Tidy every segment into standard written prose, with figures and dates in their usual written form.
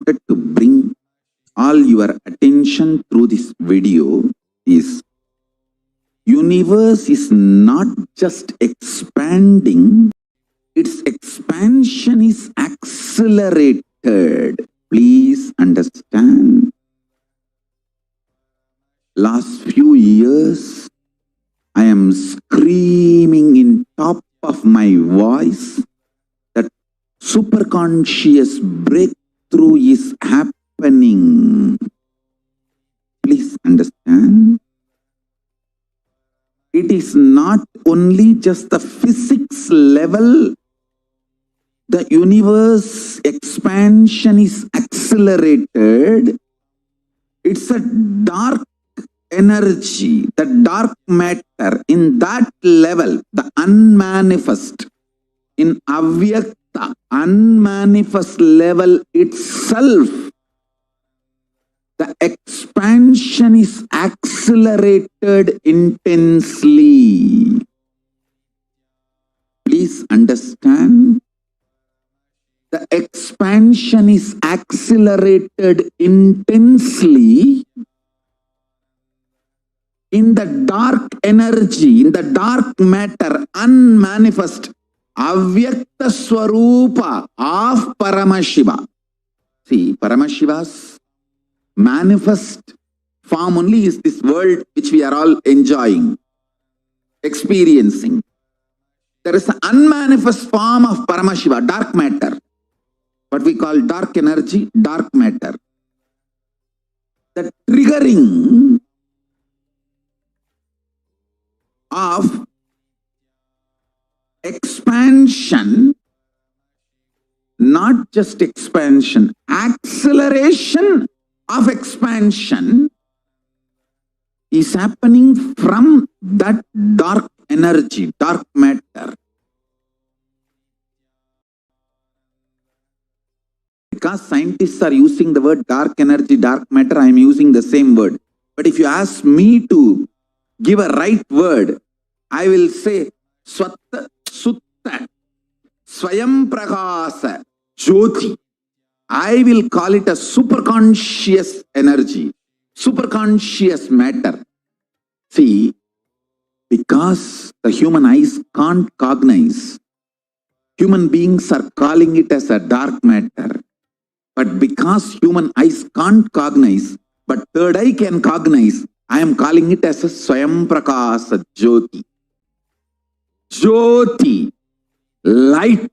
wanted to bring all your attention through this video is universe is not just expanding, its expansion is accelerated. Please understand. Last few years, I am screaming in top of my voice that superconscious breakthrough is happening. Please understand. It is not only just the physics level. The universe expansion is accelerated. It's a dark energy, the dark matter in that level, the unmanifest, in avyakta, unmanifest level itself, the expansion is accelerated intensely. Please understand. The expansion is accelerated intensely in the dark energy, in the dark matter, unmanifest, avyakta swarupa of Paramashiva. See, Paramashiva's manifest form only is this world which we are all enjoying, experiencing. There is an unmanifest form of Paramashiva, dark matter. What we call dark energy, dark matter. The triggering of expansion, not just expansion, acceleration of expansion is happening from that dark energy, dark matter. Because scientists are using the word dark energy, dark matter, I am using the same word. But if you ask me to give a right word, I will say Swatta Sutta Swayam Prakasa Jyoti. I will call it a superconscious energy, superconscious matter. See, because the human eyes can't cognize, human beings are calling it as a dark matter. But because human eyes can't cognize, but third eye can cognize, I am calling it as a Swayam Prakasa Jyoti. Jyoti, light,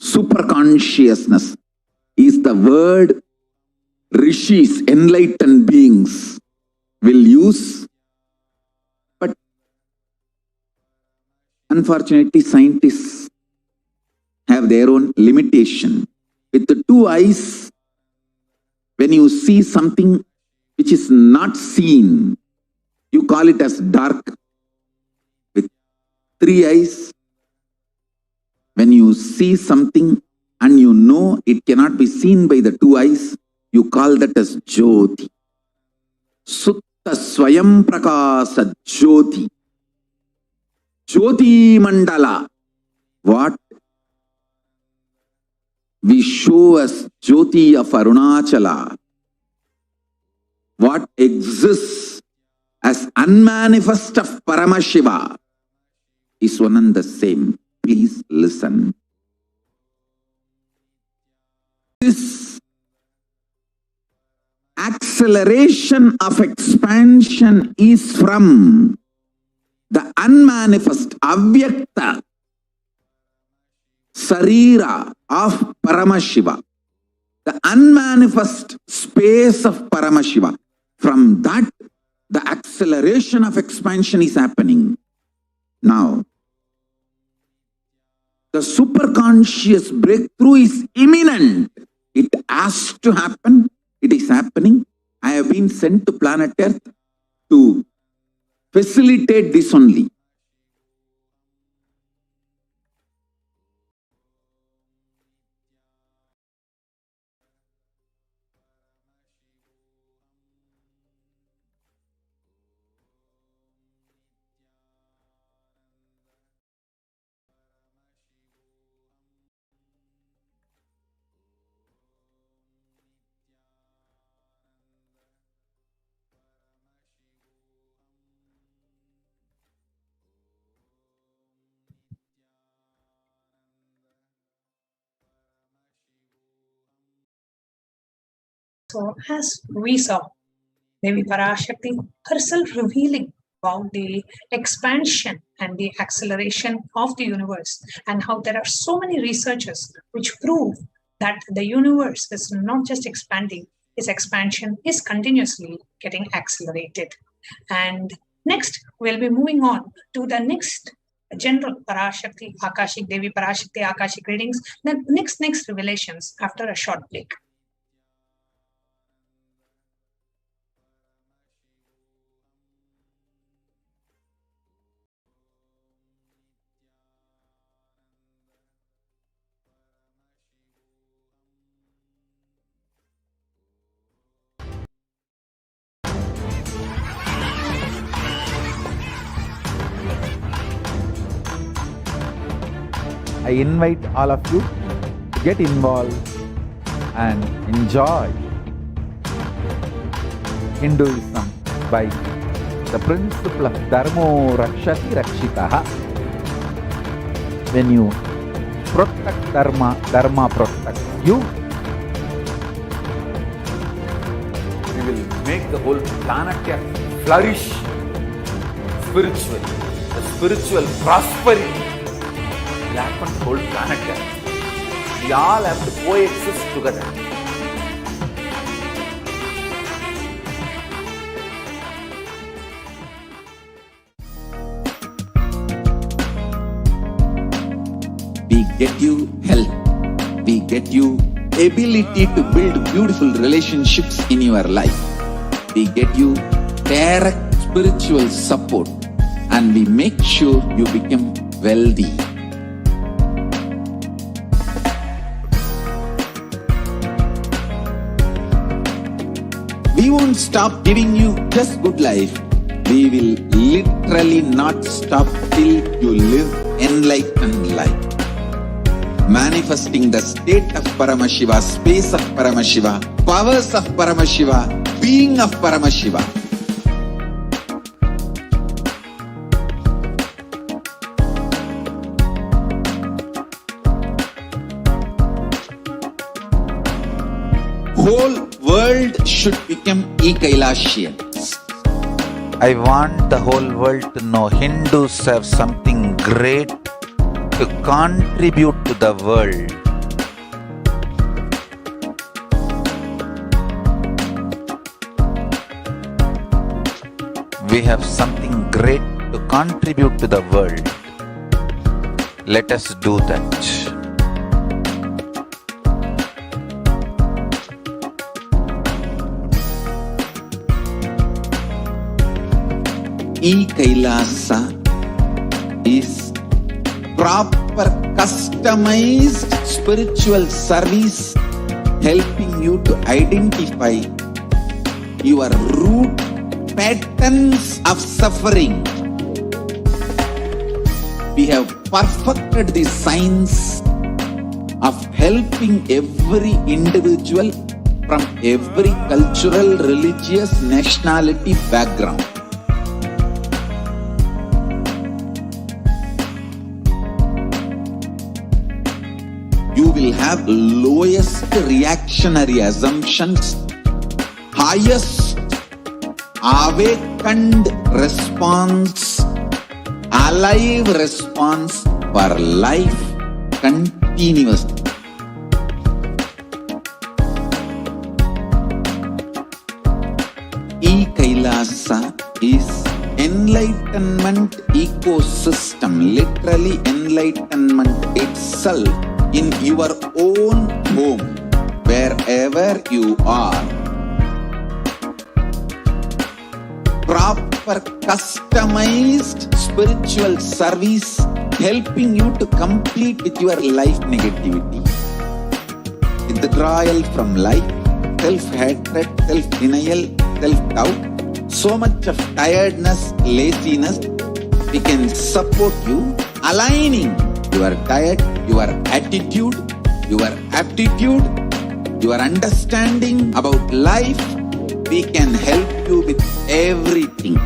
superconsciousness is the word rishis, enlightened beings will use. But unfortunately, scientists have their own limitation. With the two eyes, when you see something which is not seen, you call it as dark. With three eyes, when you see something and you know it cannot be seen by the two eyes, you call that as Jyoti. Sutta Swayam Prakasa Jyoti. Jyoti Mandala. What we show as Jyoti of Arunachala, what exists as unmanifest of Paramashiva is one and the same. Please listen. This acceleration of expansion is from the unmanifest, avyakta, sarira of Paramashiva, the unmanifest space of Paramashiva. From that, the acceleration of expansion is happening. Now, the superconscious breakthrough is imminent. It has to happen. It is happening. I have been sent to planet Earth to facilitate this only. So, as we saw, Devi Parashakti herself revealing about the expansion and the acceleration of the universe, and how there are so many researchers which prove that the universe is not just expanding, its expansion is continuously getting accelerated. And next, we'll be moving on to the next general Parashakti, Akashic Devi Parashakti, Akashic readings, the next revelations after a short break. I invite all of you to get involved and enjoy Hinduism by the principle of Dharmo Rakshati Rakshitaha. When you protect Dharma, Dharma protects you. We will make the whole planet flourish spiritually. The spiritual prosperity will happen to the whole planet. We all have to coexist together. We get you health. We get you ability to build beautiful relationships in your life. We get you direct spiritual support, and we make sure you become wealthy. We won't stop giving you just good life. We will literally not stop till you live enlightened life. Manifesting the state of Paramashiva, space of Paramashiva, powers of Paramashiva, being of Paramashiva. Whole world should become Kailasians. I want the whole world to know Hindus have something great to contribute to the world. We have something great to contribute to the world. Let us do that. Kailasa is proper customized spiritual service, helping you to identify your root patterns of suffering. We have perfected the science of helping every individual from every cultural, religious, nationality background. You will have lowest reactionary assumptions, highest awakened response, alive response for life continuously. Kailasa is enlightenment ecosystem, literally enlightenment itself in your own home, wherever you are. Proper customized spiritual service helping you to complete with your life negativity. Withdrawal from life, self-hatred, self-denial, self-doubt, so much of tiredness, laziness. We can support you aligning your diet, your attitude, your aptitude, your understanding about life. We can help you with everything.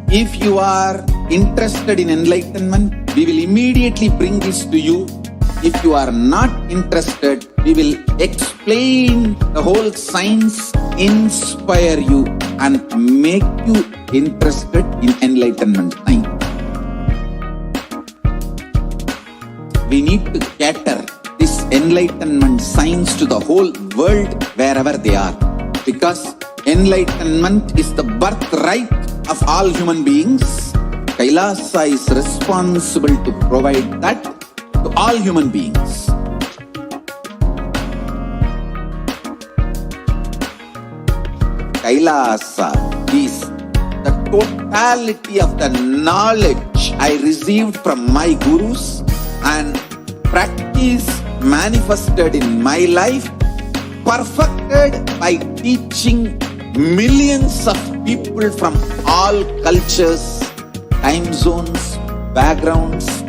If you are interested in enlightenment, we will immediately bring this to you. If you are not interested, we will explain the whole science, inspire you and make you interested in enlightenment science. We need to cater this enlightenment science to the whole world wherever they are. Because enlightenment is the birthright of all human beings. Kailasa is responsible to provide that to all human beings. Kailasa is the totality of the knowledge I received from my gurus and practice manifested in my life, perfected by teaching millions of people from all cultures, time zones, backgrounds,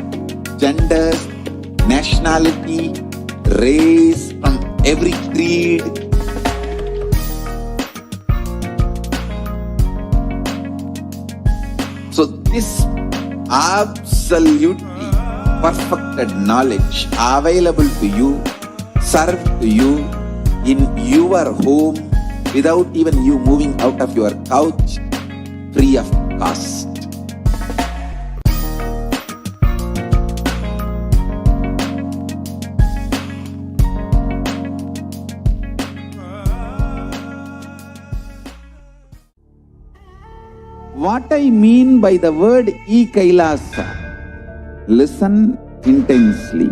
genders, nationality, race, from every creed. So this absolutely perfected knowledge available to you, served to you in your home without even you moving out of your couch, free of cost. What I mean by the word Kailasa, listen intensely.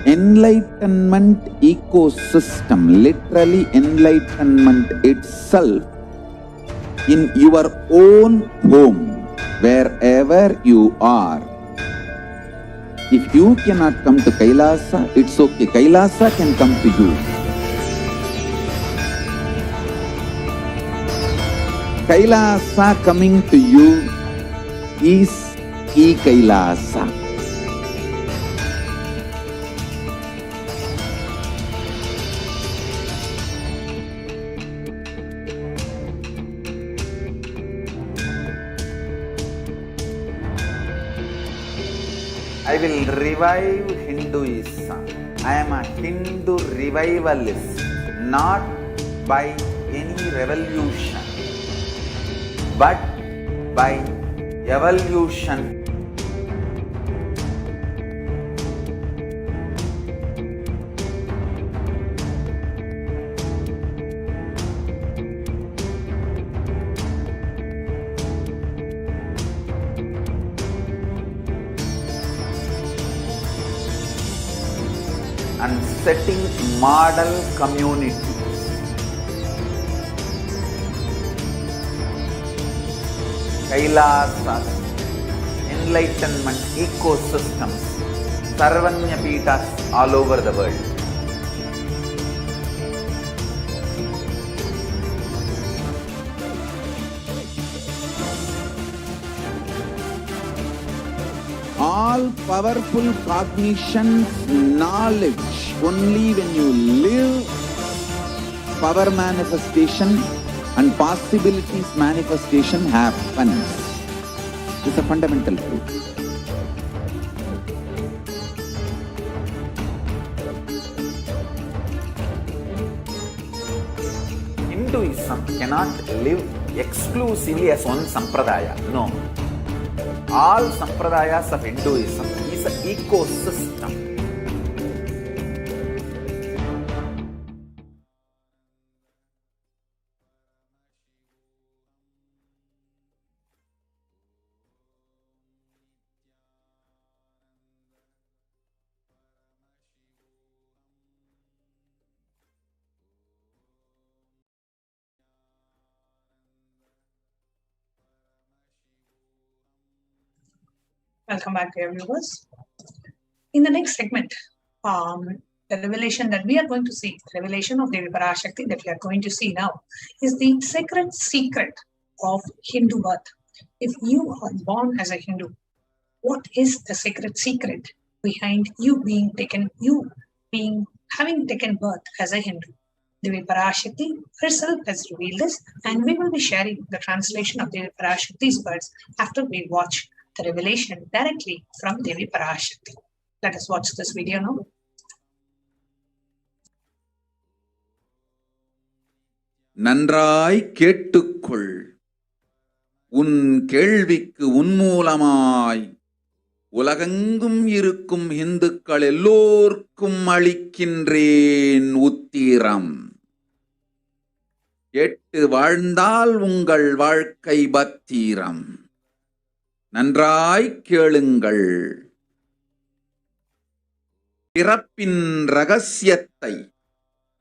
Enlightenment ecosystem, literally enlightenment itself, in your own home, wherever you are. If you cannot come to Kailasa, it's okay. Kailasa can come to you. Kailasa coming to you is Kailasa. I will revive Hinduism. I am a Hindu revivalist, not by any revolution, but by evolution. And setting model communities. Kailasas, enlightenment ecosystems, Sarvanya Pitas all over the world. All powerful cognition, knowledge, only when you live, power manifestation and possibilities manifestation happens. It's a fundamental truth. Hinduism cannot live exclusively as one sampradaya. No. All sampradayas of Hinduism is an ecosystem. Welcome back, dear viewers. In the next segment, the revelation that we are going to see, the revelation of Devi Parashakti that we are going to see now, is the sacred secret of Hindu birth. If you are born as a Hindu, what is the sacred secret behind you having taken birth as a Hindu? Devi Parashakti herself has revealed this, and we will be sharing the translation of Devi Parashakti's words after we watch the revelation directly from Devi Parashakti. Let us watch this video now. நன்றாய் கேட்டுக்கொள். உன் கேள்விக்கு உன்மூலமாய் உலகெங்கும் இருக்கும் இந்துக்கள் எல்லோர்க்கும் அளிக்கின்றேன் உத்திரம். கேட்டு வாழ்ந்தால் உங்கள் வாழ்க்கை பத்திரம். நன்றாய் கேளுங்கள். பிறப்பின் ரகசியத்தை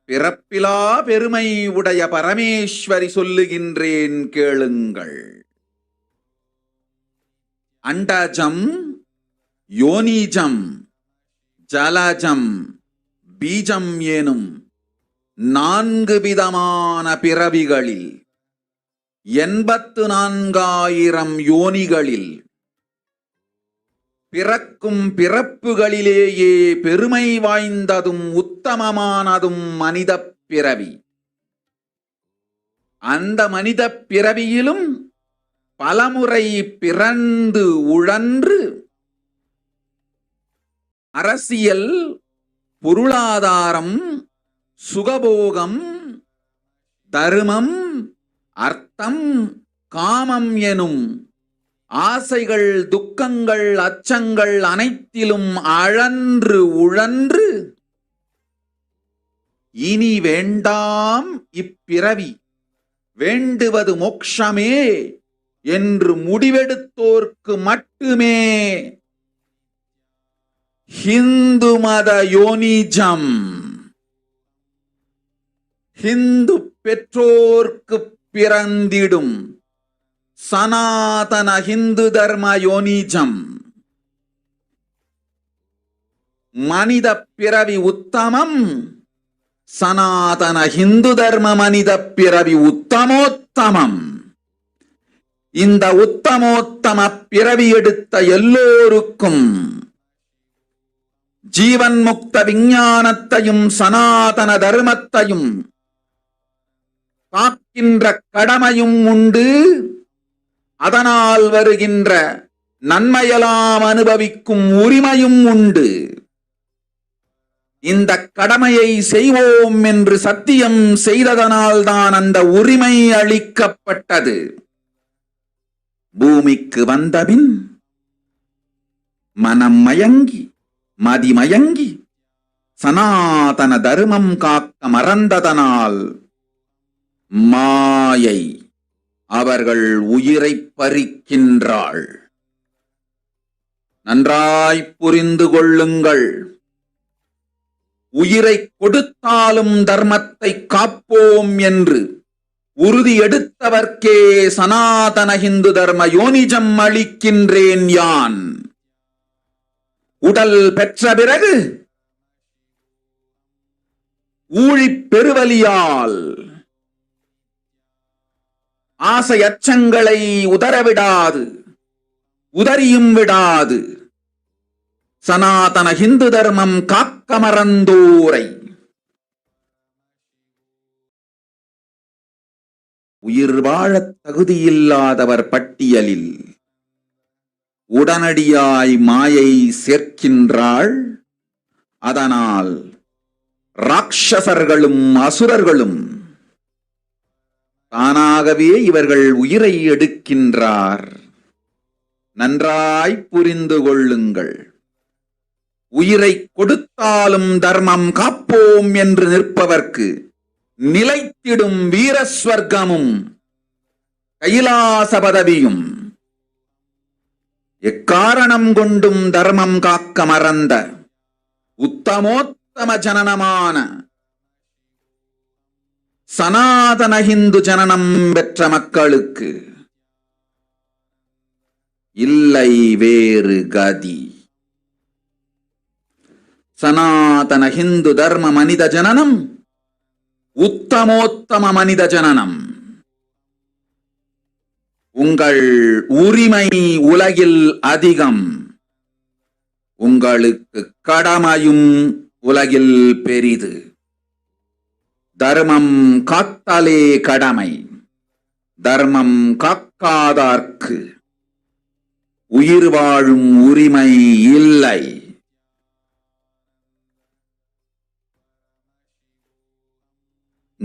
பிறப்பிலா பெருமை உடைய பரமேஸ்வரி சொல்லுகின்றேன் கேளுங்கள். அண்டஜம், யோனிஜம், ஜலஜம், பீஜம் எனும் 4 விதமான பிறவிகளில் 84,000 யோனிகளில் பிறக்கும் பிறப்புகளிலேயே பெருமை வாய்ந்ததும் உத்தமமானதும் மனித பிறவி. அந்த மனித பிறவியிலும் பலமுறை பிறந்து உழன்று அரசியல், பொருளாதாரம், சுகபோகம், தர்மம், அர்த்தம், காமம் எனும் ஆசைகள், துக்கங்கள், அச்சங்கள் அனைத்திலும் அழன்று உழன்று இனி வேண்டாம் இப்பிறவி, வேண்டுவது மோட்சமே என்று முடிவெடுத்தோர்க்கு மட்டுமே ஹிந்து மத யோனிஜம், ஹிந்து பெற்றோர்க்கு பிறந்திடும் சனாதன ஹிந்து தர்ம யோனிஜம், மனித பிறவி உத்தமம், சனாதன ஹிந்து தர்ம மனித பிறவி உத்தமோத்தமம். இந்த உத்தமோத்தம பிறவி எடுத்த எல்லோருக்கும் ஜீவன் முக்த விஞ்ஞானத்தையும் சனாதன தர்மத்தையும் காக்கின்ற கடமையும் உண்டு. அதனால் வருகின்ற நன்மையெல்லாம் அனுபவிக்கும் உரிமையும் உண்டு. இந்த கடமையை செய்வோம் என்று சத்தியம் செய்ததனால்தான் அந்த உரிமை அளிக்கப்பட்டது. பூமிக்கு வந்தபின் மனம் மயங்கி மதிமயங்கி சனாதன தர்மம் காக்க மறந்ததனால் மாயை அவர்கள் உயிரை பறிக்கின்றாள். நன்றாய் புரிந்து கொள்ளுங்கள். உயிரை கொடுத்தாலும் தர்மத்தை காப்போம் என்று உறுதி எடுத்தவர்க்கே சனாதன ஹிந்து தர்ம யோனிஜம் அளிக்கின்றேன் யான். உடல் பெற்ற பிறகு ஊழிப் பெருவலியால் ஆசை அச்சங்களை உதறவிடாது, உதறியும் விடாது சனாதன ஹிந்து தர்மம் காக்க மறந்தோரை உயிர் வாழத் தகுதியில்லாதவர் பட்டியலில் உடனடியாய் மாயை சேர்க்கின்றாள். அதனால் ராட்சசர்களும் அசுரர்களும் தானாகவே இவர்கள் உயிரை எடுக்கின்றார். நன்றாய் புரிந்து கொள்ளுங்கள். உயிரை கொடுத்தாலும் தர்மம் காப்போம் என்று நிற்பவர்க்கு நிலைத்திடும் வீரஸ்வர்க்கமும் கைலாச பதவியும், எக்காரணம் கொண்டும் தர்மம் காக்க மறந்த உத்தமோத்தம ஜனனமான சனாதன ஹிந்து ஜனனம் பெற்ற மக்களுக்கு இல்லை வேறு கதி. சனாதன ஹிந்து தர்ம மனித ஜனனம் உத்தமோத்தம மனித ஜனனம். உங்கள் உரிமை உலகில் அதிகம், உங்களுக்கு கடமையும் உலகில் பெரிது. தர்மம் காத்தலே கடமை. தர்மம் காக்காதார்க்கு உயிர் வாழும் உரிமை இல்லை.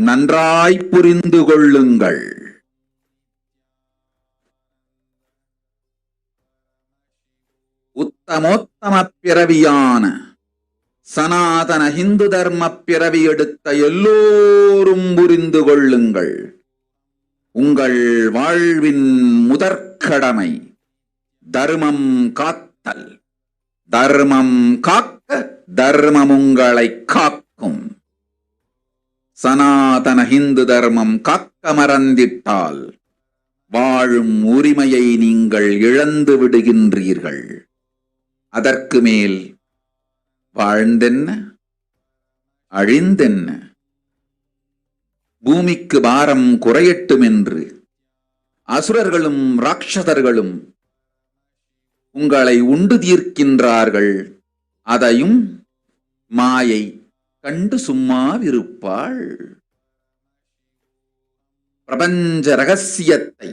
நன்றாய் புரிந்து கொள்ளுங்கள். உத்தமோத்தம பிறவியான சனாதன இந்து தர்ம பிறவி எடுத்த எல்லோரும் புரிந்து கொள்ளுங்கள். உங்கள் வாழ்வின் முதற்கடமை தர்மம் காத்தல். தர்மம் காக்க தர்மம் உங்களை காக்கும். சனாதன இந்து தர்மம் காக்க மறந்திட்டால் வாழும் உரிமையை நீங்கள் இழந்து விடுகின்றீர்கள். அதற்கு மேல் வாழ்ந்தென்ன அழிந்தென்ன? பூமிக்கு பாரம் குறையட்டும் என்று அசுரர்களும் ராட்சதர்களும் உங்களை உண்டு தீர்க்கின்றார்கள். அதையும் மாயை கண்டு சும்மாவிருப்பாள். பிரபஞ்ச ரகசியத்தை,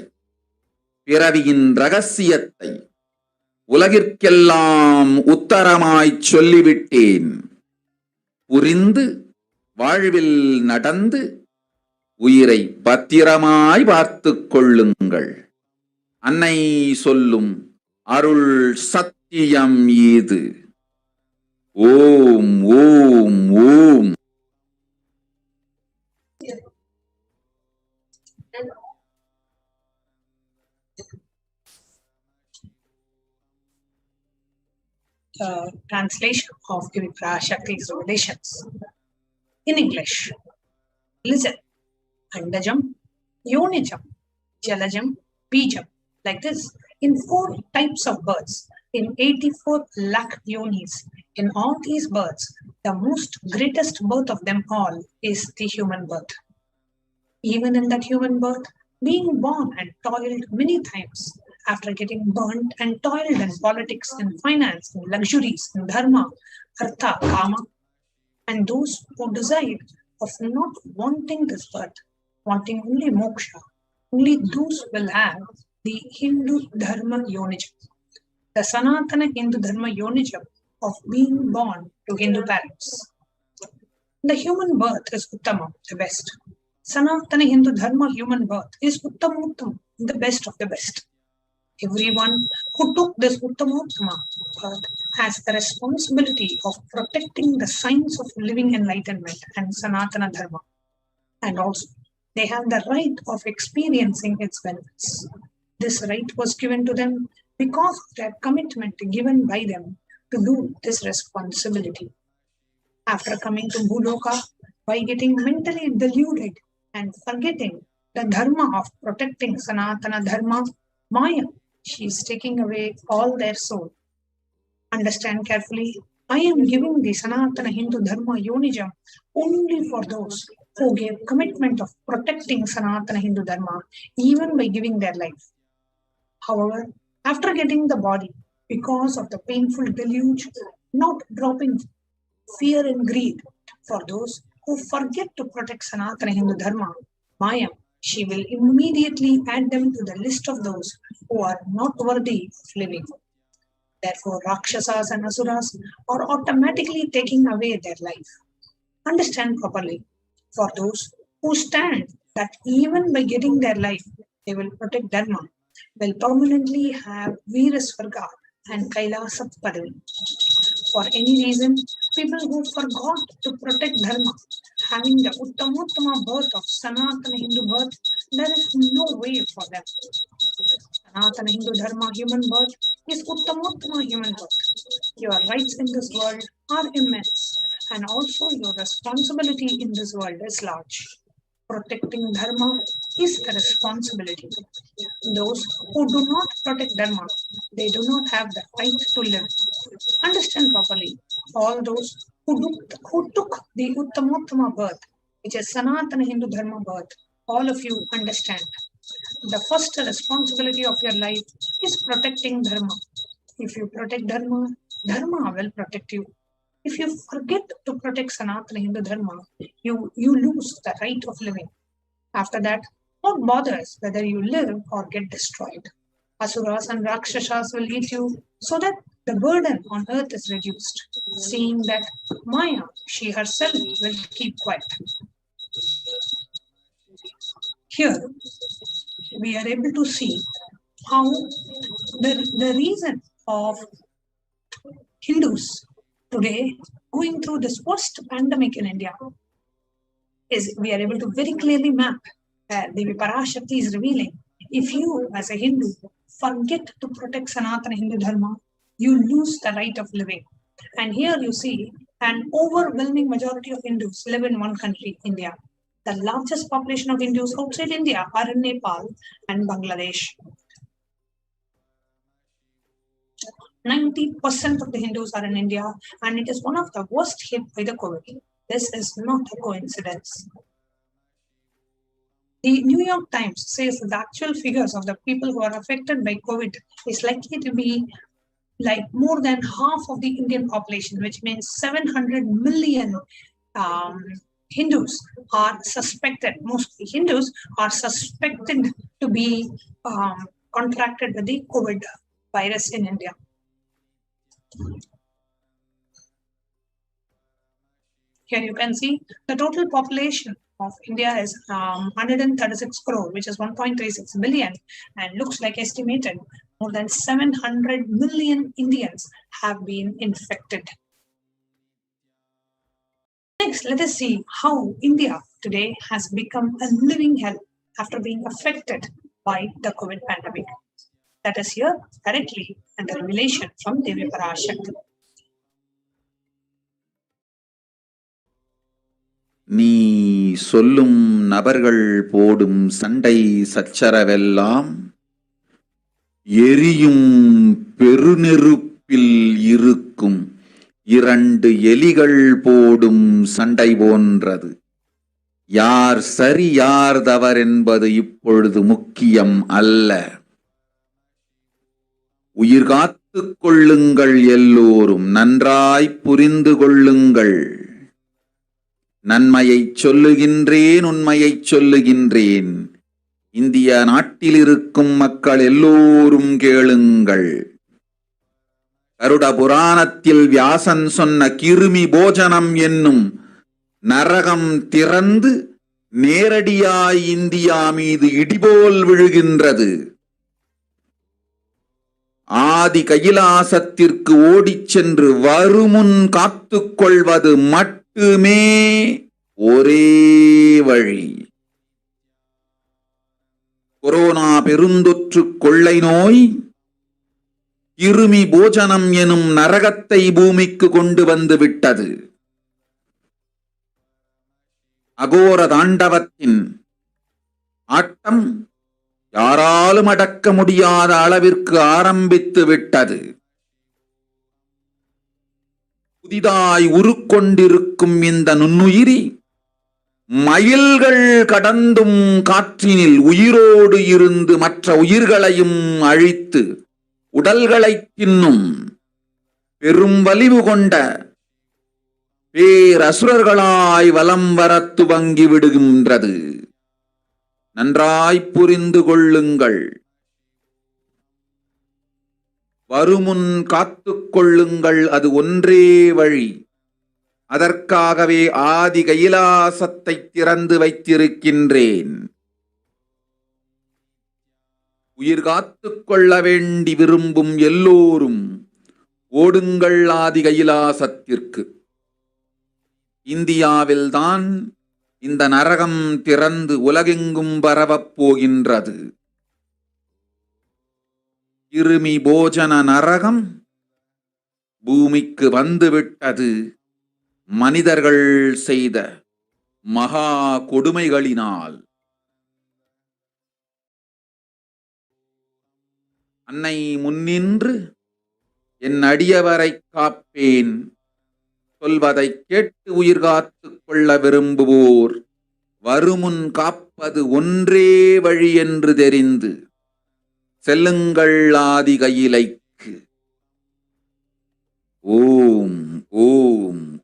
பிறவியின் ரகசியத்தை உலகிற்கெல்லாம் உத்தரமாய்ச் சொல்லிவிட்டேன். புரிந்து வாழ்வில் நடந்து உயிரை பத்திரமாய் பார்த்துக் கொள்ளுங்கள். அன்னை சொல்லும் அருள் சத்தியம் இது. ஓம் ஓம் ஓம். Translation of the Parashakti's revelations in English. Listen. Andajam, Yonijam, Jalajam, Bijam. Like this, in 4 types of birds, in 84 lakh yonis. In all these birds, the most greatest birth of them all is the human birth. Even in that human birth, being born and toiled many times, after getting burnt and toiled in politics, in finance, in luxuries, in dharma, artha, kama, and those who decide of not wanting this birth, wanting only moksha, only those will have the Hindu dharma yonijam, the Sanatana Hindu dharma yonijam of being born to Hindu parents. The human birth is Uttama, the best. Sanatana Hindu dharma human birth is Uttamuttam, the best of the best. Everyone who took this Uttamottama birth has the responsibility of protecting the signs of living enlightenment and Sanatana Dharma. And also, they have the right of experiencing its benefits. This right was given to them because of their commitment given by them to do this responsibility. After coming to Bhuloka, by getting mentally deluded and forgetting the dharma of protecting Sanatana Dharma, Maya, she is taking away all their soul. Understand carefully, I am giving the Sanatana Hindu Dharma Yonijam only for those who gave commitment of protecting Sanatana Hindu Dharma even by giving their life. However, after getting the body, because of the painful deluge, not dropping fear and greed, for those who forget to protect Sanatana Hindu Dharma, Maya, she will immediately add them to the list of those who are not worthy of living. Therefore, Rakshasas and Asuras are automatically taking away their life. Understand properly. For those who stand that even by getting their life, they will protect Dharma, will permanently have Virasvarga and Kailasa Padavi. For any reason, people who forgot to protect Dharma, having the Uttamottama birth of Sanatana Hindu birth, there is no way for them. Sanatana Hindu Dharma human birth is Uttamottama human birth. Your rights in this world are immense, and also your responsibility in this world is large. Protecting Dharma is the responsibility. Those who do not protect Dharma, they do not have the right to live. Understand properly. All those who took the Uttamottama birth, which is Sanatana Hindu Dharma birth, all of you understand. The first responsibility of your life is protecting Dharma. If you protect Dharma, Dharma will protect you. If you forget to protect Sanatana Hindu Dharma, you lose the right of living. After that, what bothers whether you live or get destroyed? Asuras and Rakshasas will eat you so that the burden on earth is reduced, seeing that Maya, she herself, will keep quiet. Here, we are able to see how the reason of Hindus today going through this worst pandemic in India is we are able to very clearly map. Devi Parashakti is revealing, if you as a Hindu forget to protect Sanatana Hindu Dharma, you lose the right of living. And here you see an overwhelming majority of Hindus live in one country, India. The largest population of Hindus outside India are in Nepal and Bangladesh. 90% of the Hindus are in India, and it is one of the worst hit by the COVID. This is not a coincidence. The New York Times says that the actual figures of the people who are affected by COVID is likely to be like more than half of the Indian population, which means 700 million Hindus are suspected, mostly Hindus are suspected to be contracted with the COVID virus in India. Here you can see the total population of India is 136 crore, which is 1.36 billion, and looks like estimated more than 700 million Indians have been infected. Next, let us see how India today has become a living hell after being affected by the COVID pandemic. That is here directly and the revelation from Devi Parashakti. நீ சொல்லும் நபர்கள் போடும் சண்டை சச்சரவெல்லாம் எரியும் பெருநெருப்பில் இருக்கும் 2 எலிகள் போடும் சண்டை போன்றது. யார் சரி யார் தவறு என்பது இப்பொழுது முக்கியம் அல்ல. உயிர் காத்துக் கொள்ளுங்கள், எல்லோரும் நன்றாய் புரிந்து கொள்ளுங்கள். நன்மையைச் சொல்லுகின்றேன், உண்மையைச் சொல்லுகின்றேன். இந்திய நாட்டில் இருக்கும் மக்கள் எல்லோரும் கேளுங்கள். கருட புராணத்தில் வியாசன் சொன்ன கிருமி போஜனம் என்னும் நரகம் திறந்து நேரடியாய் இந்தியா மீது இடிபோல் விழுகின்றது. ஆதி கைலாசத்திற்கு ஓடிச் சென்று வருமுன் காத்துக் கொள்வது மட்டுமே ஒரே வழி. கொரோனா பெருந்தொற்று கொள்ளை நோய் கிருமி போஜனம் எனும் நரகத்தை பூமிக்கு கொண்டு வந்து விட்டது. அகோர தாண்டவத்தின் ஆட்டம் யாராலும் அடக்க முடியாத அளவிற்கு ஆரம்பித்து விட்டது. புதிதாய் உருக்கொண்டிருக்கும் இந்த நுண்ணுயிரி மைல்கள் கடந்தும் காற்றினில் உயிரோடு இருந்து மற்ற உயிர்களையும் அழித்து உடல்களை தின்னும் பெரும் வலிவு கொண்ட பேரசுரர்களாய் வலம் வர துவங்கி விடுகின்றது. நன்றாய் புரிந்து கொள்ளுங்கள். வருமுன் காத்துக் கொள்ளுங்கள், அது ஒன்றே வழி. அதற்காகவே ஆதி கைலாசத்தை திறந்து வைத்திருக்கின்றேன். உயிர் காத்துக் கொள்ள வேண்டி விரும்பும் எல்லோரும் ஓடுங்கள் ஆதி கைலாசத்திற்கு. இந்தியாவில்தான் இந்த நரகம் திறந்து உலகெங்கும் பரவப் போகின்றது. கிருமி போஜன நரகம் பூமிக்கு வந்துவிட்டது. மனிதர்கள் செய்த மகா கொடுமைகளினால். அன்னை முன்னின்று என் அடியவரை காப்பேன் சொல்வதை கேட்டு உயிர் காத்துக் கொள்ள விரும்புவோர் வருமுன் காப்பது ஒன்றே வழி என்று தெரிந்து செல்லுங்கள் ஆதி கையிலைக்கு. ஓம் Om.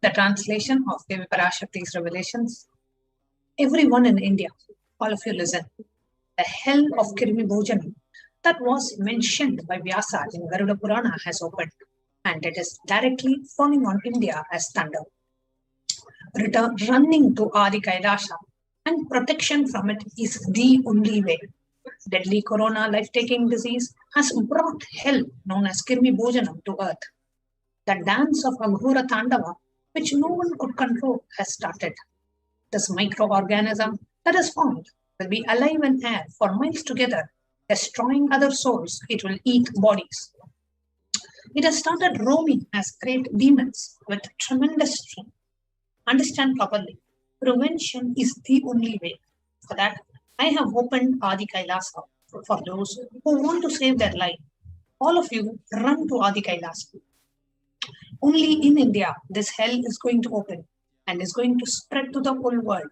The translation of Devi Parashakti's revelations. Everyone in India, all of you listen. The hell of Kirmi Bhojanam that was mentioned by Vyasa in Garuda Purana has opened, and it is directly falling on India as thunder. Running to Adi Kailasa, and protection from it is the only way. Deadly corona life-taking disease has brought hell known as Kirmi Bhojanam to earth. The dance of Aghora Tandava, which no one could control, has started. This microorganism that is formed will be alive in air for miles together, destroying other souls. It will eat bodies. It has started roaming as great demons with tremendous strength. Understand properly. Prevention is the only way. For that, I have opened Adi Kailasa for those who want to save their life. All of you run to Adi Kailasa. Only in India, this hell is going to open and is going to spread to the whole world.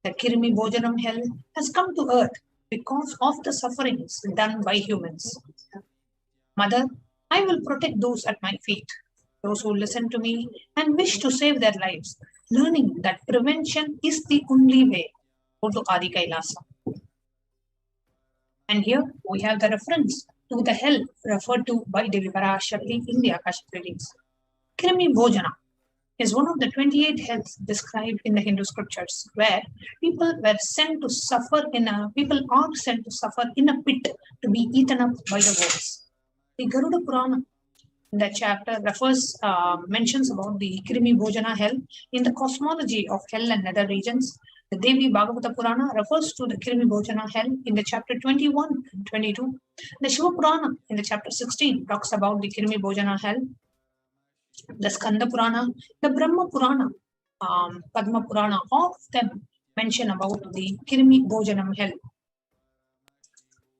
The Kirmi Bhojanam hell has come to earth because of the sufferings done by humans. Mother, I will protect those at my feet, those who listen to me and wish to save their lives, learning that prevention is the only way. Go to Adi Kailasa. And here we have the reference to the hell referred to by Devi Parashakti in the Akasha readings. Kirmi Bhojana is one of the 28 hells described in the Hindu scriptures, where people are sent to suffer in a pit to be eaten up by the wolves. The Garuda Purana in that chapter mentions about the Kirmi Bhojana hell in the cosmology of hell and nether regions. The Devi Bhagavata Purana refers to the Kirmi Bhojana hell in the chapter 21 and 22. The Shiva Purana in the chapter 16 talks about the Kirmi Bhojana hell. The Skanda Purana, the Brahma Purana, Padma Purana, all of them mention about the Kirmi Bhojanam hell.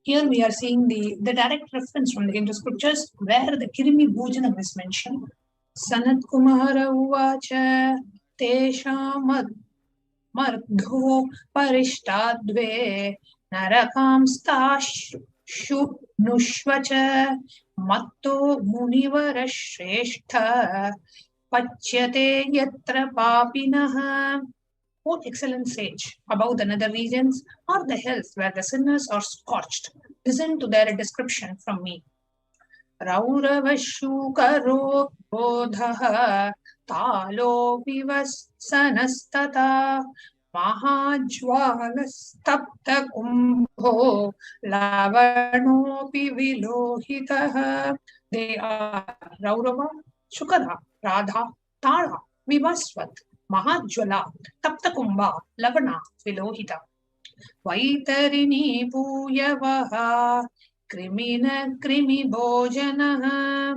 Here we are seeing the direct reference from the Hindu scriptures where the Kirmi Bhojanam is mentioned. Sanat Kumara Uvacha Tesha Mardho Parishtadve Narakam Stashu Nushvacha Matto Munivara Shrestha Pachyate Yatra Papinaha. O excellent sage, above the nether regions are the hells where the sinners are scorched. Listen to their description from me. Rauravashukaro bodhaha talo vivassanastata mahajvalastapta kumbho lavanopi vilohitaha. They are Raurava, Shukara, Radha, Tara, Vivasvat, Mahajwala, Taptakumbha, Lavana, Vilohita. Vaitarini Puyavaha, Krimina Krimi Bhojanaha,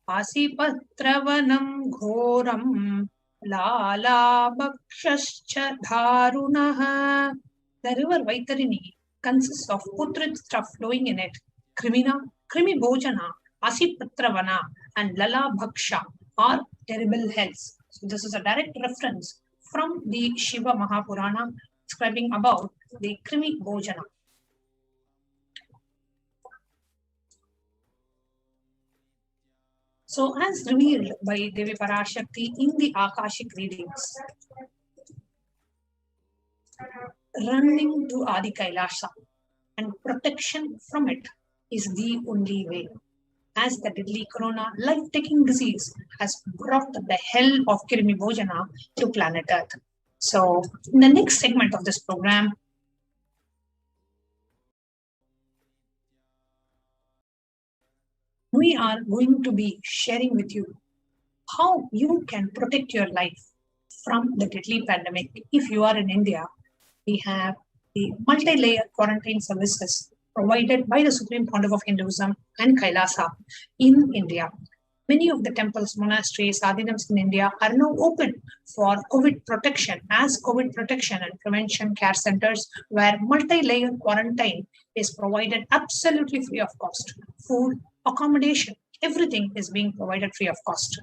Asipatravanam Ghoram, Lala Bhakshascha Dharunaha. The river Vaitarini consists of putrid stuff flowing in it. Krimina, Krimi Bhojana, Asipatravana, and Lala Bhaksha are terrible hells. So this is a direct reference from the Shiva Mahapurana describing about the Krimi Bhojana. So as revealed by Devi Parashakti in the Akashic readings, running to Adi Kailasa and protection from it is the only way, as the deadly corona life-taking disease has brought the hell of Kirmi Bhojana to planet Earth. So in the next segment of this program, we are going to be sharing with you how you can protect your life from the deadly pandemic. If you are in India, we have the multi-layer quarantine services provided by the Supreme Pontiff of Hinduism and Kailasa in India. Many of the temples, monasteries, adhinams in India are now open for COVID protection as COVID protection and prevention care centers where multi-layer quarantine is provided absolutely free of cost. Food, accommodation, everything is being provided free of cost.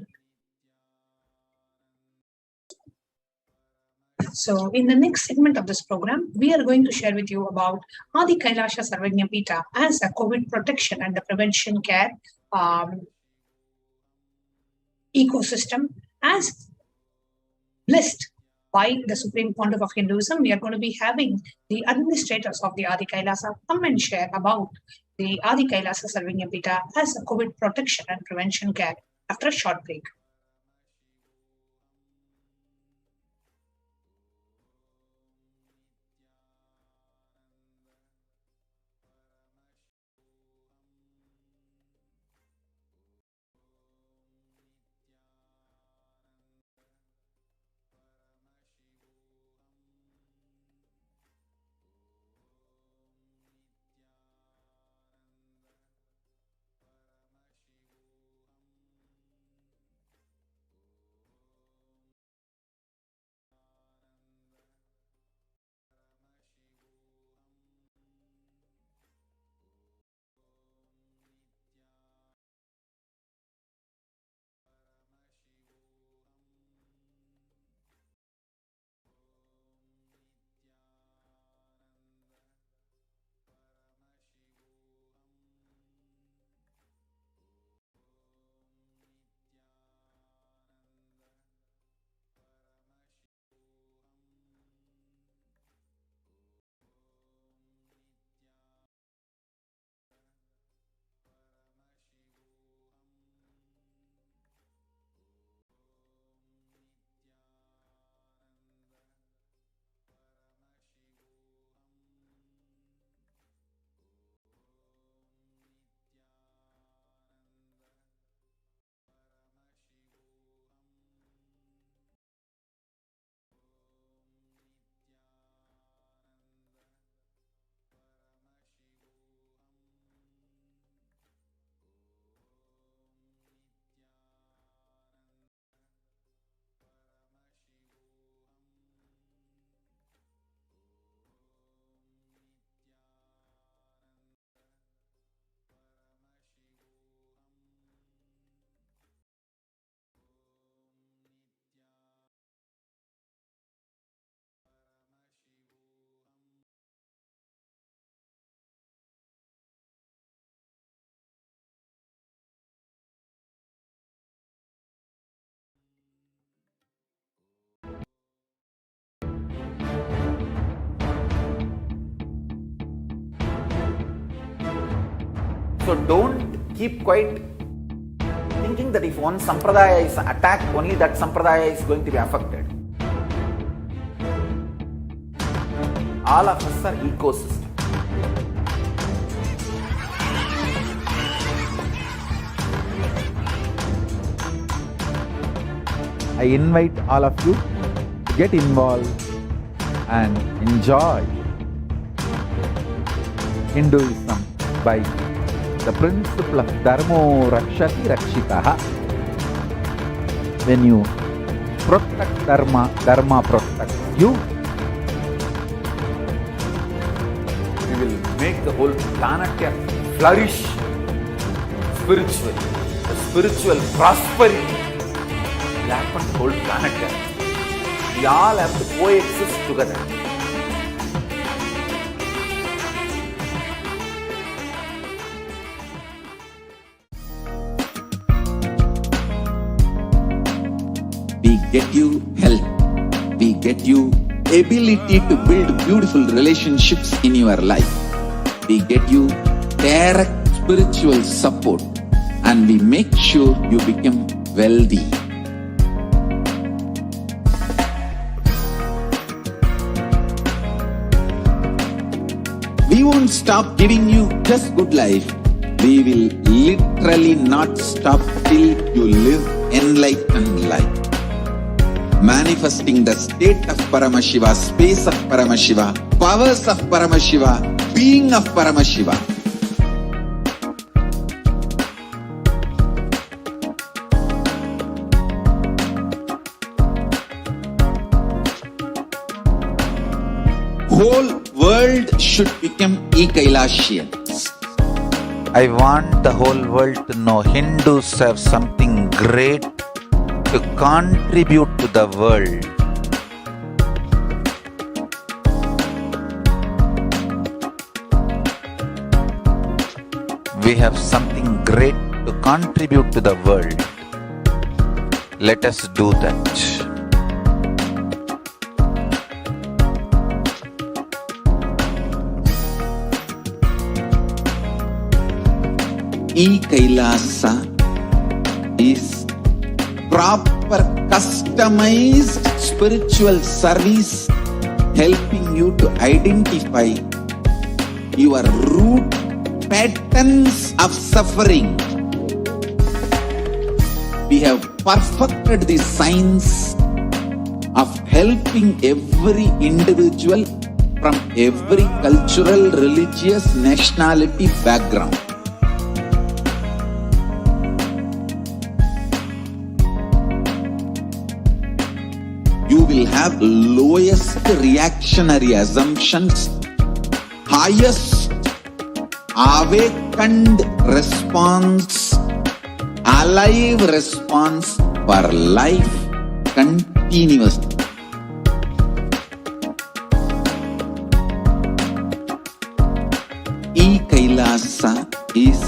So, in the next segment of this program, we are going to share with you about Adi Kailasa Sarvagnya Pita as a COVID protection and the prevention care ecosystem as blessed by the Supreme Pontiff of Hinduism. We are going to be having the administrators of the Adi Kailasa come and share about the Adi Kailasa Sarvagnya Pita as a COVID protection and prevention care after a short break. So don't keep quiet thinking that if one sampradaya is attacked, only that sampradaya is going to be affected. All of us are ecosystem. I invite all of you to get involved and enjoy Hinduism by the principle of Dharmo Rakshati Rakshitaha. When you protect Dharma, Dharma protects you. We will make the whole planet flourish spiritually. The spiritual prosperity will happen to the whole planet. We all have to coexist together. We get you health. We get you ability to build beautiful relationships in your life. We get you direct spiritual support, and we make sure you become wealthy. We won't stop giving you just good life. We will literally not stop till you live enlightened life. Manifesting the state of Paramashiva, space of Paramashiva, powers of Paramashiva, being of Paramashiva. Whole world should become e-Kailasians. I want the whole world to know Hindus have something great to contribute to the world. have something great to contribute to the world. Let us do that. Kailasa is proper customized spiritual service helping you to identify your root patterns of suffering. We have perfected the science of helping every individual from every cultural, religious, nationality background. You will have lowest reactionary assumptions, highest awakened response, alive response for life continuously. Kailasa is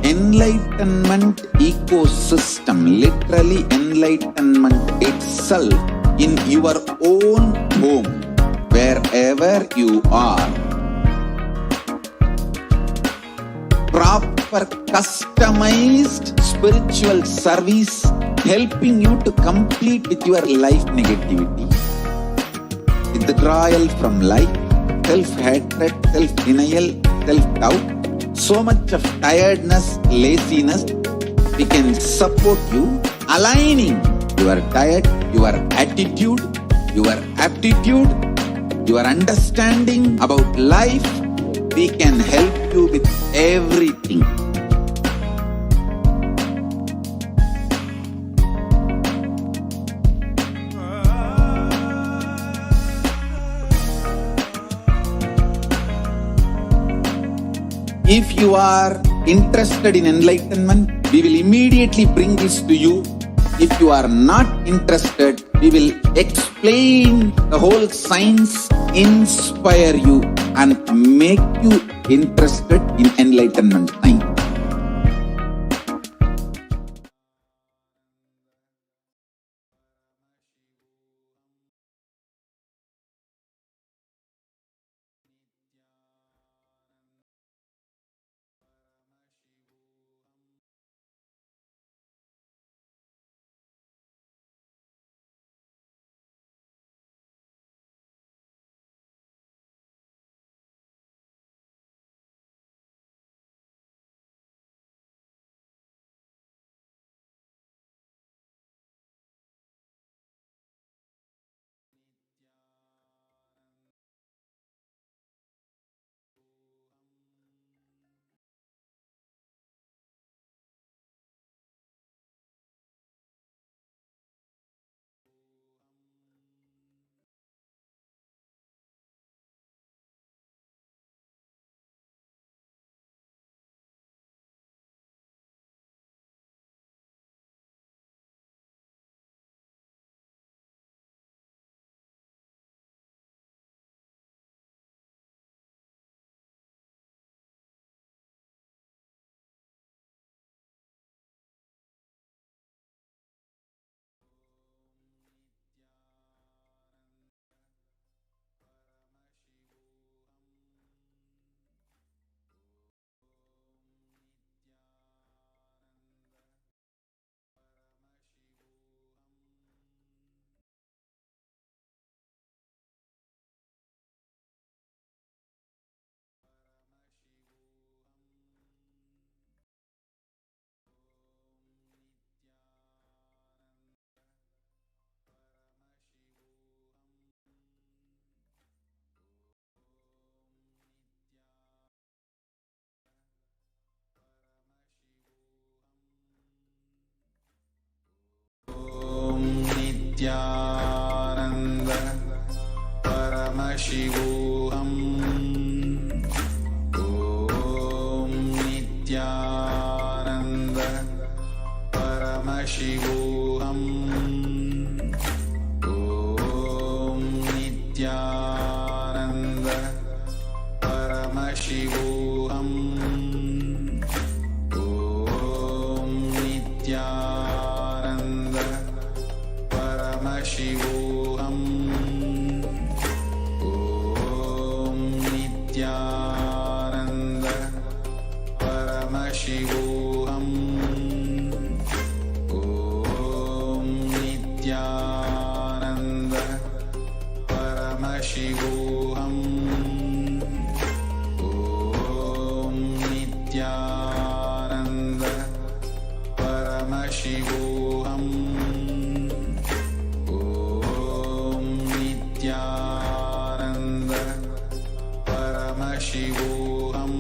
enlightenment ecosystem, literally enlightenment itself in your own home, wherever you are. Proper customized spiritual service helping you to complete with your life negativity, withdrawal from life, self-hatred, self-denial, self-doubt, so much of tiredness, laziness. We can support you aligning your diet, your attitude, your aptitude, your understanding about life. We can help you with everything. If you are interested in enlightenment, we will immediately bring this to you. If you are not interested, we will explain the whole science, inspire you and make you interested in enlightenment science. Nithyananda Paramashivoham. Om Nithyananda Paramashivoham. Om Nithyananda Paramashivoham. Nithyananda Paramashivoham. Om Nithyananda Paramashivoham. Om Nithyananda Paramashivoham. Om Nithyananda Paramashivoham. Om Nithyananda Paramashivoham.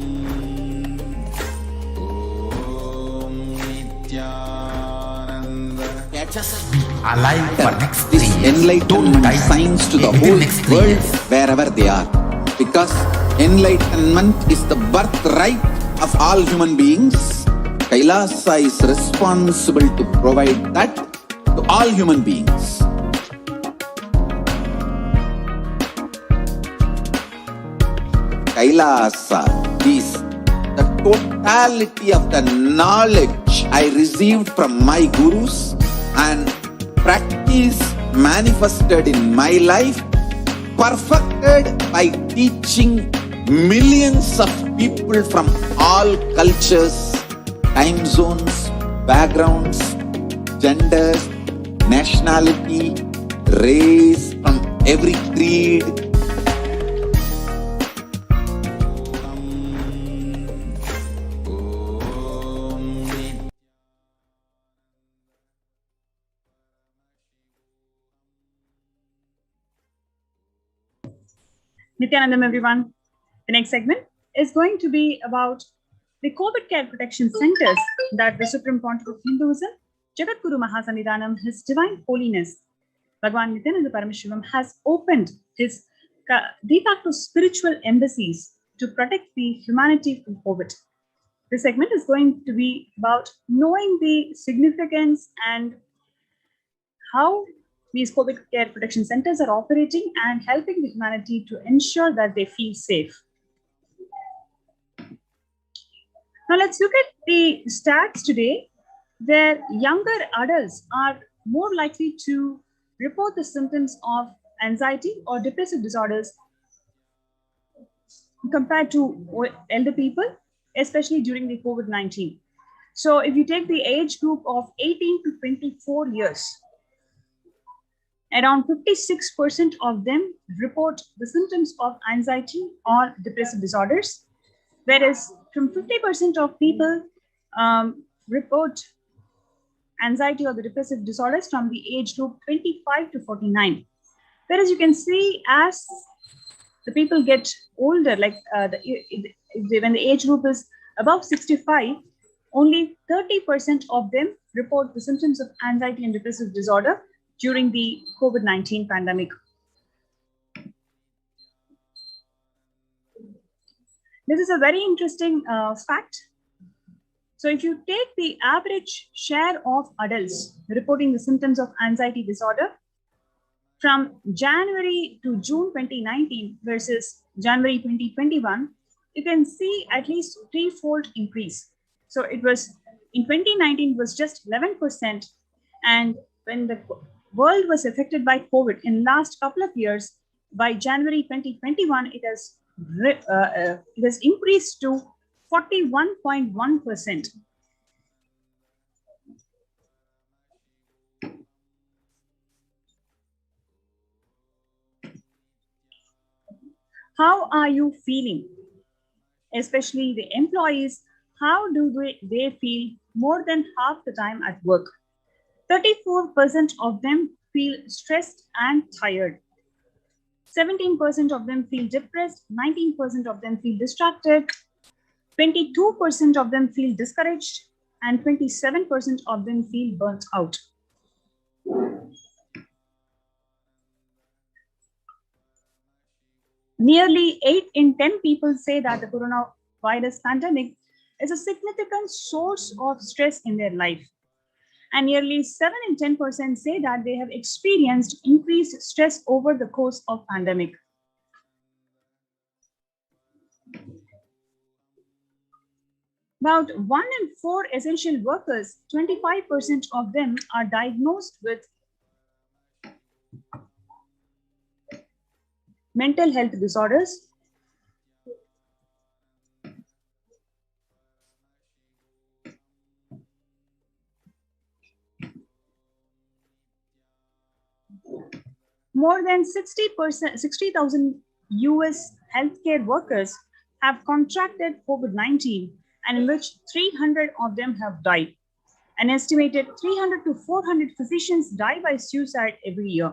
Om Nithyananda. Just be alive for next 3 This years. enlightenment Don't die signs to the within whole next 3 world years. wherever they are. Because enlightenment is the birthright of all human beings. Kailasa is responsible to provide that to all human beings. Kailasa is the totality of the knowledge I received from my gurus and practice manifested in my life, perfected by teaching millions of people from all cultures, time zones, backgrounds, genders, nationality, race, from every creed. Nithyananda, everyone. The next segment is going to be about the COVID care protection centers that the Supreme Pontiff of Hinduism, Jagadguru Mahasannidhanam, His Divine Holiness, Bhagavan Nithyananda Paramashivam, has opened his de facto spiritual embassies to protect the humanity from COVID. This segment is going to be about knowing the significance and how these COVID care protection centers are operating and helping the humanity to ensure that they feel safe. Now let's look at the stats today, where younger adults are more likely to report the symptoms of anxiety or depressive disorders compared to elder people, especially during the COVID-19. So if you take the age group of 18 to 24 years, around 56% of them report the symptoms of anxiety or depressive disorders, whereas from 50% of people report anxiety or the depressive disorders from the age group 25 to 49. Whereas you can see as the people get older, like when the age group is above 65, only 30% of them report the symptoms of anxiety and depressive disorder during the COVID-19 pandemic. This is a very interesting fact. So if you take the average share of adults reporting the symptoms of anxiety disorder from January to June 2019 versus January 2021, you can see at least threefold increase. So it was, in 2019, it was just 11%. And when the world was affected by COVID in last couple of years, by January 2021, it has increased to 41.1%. How are you feeling? Especially the employees, how do they feel more than half the time at work? 34% of them feel stressed and tired. 17% of them feel depressed. 19% of them feel distracted. 22% of them feel discouraged. And 27% of them feel burnt out. Nearly 8 in 10 people say that the coronavirus pandemic is a significant source of stress in their life. And nearly 7 in 10% say that they have experienced increased stress over the course of pandemic. About 1 in 4 essential workers, 25% of them are diagnosed with mental health disorders. More than 60,000 US healthcare workers have contracted COVID-19, and in which 300 of them have died. An estimated 300 to 400 physicians die by suicide every year.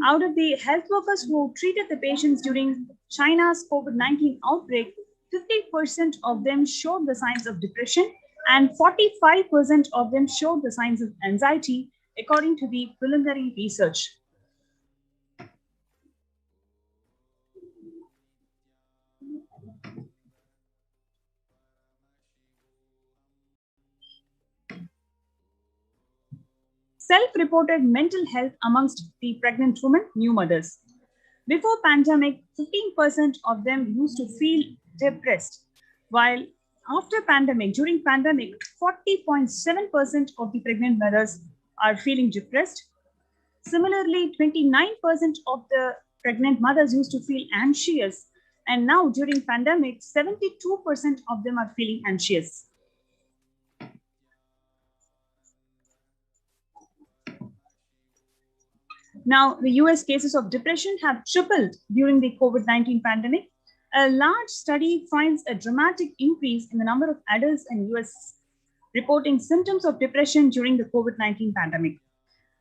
Out of the health workers who treated the patients during China's COVID-19 outbreak, 50% of them showed the signs of depression and 45% of them showed the signs of anxiety, according to the preliminary research. Self-reported mental health amongst the pregnant women, new mothers. Before pandemic, 15% of them used to feel depressed, while after pandemic, during pandemic, 40.7% of the pregnant mothers are feeling depressed. Similarly, 29% of the pregnant mothers used to feel anxious, and now during pandemic, 72% of them are feeling anxious. Now, the US cases of depression have tripled during the COVID-19 pandemic. A large study finds a dramatic increase in the number of adults in US reporting symptoms of depression during the COVID-19 pandemic.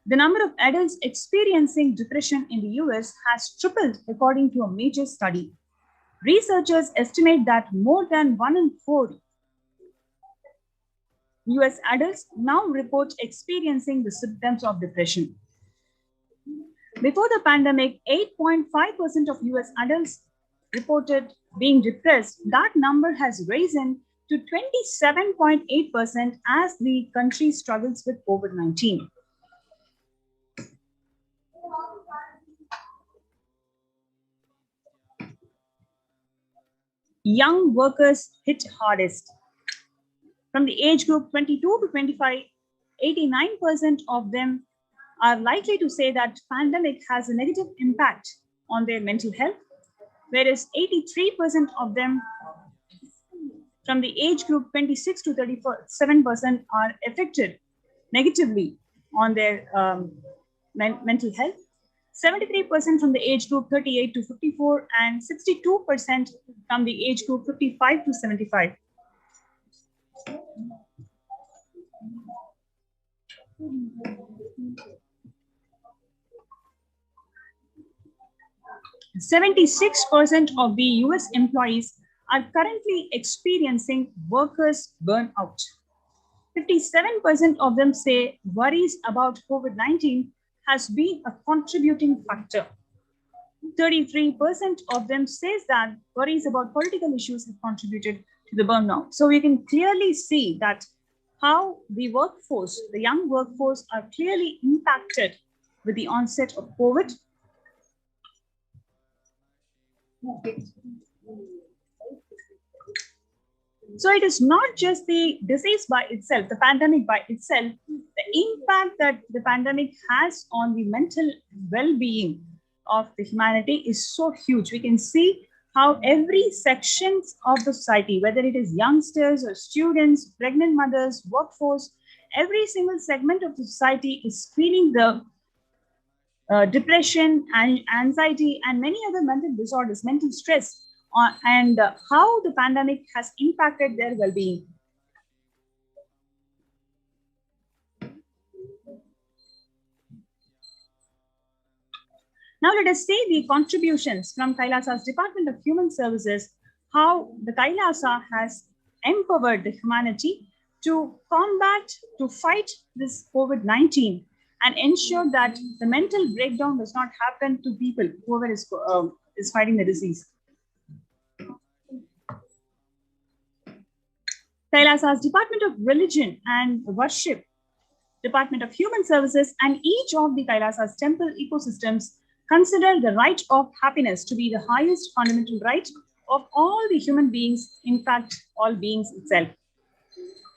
The number of adults experiencing depression in the US has tripled according to a major study. Researchers estimate that more than 1 in 4 US adults now report experiencing the symptoms of depression. Before the pandemic, 8.5% of US adults reported being depressed. That number has risen to 27.8% as the country struggles with COVID-19. Young workers hit hardest. From the age group 22 to 25, 89% of them are likely to say that pandemic has a negative impact on their mental health, whereas 83% of them from the age group 26 to 37% are affected negatively on their mental health. 73% from the age group 38 to 54 and 62% from the age group 55 to 75. "76% of the US employees are currently experiencing workers' burnout. 57% of them say worries about COVID-19 has been a contributing factor. 33% of them says that worries about political issues have contributed to the burnout." So we can clearly see that how the workforce, the young workforce, are clearly impacted with the onset of COVID. So it is not just the disease by itself, the pandemic by itself, the impact that the pandemic has on the mental well-being of the humanity is so huge. We can see how every section of the society, whether it is youngsters or students, pregnant mothers, workforce, every single segment of the society is feeling the depression and anxiety and many other mental disorders, mental stress, and how the pandemic has impacted their well-being. Now let us see the contributions from Kailasa's Department of Human Services, how the Kailasa has empowered the humanity to combat, to fight this COVID-19 and ensure that the mental breakdown does not happen to people, whoever is fighting the disease. Kailasa's Department of Religion and Worship, Department of Human Services, and each of the Kailasa's temple ecosystems consider the right of happiness to be the highest fundamental right of all the human beings, in fact, all beings itself.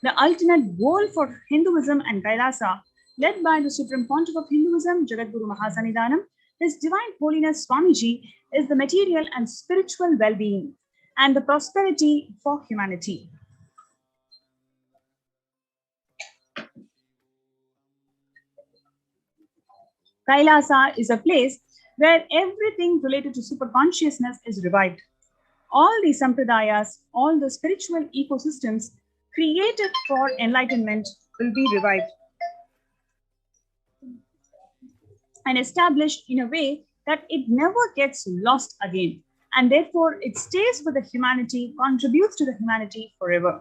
the ultimate goal for Hinduism and Kailasa, led by the Supreme Pontiff of Hinduism, Jagadguru Mahasannidhanam, His Divine Holiness Swamiji, is the material and spiritual well-being and the prosperity for humanity. Kailasa is a place where everything related to superconsciousness is revived. All the sampradayas, all the spiritual ecosystems created for enlightenment will be revived and established in a way that it never gets lost again, and therefore it stays with the humanity, contributes to the humanity forever.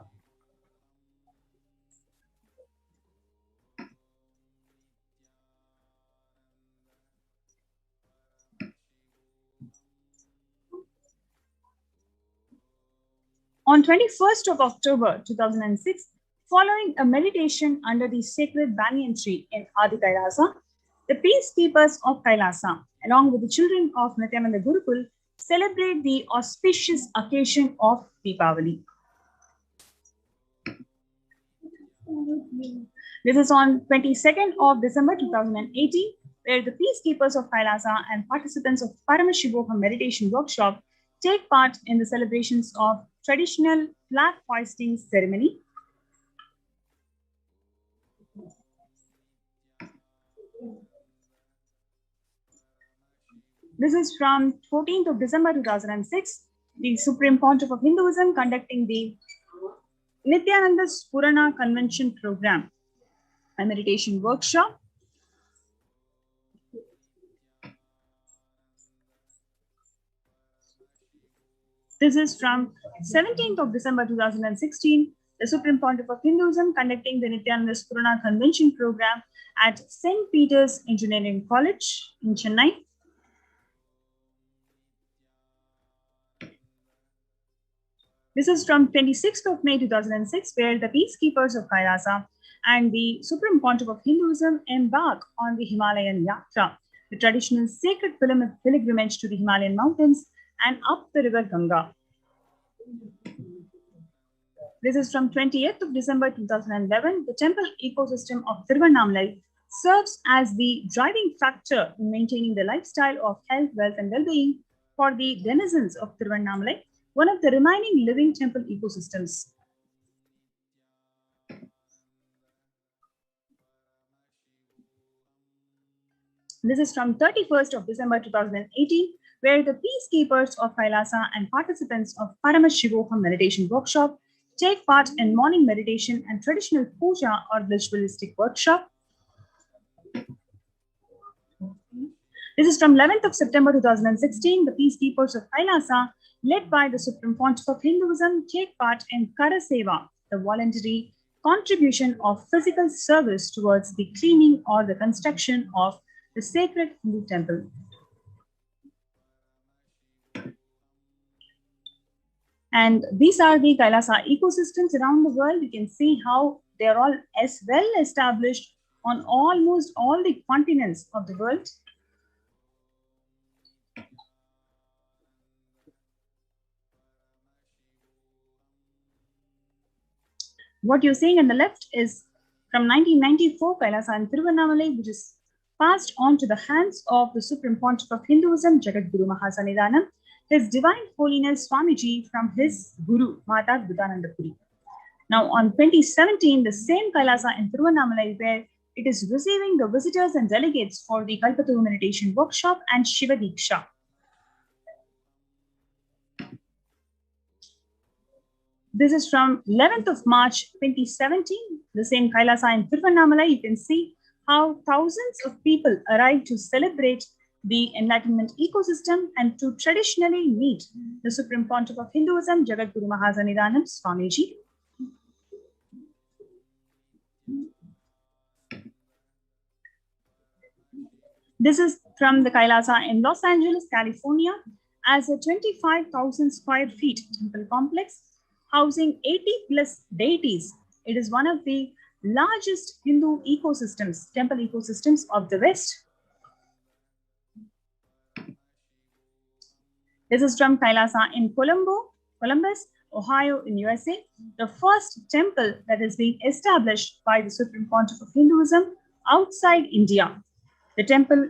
On 21st of October 2006, following a meditation under the sacred banyan tree in Adi Kailasa, the peacekeepers of Kailasa, along with the children of Nithyananda Gurukul, celebrate the auspicious occasion of Deepavali. This is on 22nd of December 2018, where the peacekeepers of Kailasa and participants of Paramashivoham meditation workshop take part in the celebrations of traditional flag hoisting ceremony. This is from 14th of December 2006, the Supreme Pontiff of Hinduism conducting the Nithyananda Purana Convention Program, a meditation workshop. This is from 17th of December 2016, the Supreme Pontiff of Hinduism conducting the Nithyananda Purana Convention Program at St. Peter's Engineering College in Chennai. This is from 26th of May 2006, where the peacekeepers of Kailasa and the Supreme Pontiff of Hinduism embark on the Himalayan Yatra, the traditional sacred pilgrimage to the Himalayan mountains and up the river Ganga. This is from 28th of December 2011. The temple ecosystem of Tiruvannamalai serves as the driving factor in maintaining the lifestyle of health, wealth, and well-being for the denizens of Tiruvannamalai, one of the remaining living temple ecosystems. This is from 31st of December 2018, where the peacekeepers of Kailasa and participants of Paramashivoham meditation workshop take part in morning meditation and traditional puja or ritualistic workshop. This is from 11th of September 2016. The peacekeepers of Kailasa, led by the Supreme Pontiff of Hinduism, take part in Kara Seva, the voluntary contribution of physical service towards the cleaning or the construction of the sacred Hindu temple. And these are the Kailasa ecosystems around the world. You can see how they are all as well established on almost all the continents of the world. What you're seeing on the left is from 1994, Kailasa and Tiruvannamalai, which is passed on to the hands of the Supreme Pontiff of Hinduism, Jagadguru Mahasannidhanam, His Divine Holiness Swamiji from his Guru, Mata Buddhananda Puri. Now on 2017, the same Kailasa in Tiruvannamalai, where it is receiving the visitors and delegates for the Kalpataru meditation workshop and Shiva Diksha. This is from 11th of March 2017, the same Kailasa in Tiruvannamalai. You can see how thousands of people arrive to celebrate the enlightenment ecosystem and to traditionally meet the Supreme Pontiff of Hinduism, Jagadguru Mahasannidhanam Swamiji. This is from the Kailasa in Los Angeles, California, as a 25,000 square feet temple complex housing 80 plus deities. It is one of the largest Hindu ecosystems, temple ecosystems of the West. This is from Kailasa in Columbus, Ohio in USA, the first temple that is being established by the Supreme Pontiff of Hinduism outside India. The temple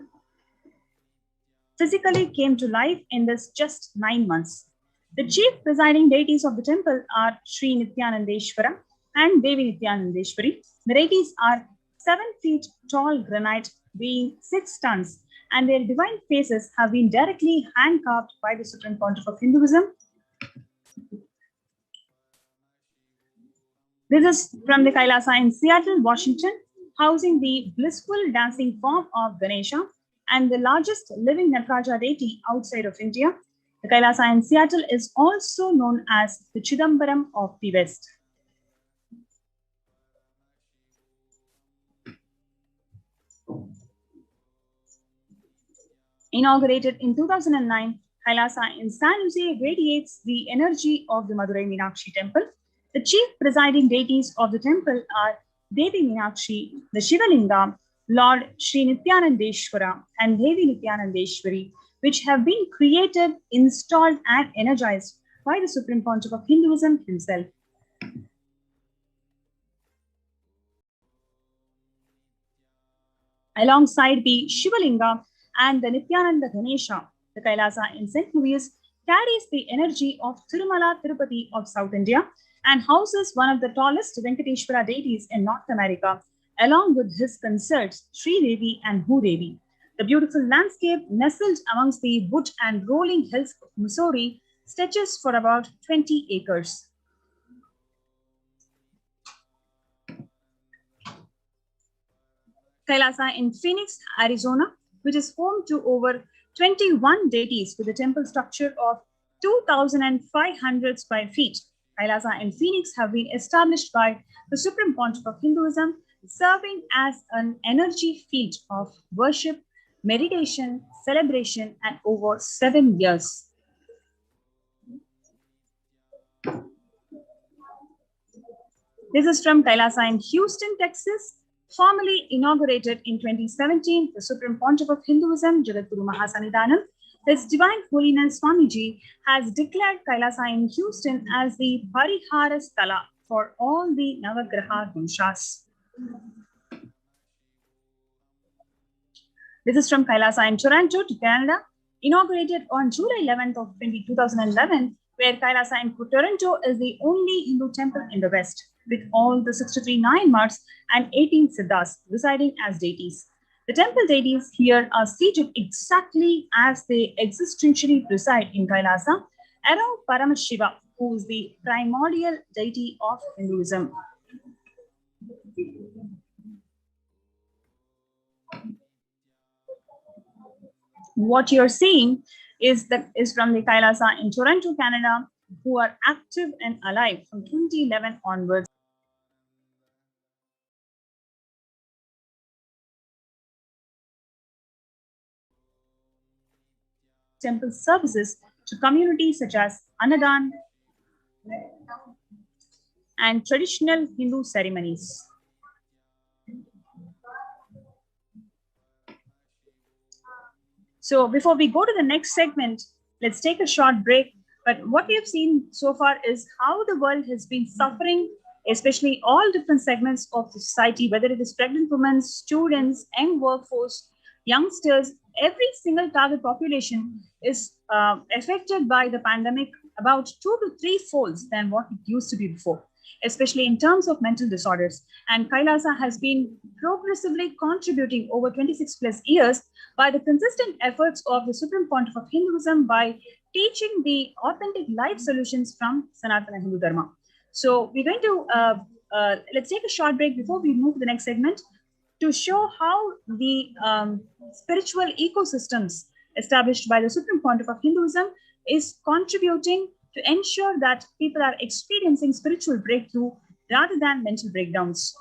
physically came to life in this just 9 months. The chief presiding deities of the temple are Sri Nithyanandeshwara and Devi Nithyanandeshwari. The deities are 7 feet tall granite, weighing 6 tons, and their divine faces have been directly hand carved by the Supreme Pontiff of Hinduism. This is from the Kailasa in Seattle, Washington, housing the blissful dancing form of Ganesha and the largest living Nataraja deity outside of India. The Kailasa in Seattle is also known as the Chidambaram of the West. Inaugurated in 2009, Kailasa in San Jose radiates the energy of the Madurai Meenakshi temple. The chief presiding deities of the temple are Devi Meenakshi, the Shivalinga, Lord Sri Nithyanandeshwara, and Devi Nithyanandeshwari, which have been created, installed, and energized by the Supreme Pontiff of Hinduism himself. Alongside the Shivalinga and the Nithyananda Ganesha, the Kailasa in St. Louis carries the energy of Tirumala Tirupati of South India and houses one of the tallest Venkateshwara deities in North America, along with his consorts Sri Devi and Bhu Devi. The beautiful landscape nestled amongst the wood and rolling hills of Missouri stretches for about 20 acres. Kailasa in Phoenix, Arizona, which is home to over 21 deities with a temple structure of 2,500 square feet. Kailasa in Phoenix have been established by the Supreme Pontiff of Hinduism, serving as an energy field of worship, meditation, celebration, and over 7 years. This is from Kailasa in Houston, Texas. Formally inaugurated in 2017, the Supreme Pontiff of Hinduism, Jagadguru Mahasannidhanam, His Divine Holiness Swamiji has declared Kailasa in Houston as the Parihara Sthala for all the Navagraha doshas. This is from Kailasa in Toronto, Canada, inaugurated on July 11th of 2011, where Kailasa in Toronto is the only Hindu temple in the West, with all the 63 Nayanmars and 18 Siddhas residing as deities. The temple deities here are seated exactly as they existentially preside in Kailasa, around Paramashiva, who is the primordial deity of Hinduism. What you're seeing is from the Kailasa in Toronto, Canada, who are active and alive from 2011 onwards. Temple services to communities such as Annadan and traditional Hindu ceremonies. So before we go to the next segment, let's take a short break. But what we have seen so far is how the world has been suffering, especially all different segments of the society, whether it is pregnant women, students, young workforce, youngsters, every single target population is affected by the pandemic about 2 to 3 folds than what it used to be before, especially in terms of mental disorders. And Kailasa has been progressively contributing over 26 plus years by the consistent efforts of the Supreme Pontiff of Hinduism by teaching the authentic life solutions from Sanatana Hindu Dharma. So we're going to, let's take a short break before we move to the next segment to show how the spiritual ecosystems established by the Supreme Pontiff of Hinduism is contributing to ensure that people are experiencing spiritual breakthrough rather than mental breakdowns.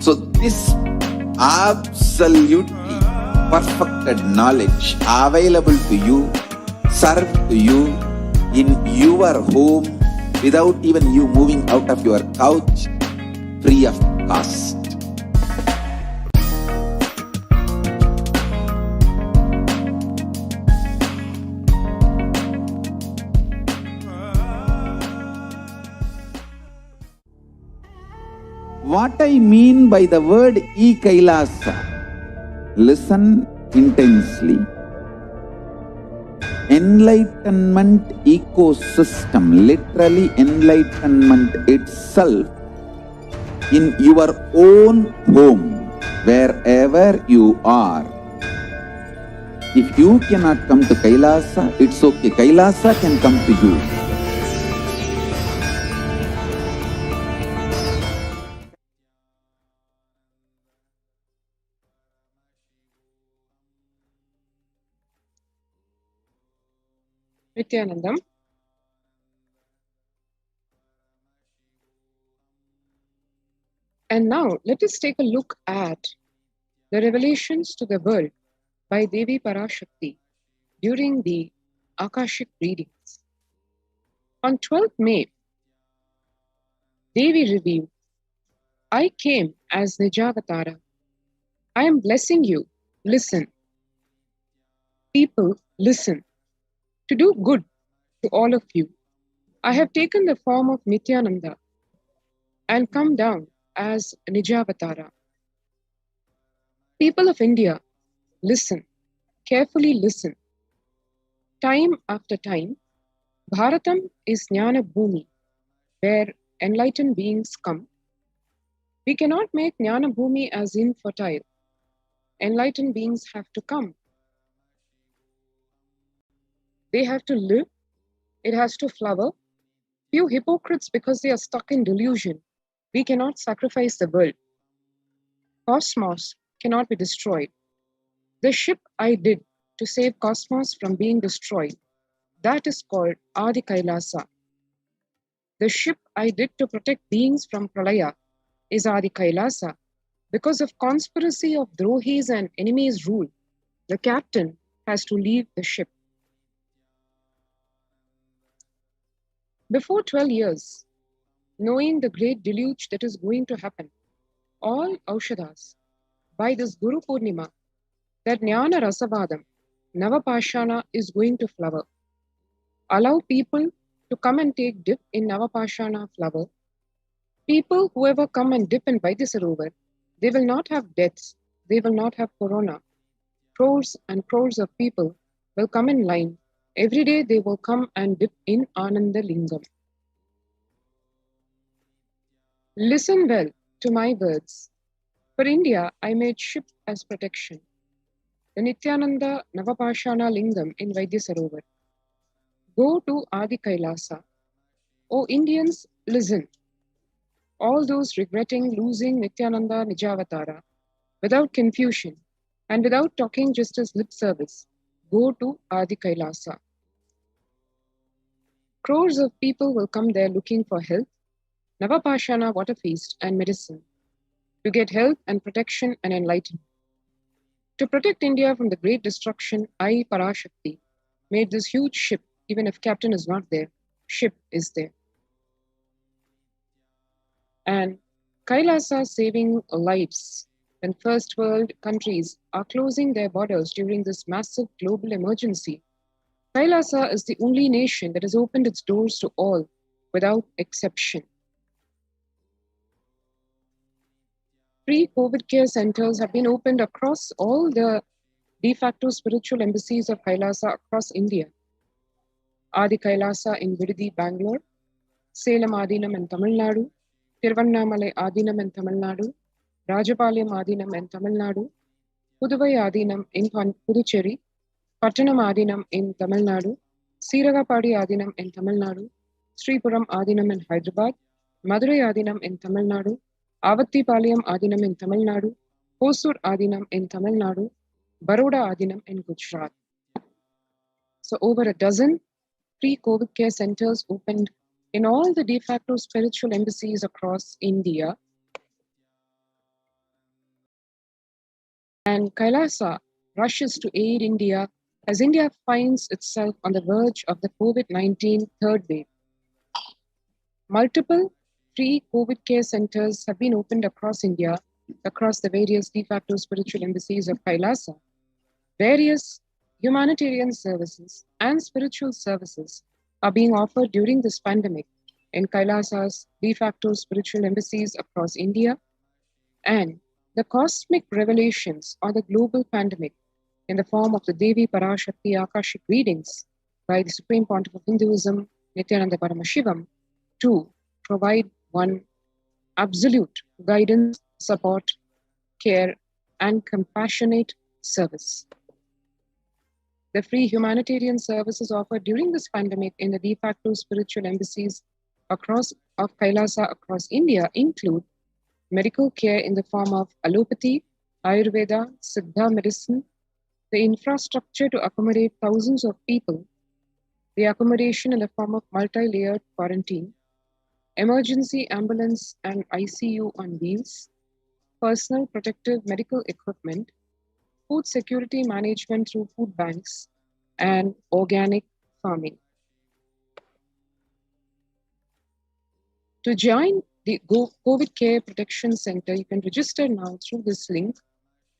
So this absolutely perfected knowledge available to you, served to you in your home without even you moving out of your couch, free of cost. What I mean by the word Kailasa, listen intensely. Enlightenment ecosystem, literally enlightenment itself in your own home, wherever you are. If you cannot come to Kailasa, it's okay. Kailasa can come to you. Nithyanandam. And now let us take a look at the revelations to the world by Devi Parashakti during the Akashic readings. On 12th May, Devi revealed, I came as Nijavatara. I am blessing you. Listen. People, listen. To do good to all of you, I have taken the form of Nithyananda and come down as Nijavatara. People of India, listen. Carefully listen. Time after time, Bharatam is Jnana Bhumi, where enlightened beings come. We cannot make Jnana Bhumi as infertile. Enlightened beings have to come. They have to live. It has to flower. Few hypocrites, because they are stuck in delusion. We cannot sacrifice the world. Cosmos cannot be destroyed. The ship I did to save cosmos from being destroyed, that is called Adi Kailasa. The ship I did to protect beings from Pralaya is Adi Kailasa. Because of conspiracy of Drohis and enemies' rule, the captain has to leave the ship. Before 12 years, knowing the great deluge that is going to happen, all Aushadas, by this Guru Purnima, that Jnana Rasavadam, Navapashana is going to flower. Allow people to come and take dip in Navapashana flower. People, whoever come and dip in Vaidyasarovar, they will not have deaths, they will not have corona. Crores and crores of people will come in line. Every day they will come and dip in Ananda Lingam. Listen well to my words. For India, I made ship as protection. The Nithyananda Navapashana Lingam in Vaidyasarovar. Go to Adi Kailasa. O Indians, listen. All those regretting losing Nithyananda Nijavatara, without confusion and without talking just as lip service, go to Adi Kailasa. Crores of people will come there looking for health, Navapashana water feast and medicine, to get health and protection and enlightenment. To protect India from the great destruction, I, Parashakti, made this huge ship. Even if captain is not there, ship is there. And Kailasa saving lives when first world countries are closing their borders during this massive global emergency. Kailasa is the only nation that has opened its doors to all without exception. Free COVID care centers have been opened across all the de facto spiritual embassies of Kailasa across India. Adi Kailasa in Vididi, Bangalore, Salem Adinam in Tamil Nadu, Tiruvannamalai Adinam in Tamil Nadu, Rajapalayam Adinam in Tamil Nadu, Puduvai Adinam in Puducherry, Pattanam Adinam in Tamil Nadu, Siragapadi Adinam in Tamil Nadu, Sripuram Adinam in Hyderabad, Madurai Adinam in Tamil Nadu, Avattipalayam Adinam in Tamil Nadu, Hosur Adinam in Tamil Nadu, Baroda Adinam in Gujarat. So over a dozen free COVID care centers opened in all the de facto spiritual embassies across India. And Kailasa rushes to aid India as India finds itself on the verge of the COVID-19 third wave. Multiple free COVID care centers have been opened across India, across the various de facto spiritual embassies of Kailasa. Various humanitarian services and spiritual services are being offered during this pandemic in Kailasa's de facto spiritual embassies across India, and the cosmic revelations on the global pandemic in the form of the Devi Parashakti Akashic readings by the Supreme Pontiff of Hinduism, Nithyananda Paramashivam, to provide one absolute guidance, support, care, and compassionate service. The free humanitarian services offered during this pandemic in the de facto spiritual embassies of Kailasa across India include medical care in the form of allopathy, Ayurveda, Siddha medicine, the infrastructure to accommodate thousands of people, the accommodation in the form of multi-layered quarantine, emergency ambulance and ICU on wheels, personal protective medical equipment, food security management through food banks, and organic farming. To join the COVID Care Protection Center, you can register now through this link,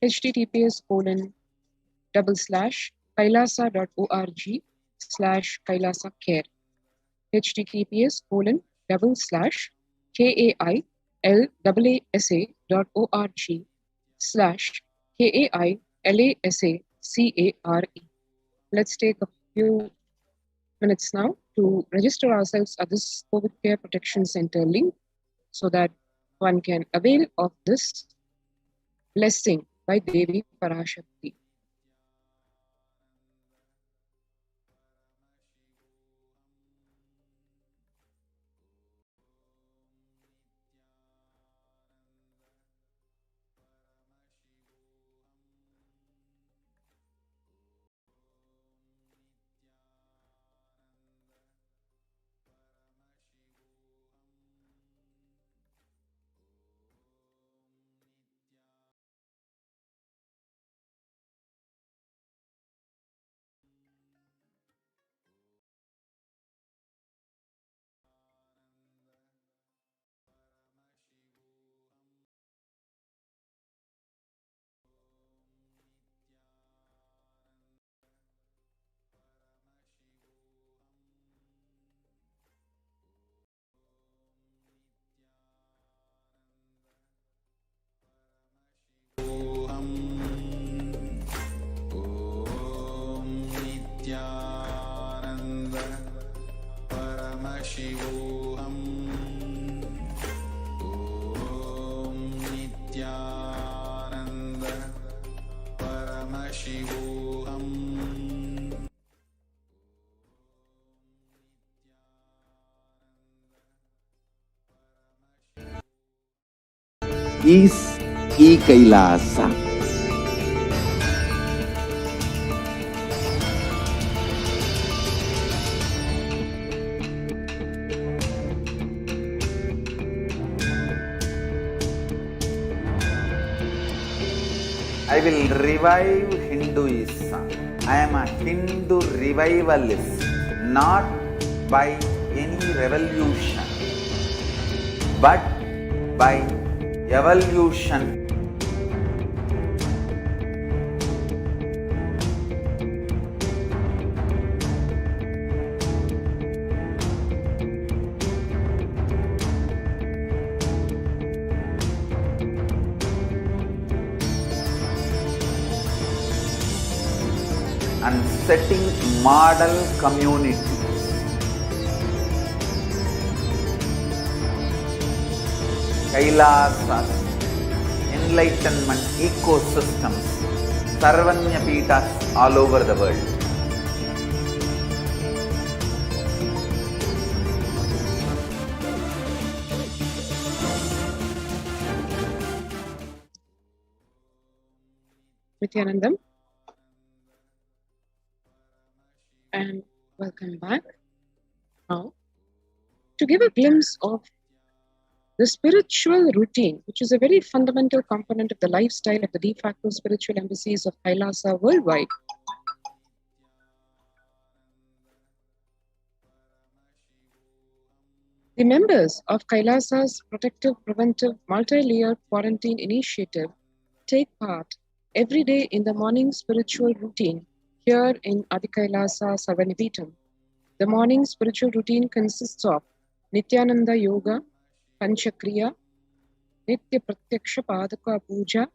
https://kailasa.org/kailasacare, https://kailasa.org/kailasacare. Let's take a few minutes now to register ourselves at this COVID Care Protection Center link so that one can avail of this blessing by Devi Parashakti. Nithyananda Paramashivoham Om Nithyananda Paramashivoham. Is Kailasa. I will revive Hinduism. I am a Hindu revivalist, not by any revolution, but by evolution. And setting model communities. Kailasa's enlightenment ecosystems, Sarvanya Peethas all over the world. Nithyanandam, and welcome back. Now, to give a glimpse of The spiritual routine, which is a very fundamental component of the lifestyle of the de facto spiritual embassies of Kailasa worldwide, the members of Kailasa's protective, preventive, multi-layered quarantine initiative take part every day in the morning spiritual routine here in Adikailasa Savanipitam. The morning spiritual routine consists of Nithyananda Yoga, Panchakriya, Nitya Pratyaksha Padaka Puja,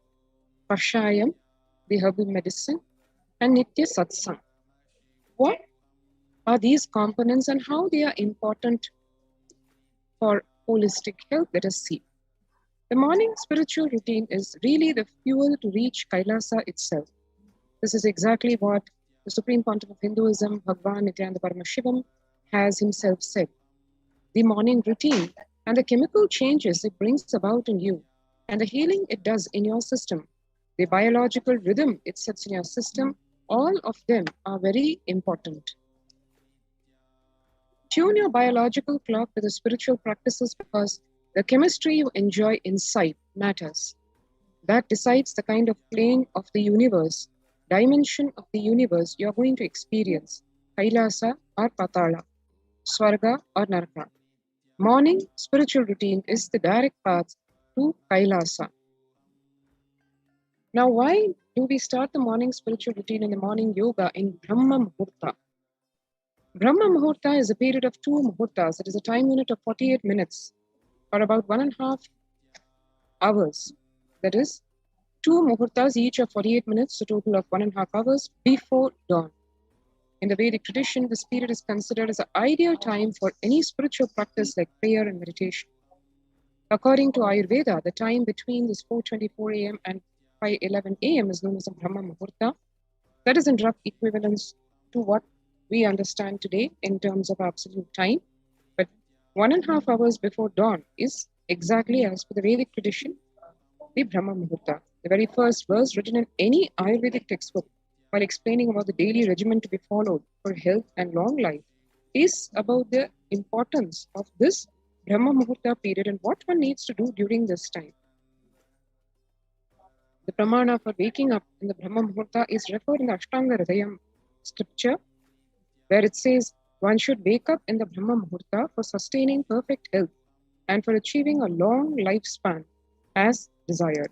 Kashayam, the herbal medicine, and Nitya Satsang. What are these components and how they are important for holistic health? Let us see. The morning spiritual routine is really the fuel to reach Kailasa itself. This is exactly what the Supreme Pontiff of Hinduism, Bhagavan Nithyananda Paramashivam, has himself said. The morning routine and the chemical changes it brings about in you and the healing it does in your system, the biological rhythm it sets in your system, all of them are very important. Tune your biological clock to the spiritual practices because the chemistry you enjoy inside matters. That decides the kind of plane of the universe, dimension of the universe you're going to experience, Kailasa or Patala, Swarga or Naraka. Morning spiritual routine is the direct path to Kailasa. Now, why do we start the morning spiritual routine and the morning yoga in Brahma Muhurta? Brahma Muhurta is a period of 2 Muhurtas. It is a time unit of 48 minutes or about 1.5 hours. That is, 2 Muhurtas each of 48 minutes, a total of 1.5 hours before dawn. In the Vedic tradition, this period is considered as an ideal time for any spiritual practice like prayer and meditation. According to Ayurveda, the time between this 4:24 a.m. and 5:11 a.m. is known as a Brahma Muhurta. That is in rough equivalence to what we understand today in terms of absolute time. But 1.5 hours before dawn is exactly as per the Vedic tradition, the Brahma Muhurta. The very first verse written in any Ayurvedic textbook while explaining about the daily regimen to be followed for health and long life is about the importance of this Brahma Muhurta period and what one needs to do during this time. The pramana for waking up in the Brahma Muhurta is referred in the Ashtanga Hridayam scripture, where it says one should wake up in the Brahma Muhurta for sustaining perfect health and for achieving a long lifespan as desired.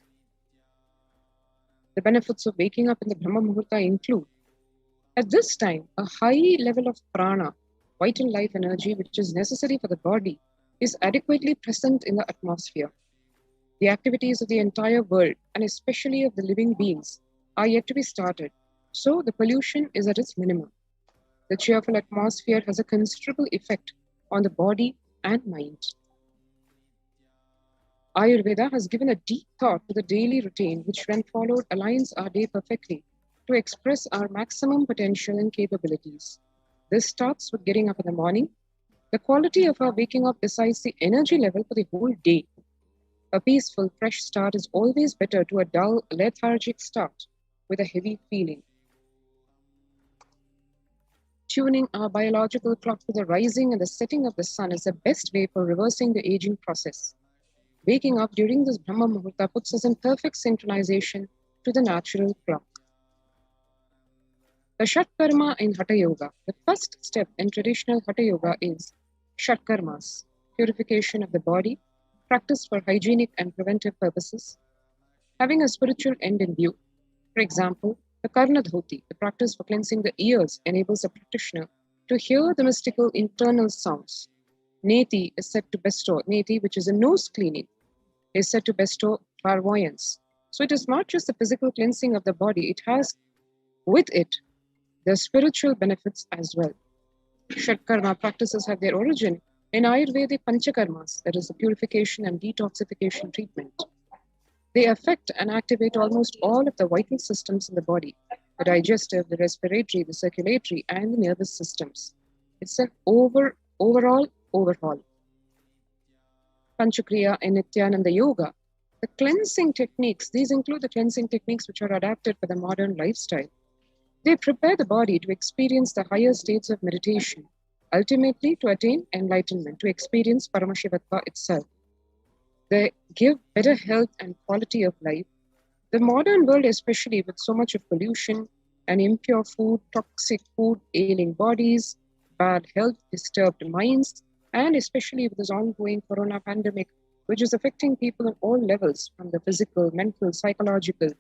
The benefits of waking up in the Brahma Muhurta include, at this time, a high level of prana, vital life energy, which is necessary for the body, is adequately present in the atmosphere. The activities of the entire world, and especially of the living beings, are yet to be started, so the pollution is at its minimum. The cheerful atmosphere has a considerable effect on the body and mind. Ayurveda has given a deep thought to the daily routine, which when followed aligns our day perfectly to express our maximum potential and capabilities. This starts with getting up in the morning. The quality of our waking up decides the energy level for the whole day. A peaceful, fresh start is always better to a dull, lethargic start with a heavy feeling. Tuning our biological clock to the rising and the setting of the sun is the best way for reversing the aging process. Waking up during this Brahma Muhurta puts us in perfect synchronization to the natural clock. The Shatkarma in Hatha Yoga. The first step in traditional Hatha Yoga is Shatkarmas, purification of the body, practiced for hygienic and preventive purposes, having a spiritual end in view. For example, the Karna Dhoti, the practice for cleansing the ears, enables a practitioner to hear the mystical internal sounds. Neti is said to bestow, Neti, which is a nose cleaning, is said to bestow clairvoyance. So it is not just the physical cleansing of the body, it has with it the spiritual benefits as well. Shatkarma practices have their origin in Ayurvedic Panchakarmas, that is the purification and detoxification treatment. They affect and activate almost all of the vital systems in the body, the digestive, the respiratory, the circulatory, and the nervous systems. It's an overall overhaul. Panchakriya and Nithyananda Yoga. The cleansing techniques, these include the cleansing techniques which are adapted for the modern lifestyle. They prepare the body to experience the higher states of meditation, ultimately to attain enlightenment, to experience Paramashivatva itself. They give better health and quality of life. The modern world, especially with so much of pollution and impure food, toxic food, ailing bodies, bad health, disturbed minds, and especially with this ongoing corona pandemic, which is affecting people at all levels, from the physical, mental, psychological,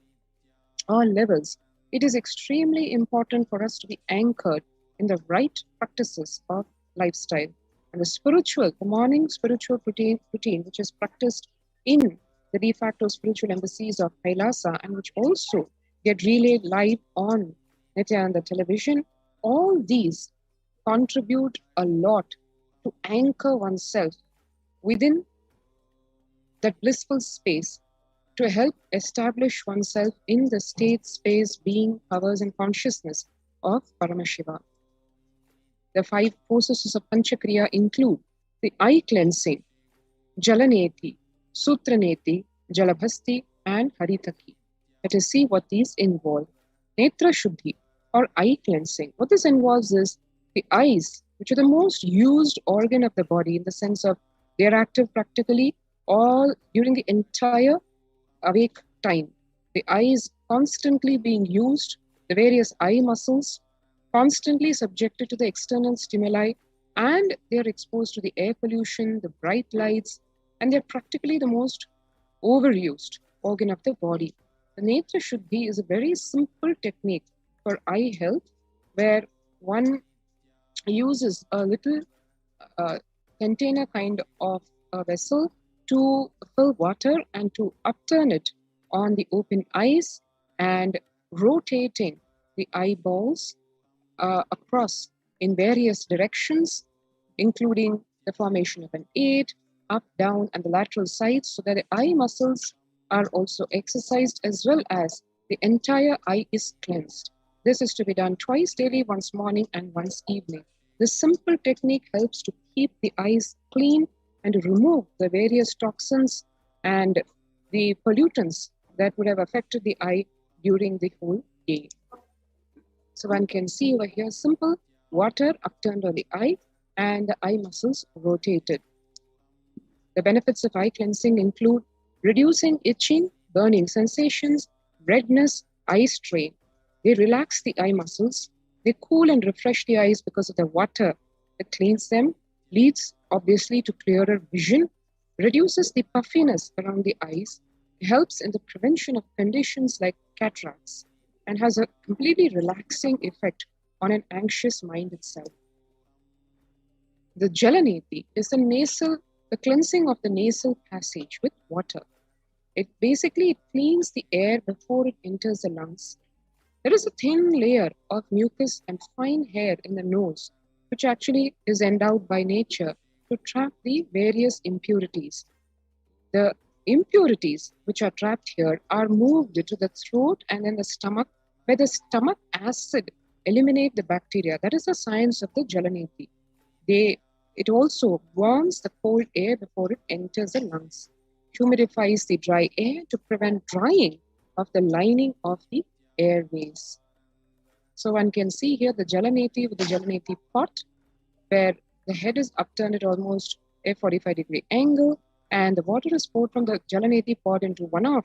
all levels, it is extremely important for us to be anchored in the right practices of lifestyle. And the morning spiritual routine which is practiced in the de facto spiritual embassies of Kailasa and which also get relayed live on Nithyananda television, all these contribute a lot to anchor oneself within that blissful space, to help establish oneself in the state, space, being, powers, and consciousness of Paramashiva. The 5 processes of Panchakriya include the eye cleansing, Jalaneti, Sutraneti, Jalabhasti, and Haritaki. Let us see what these involve. Netra Shuddhi, or eye cleansing. What this involves is the eyes, which are the most used organ of the body in the sense of they are active practically all during the entire awake time. The eye is constantly being used, the various eye muscles constantly subjected to the external stimuli, and they are exposed to the air pollution, the bright lights, and they're practically the most overused organ of the body. The Netra Shuddhi is a very simple technique for eye health where one uses a little container kind of a vessel to fill water and to upturn it on the open eyes and rotating the eyeballs across in various directions, including the formation of an 8, up, down, and the lateral sides, so that the eye muscles are also exercised as well as the entire eye is cleansed. This is to be done twice daily, once morning and once evening. This simple technique helps to keep the eyes clean and to remove the various toxins and the pollutants that would have affected the eye during the whole day. So one can see over here simple water upturned on the eye and the eye muscles rotated. The benefits of eye cleansing include reducing itching, burning sensations, redness, eye strain. They relax the eye muscles. They cool and refresh the eyes because of the water that cleans them, leads obviously to clearer vision, reduces the puffiness around the eyes, helps in the prevention of conditions like cataracts, and has a completely relaxing effect on an anxious mind itself. The Jalaneti is the cleansing of the nasal passage with water. It basically cleans the air before it enters the lungs. There is a thin layer of mucus and fine hair in the nose, which actually is endowed by nature to trap the various impurities. The impurities which are trapped here are moved to the throat and then the stomach, where the stomach acid eliminate the bacteria. That is the science of the Jalaneti. It also warms the cold air before it enters the lungs, humidifies the dry air to prevent drying of the lining of the airways. So one can see here the Jalaneti with the Jalaneti pot, where the head is upturned at almost a 45-degree angle, and the water is poured from the Jalaneti pot into one of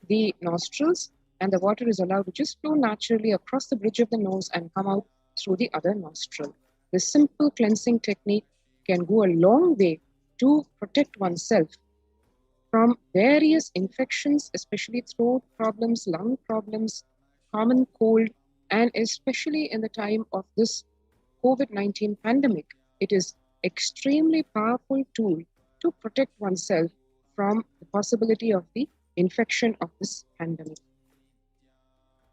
the nostrils, and the water is allowed to just flow naturally across the bridge of the nose and come out through the other nostril. This simple cleansing technique can go a long way to protect oneself from various infections, especially throat problems, lung problems, common cold, and especially in the time of this COVID-19 pandemic. It is extremely powerful tool to protect oneself from the possibility of the infection of this pandemic.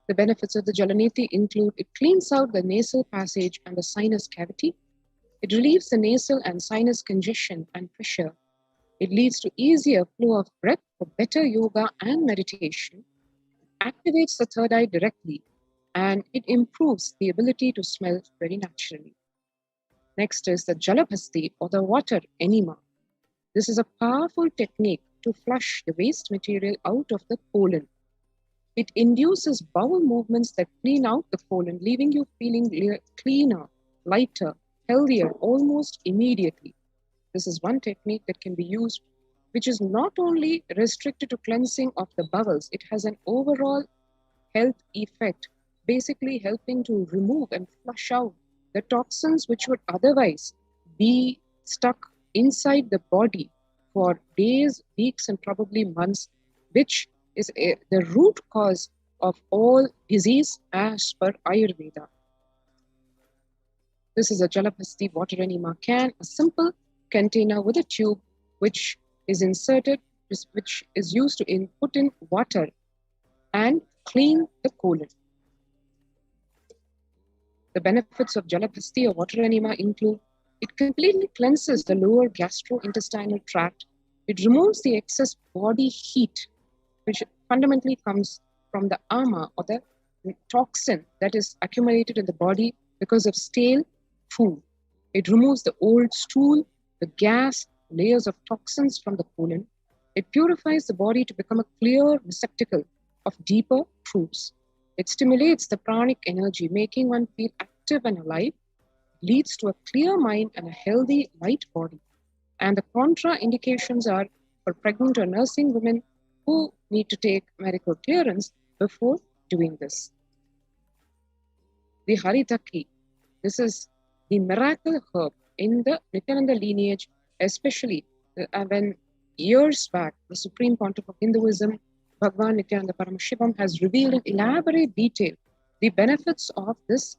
The benefits of the Jalaneti include it cleans out the nasal passage and the sinus cavity. It relieves the nasal and sinus congestion and pressure. It leads to easier flow of breath for better yoga and meditation, activates the third eye directly, and it improves the ability to smell very naturally. Next is the Jalabhasti, or the water enema. This is a powerful technique to flush the waste material out of the colon. It induces bowel movements that clean out the colon, leaving you feeling cleaner, lighter, healthier almost immediately. This is one technique that can be used which is not only restricted to cleansing of the bowels, it has an overall health effect, basically helping to remove and flush out the toxins which would otherwise be stuck inside the body for days, weeks, and probably months, which is the root cause of all disease as per Ayurveda. This is a Jalapasti water enema can, a simple container with a tube which is inserted, which is used to put in water and clean the colon. The benefits of Jalapasti or water enema include: it completely cleanses the lower gastrointestinal tract. It removes the excess body heat, which fundamentally comes from the ama or the toxin that is accumulated in the body because of stale food. It removes the old stool, the gas, layers of toxins from the colon. It purifies the body to become a clear receptacle of deeper truths. It stimulates the pranic energy, making one feel active and alive, leads to a clear mind and a healthy, light body. And the contraindications are for pregnant or nursing women who need to take medical clearance before doing this. The Haritaki, this is the miracle herb in the Nithyananda lineage, especially when years back, the Supreme Pontiff of Hinduism, Bhagwan Nithyananda Paramashivam, has revealed in elaborate detail the benefits of this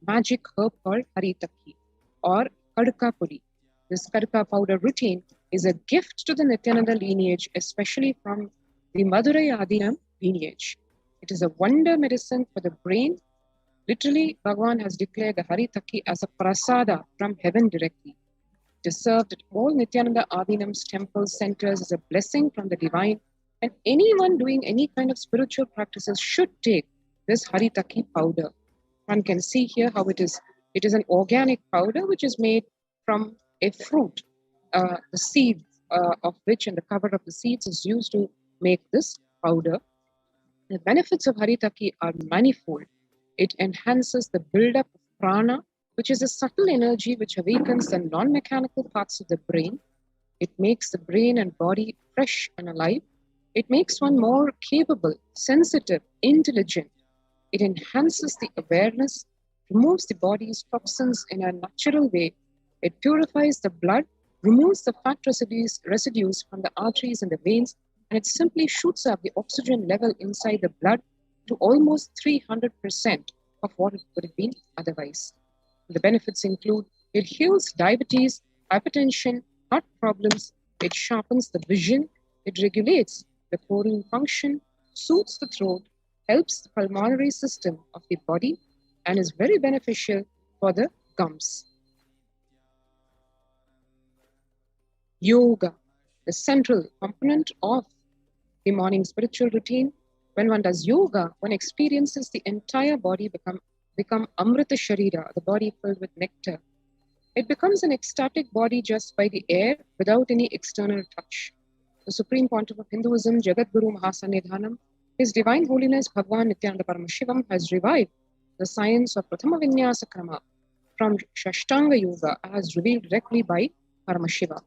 magic herb called Haritaki or Kadka Pudi. This Kadka powder routine is a gift to the Nithyananda lineage, especially from the Madurai Adinam lineage. It is a wonder medicine for the brain. Literally, Bhagwan has declared the Haritaki as a prasada from heaven directly. It is served at all Nithyananda Adinam's temple centers as a blessing from the divine, and anyone doing any kind of spiritual practices should take this Haritaki powder. One can see here how it is. It is an organic powder which is made from a fruit, the seed of which and the cover of the seeds is used to make this powder. The benefits of Haritaki are manifold. It enhances the buildup of prana, which is a subtle energy which awakens the non-mechanical parts of the brain. It makes the brain and body fresh and alive. It makes one more capable, sensitive, intelligent. It enhances the awareness, removes the body's toxins in a natural way. It purifies the blood, removes the fat residues from the arteries and the veins, and it simply shoots up the oxygen level inside the blood to almost 300% of what it would have been otherwise. The benefits include: it heals diabetes, hypertension, heart problems, it sharpens the vision, it regulates the colon function, soothes the throat, helps the pulmonary system of the body, and is very beneficial for the gums. Yoga, the central component of the morning spiritual routine. When one does yoga, one experiences the entire body become Amrita Sharira, the body filled with nectar. It becomes an ecstatic body just by the air without any external touch. The Supreme Pontiff of Hinduism, Jagadguru Mahasannidhanam, His Divine Holiness Bhagwan Nithyananda Paramashivam, has revived the science of Prathama Vinyasa Krama from Shashtanga Yoga as revealed directly by Paramashiva.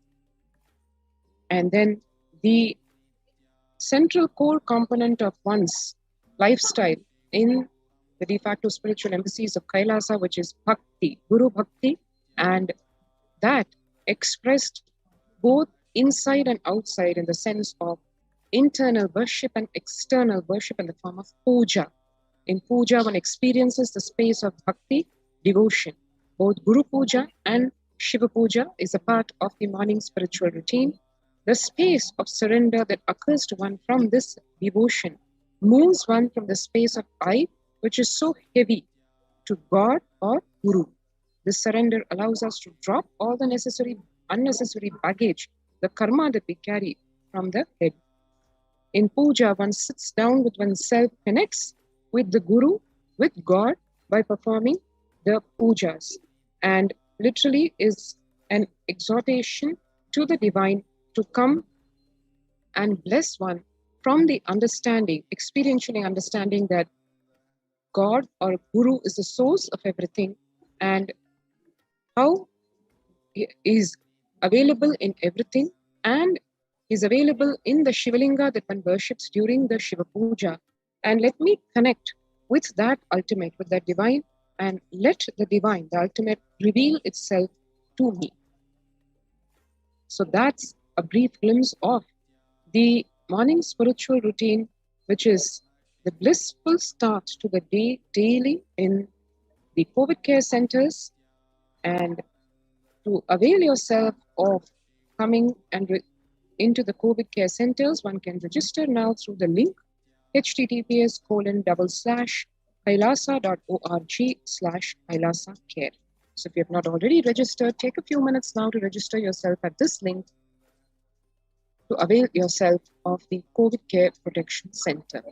And then the central core component of one's lifestyle in the de facto spiritual embassies of Kailasa, which is Bhakti, Guru Bhakti, and that expressed both inside and outside in the sense of internal worship and external worship in the form of puja. In puja, one experiences the space of Bhakti, devotion. Both Guru Puja and Shiva Puja is a part of the morning spiritual routine. The space of surrender that occurs to one from this devotion moves one from the space of I, which is so heavy, to God or Guru. This surrender allows us to drop all the unnecessary baggage, the karma that we carry from the head. In puja, one sits down with oneself, connects with the Guru, with God, by performing the pujas, and literally is an exhortation to the divine to come and bless one from the understanding, experientially understanding that God or Guru is the source of everything and how he is available in everything, and is available in the Shivalinga that one worships during the Shiva Puja. And let me connect with that ultimate, with that divine, and let the divine, the ultimate, reveal itself to me. So that's a brief glimpse of the morning spiritual routine, which is the blissful start to the day daily in the COVID care centers. And to avail yourself of coming and into the COVID care centers, one can register now through the link https://kailasa.org/Kailasa care. So if you have not already registered, take a few minutes now to register yourself at this link to avail yourself of the COVID Care Protection Center.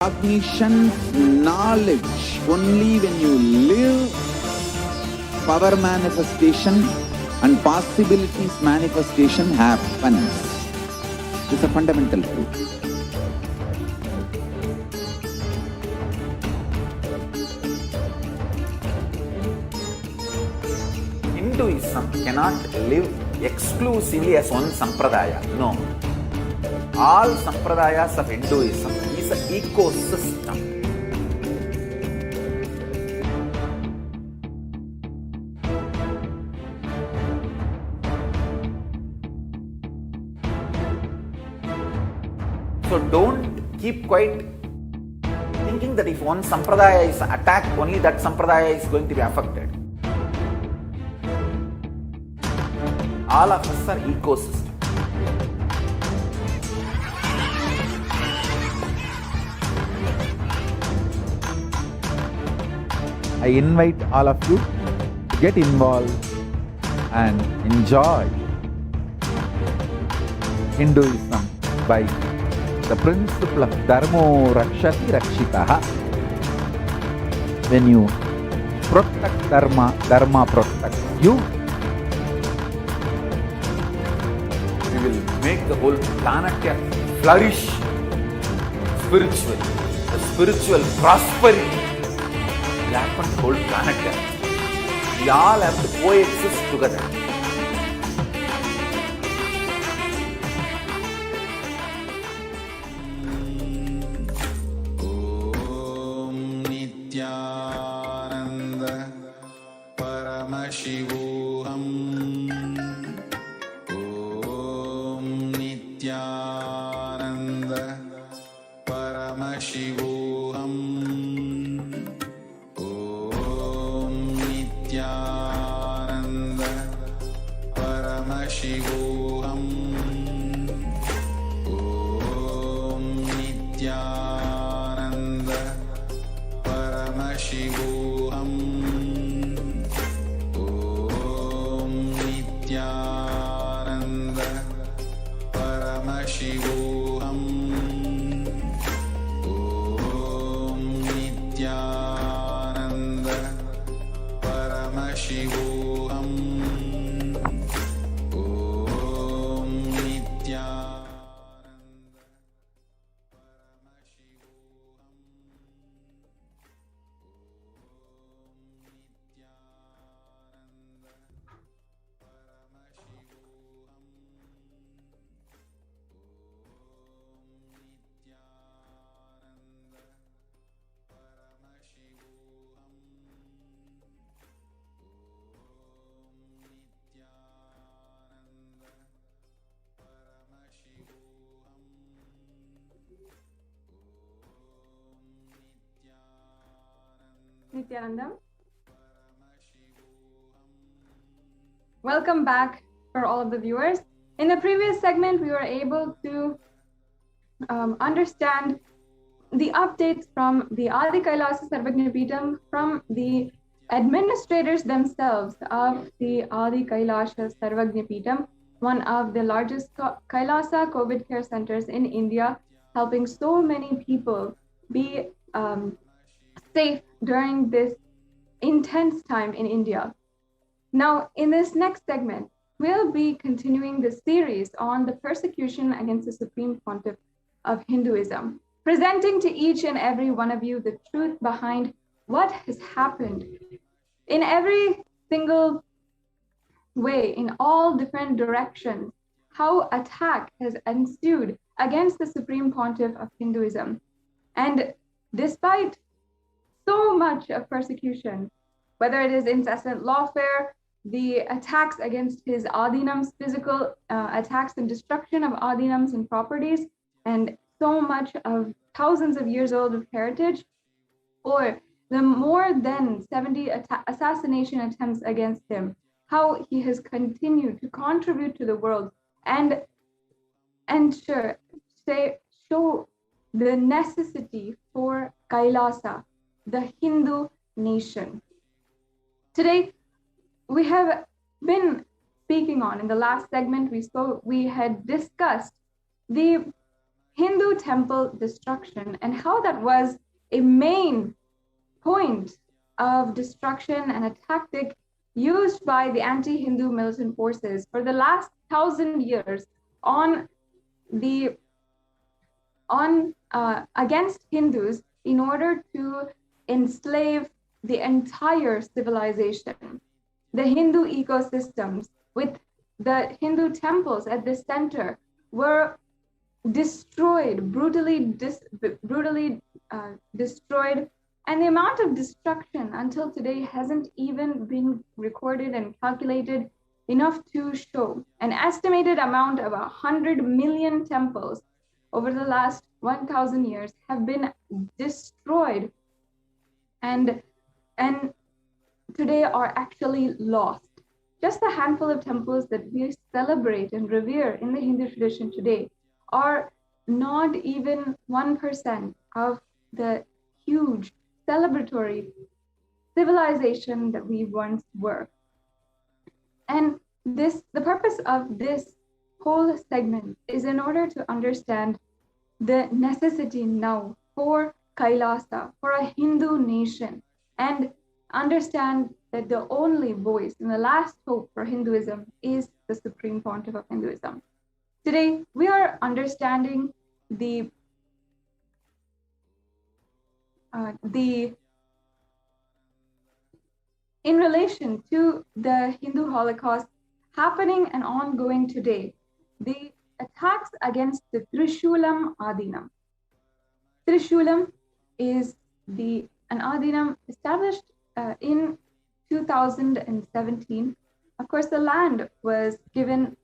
cognition, knowledge. Only when you live, power manifestation and possibilities manifestation happens. This is a fundamental truth. Hinduism cannot live exclusively as one sampradaya. No. All sampradayas of Hinduism is an ecosystem. So don't keep quiet thinking that if one sampradaya is attacked, only that sampradaya is going to be affected. All of us are ecosystem. I invite all of you to get involved and enjoy Hinduism by the principle of Dharmo Rakshati Rakshitaha. When you protect Dharma, Dharma protects you. We will make the whole planet flourish spiritually. The spiritual prosperity will happen to the whole planet. We all have to coexist together. Nithyananda Paramashivoham Om Nithyananda Paramashivoham Om Nithyananda Paramashivoham Om Nithyananda Paramashivoham Om Nithyananda Paramashivoham Om Nithyananda Paramashivoham Om Nithyananda. Welcome back for all of the viewers. In the previous segment, we were able to understand the updates from the Adi Kailasa Sarvagna Peetham, from the administrators themselves of the Adi Kailasa Sarvagna Peetham, one of the largest Kailasa COVID care centers in India, helping so many people be safe during this intense time in India. Now, in this next segment, we'll be continuing the series on the persecution against the Supreme Pontiff of Hinduism, presenting to each and every one of you the truth behind what has happened in every single way, in all different directions, how attack has ensued against the Supreme Pontiff of Hinduism. And despite so much of persecution, whether it is incessant lawfare, the attacks against his adinams, physical attacks and destruction of adinams and properties, and so much of thousands of years old of heritage, or the more than 70 assassination attempts against him, how he has continued to contribute to the world and show the necessity for Kailasa, the Hindu nation. Today, we have been speaking on, in the last segment, we had discussed the Hindu temple destruction and how that was a main point of destruction and a tactic used by the anti-Hindu militant forces for the last 1,000 years against Hindus in order to enslave the entire civilization. The Hindu ecosystems with the Hindu temples at the center were destroyed, brutally destroyed, and the amount of destruction until today hasn't even been recorded and calculated enough to show. An estimated amount of 100 million temples over the last 1,000 years have been destroyed and today are actually lost. Just a handful of temples that we celebrate and revere in the Hindu tradition today are not even 1% of the huge celebratory civilization that we once were. And the purpose of this whole segment is in order to understand the necessity now for Kailasa, for a Hindu nation, and understand that the only voice and the last hope for Hinduism is the Supreme Pontiff of Hinduism. Today, we are understanding in relation to the Hindu Holocaust happening and ongoing today, the attacks against the Trishulam Adinam. Trishulam is an Adinam established in 2017. Of course, the land was given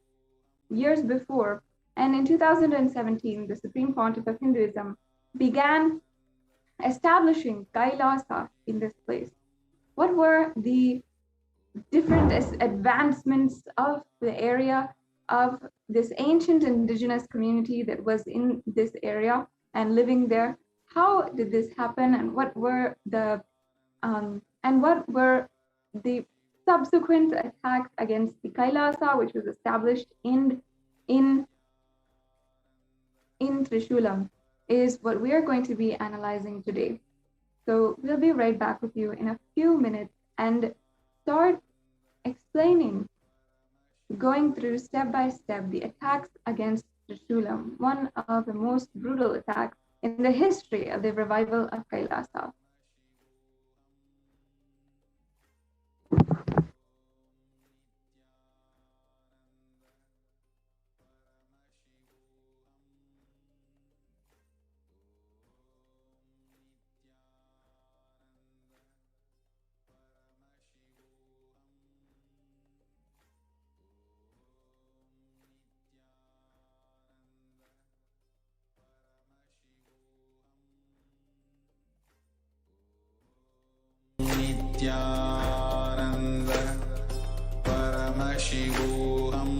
years before, and in 2017, the Supreme Pontiff of Hinduism began establishing Kailasa in this place. What were the different advancements of the area of this ancient indigenous community that was in this area and living there? How did this happen, and what were the subsequent attacks against the Kailasa, which was established in Trishulam, is what we are going to be analyzing today. So we'll be right back with you in a few minutes and start explaining, going through step by step, the attacks against Trishulam, one of the most brutal attacks in the history of the revival of Kailasa. Nithyananda Paramashivoham.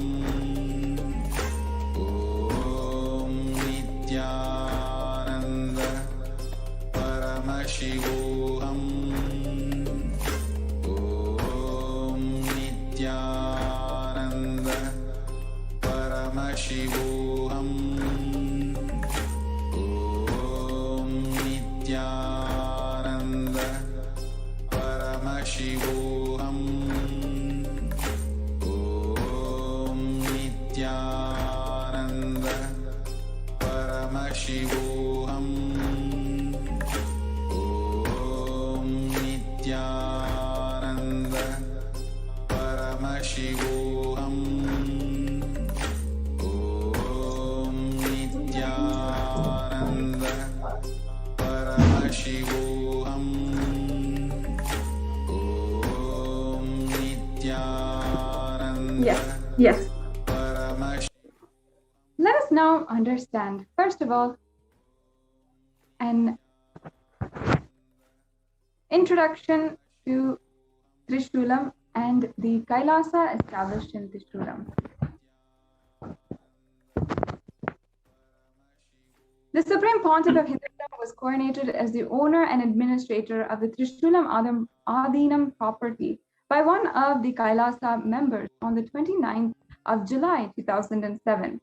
Om Nithyananda Paramashivoham. Om Nithyananda Paramashivoham. Om Nithyananda Paramashivoham. Om Nithyananda Paramashivoham. Om Nithyananda Paramashivoham. Om Nithyananda Paramashivoham. Yes. Let us now understand, first of all, an introduction to Trishulam and the Kailasa established in Trishulam. The Supreme Pontiff of Hinduism was coronated as the owner and administrator of the Trishulam Adinam property by one of the Kailasa members on the 29th of July 2007.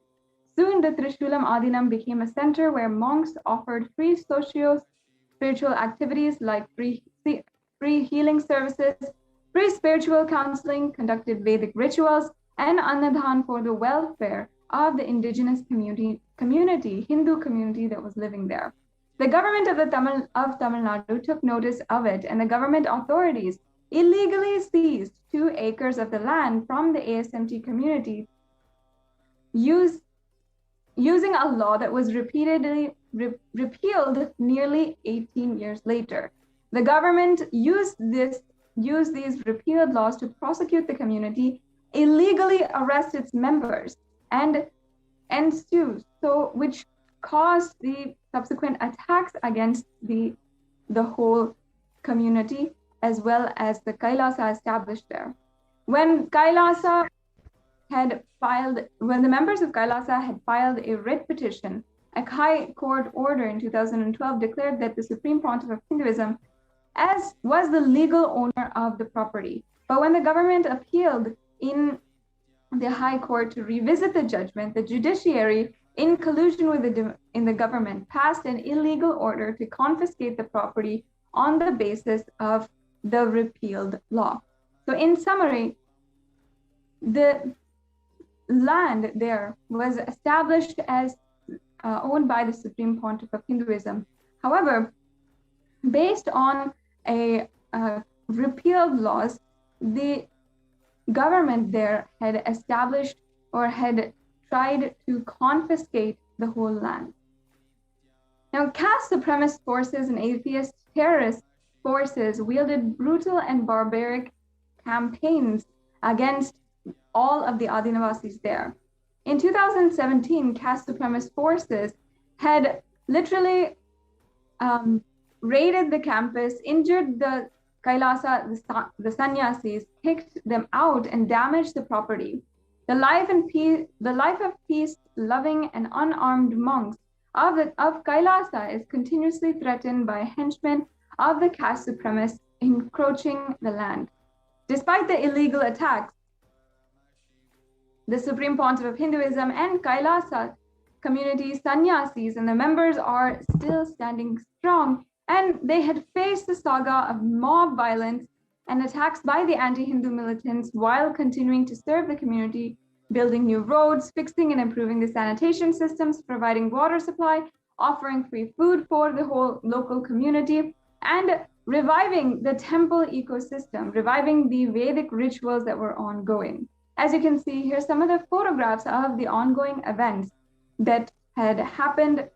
Soon, the Trishulam Adinam became a center where monks offered free socio-spiritual activities like free healing services, free spiritual counseling, conducted Vedic rituals, and Annadhan for the welfare of the indigenous community, Hindu community that was living there. The government of Tamil Nadu took notice of it, and the government authorities illegally seized 2 acres of the land from the ASMT community, using a law that was repeatedly repealed nearly 18 years later. The government used these repealed laws to prosecute the community, illegally arrest its members, and sue, which caused the subsequent attacks against the whole community, as well as the Kailasa established there. When the members of Kailasa had filed a writ petition, a High Court order in 2012 declared that the Supreme Pontiff of Hinduism was the legal owner of the property. But when the government appealed in the High Court to revisit the judgment, the judiciary, in collusion with the government, passed an illegal order to confiscate the property on the basis of the repealed law. So in summary, the land there was established as owned by the Supreme Pontiff of Hinduism. However, based on a repealed laws, the government there had established or had tried to confiscate the whole land. Now, caste supremacist forces and atheist terrorist forces wielded brutal and barbaric campaigns against all of the Adinavasis there. In 2017, caste supremacist forces had literally raided the campus, injured the Kailasa, the sannyasis, kicked them out, and damaged the property. The life of peace, loving and unarmed monks of Kailasa is continuously threatened by henchmen of the caste supremacists encroaching the land. Despite the illegal attacks, the Supreme Pontiff of Hinduism and Kailasa community sannyasis and the members are still standing strong, and they had faced the saga of mob violence and attacks by the anti-Hindu militants while continuing to serve the community, building new roads, fixing and improving the sanitation systems, providing water supply, offering free food for the whole local community, and reviving the temple ecosystem, reviving the Vedic rituals that were ongoing. As you can see, here's some of the photographs of the ongoing events that had happened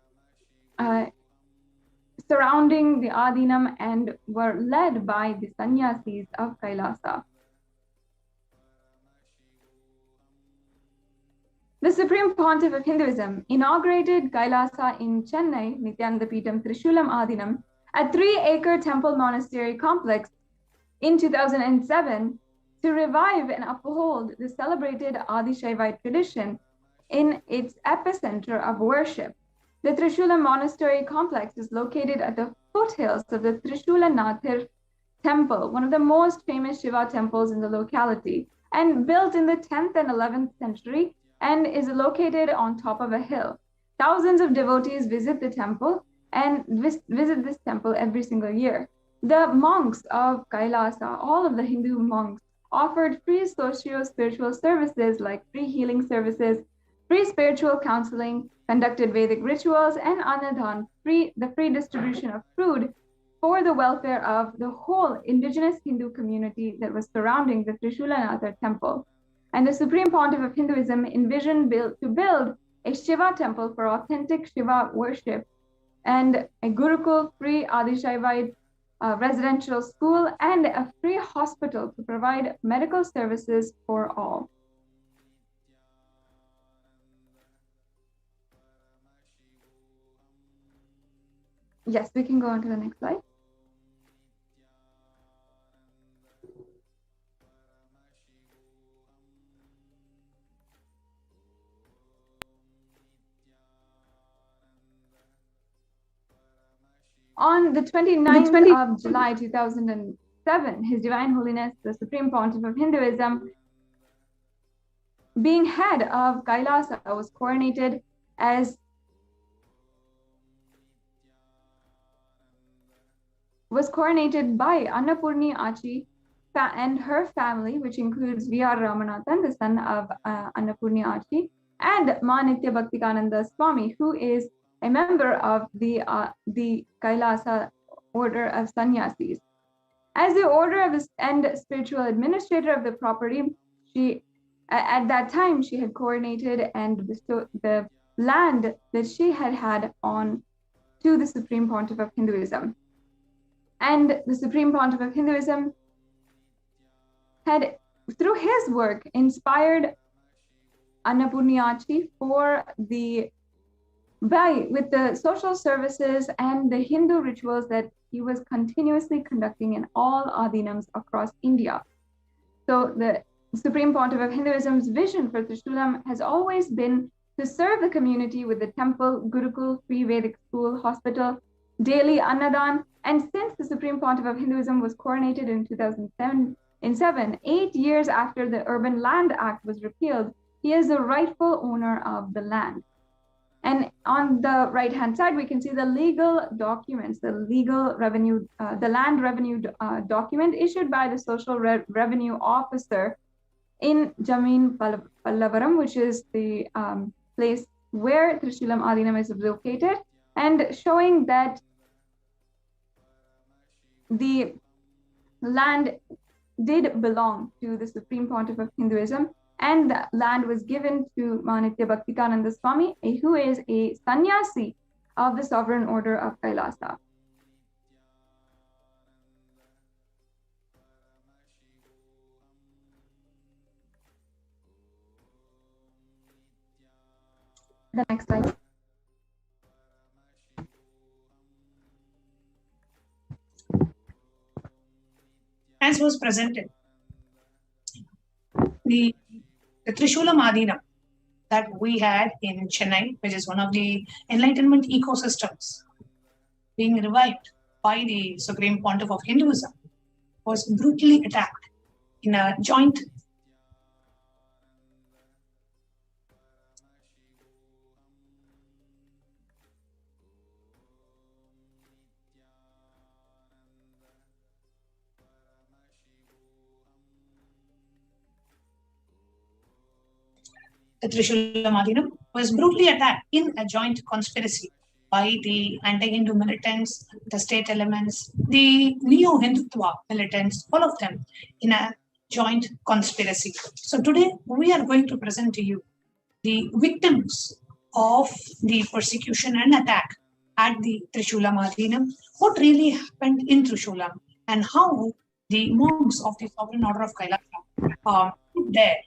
surrounding the Adinam and were led by the sannyasis of Kailasa. The Supreme Pontiff of Hinduism inaugurated Kailasa in Chennai, Nithyananda Peetham Trishulam Adinam, a 3-acre temple monastery complex in 2007 to revive and uphold the celebrated Adi Shaivite tradition in its epicenter of worship. The Trishulam Monastery complex is located at the foothills of the Trishula Nathir temple, one of the most famous Shiva temples in the locality, and built in the 10th and 11th century, and is located on top of a hill. Thousands of devotees visit the temple and visit this temple every single year. The monks of Kailasa, all of the Hindu monks, offered free socio-spiritual services like free healing services, free spiritual counseling, conducted Vedic rituals, and Annadhan, the free distribution of food for the welfare of the whole indigenous Hindu community that was surrounding the Trishulanatha temple. And the Supreme Pontiff of Hinduism envisioned to build a Shiva temple for authentic Shiva worship, and a Gurukul, free Adi Shaivite residential school, and a free hospital to provide medical services for all. Yes, we can go on to the next slide. On the 29th of July 2007, His Divine Holiness, the Supreme Pontiff of Hinduism, being head of Kailasa, was coronated as was coronated by Annapurni Achi and her family, which includes V.R. Ramanathan, the son of Annapurni Achi, and Ma Nitya Bhaktikananda Swami, who is a member of the Kailasa order of sannyasis. As the order of and spiritual administrator of the property, she at that time she had coronated and bestowed the land that she had on to the Supreme Pontiff of Hinduism. And the Supreme Pontiff of Hinduism had, through his work, inspired Annapurni Achi with the social services and the Hindu rituals that he was continuously conducting in all adinams across India. So the Supreme Pontiff of Hinduism's vision for Trishulam has always been to serve the community with the temple, Gurukul, free Vedic school, hospital, daily Annadan, and since the Supreme Pontiff of Hinduism was coronated in 2007, 8 years after the Urban Land Act was repealed, he is the rightful owner of the land. And on the right-hand side, we can see the legal documents, the legal revenue, the land revenue document issued by the social revenue officer in Jameen Pallavaram, which is the place where Trishulam Adinam is located, and showing that the land did belong to the Supreme Pontiff of Hinduism, and the land was given to Ma Nitya Bhaktikananda Swami, who is a sannyasi of the Sovereign Order of Kailasa. The next slide. As was presented, the Trishulam Adinam that we had in Chennai, which is one of the enlightenment ecosystems being revived by the Supreme Pontiff of Hinduism, was brutally attacked in a joint the Trishulam Adinam was brutally attacked in a joint conspiracy by the anti-Hindu militants, the state elements, the neo-Hindutva militants, all of them in a joint conspiracy. So today we are going to present to you the victims of the persecution and attack at the Trishulam Adinam, what really happened in Trishulam, and how the monks of the Sovereign Order of Kailasa are there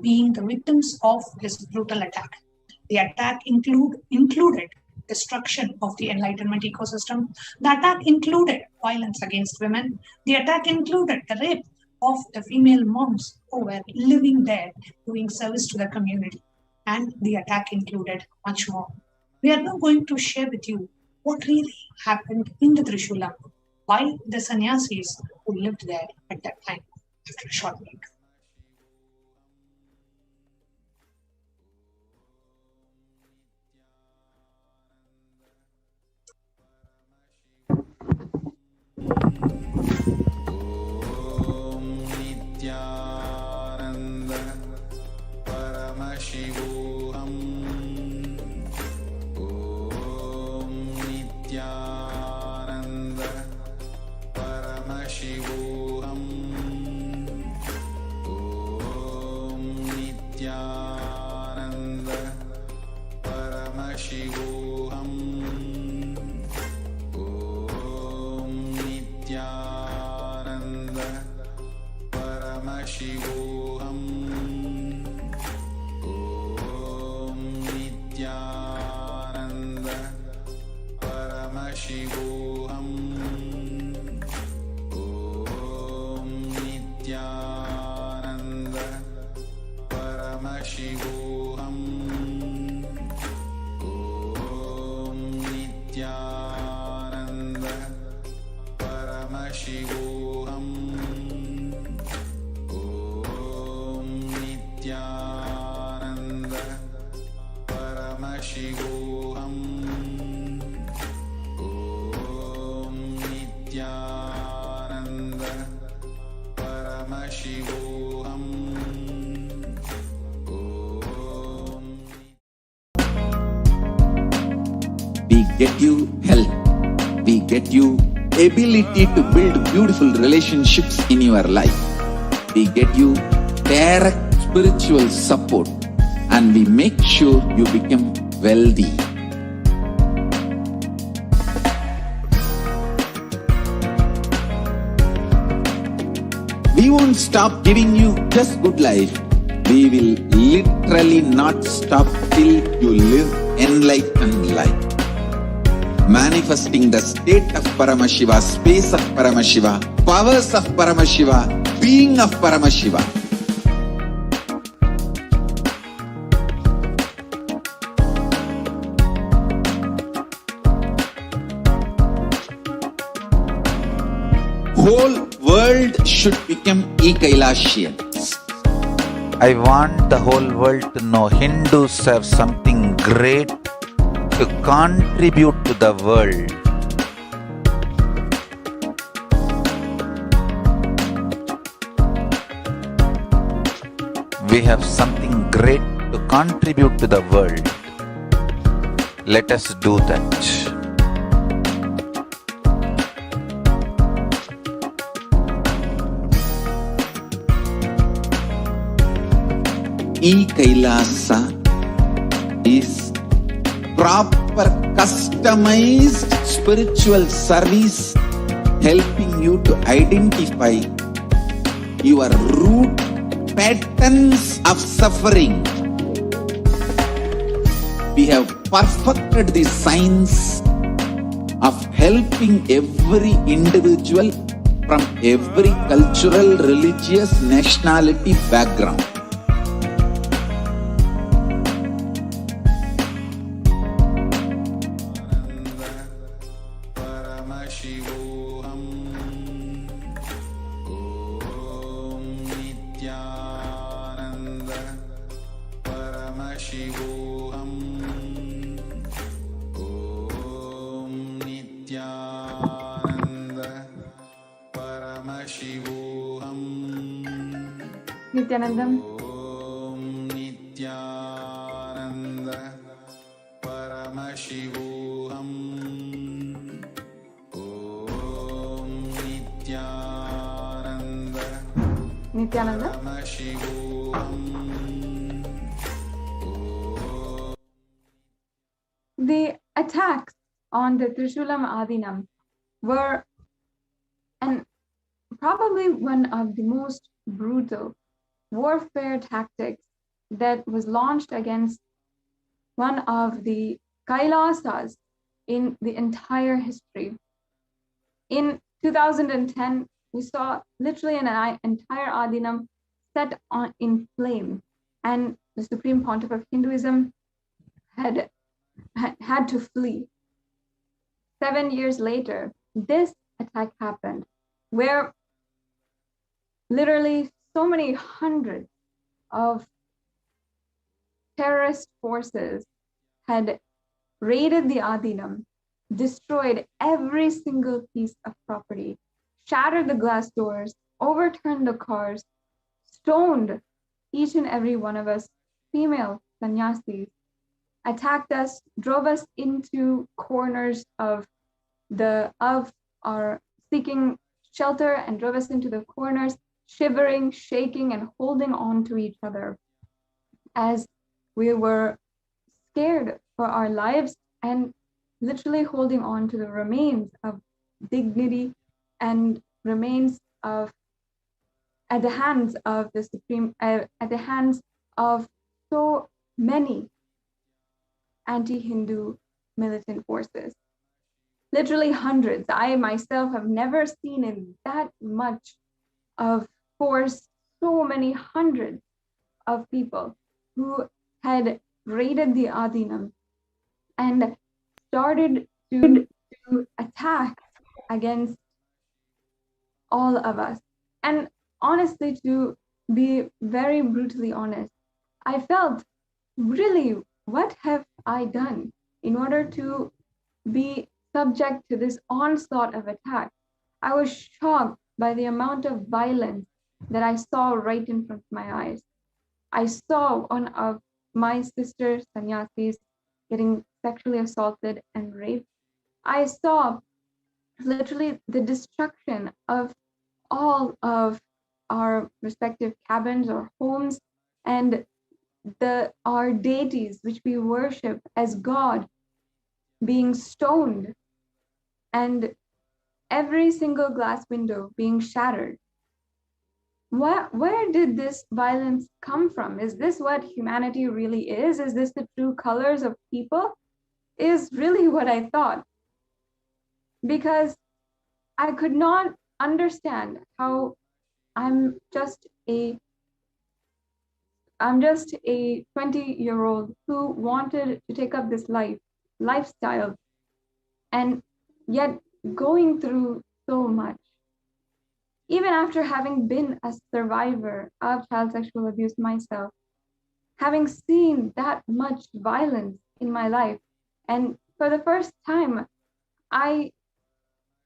being the victims of this brutal attack. The attack included destruction of the enlightenment ecosystem. The attack included violence against women. The attack included the rape of the female monks who were living there doing service to the community. And the attack included much more. We are now going to share with you what really happened in the Trishulam by the sannyasis who lived there at that time, after a short break. परमशिवोऽहम् ॐ We get you health. We get you ability to build beautiful relationships in your life. We get you direct spiritual support, and we make sure you become wealthy. We won't stop giving you just good life. We will literally not stop till you live enlightened life. Manifesting the state of Paramashiva, space of Paramashiva, powers of Paramashiva, being of Paramashiva. Whole world should become Kailasians. I want the whole world to know Hindus have something great to contribute to the world. We have something great to contribute to the world. Let us do that. Kailasa is proper customized spiritual service helping you to identify your root patterns of suffering. We have perfected the science of helping every individual from every cultural, religious, nationality background. परमशिवोऽहम् ॐ नित्यानन्द परमशिवोऽहम् ॐ नित्यानन्द परमशिवोऽहम् Nithyanandam. ॐ नित्यानन्द परमशिवोऽहम् Nithyananda. The attacks on the Trishulam Adinam were probably one of the most brutal warfare tactics that was launched against one of the Kailasas in the entire history. In 2010, we saw literally an entire Adinam set in flame, and the Supreme Pontiff of Hinduism had to flee. 7 years later, this attack happened, where literally so many hundreds of terrorist forces had raided the Adinam, destroyed every single piece of property, shattered the glass doors, overturned the cars, stoned each and every one of us, female sannyasis, attacked us, drove us into corners of our seeking shelter, and drove us into the corners, shivering, shaking, and holding on to each other as we were scared for our lives and literally holding on to the remains of dignity and remains of at the hands of the Supreme, at the hands of so many anti-Hindu militant forces. Literally hundreds. I myself have never seen in that much of force so many hundreds of people who had raided the Adinam and started to attack against all of us. And honestly, to be very brutally honest, I felt, really, what have I done in order to be subject to this onslaught of attack? I was shocked by the amount of violence that I saw right in front of my eyes. I saw one of my sister sannyasis getting sexually assaulted and raped. I saw literally the destruction of all of our respective cabins or homes, and our deities which we worship as God being stoned, and every single glass window being shattered. Where did this violence come from? Is this what humanity really is? Is this the true colors of people? Is really what I thought. Because I could not understand how I'm just a 20-year-old who wanted to take up this lifestyle, and yet going through so much. Even after having been a survivor of child sexual abuse myself, having seen that much violence in my life, and for the first time, I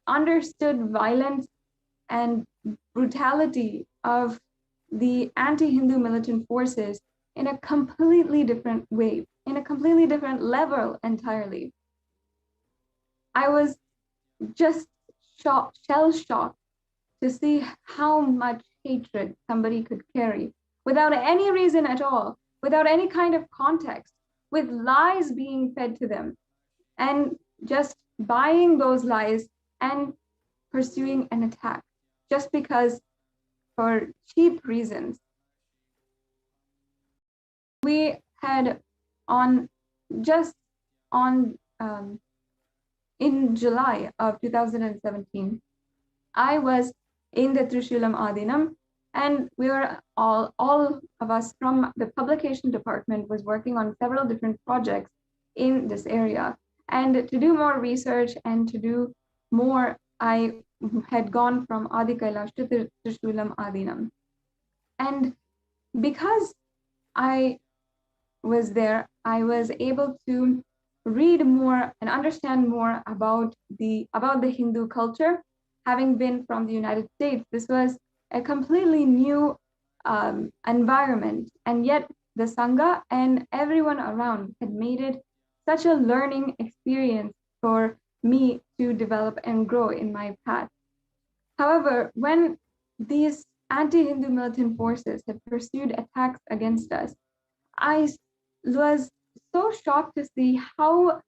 understood violence and brutality of the anti-Hindu militant forces in a completely different way, in a completely different level entirely. I was just shell-shocked to see how much hatred somebody could carry without any reason at all, without any kind of context, with lies being fed to them, and just buying those lies and pursuing an attack just because for cheap reasons. We had in July of 2017, I was in the Trishulam Adinam, and we were all of us from the publication department was working on several different projects in this area. And to do more research and to do more, I had gone from Adi Kailash to the Trishulam Adinam. And because I was there, I was able to read more and understand more about the Hindu culture. Having been from the United States, this was a completely new environment, and yet the Sangha and everyone around had made it such a learning experience for me to develop and grow in my path. However, when these anti-Hindu militant forces had pursued attacks against us, I was so shocked to see how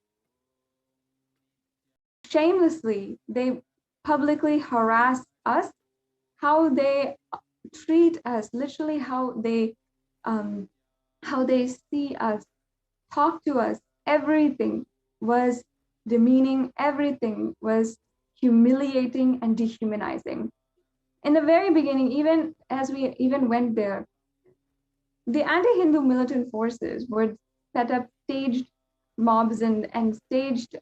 shamelessly they publicly harass us, how they treat us, literally how they see us, talk to us. Everything was demeaning, everything was humiliating and dehumanizing. In the very beginning, even as we went there, the anti-Hindu militant forces would set up staged mobs and staged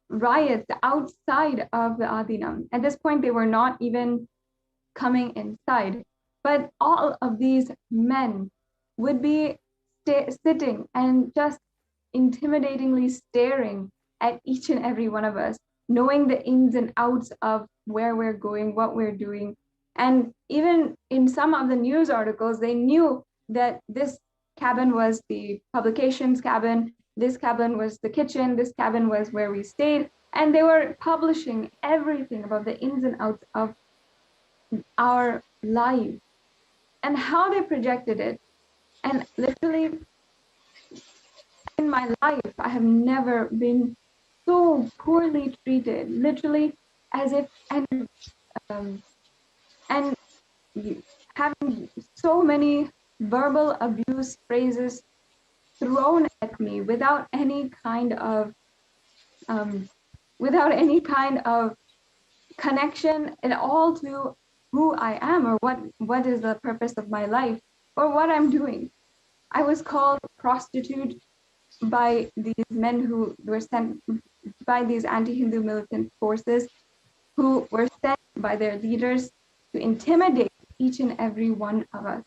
riots outside of the Adinam. At this point, they were not even coming inside, but all of these men would be sitting and just intimidatingly staring at each and every one of us, knowing the ins and outs of where we're going, what we're doing. And even in some of the news articles, they knew that this cabin was the publications cabin, this cabin was the kitchen, this cabin was where we stayed, and they were publishing everything about the ins and outs of our lives and how they projected it. And literally, in my life, I have never been so poorly treated, literally as if, and having so many verbal abuse phrases thrown at me without any kind of connection at all to who I am or what is the purpose of my life or what I'm doing. I was called prostitute by these men who were sent by these anti-Hindu militant forces who were sent by their leaders to intimidate each and every one of us.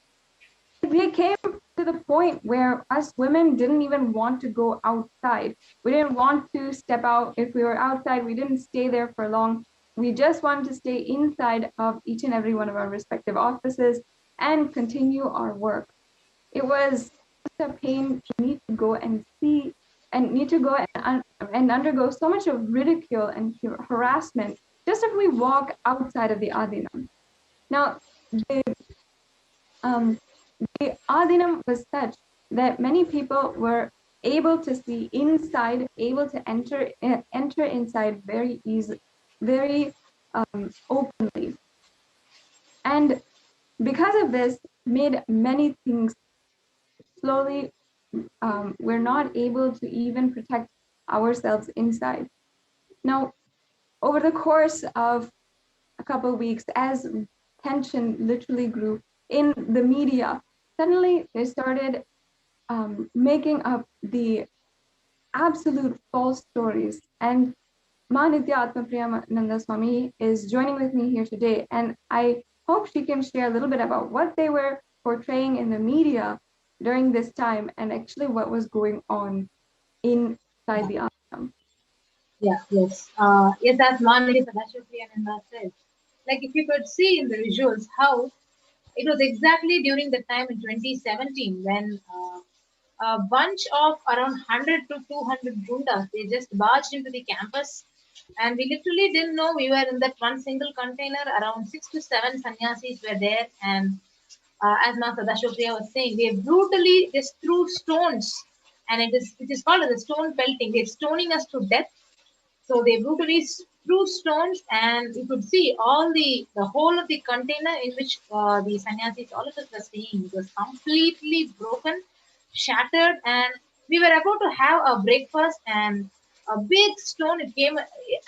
We came to the point where us women didn't even want to go outside. We didn't want to step out. If we were outside, we didn't stay there for long. we just want to stay inside of each and every one of our respective offices and continue our work. It was such a pain to need to go and see and need to go and undergo so much of ridicule and harassment just if we walk outside of the Adinam. Now, the Adinam was such that many people were able to see inside, able to enter inside very easily, very openly. And because of this, made many things slowly, we're not able to even protect ourselves inside. Now, over the course of a couple of weeks, as tension literally grew in the media, suddenly they started making up the absolute false stories. And Ma Nithyananda Swami is joining with me here today, and I hope she can share a little bit about what they were portraying in the media during this time and actually what was going on inside the ashram. Yes. Yes, as Manali Sadashivananda said, like if you could see in the visuals how it was exactly during the time in 2017 when a bunch of around 100 to 200 gundas, they just barged into the campus, and we literally didn't know we were in that one single container. Around 6 to 7 sannyasis were there, and as Master Dashopriya was saying, they brutally just threw stones, and it is called as a stone pelting. They're stoning us to death. So they brutally threw stones, and you could see all the whole of the container in which the sannyasis, all of us were staying. It was completely broken, shattered, and we were about to have a breakfast, and a big stone it came.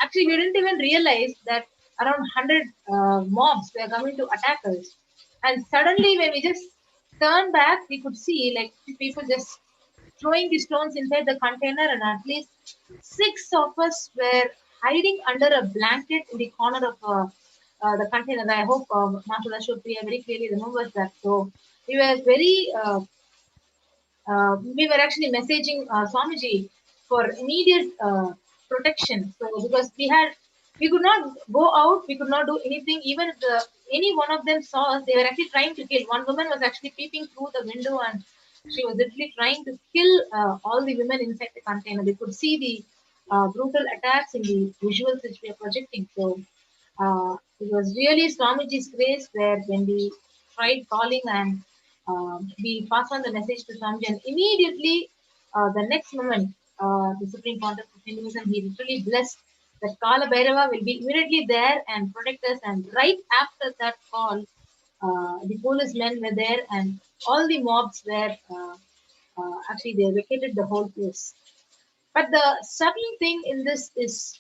Actually, we didn't even realize that around 100 mobs were coming to attack us. And suddenly, when we just turned back, we could see like people just throwing the stones inside the container, and at least 6 of us were hiding under a blanket in the corner of the container. I hope Master Ashokriya very clearly remembers that. So we were we were actually messaging Swamiji for immediate protection. So because we could not go out, we could not do anything. Even if any one of them saw us, they were actually trying to kill. One woman was actually peeping through the window, and she was literally trying to kill all the women inside the container. We could see the brutal attacks in the visuals which we are projecting. So it was really Swamiji's grace where when we tried calling and we passed on the message to Swamiji, and immediately the next moment, the Supreme Pontiff of Hinduism, he literally blessed that Kala Bhairava will be immediately there and protect us. And right after that call, the policemen were there, and all the mobs were actually they vacated the whole place. But the subtle thing in this is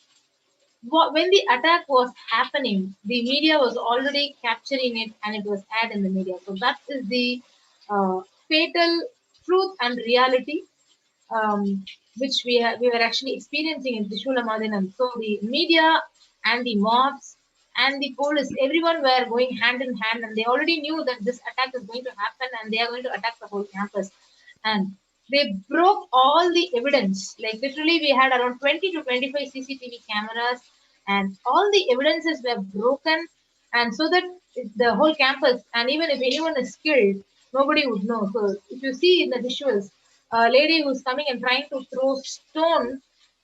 when the attack was happening, the media was already capturing it, and it was aired in the media. So that is the fatal truth and reality which we were actually experiencing in Trishula Madinam. So the media and the mobs and the police, everyone were going hand in hand, and they already knew that this attack is going to happen, and they are going to attack the whole campus. And they broke all the evidence. Like literally, we had around 20 to 25 CCTV cameras, and all the evidences were broken. And so that the whole campus, and even if anyone is killed, nobody would know. So if you see in the visuals, a lady who's coming and trying to throw stone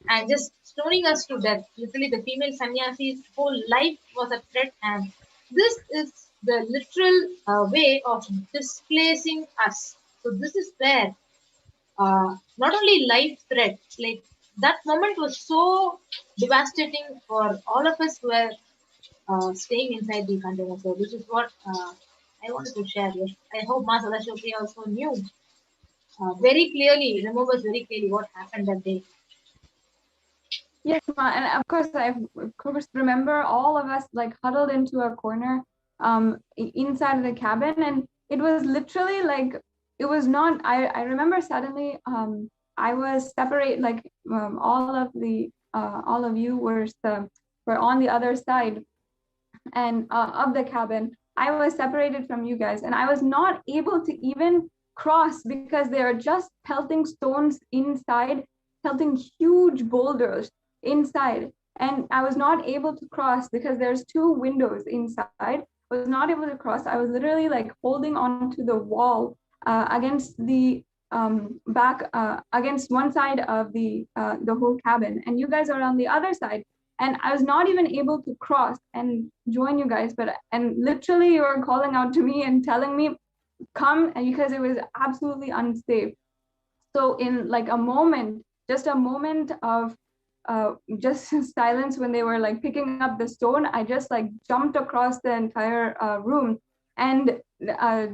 and just stoning us to death. Literally, the female sannyasi's whole life was a threat, and this is the literal way of displacing us. So this is where not only life threat, like that moment was so devastating for all of us who were staying inside the container. So this is what I wanted to share. Yes. I hope Ma Sadashokri also knew very clearly, remembers very clearly what happened that day. Yes, Ma, and of course I of course remember all of us like huddled into a corner inside of the cabin, and it was literally like it was not. I remember suddenly I was separate, like all of you were on the other side and of the cabin. I was separated from you guys, and I was not able to even cross because they are just pelting stones inside, pelting huge boulders inside. and I was not able to cross because there's 2 windows inside. I was not able to cross. I was literally like holding onto the wall against the back against one side of the whole cabin, and you guys are on the other side. And I was not even able to cross and join you guys, and literally you were calling out to me and telling me, come, and because it was absolutely unsafe. So in like a moment, just a moment of just silence when they were like picking up the stone, I just like jumped across the entire room and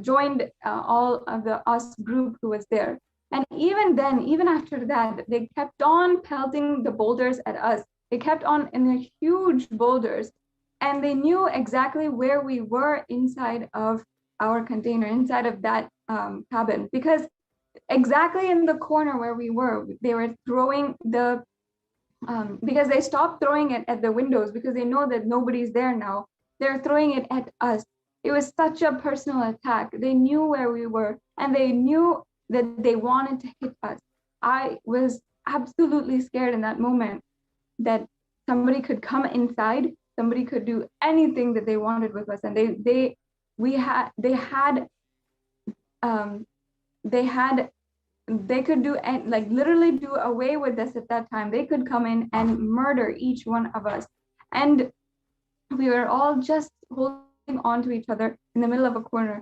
joined all of the us group who was there. And even then, even after that, they kept on pelting the boulders at us. They kept on in the huge boulders, and they knew exactly where we were inside of our container, inside of that cabin, because exactly in the corner where we were, they were throwing the because they stopped throwing it at the windows because they know that nobody's there now. They're throwing it at us. It was such a personal attack. They knew where we were, and they knew that they wanted to hit us. I was absolutely scared in that moment that somebody could come inside, somebody could do anything that they wanted with us, and they could do and like literally do away with us at that time. They could come in and murder each one of us, and we were all just holding on to each other in the middle of a corner.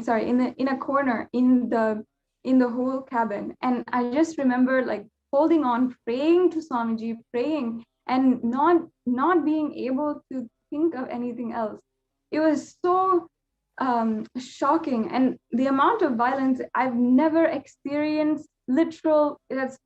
Sorry, in a corner in the whole cabin. And I just remember like holding on, praying to Swamiji, praying, and not being able to think of anything else. It was so shocking, and the amount of violence I've never experienced. Literal, that's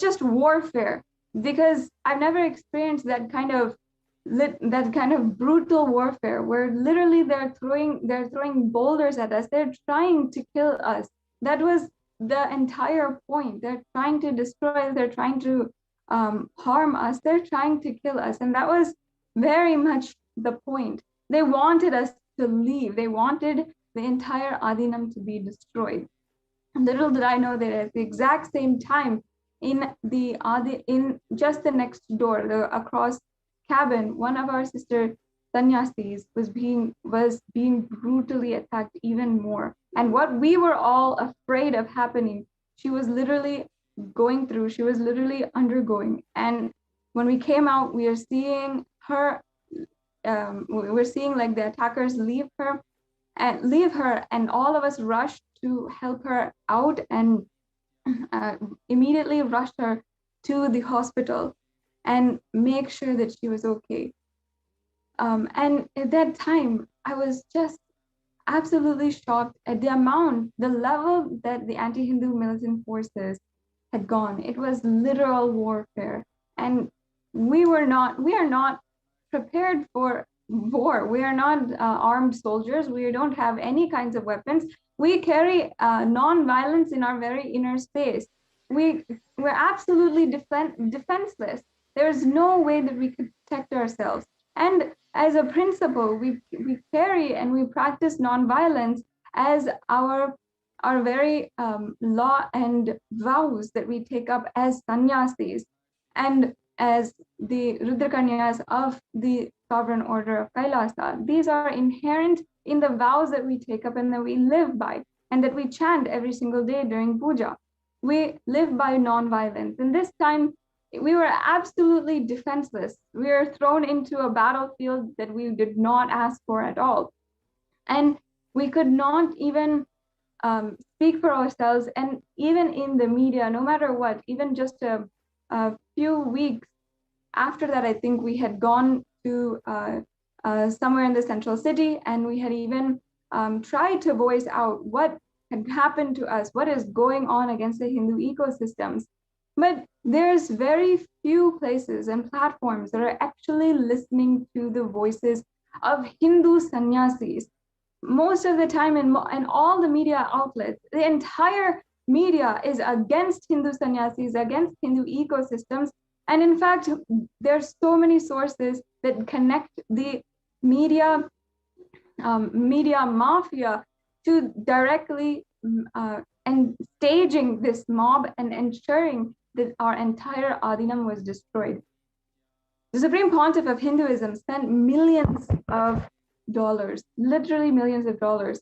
just warfare, because I've never experienced that kind of brutal warfare where literally they're throwing boulders at us. They're trying to kill us. That was the entire point. They're trying to destroy us. They're trying to harm us. They're trying to kill us, and that was very much the point. They wanted us to leave. They wanted the entire Adinam to be destroyed. Little did I know that at the exact same time, in just the next door, the across cabin, one of our sister sannyasis was being brutally attacked even more. And what we were all afraid of happening, she was literally going through. She was literally undergoing. And when we came out, we are seeing her. We're seeing like the attackers leave her, and all of us rushed to help her out and immediately rushed her to the hospital and make sure that she was okay. And at that time, I was just absolutely shocked at the level that the anti-Hindu militant forces had gone. It was literal warfare, and we are not prepared for war. We are not armed soldiers. We don't have any kinds of weapons. We carry non-violence in our very inner space. We're absolutely defenseless. There's no way that we could protect ourselves. And as a principle, we carry and we practice non-violence as our very law and vows that we take up as sannyasis and as the Rudrakanyas of the sovereign order of Kailasa. These are inherent in the vows that we take up and that we live by, and that we chant every single day during puja. We live by non-violence. And this time, we were absolutely defenseless. We were thrown into a battlefield that we did not ask for at all. And we could not even speak for ourselves. And even in the media, no matter what, even just a few weeks after that, I think we had gone to somewhere in the central city, and we had even tried to voice out what had happened to us, what is going on against the Hindu ecosystems. But there's very few places and platforms that are actually listening to the voices of Hindu sannyasis. Most of the time in all the media outlets, the entire media is against Hindu sannyasis, against Hindu ecosystems. And in fact, there's so many sources that connect the media mafia to directly and staging this mob and ensuring that our entire Adinam was destroyed. The Supreme Pontiff of Hinduism spent millions of dollars, literally millions of dollars,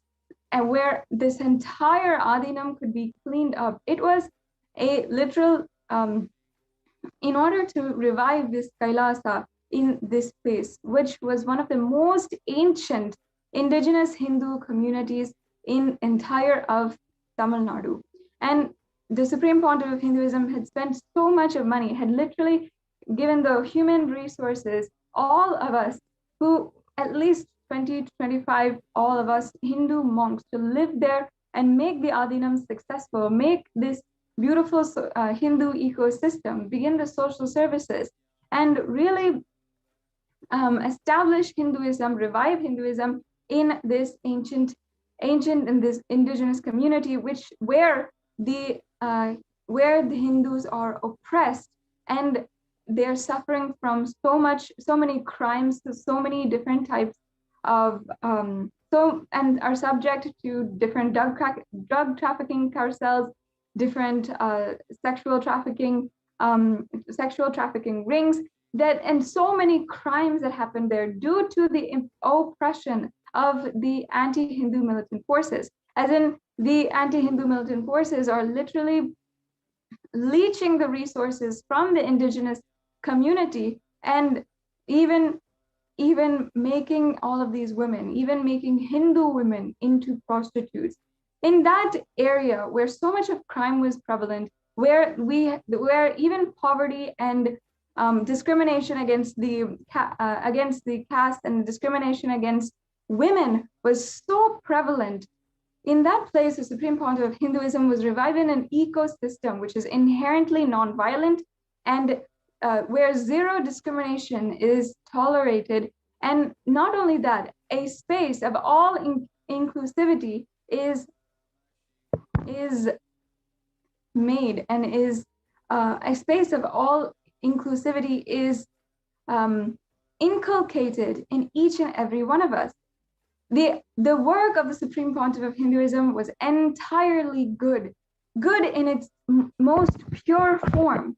and where this entire Adinam could be cleaned up. It was a literal, in order to revive this Kailasa in this place, which was one of the most ancient indigenous Hindu communities in entire of Tamil Nadu. And the Supreme Pontiff of Hinduism had spent so much of money, had literally given the human resources, all of us who at least 20 to 25, all of us Hindu monks to live there and make the Adinam successful, make this beautiful Hindu ecosystem, begin the social services, and really establish Hinduism, revive Hinduism in this ancient and this indigenous community, where the Hindus are oppressed and they're suffering from so many crimes, so many different types of and are subject to different drug trafficking carousels, different sexual trafficking rings, and so many crimes that happen there due to the oppression of the anti-Hindu militant forces. As in, the anti-Hindu militant forces are literally leeching the resources from the indigenous community, and even making all of these women, even making Hindu women into prostitutes. In that area where so much of crime was prevalent, where even poverty and discrimination against the caste and discrimination against women was so prevalent, in that place, the Supreme Pontiff of Hinduism was reviving an ecosystem which is inherently non-violent and where zero discrimination is tolerated. And not only that, a space of all inclusivity is made, and is a space of all inclusivity is inculcated in each and every one of us. The work of the Supreme Pontiff of Hinduism was entirely good in its most pure form.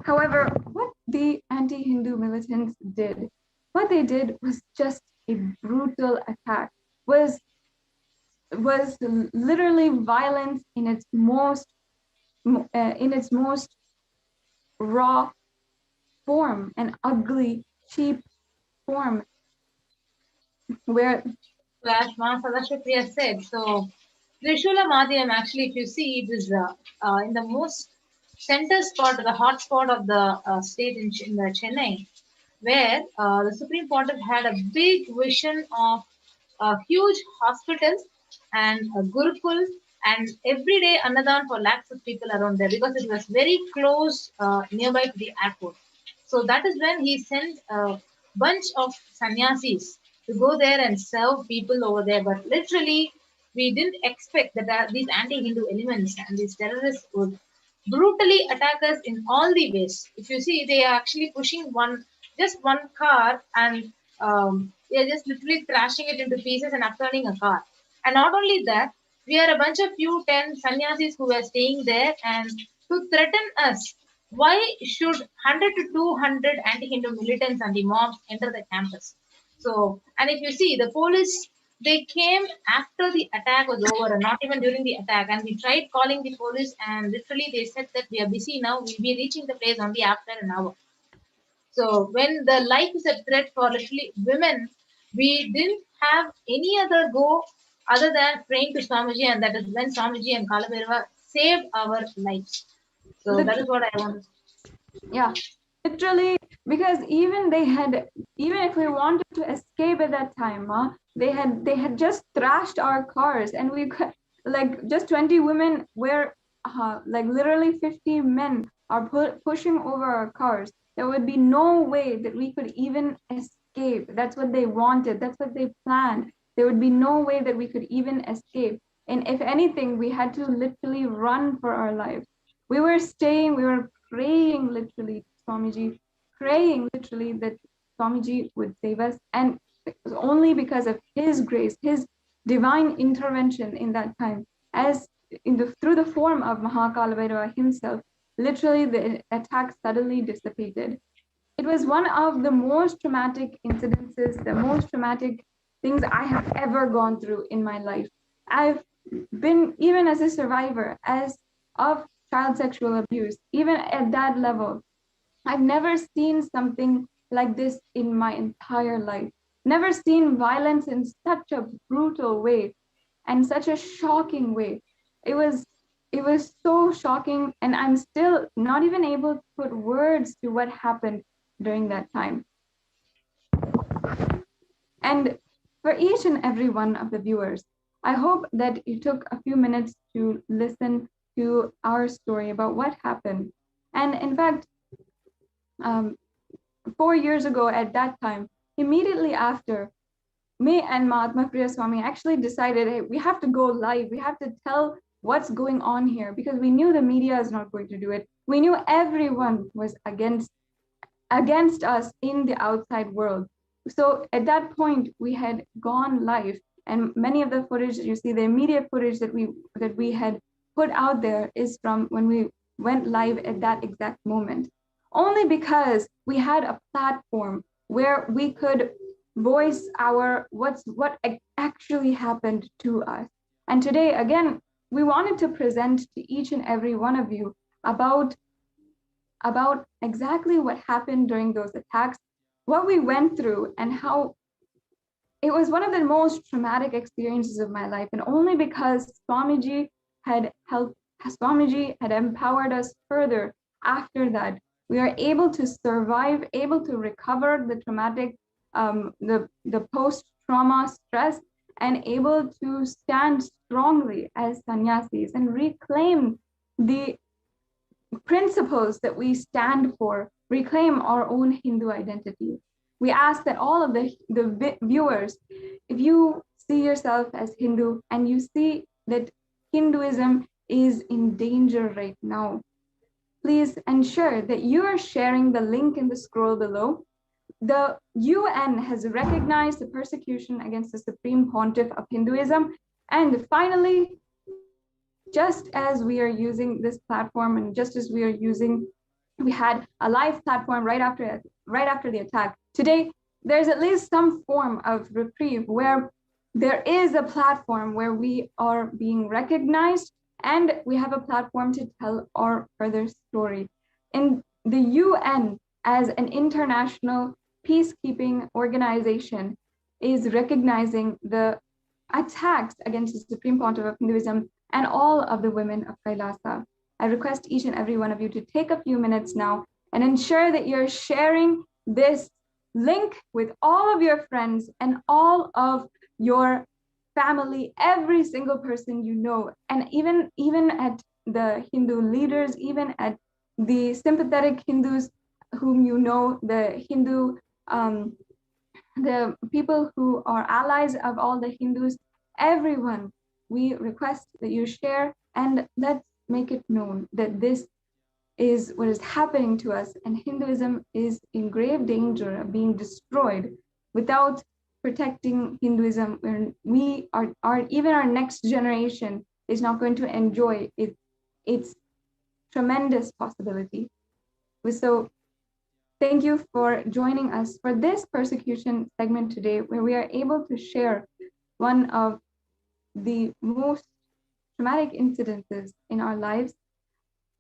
However, what the anti-Hindu militants did, what they did was just a brutal attack, was literally violence in its most raw form, an ugly, cheap form, where As Parashakti has said, so Trishula Madhyam, actually, if you see, it is in the most center spot, the hot spot of the state in the Chennai, where the Supreme Pontiff had a big vision of huge hospitals and a Gurukul and every day Annadan for lakhs of people around there, because it was very close nearby to the airport. So that is when he sent a bunch of sannyasis to go there and serve people over there. But literally, we didn't expect that these anti-Hindu elements and these terrorists would brutally attack us in all the ways. If you see, they are actually pushing just one car, and they are just literally thrashing it into pieces and upturning a car. And not only that, we are a bunch of 10 sannyasis who were staying there, and to threaten us. Why should 100 to 200 anti-Hindu militants and the mobs enter the campus? So, and if you see, the police, they came after the attack was over and not even during the attack. And we tried calling the police, and literally they said that we are busy now. We'll be reaching the place only after an hour. So when the life is a threat for literally women, we didn't have any other go other than praying to Swamiji, and that is when Swamiji and Kalabhairava saved our lives. So that is what I want to say. Yeah, literally, because even if we wanted to escape at that time, they had just thrashed our cars, and we could, like, just 20 women were like literally 50 men are pushing over our cars. There would be no way that we could even escape. That's what they wanted. That's what they planned. There would be no way that we could even escape. And if anything, we had to literally run for our lives. We were praying literally to Swamiji, praying literally that Swamiji would save us. And it was only because of his grace, his divine intervention in that time, through the form of Kalabhairava himself, literally the attack suddenly dissipated. It was one of the most traumatic incidences, the most traumatic things I have ever gone through in my life. I've been, even as a survivor of child sexual abuse, even at that level, I've never seen something like this in my entire life. Never seen violence in such a brutal way and such a shocking way. It was so shocking, and I'm still not even able to put words to what happened during that time. And for each and every one of the viewers, I hope that you took a few minutes to listen to our story about what happened. And in fact, 4 years ago at that time, immediately after, me and Mahatma Priya Swami actually decided, hey, we have to go live. We have to tell what's going on here, because we knew the media is not going to do it. We knew everyone was against us in the outside world. So at that point, we had gone live, and many of the footage that you see, the immediate footage that we had put out there is from when we went live at that exact moment. Only because we had a platform where we could voice what actually happened to us. And today, again, we wanted to present to each and every one of you about exactly what happened during those attacks, what we went through, and how it was one of the most traumatic experiences of my life. And only because Swamiji had empowered us further after that, we are able to survive, able to recover the traumatic, the post-trauma stress, and able to stand strongly as sannyasis and reclaim the principles that we stand for, reclaim our own Hindu identity. We ask that all of the viewers, if you see yourself as Hindu and you see that Hinduism is in danger right now, please ensure that you are sharing the link in the scroll below. The UN has recognized the persecution against the Supreme Pontiff of Hinduism. And finally, just as we are using this platform, and just as we had a live platform right after the attack, today there's at least some form of reprieve where there is a platform where we are being recognized, and we have a platform to tell our further story. And the UN, as an international peacekeeping organization, is recognizing the attacks against the Supreme Pontiff of Hinduism and all of the women of Kailasa. I request each and every one of you to take a few minutes now and ensure that you're sharing this link with all of your friends and all of your family, every single person you know, and even at the Hindu leaders, even at the sympathetic Hindus whom you know, the Hindu, the people who are allies of all the Hindus, everyone, we request that you share, and let's make it known that this is what is happening to us, and Hinduism is in grave danger of being destroyed without protecting Hinduism, when we are even our next generation is not going to enjoy its tremendous possibility. So thank you for joining us for this persecution segment today, where we are able to share one of the most traumatic incidences in our lives.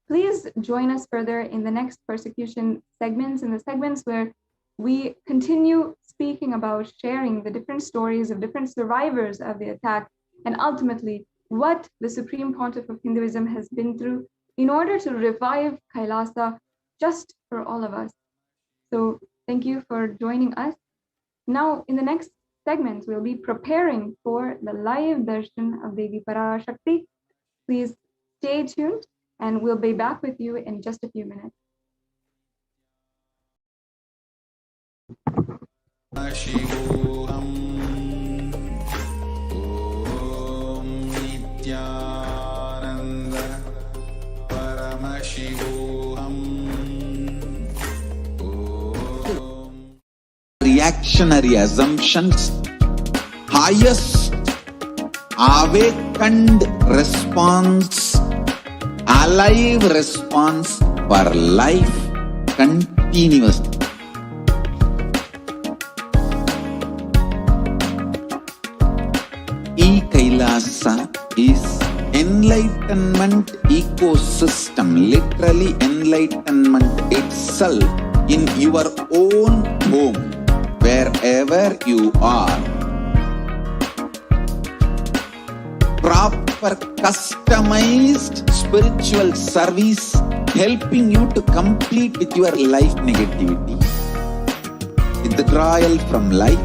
Please join us further in the next persecution segments, in the segments where we continue speaking about sharing the different stories of different survivors of the attack, and ultimately what the Supreme Pontiff of Hinduism has been through in order to revive Kailasa just for all of us. So thank you for joining us. Now, in the next segments, we'll be preparing for the live darshan of Devi Parashakti. Please stay tuned, and we'll be back with you in just a few minutes. Shivoham Om Nithyananda Paramashivoham Om. Reactionary assumptions, highest awakened response, alive response for life continuous. Kailasa is enlightenment ecosystem, literally enlightenment itself in your own home, wherever you are. Proper customized spiritual service helping you to complete with your life negativity, withdrawal from life,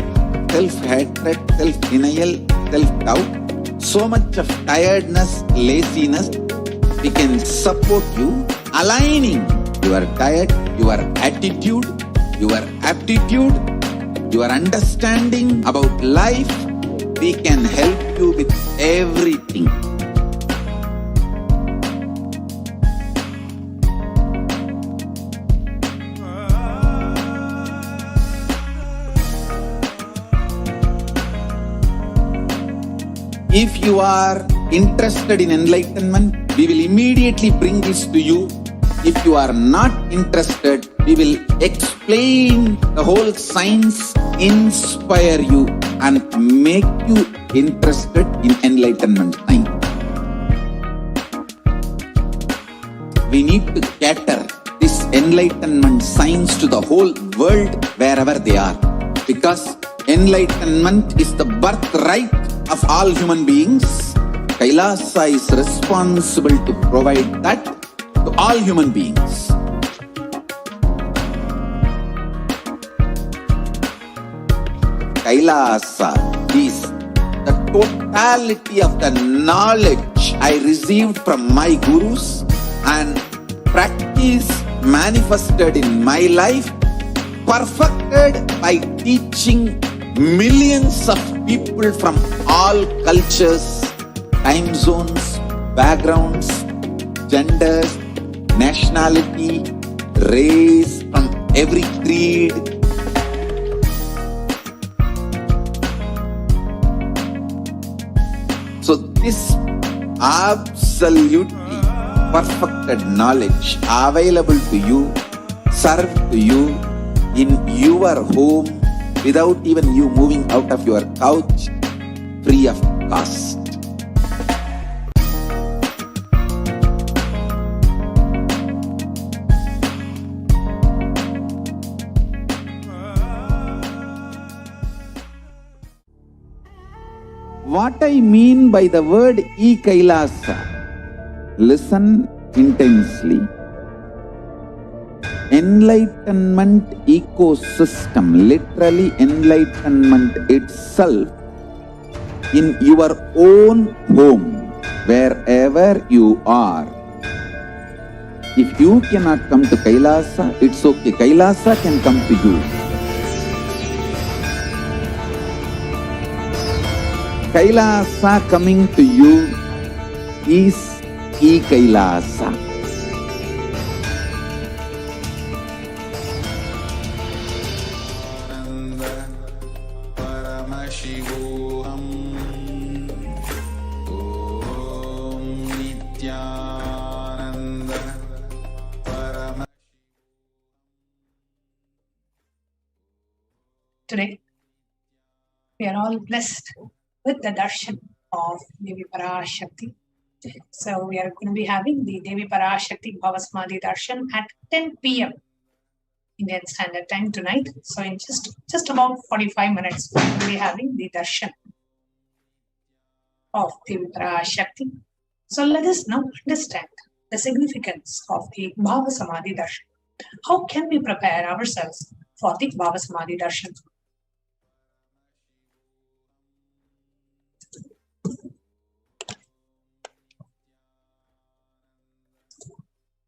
self-hatred, self-denial, self-doubt, so much of tiredness, laziness. We can support you, aligning your diet, your attitude, your aptitude, your understanding about life. We can help you with everything. If you are interested in enlightenment, we will immediately bring this to you. If you are not interested, we will explain the whole science, inspire you and make you interested in enlightenment science. We need to cater this enlightenment science to the whole world wherever they are, because enlightenment is the birthright of all human beings. Kailasa is responsible to provide that to all human beings. Kailasa is the totality of the knowledge I received from my gurus and practice manifested in my life, perfected by teaching millions of people from all cultures, time zones, backgrounds, genders, nationality, race, from every creed. So this absolutely perfected knowledge available to you, served to you in your home without even you moving out of your couch, free of cost. What I mean by the word Kailasa, listen intensely. Enlightenment ecosystem, literally enlightenment itself in your own home, wherever you are. If you cannot come to Kailasa, it's okay. Kailasa can come to you. Kailasa coming to you is Kailasa. Nithyananda Today, we are all blessed with the darshan of Devi Parashakti. So we are going to be having the Devi Parashakti Bhavasamadhi darshan at 10 p.m. Indian Standard Time tonight. So in just about 45 minutes, we will be having the darshan of Devi Parashakti. So let us now understand the significance of the Bhavasamadhi darshan. How can we prepare ourselves for the Bhavasamadhi darshan?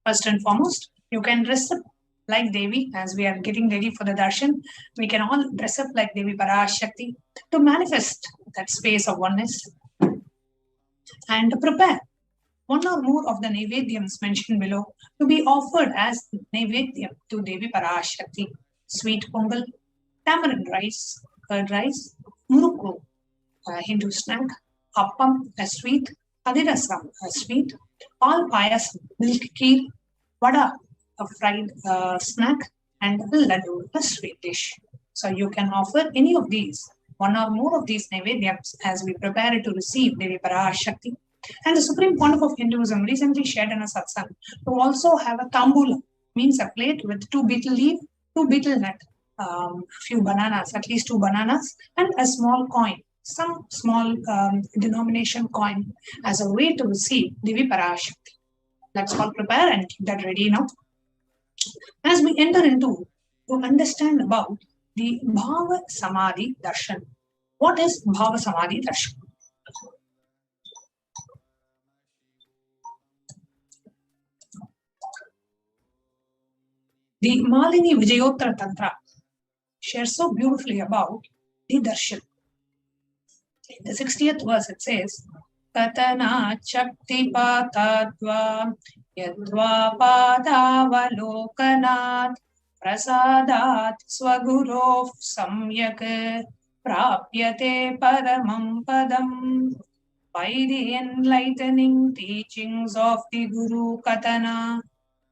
First and foremost, you can dress up like Devi. As we are getting ready for the darshan, we can all dress up like Devi Parashakti to manifest that space of oneness and prepare one or more of the Naivedyams mentioned below to be offered as Naivedyam to Devi Parashakti. Sweet pongal, tamarind rice, curd rice, murukku, Hindu snack, appam, a sweet, adirasam, a sweet, all payasam, milk kheer, vada, a fried snack, and laddu, a sweet dish. So you can offer any of these one or more of these Naivedyams as we prepare to receive Devi Parashakti. And the Supreme Pontiff of Hinduism recently shared in a satsang to also have a tambula, means a plate with 2 betel leaf, 2 betel nut, a few bananas, at least 2 bananas, and a small coin, some small denomination coin as a way to receive Devi Parashakti. Let's all prepare and keep that ready now. As we enter into to understand about the Bhava Samadhi Darshan. What is Bhava Samadhi Darshan? The Malini Vijayottara Tantra shares so beautifully about the darshan. In the 60th verse it says, Katana Chakti Patadva Yadva Padavalokanat Prasadat Swagurov Samyak Prapyate Paramam Padam. By the enlightening teachings of the Guru Katana,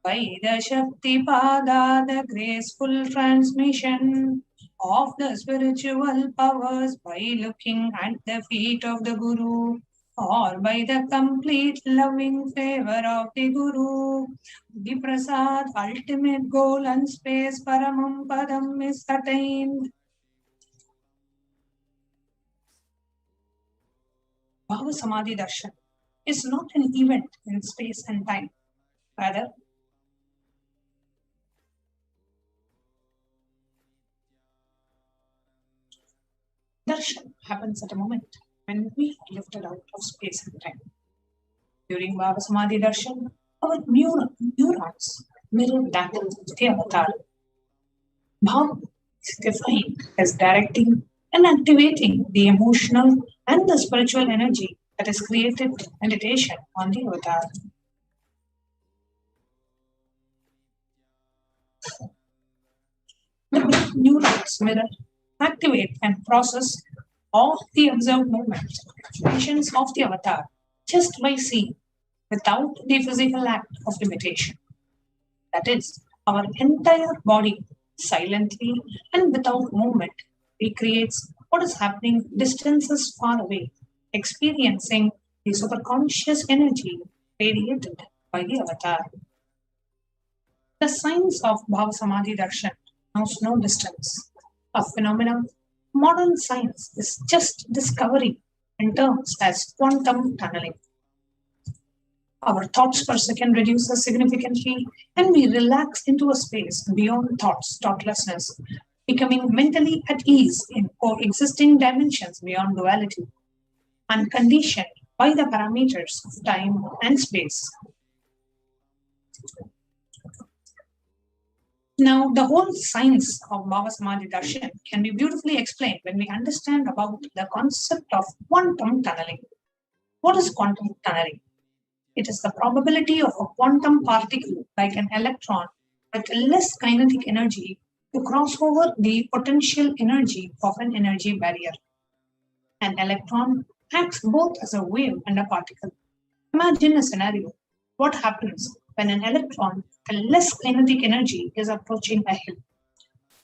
by the Shakti Pada, the graceful transmission of the spiritual powers, by looking at the feet of the Guru, or by the complete loving favor of the Guru, the Prasad, ultimate goal and space, Paramam Padam is attained. Bhava Samadhi Darshan is not an event in space and time. Rather, darshan happens at a moment when we are lifted out of space and time. During Bhava Samadhi Darshan, our neurons mirror that of the avatar. Bhava is defined as directing and activating the emotional and the spiritual energy that is created in meditation on the avatar. The neurons mirror, activate and process all the observed movements, actions of the avatar just by seeing, without the physical act of imitation. That is, our entire body silently and without movement recreates what is happening distances far away, experiencing the superconscious energy radiated by the avatar. The science of Bhava Samadhi Darshan knows no distance. A phenomenon modern science is just discovering in terms as quantum tunneling. Our thoughts per second reduces significantly and we relax into a space beyond thoughts, thoughtlessness, becoming mentally at ease in coexisting dimensions beyond duality, unconditioned by the parameters of time and space. Now, the whole science of Bhava Samadhi Darshan can be beautifully explained when we understand about the concept of quantum tunneling. What is quantum tunneling? It is the probability of a quantum particle, like an electron, with less kinetic energy to cross over the potential energy of an energy barrier. An electron acts both as a wave and a particle. Imagine a scenario. What happens when an electron with less kinetic energy is approaching a hill?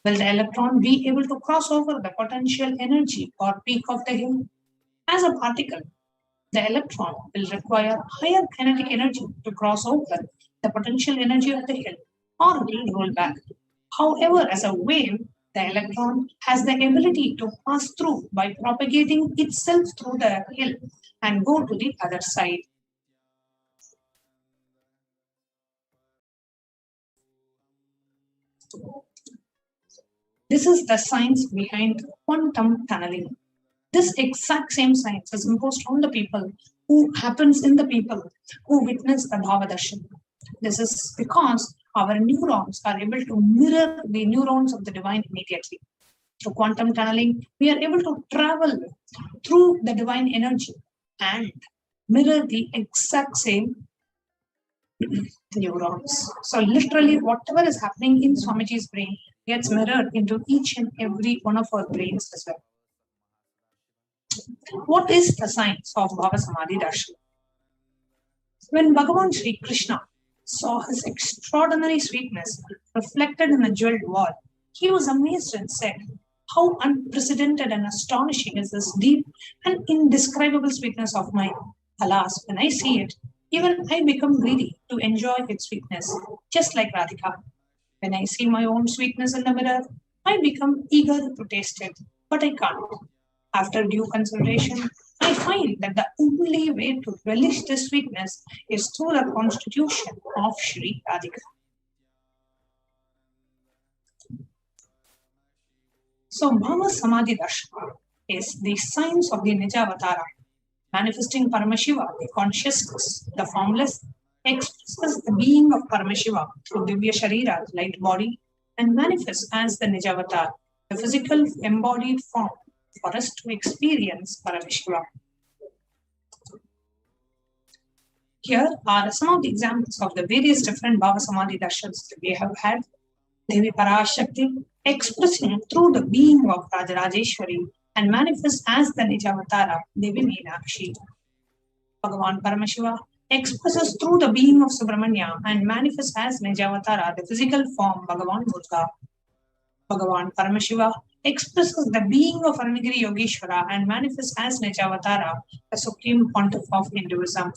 Will the electron be able to cross over the potential energy or peak of the hill? As a particle, the electron will require higher kinetic energy to cross over the potential energy of the hill, or it will roll back. However, as a wave, the electron has the ability to pass through by propagating itself through the hill and go to the other side. This is the science behind quantum tunneling. This exact same science is imposed on the people who witness the Bhava Darshan. This is because our neurons are able to mirror the neurons of the divine immediately. Through quantum tunneling, we are able to travel through the divine energy and mirror the exact same neurons. So literally, whatever is happening in Swamiji's brain gets mirrored into each and every one of our brains as well. What is the science of Bhava Samadhi Darshan? When Bhagavan Sri Krishna saw his extraordinary sweetness reflected in a jeweled wall, he was amazed and said, How unprecedented and astonishing is this deep and indescribable sweetness of mine. Alas, when I see it, even I become greedy to enjoy its sweetness, just like Radhika. When I see my own sweetness in the mirror, I become eager to taste it, but I can't. After due consideration, I find that the only way to relish this sweetness is through the constitution of Sri Radhika. So, Bhava Samadhi Darshana is the science of the Nijavatara, manifesting Paramashiva, the consciousness, the formless, expresses the being of Paramashiva through Divya Sharira, light body, and manifests as the Nijavatar, the physical embodied form for us to experience Paramashiva. Here are some of the examples of the various different Bhava Samadhi darshans that we have had. Devi Parashakti expressing through the being of Rajarajeshwari and manifests as the Nijavatara, Devi Meenakshi. Bhagavan Paramashiva expresses through the being of Subramanya and manifests as Nijavatara, the physical form Bhagavan Durga. Bhagavan Paramashiva expresses the being of Aranagiri Yogeshwara and manifests as Nijavatara, the supreme pontiff of Hinduism.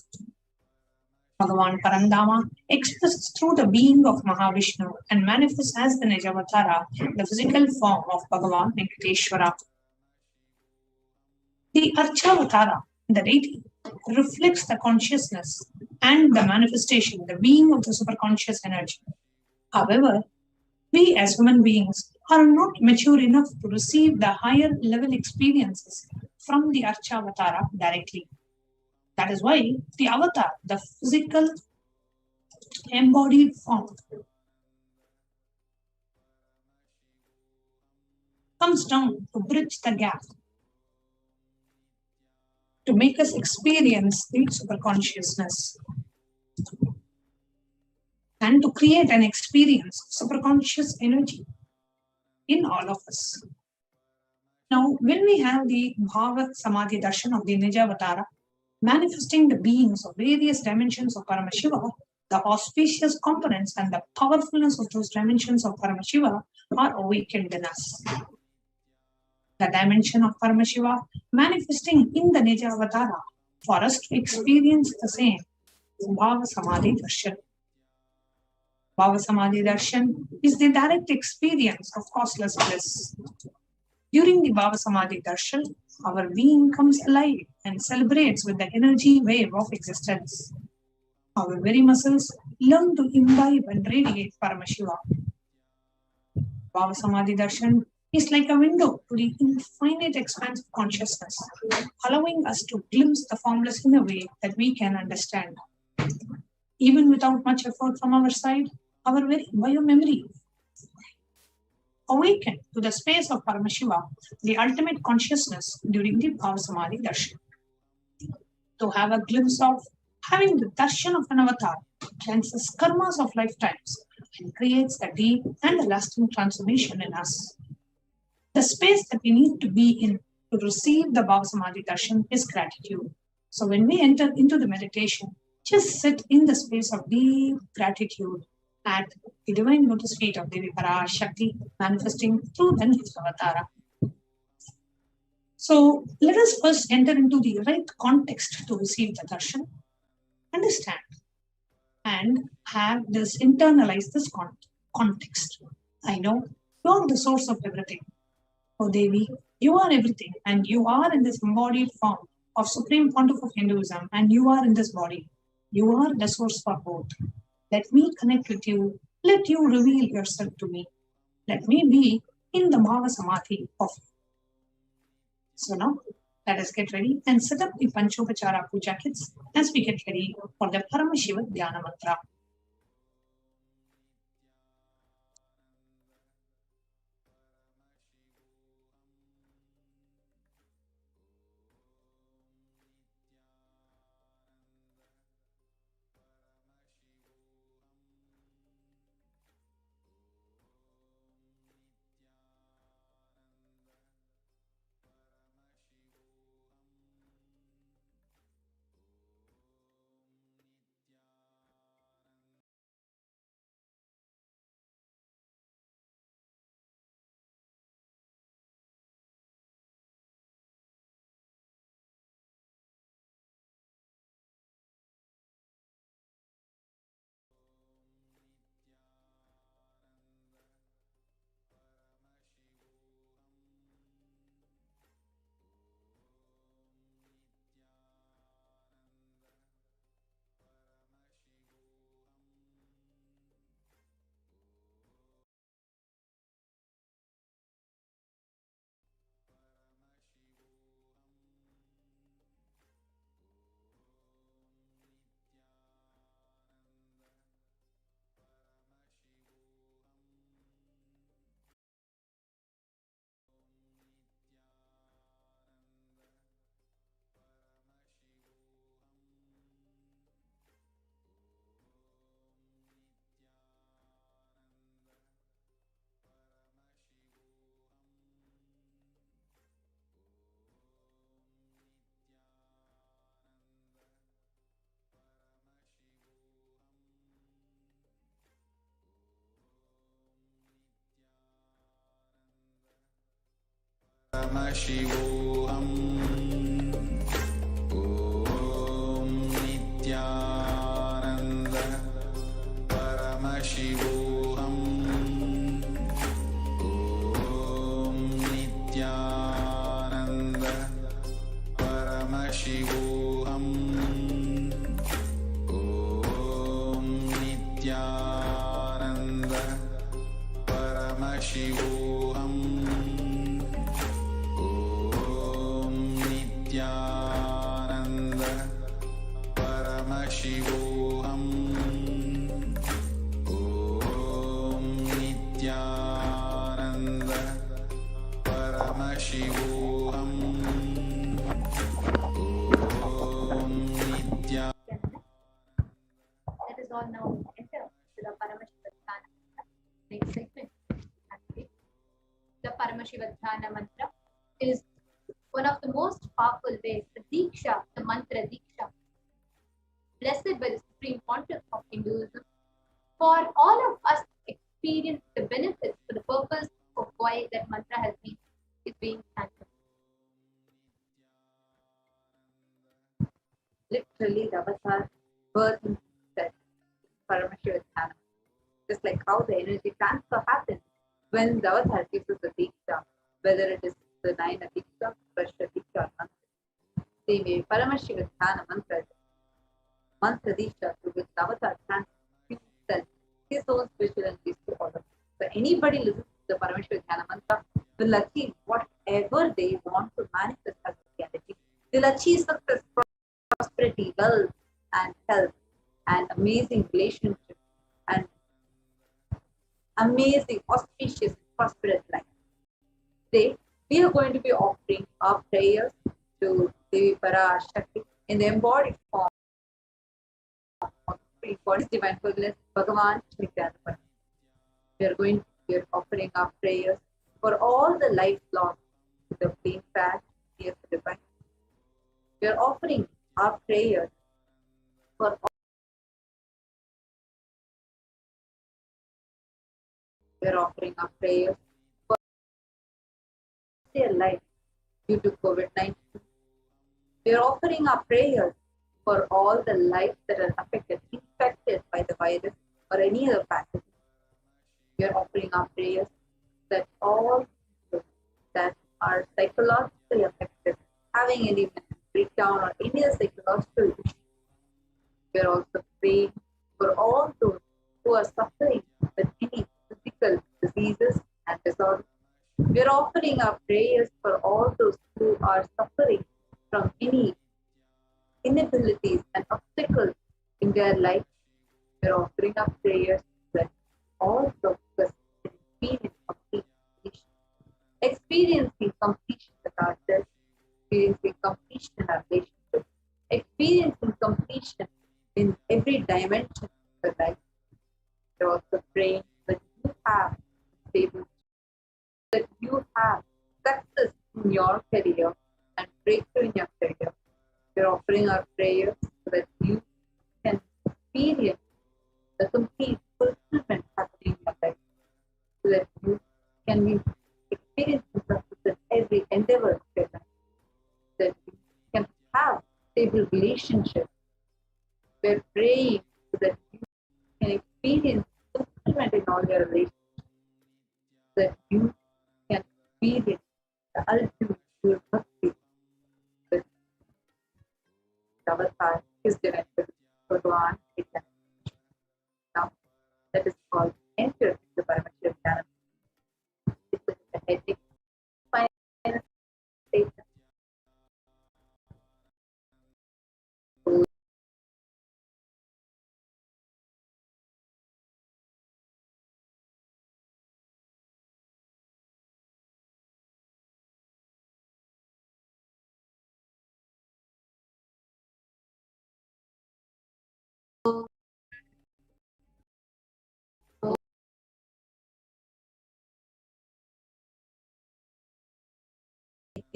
Bhagavan Parandama expresses through the being of Mahavishnu and manifests as the Nijavatara, the physical form of Bhagavan Venkateshwara. The Archavatara, the deity, reflects the consciousness and the manifestation, the being of the superconscious energy. However, we as human beings are not mature enough to receive the higher level experiences from the Archavatara directly. That is why the avatar, the physical embodied form, comes down to bridge the gap, to make us experience the superconsciousness, and to create an experience of superconscious energy in all of us. Now, when we have the Bhava Samadhi Darshan of the Nijavatara, manifesting the beings of various dimensions of Paramashiva, the auspicious components and the powerfulness of those dimensions of Paramashiva are awakened in us. The dimension of Paramashiva manifesting in the Nijavatara for us to experience the same Bhava Samadhi Darshan. Bhava Samadhi Darshan is the direct experience of causeless bliss. During the Bhava Samadhi Darshan, our being comes alive and celebrates with the energy wave of existence. Our very muscles learn to imbibe and radiate Paramashiva. Bhava Samadhi Darshan is like a window to the infinite expanse of consciousness, allowing us to glimpse the formless in a way that we can understand. Even without much effort from our side, our very biomemory awakened to the space of Paramashiva, the ultimate consciousness during the Bhava Samadhi Darshan. To have a glimpse of having the darshan of an avatar cleanses karmas of lifetimes and creates a deep and a lasting transformation in us. The space that we need to be in to receive the Bhava Samadhi Darshan is gratitude. So when we enter into the meditation, just sit in the space of deep gratitude at the divine lotus feet of Devi Parashakti, manifesting through the Nijavatara. So let us first enter into the right context to receive the darshan, understand, and have this internalize this context. I know you are the source of everything. Oh Devi, you are everything, and you are in this embodied form of Supreme Pontiff of Hinduism, and you are in this body. You are the source for both. Let me connect with you. Let you reveal yourself to me. Let me be in the Bhava Samadhi of you. So now, let us get ready and set up the Panchopachara Puja kits as we get ready for the Paramashiva Dhyana Mantra. Paramashivoham. Om Nithyananda Paramashivoham. Om Nithyananda Paramashivoham. Om Nithyananda Paramashivoham. Om Nithyananda Paramashivoham. Om Nithyananda Paramashivoham. Om Nithyananda. Let us all now enter to the Paramashivadhyana. Next segment. The Paramashivadhyana mantra is one of the most powerful ways, the Diksha, the mantra Diksha, blessed by the Supreme Pontiff of Hinduism, for all of us to experience the benefits for the purpose of why that mantra is being chanted. Literally, the avatar birth and death, Paramashivadhyana. Just like how the energy transfer happens when the avatar gives us the Diksha, whether it is the 9 Diksha, Parashakti Diksha, or mantra. Same way, Paramashivadhyana mantra, mantra Diksha, through which the avatar transfers his own spiritual energies to all of us. So anybody listens to the Paramashivadhyana mantra will achieve whatever they want to manifest as reality. They'll achieve success, prosperity, wealth, and health, and amazing relationships, and amazing, auspicious, prosperous life. Today, we are going to be offering our prayers to Devi Parashakti in the embodied form of His divine forgiveness, Bhagavan Nithyananda. We are offering our prayers for all the lives lost to the plain path near the divine. We are offering our prayers for all. We are offering our prayers for their life due to COVID-19. We are offering our prayers for all the lives that are affected, infected by the virus or any other pathogen. We are offering our prayers that all those that are psychologically affected, having any mental breakdown or any other psychological issue. We are also praying for all those who are suffering with any physical diseases and disorders. We are offering our prayers for all those who are suffering from any inabilities and obstacles in their life. We are offering our prayers that all of us can experience completion. Experiencing completion with ourselves, experiencing completion in our relationship, experiencing completion in every dimension of your life. We are also praying that you have stable, that you have success in your career and breakthrough in your career. We are offering our prayers so that you can experience the complete fulfillment happening in your life, so that you can be experiencing success in every endeavor of your life, that you can have stable relationships. We are praying so that you can experience fulfillment in all your relationships, that you can experience the ultimate pure bhakti, that the avatar is directed to Bhagavan Nithyananda. Now, that is called enter the Paramashivadhyana. This is the heading. Final statement.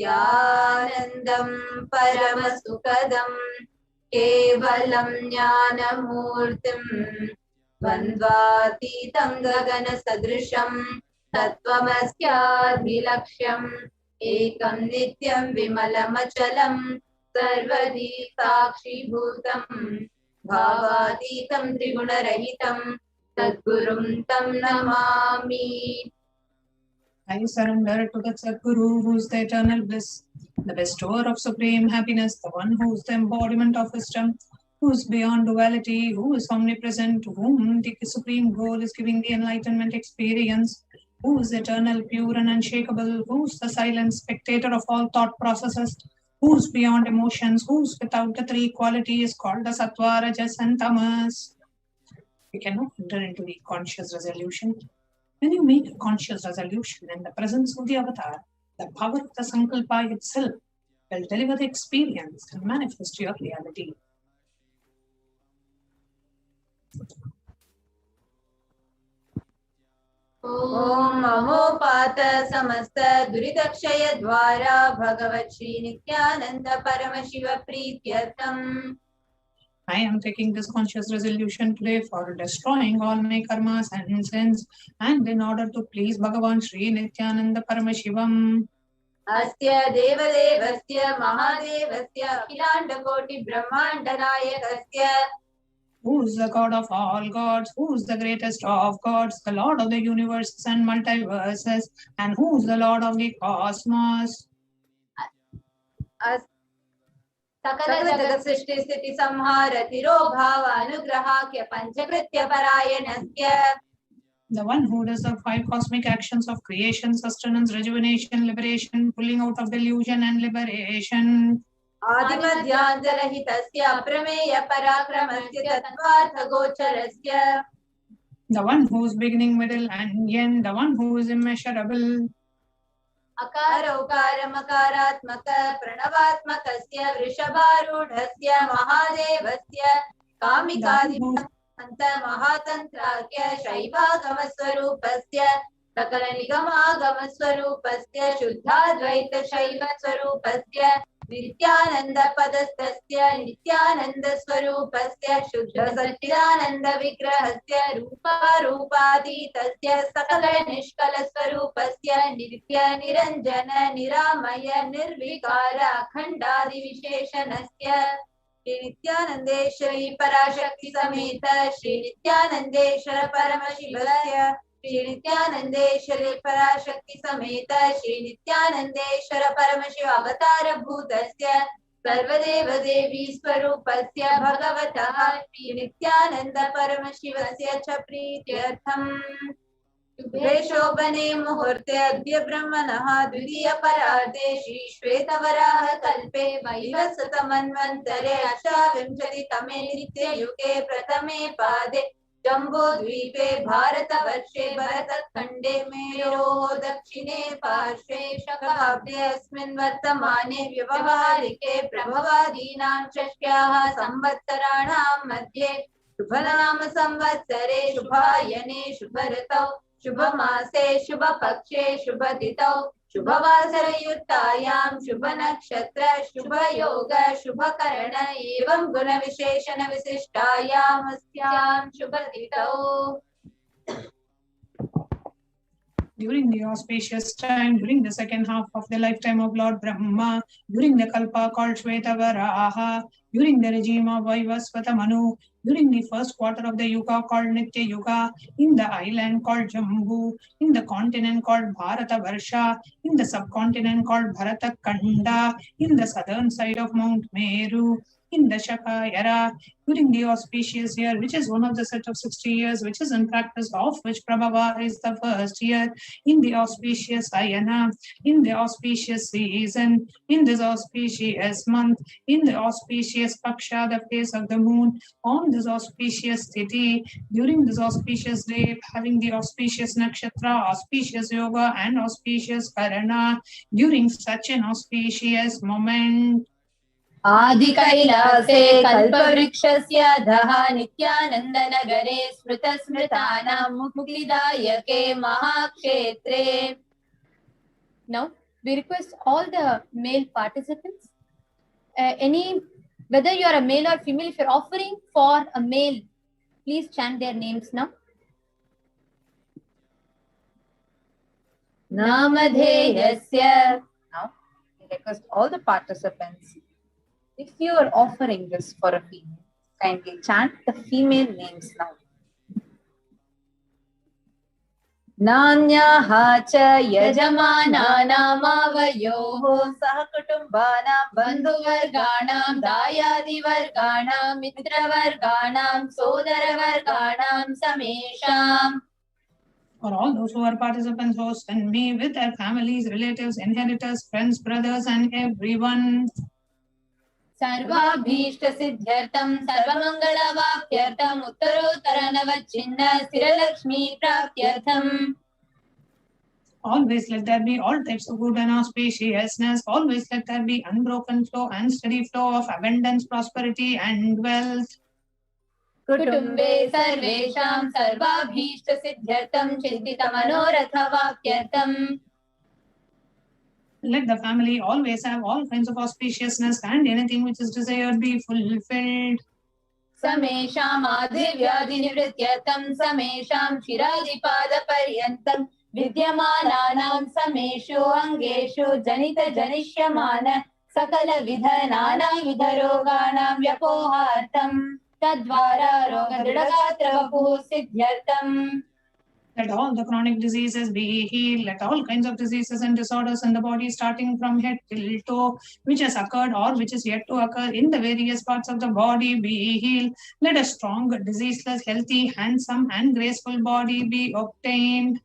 Nithyanandam Paramasukadam Kevalam Jnanamurtim Vandvatitam Gagana Sadrisham Tattvamasya Dilaksham एकं नित्यं विमलमचलं सर्वदी साक्षीभूतं भावातीतं त्रिगुणरहितं सद्गुरुं तं Namami. I surrender to the Sadguru, who is the eternal bliss, the bestower of supreme happiness, the one who is the embodiment of wisdom, who is beyond duality, who is omnipresent, to whom the supreme goal is giving the enlightenment experience, who is eternal, pure and unshakable, who is the silent spectator of all thought processes, who is beyond emotions, who is without the three qualities called the Sattva, Rajas and Tamas. We cannot enter into the conscious resolution. When you make a conscious resolution in the presence of the avatar, the power of the Sankalpa itself will deliver the experience and manifest your reality. Om Mahopata Samasta Duridakshaya Dwara Bhagavat Shri Nithyananda Paramashiva Prityartham. I am taking this conscious resolution today for destroying all my karmas and sins, and in order to please Bhagavan Shri Nithyananda Paramashivam. Asya Devadevasya Mahadevasya Akhilanda Koti Brahmanda Nayakasya. Who is the God of all gods, who is the greatest of gods, the Lord of the universes and multiverses, and who is the Lord of the cosmos. Sakala Jagat Srishti Sthiti Samhara Tiro Bhava Anugrahakya Panchakritya Parayanasya. The one who does the five cosmic actions of creation, sustenance, rejuvenation, liberation, pulling out of delusion and liberation. Adimadhyantarahitasya Prameya Parakramasya Tattvartha Gocharasya. The one who is beginning, middle and end, the one who is immeasurable. Akara Ukara Makaratmaka Pranavatmakasya Vrishabharudhasya Mahadevasya Kamikadi Anta Mahatantrakya Shaivagama Swarupasya Sakala Nigamagama Swarupasya Shuddhadvaita Shaiva Swarupasya Nithyananda Padastasya Nithyananda Swarupasya Shuddha Satchidananda Vigrahasya Rupa Rupaditasya Sakala Nishkala Swarupasya Nitya Niranjana Niramaya Nirvikara Khandadi Visheshanasya Shri Nithyanandeshwari Parashakti Sameta Shri Nithyanandeshwara Paramashivasya Shri Nithyanandeshwari Parashakti Sameta Shri Nithyanandeshwara Paramashiva Avatara Bhutasya Sarvadeva Devi Swarupasya Bhagavata Shri Nithyananda Paramashivasya Cha Prityartham. Shubhe Shobhane Muhurte Adya Brahmanaha Dvidiya Parade Shri Shvetavaraha Kalpe Vaivasata Manvantare Ashavimshati Tame Nitya Yuge Pratame Pade Jambo Dvipe Bharata Varshe Bharata Khande Mero Dakshine Parshve Shakabde Asmin Vartamane Vyavaharike Prabhavadinam Shashkyaha Samvatsaranam Madhye Shubhanama Samvatsare Shubhayane Shubharatau Shubhamase Shubhapakshe Shubhaditau Shubhavasarayuttayam Shubhanakshatra Shubhayoga Shubhakarana Evam Guna Visheshana Visishtayam Asyam Shubhaditau. During the auspicious time, during the second half of the lifetime of Lord Brahma, during the Kalpa called Shvetavaraha, during the regime of Vaivasvata Manu, during the first quarter of the Yuga called Nitya Yuga, in the island called Jambu, in the continent called Bharata Varsha, in the subcontinent called Bharata Kanda, in the southern side of Mount Meru, in the Shaka era, during the auspicious year, which is one of the set of 60 years, which is in practice of which Prabhava is the first year, in the auspicious Ayana, in the auspicious season, in this auspicious month, in the auspicious Paksha, the face of the moon, on this auspicious city, during this auspicious day, having the auspicious Nakshatra, auspicious Yoga, and auspicious Karana, during such an auspicious moment, Adi Kailase Kalpavrikshyasya Daha Nithyananda Nagare Smrita Smritanam Muktidayake Mahakshetre. Now, we request all the male participants, whether you are a male or female, if you are offering for a male, please chant their names now. Namadheyasya request all the participants, if you are offering this for a female, kindly chant the female names now. Nanyaha cha yajamanaanamavayoho sahakutumbanam bandhuvarganam dayadivarganam mitravarganam sodaravarganam samesham. For all those who are participants, hosts, and me with their families, relatives, inheritors, friends, brothers, and everyone. Sarvabhishta siddhyartam sarvamangala-vapyartam uttarottaranavachinna sthiralakshmi praptyartham. Always let there be all types of good and auspiciousness. Always let there be unbroken flow and steady flow of abundance, prosperity, and wealth. Kutumbe sarvesham sarvabhishta siddhyartam chintitamanoratha-vapyartham. Let the family always have all kinds of auspiciousness and anything which is desired be fulfilled. Samesham adhivyadinivrityartham samesham shiradipada-paryantam vidyamananam sameshu angeshu janita janishyamana sakala vidhanana vidharoganam vyapohartam tadvara rogadridagatravapuh siddhyartam. Let all the chronic diseases be healed. Let all kinds of diseases and disorders in the body, starting from head till toe, which has occurred or which is yet to occur in the various parts of the body, be healed. Let a strong, diseaseless, healthy, handsome, and graceful body be obtained.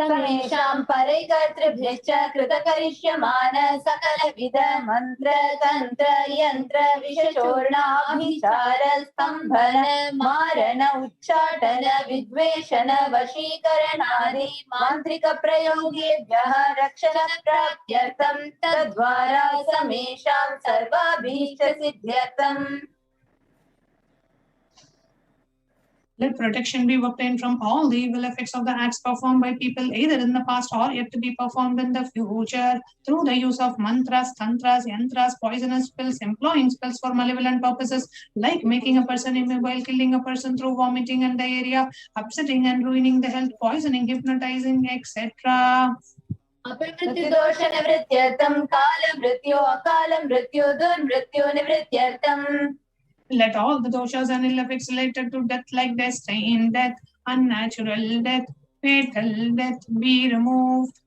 Samesham paraikartribhyascha krutakarishyamana sakala vida mantra tantra yantra vishashorna abhichara stambhana marana uchchatana vidveshana vashikaranadi mantrika prayogebhyah rakshana praptyartham tadvara samesham sarvabhishta siddhyartham. Let protection be obtained from all the evil effects of the acts performed by people either in the past or yet to be performed in the future through the use of mantras, tantras, yantras, poisonous spells, employing spells for malevolent purposes like making a person immobile, killing a person through vomiting and diarrhea, upsetting and ruining the health, poisoning, hypnotizing, etc. Apamrityu-dosha-nivrityartham kala-mrityu akala-mrityu durmrityu-nivrityartham. Let all the doshas and ill effects related to death like destined death, unnatural death, fatal death be removed.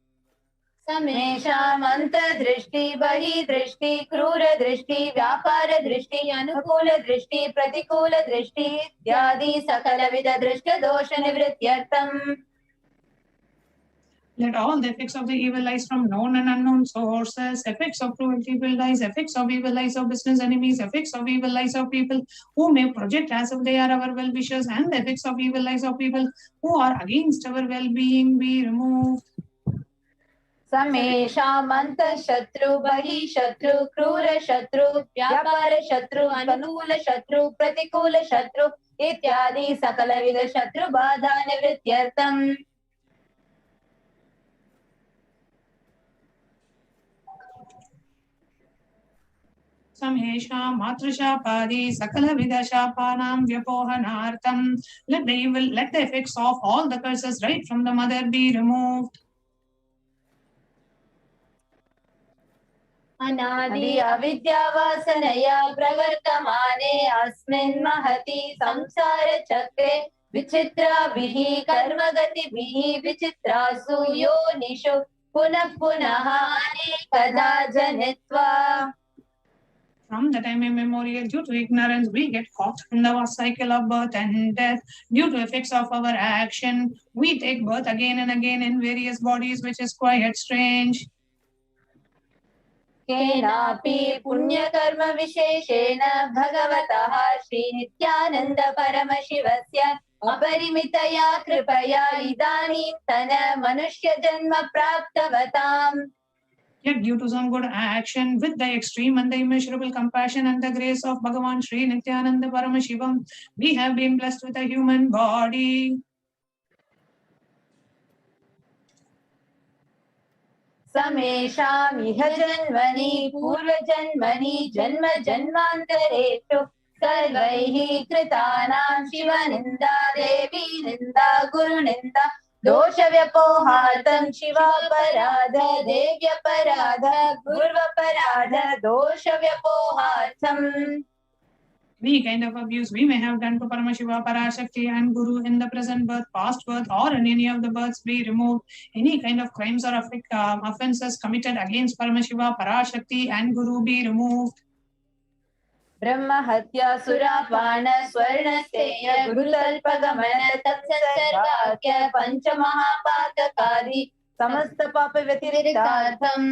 Samesham anta-drishti, bahi-drishti, krura-drishti, vyapara-drishti, anukula-drishti, pratikula-drishti, ityadi sakala-vida-drishta-dosha-nivrityartham. Let all the effects of the evil eyes from known and unknown sources, effects of cruel evil eyes, effects of evil eyes of business enemies, effects of evil eyes of people who may project as if they are our well-wishers, and the effects of evil eyes of people who are against our well-being be removed. Samesham anta-shatru, bahi-shatru, krura-shatru, vyapara-shatru, anukula-shatru, pratikula-shatru, ityadi sakala-vida-shatru-badha-nivrityartham. Samesha matrashapadi sakala vidashapanam vyapohanartam. Let the effects of all the curses right from the mother be removed. Anadi avidyavasanaya pravartamane asmin mahati samsara chakre vichitra bihi karmagati bihi vichitrasu yonishu punah punaha anekada janitva. From the time immemorial, due to ignorance, we get caught in the cycle of birth and death. Due to effects of our action, we take birth again and again in various bodies, which is quite strange. Kenapi punyakarma visheshena bhagavataha Shri Nithyananda Paramashivasya aparimitaya kripaya idanim tana manushya janma praptavatam. Yet due to some good action, with the extreme and the immeasurable compassion and the grace of Bhagavan Sri Nithyananda Paramashivam, we have been blessed with a human body. Samesham iha janmani purva janmani janma janmantaretu sarvaihi kritanam shiva ninda devi ninda guru ninda दोषव्यपोहार्थं शिवापराध देव्यपराध गुर्वपराध दोषव्यपोहार्थं. Any kind of abuse we may have done to Paramashiva, Parashakti and Guru in the present birth, past birth or in any of the births be removed. Any kind of crimes or offences committed against Paramashiva, Parashakti and Guru be removed. ब्रह्म हत्या सुरापान स्वर्णस्तेय गुरुतल्पगमन तत्सर्गाख्य पंचमहापातकादि समस्त पाप व्यतिरिक्तार्थम्.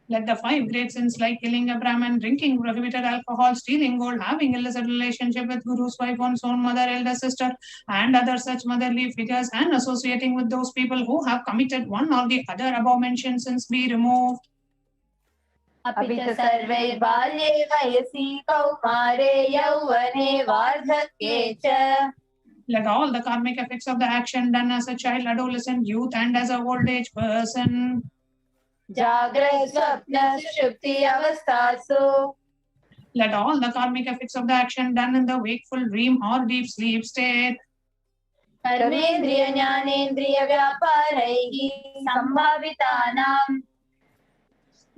Let the 5 great sins like killing a Brahman, drinking prohibited alcohol, stealing gold, having illicit relationship with Guru's wife, one's own mother, elder sister, and other such motherly figures, and associating with those people who have committed one or the other above mentioned sins be removed. अपि च सर्वे बाल्ये वयसि कौमारे यौवने वार्धक्ये च. Let all the karmic effects of the action done as a child, adolescent, youth, and as a old age person. जाग्रत स्वप्न सुषुप्ति अवस्थासु. Let all the karmic effects of the action done in the wakeful dream or deep sleep state. कर्मेन्द्रिय ज्ञानेन्द्रिय व्यापारैः संभावितानां.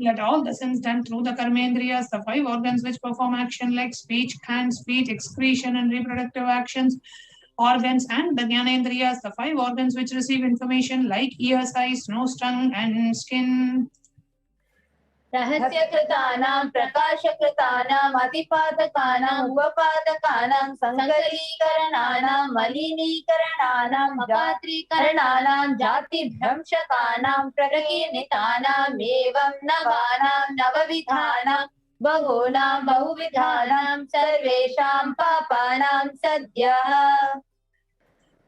Let all the sins done through the karmendriyas, the 5 organs which perform action like speech, hands, feet, excretion, and reproductive actions, organs, and the jnanendriyas, the 5 organs which receive information like ears, eyes, nose, tongue, and skin. रहस्यकृतानां प्रकाशकृतानां अतिपातकानां उपपातकानां संकलीकरणानां मलिनीकरणानां अपात्रीकरणानां जातिभ्रंशकानां प्रकीर्णितानां एवं नवानां नवविधानां बहूनां बहुविधानां सर्वेषां पापानां सद्यः.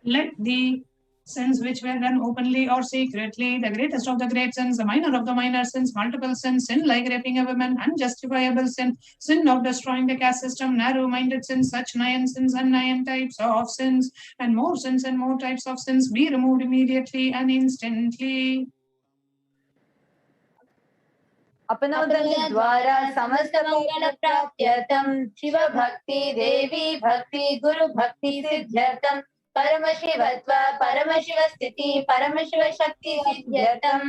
Let the sins which were done openly or secretly, the greatest of the great sins, the minor of the minor sins, multiple sins, sin like raping a woman, unjustifiable sin, sin of destroying the caste system, narrow-minded sins, such 9 sins and 9 types of sins, and more sins and more types of sins be removed immediately and instantly. अपनोदय द्वारा समस्त मंगल प्राप्त्यर्थं शिव भक्ति देवी भक्ति गुरु भक्ति सिद्ध्यर्थं परमशिवत्व परमशिव स्थिति परमशिव शक्ति सिद्ध्यर्थं.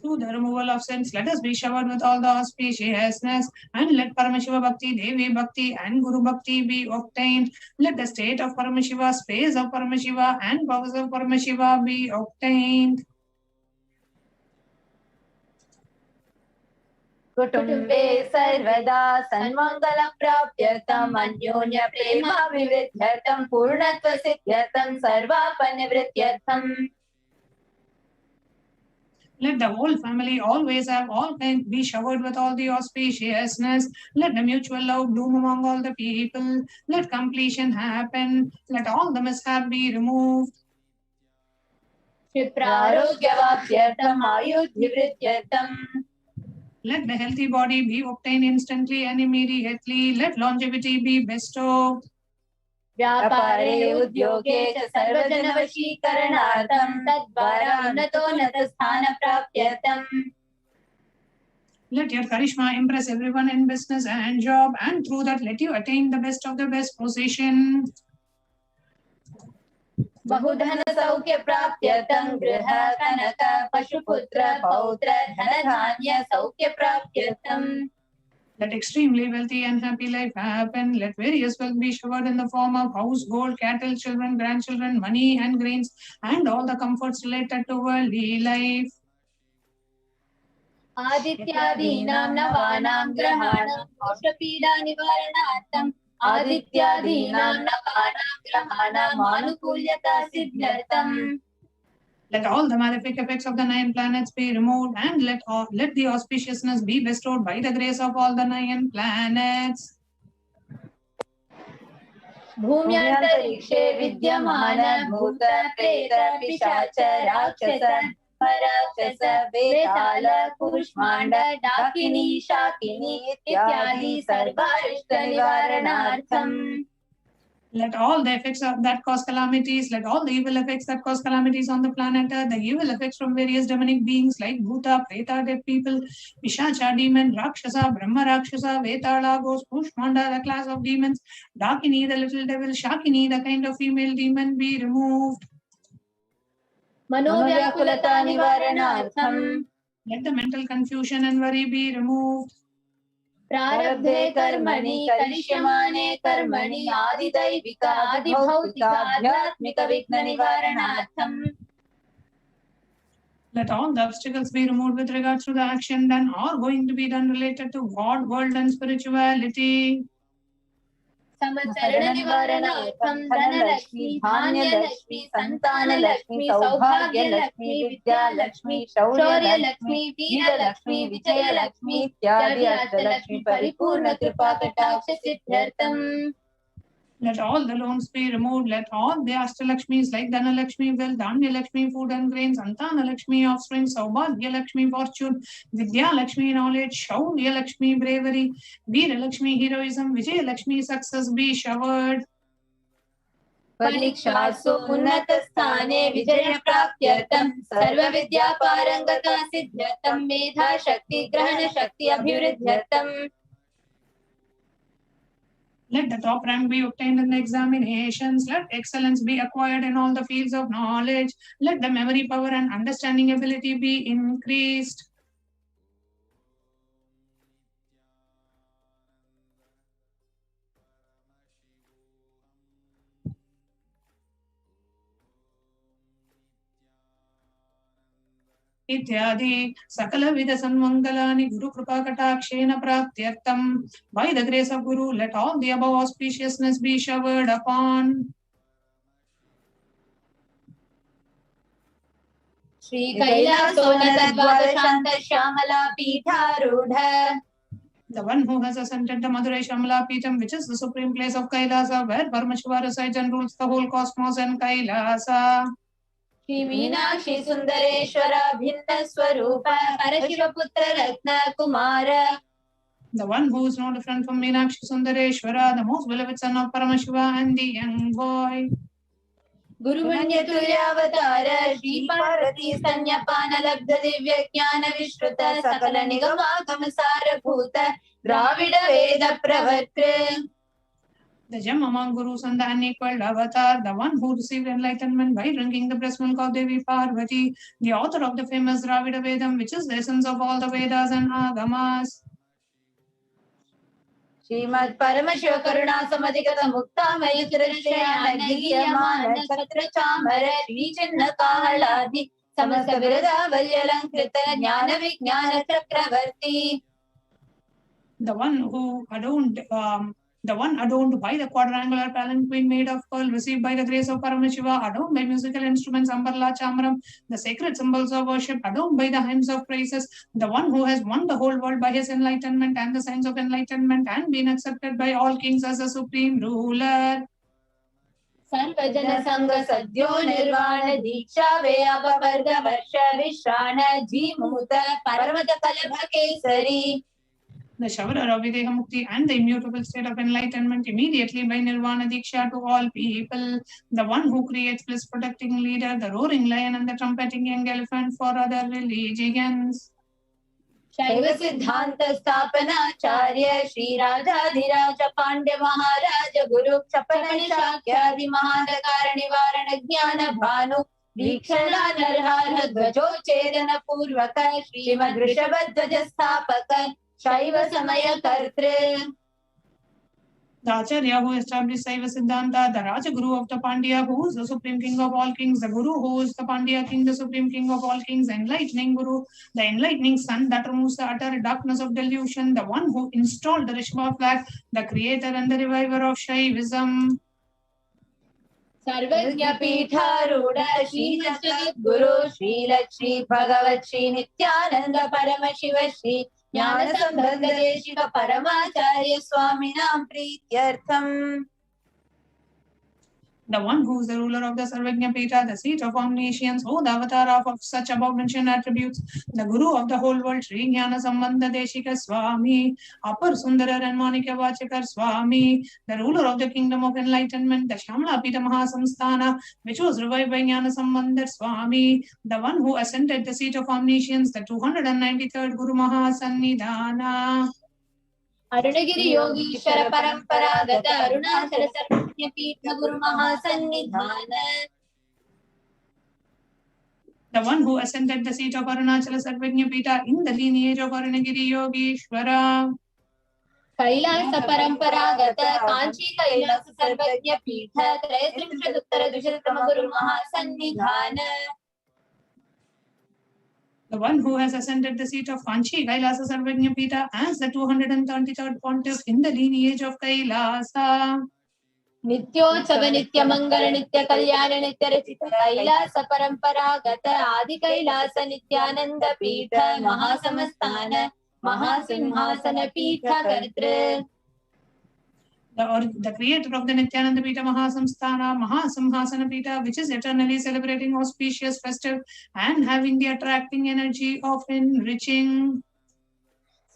Through the removal of sins, let us be showered with all the auspiciousness, and let Paramashiva Bhakti, Devi Bhakti, and Guru Bhakti be obtained. Let the state of Paramashiva, space of Paramashiva, and powers of Paramashiva be obtained. कुटुम्बे सर्वदा सन्मंगल प्राप्त्यर्थं अन्योन्य प्रेमाभिवृद्ध्यर्थं पूर्णत्व सिद्ध्यर्थं सर्वापनिवृत्त्यर्थं. Let the whole family always have all kinds be showered with all the auspiciousness. Let the mutual love bloom among all the people. Let completion happen. Let all the mishap be removed. क्षिप्रारोग्यवाप्त्यर्थं आयुर्धिवृत्त्यर्थं. Let the healthy body be obtained instantly and immediately. Let longevity be bestowed. व्यापारे उद्योगे च सर्वजनवशीकरणार्थं तद्वारा उन्नतोन्नतस्थानप्राप्त्यर्थं. Let your charisma impress everyone in business and job, and through that let you attain the best of the best position. बहुधन सौख्य प्राप्त्यर्थं गृह कनक पशुपुत्र पौत्र धनधान्य सौख्य प्राप्त्यर्थं. Let extremely wealthy and happy life happen. Let various wealth be showered in the form of house, gold, cattle, children, grandchildren, money, and grains, and all the comforts related to worldly life. आदित्यादीनां नवानां ग्रहाणां दोषपीडा निवारणार्थं आदित्यादीनां नवानां ग्रहाणां आनुकूल्यता सिद्ध्यर्थं. Let all the malefic effects of the 9 planets be removed, and let the auspiciousness be bestowed by the grace of all the 9 planets. भूम्यन्तरिक्षे विद्यमान भूत प्रेत पिशाच राक्षस पराक्षस वेताल कूष्माण्ड डाकिनी शाकिनी इत्यादि सर्वारिष्ट निवारणार्थम्. Let all the effects that cause calamities, let all the evil effects that cause calamities on the planet Earth, the evil effects from various demonic beings like Bhuta, Preta, dead people, Pishacha, demon, Rakshasa, Brahma Rakshasa, Vetala, ghost, Kushmanda, the class of demons, Dakini, the little devil, Shakini, the kind of female demon be removed. मनोव्याकुलता निवारणार्थम Let the mental confusion and worry be removed. प्रारब्धे कर्मणि करिष्यमाणे कर्मणि आदिदैविक आदिभौतिक आध्यात्मिक विघ्न निवारणार्थम Let all the obstacles be removed with regards to the action done or going to be done related to God, world and spirituality. समचरण निवारणार्थम Dhanlaxmi Dhanyalakshmi Santanalakshmi सौभाग्यलक्ष्मी Vidyalakshmi शौर्यलक्ष्मी Veerlakshmi Vijayalakshmi इत्यादि अष्टलक्ष्मी परिपूर्ण कृपा कटाक्ष सिद्ध्यर्थम Let all the loans be removed. Let all the Ashtalakshmis like Dhanalakshmi, wealth, Dhanya-Lakshmi, food and grains, Santana-Lakshmi, offspring, Saubhagya-Lakshmi, fortune, Vidya-Lakshmi, knowledge, Shaurya-Lakshmi, bravery, Veera-Lakshmi, heroism, Vijaya-Lakshmi, success be showered. परीक्षासु उन्नत स्थाने विजय प्राप्त्यर्थं सर्व विद्या पारंगता सिद्ध्यर्थं मेधा शक्ति ग्रहण शक्ति अभिवृद्ध्यर्थं Let the top rank be obtained in the examinations. Let excellence be acquired in all the fields of knowledge. Let the memory power and understanding ability be increased. इत्यादि सकलविध सन्मंगलानि गुरु कृपा कटाक्षेन प्राप्त्यर्थम. By the grace of Guru, let all the above auspiciousness be showered upon. Shri कैलासोन्नत द्वादशांत Shyamala पीठारूढ़. The one who has ascended the Madurai Shamala Peetham, which is the supreme place of Kailasa, where Parameshwara resides and rules the whole cosmos and Kailasa. Shri Meenakshi Sundareshwar भिन्न स्वरूप परशिवपुत्र रत्न Kumar. The one who is no different from Meenakshi Sundareshwara, the most beloved son of Paramashiva and the young boy. गुरुमन्य तुर्यावतार Shri Parvati स्तन्यपान लब्ध दिव्य ज्ञान विश्रुत सकल निगमागम सारभूत द्राविड वेद प्रवर्तृ. The gem among gurus and the unequaled avatar, the one who received enlightenment by drinking the breast milk of Devi Parvati, the author of the famous Dravida Vedam, which is the essence of all the Vedas and Agamas. Shrimad Paramshiva करुणा समधिगत मुक्तामय चिरश्रेयान गीयमान छत्र चामर श्री चिन्ह काहलादि समस्त बिरदावल्यलंकृत ज्ञान विज्ञान चक्रवर्ती. The one adorned by the quadrangular palanquin made of pearl, received by the grace of Paramashiva, adorned by musical instruments, Ambarla Chamram, the sacred symbols of worship, adorned by the hymns of praises, the one who has won the whole world by his enlightenment and the signs of enlightenment and been accepted by all kings as a supreme ruler. सर्वजन संग सद्यो निर्वाण दीक्षा वे अपवर्ग वर्ष विश्राण Jimuta परमत कलभ Kesari. The showerer of Videha Mukti and the immutable state of enlightenment immediately by Nirvana Diksha to all people. The one who creates bliss protecting leader, the roaring lion and the trumpeting young elephant for other religions. शैव सिद्धांत स्थापनाचार्य श्री राजाधिराज पांड्य महाराज गुरु क्षपण शाक्यादि महांधकार निवारण ज्ञान भानु वीक्षणा नरहार ध्वजोच्छेदन पूर्वक श्रीमद् ऋषभध्वज स्थापक शैव समय कर्तृ. The Acharya who established Saiva Siddhanta, the Raja Guru of the Pandya, who is the supreme king of all kings, the Guru who is the Pandya king, the supreme king of all kings, the enlightening Guru, the enlightening sun that removes the utter darkness of delusion, the one who installed the Rishabha flag, the creator and the reviver of Shaivism. सर्वज्ञ पीठारूढ़ श्री जगद्गुरु श्री लक्ष्मी भगवत श्री नित्यानंद परम शिव श्री ज्ञान संबंध Desika परमाचार्य स्वामिनां प्रीत्यर्थम. The one who is the ruler of the Sarvajna Pita, the seat of omniscience, who the avatar of such above mentioned attributes, the Guru of the whole world, Sri Jnana Sambandha Deshika Swami, Apar Sundara and Manikya Vachakar Swami, the ruler of the kingdom of enlightenment, the Shamla Pita Mahasamsthana, which was revived by Jnana Sambandha Swami, the one who ascended the seat of omniscience, the 293rd Guru Mahasannidhana. अरुणगिरि Yogeshwar परंपरागत अरुणाचल सर्वज्ञ पीठ गुरु महासन्निधान. The one who ascended the seat of Arunachala Sarvagnya Pita in the lineage of Arunagiri Yogeshwara. Kailasa Paramparagata Kanchi Kailasa Sarvagnya Pita Trayatrimshaduttara Dushatama Guru Mahasannidhana. The one who has ascended the seat of Kanchi Kailasa Sarvagnya Pita as the 233rd pontiff in the lineage of Kailasa. Nityotsava Nitya Mangala Nitya Kalyana Nitya Rachita Kailasa Paramparagata Adi Kailasa Nithyananda Pita Mahasamastana Mahasimhasana Pita Kartre. The creator of the Nithyananda Pita Mahasamsthana, Mahasimhasana Pita, which is eternally celebrating auspicious festive and having the attracting energy of enriching.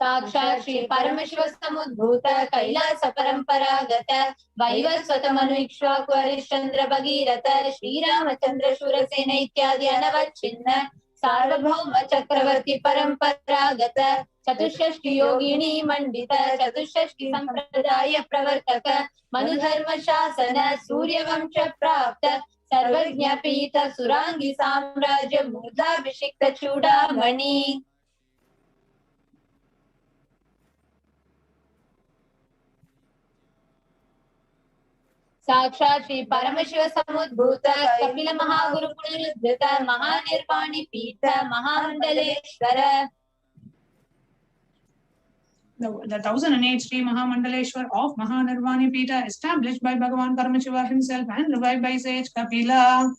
Sakshat Shri Parameshwar Samudbhuta Kailasa Paramparagata Vaivasvata Manu Ikshvaku Harishchandra Bhagirata Shri Ramachandra Shurasena Ityadi Anavachinna Sarvabhauma Chakravarti Paramparagata Chatushashti Yogini Mandita Chatushashti Sampradaya Pravartaka Manudharma Shasana Surya Vamsha Prapta Sarvajna Pita Surangi Samrajya Mudha Vishikta Chudamani. साक्षात् श्री परमशिव समुद्भूत कपिल महागुरु पुनरुद्धृत महानिर्वाणी पीठ महामंडलेश्वर. The 1008 Sri Mahamandaleshwar of Mahanirvani Pita, established by Bhagavan Paramashiva himself and revived by sage Kapila.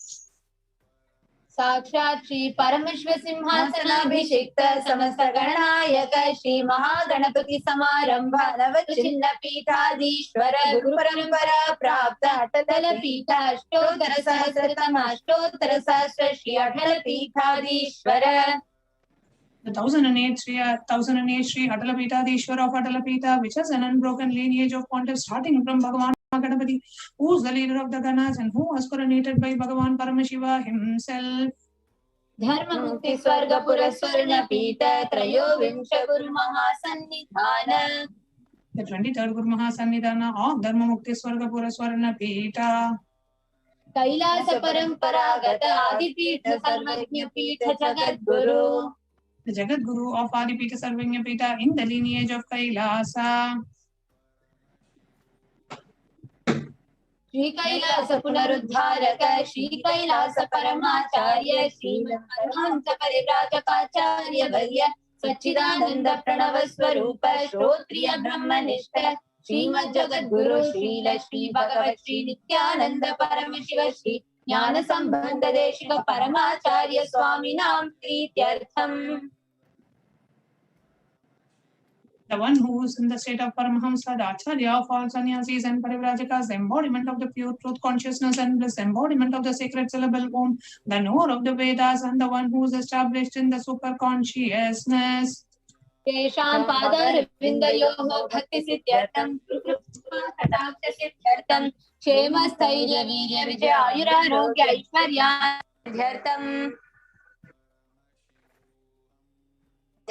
साक्षात् श्री परमशिव सिंहासनाभिषिक्त समस्त गणनायक श्री महागणपति समारंभ नवचिन्न पीठाधीश्वर गुरु परंपरा प्राप्त अटल पीठ अष्टोत्तर सहस्रतम अष्टोत्तर सहस्र श्री अटल पीठाधीश्वर. The 1008 Sri Atala Pitaadhishwar of Atala Pita, which has an unbroken lineage of pontiffs starting from Bhagavan Ganapati, who is the leader of the Ganas and who was coronated by Bhagavan Paramashiva himself. Dharma Mukti Swarga Pura Swarna Pita Trayovinsha Guru Mahasannidhana. The 23rd Guru Mahasannidhana of Dharma Mukti Swarga Pura Swarna Pita. Kailasa Paramparagata Adipita Sarvajna Pita Jagat Guru. The Jagat Guru of Adipita Sarvagnya Pita in the lineage of Kailasa. Shri Kailasa Punaruddharaka Shri Kailasa Paramacharya Shri Paramahamsa Parivrajapacharya Varya Sachidananda Pranava Swarupa Shrotriya Brahmanishta Srimad Jagat Guru Srila Shri Bhagavat Shri Nithyananda Paramashiva Shri Jnana Sambandha Deshika Paramacharya Swaminam Prityartham. The one who is in the state of Paramahamsa, the Acharya of all sannyasis and Parivrajakas, the embodiment of the pure truth consciousness and bliss, embodiment of the sacred syllable Om, the knower of the Vedas, and the one who is established in the super consciousness. Tesham Padaravindayoho Bhakti Siddhyartham Kruprupa Katakta Siddhyartham Kshema Sthairya Virya Vijaya Ayurarogya Aishwarya Siddhyartham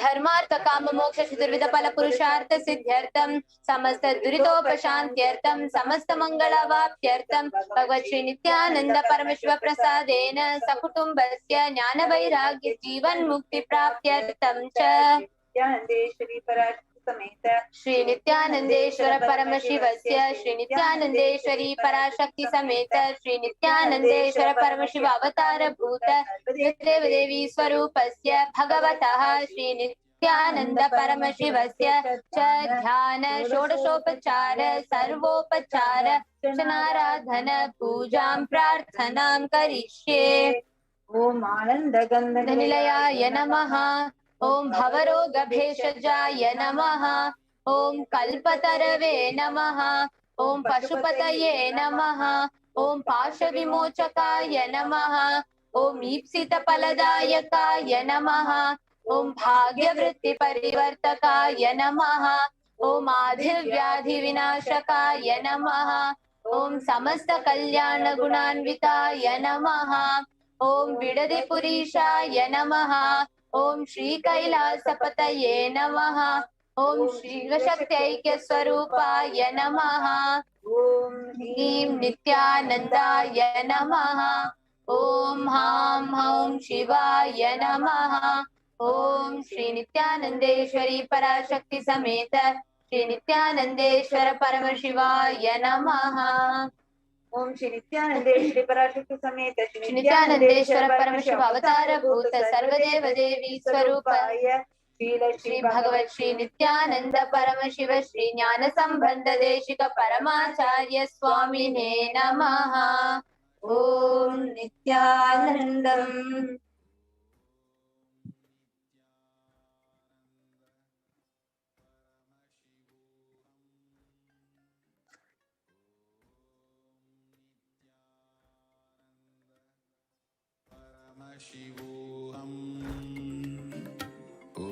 धर्मार्थ काम मोक्ष चतुर्विध फल पुरुषार्थ सिद्ध्यर्थम समस्त दुरितोपशांत्यर्थम समस्त मंगलावाप्त्यर्थम भगवत् श्री नित्यानंद परमेश्वर प्रसादेन सकुटुंबस्य ज्ञान वैराग्य जीवन मुक्ति प्राप्त्यर्थम च नित्यानंदेश्वरी पराशक्ति समेत श्री नित्यानंदेश्वर परमशिवस्य श्री नित्यानंदेश्वरी पराशक्ति समेत श्री नित्यानंदेश्वर परमशिव अवतार भूत देव देवी स्वरूपस्य भगवतः श्री नित्यानंद परमशिवस्य च ध्यान षोडशोपचार सर्वोपचार अर्चनाराधन पूजां प्रार्थनां करिष्ये। ओम आनंद गंध निलयाय नमः। ओम भवरोग भेषजाय नमः। ओम कल्पतरवे नमः। ओम पशुपतये नमः। ओम पाशविमोचकाय नमः। ओम ईप्सित फलदायकाय नमः। ओम भाग्यवृत्ति परिवर्तकाय नमः। ओम आधिर्व्याधि विनाशकाय नमः। ओम समस्त कल्याण गुणान्विताय नमः। ओम विडदि पुरीशाय नमः। ओम श्री कैलासपतये नमः। ओम शिवशक्त्यैक्य स्वरूपाय नमः। ओम ह्रीं नित्यानंदाय नमः। ॐ हां हौं शिवाय नमः। ॐ श्री नित्यानन्देश्वरी पराशक्ति समेत श्री नित्यानन्देश्वर परमशिवाय नमः। ओम श्री नित्यानंदेश्वरी पराशक्ति समेत श्री नित्यानन्देश्वर परमशिव अवतार भूत सर्वदेव देवी स्वरूपाय श्री भगवत श्री नित्यानंद परमशिव श्री ज्ञान संबंध देशिक परमाचार्य स्वामिने नमः। ॐ नित्यानन्दम्। शिवोऽहम् ॐ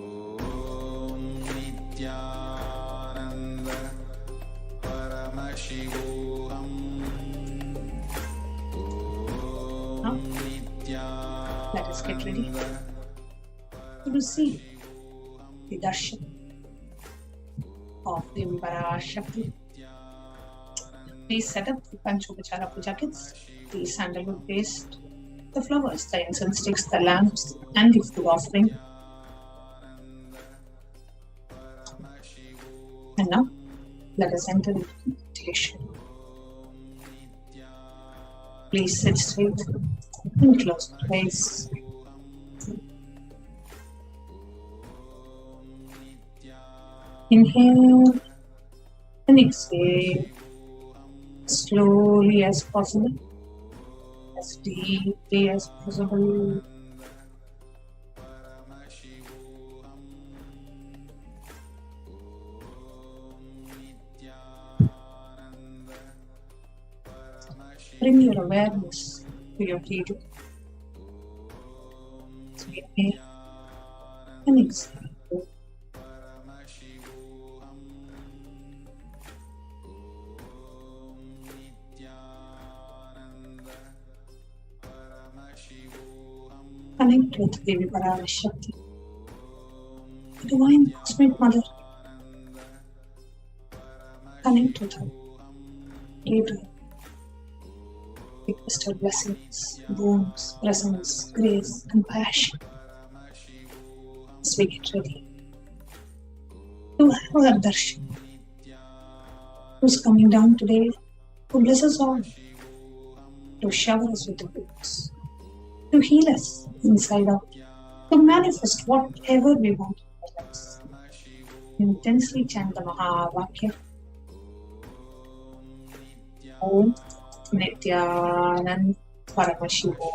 नित्यानन्द परमशिवोऽहम् ॐ Nityanand. Let us get ready to receive the darshan of Devi Parashakti. Please set up the Panchopachara puja kits, the sandalwood paste, the flowers, the incense sticks, the lamps, and the food offering. And now, let us enter into meditation. Please sit straight and close your eyes. Inhale and exhale slowly as possible, as deeply as possible. Bring your awareness to your breathing. So inhale and exhale. Connect with Devi Parashakti, the Divine Cosmic Mother. Connect with her. Give her. Request her blessings, boons, presence, grace, compassion. As we get ready to have our darshan, who's coming down today to bless us all, to shower us with the books, to heal us inside out, to manifest whatever we want in our lives. Intensely chant the Mahavakya. Om Nithyananda Paramashivo.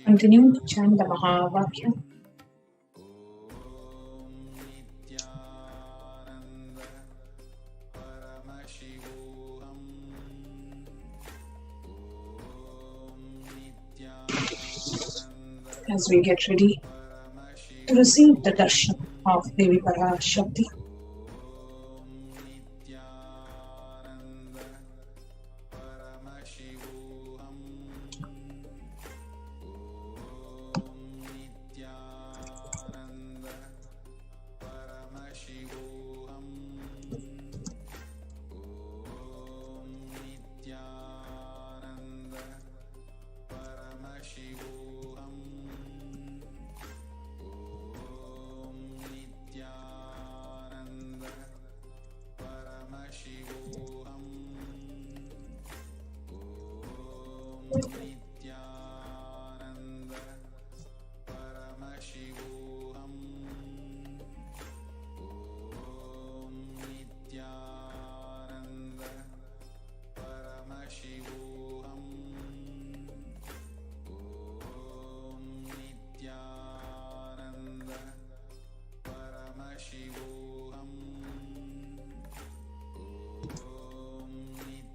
Continue to chant the Mahavakya. As we get ready to receive the darshan of Devi Parashakti.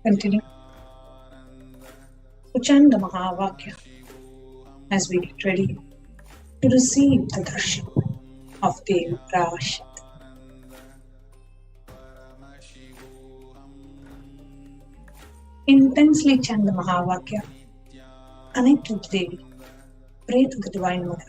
Continue to chant the Mahavakya as we get ready to receive the darshan of Devi Parashakti. Intensely chant the Mahavakya. Connect with Devi. Pray to the Divine Mother.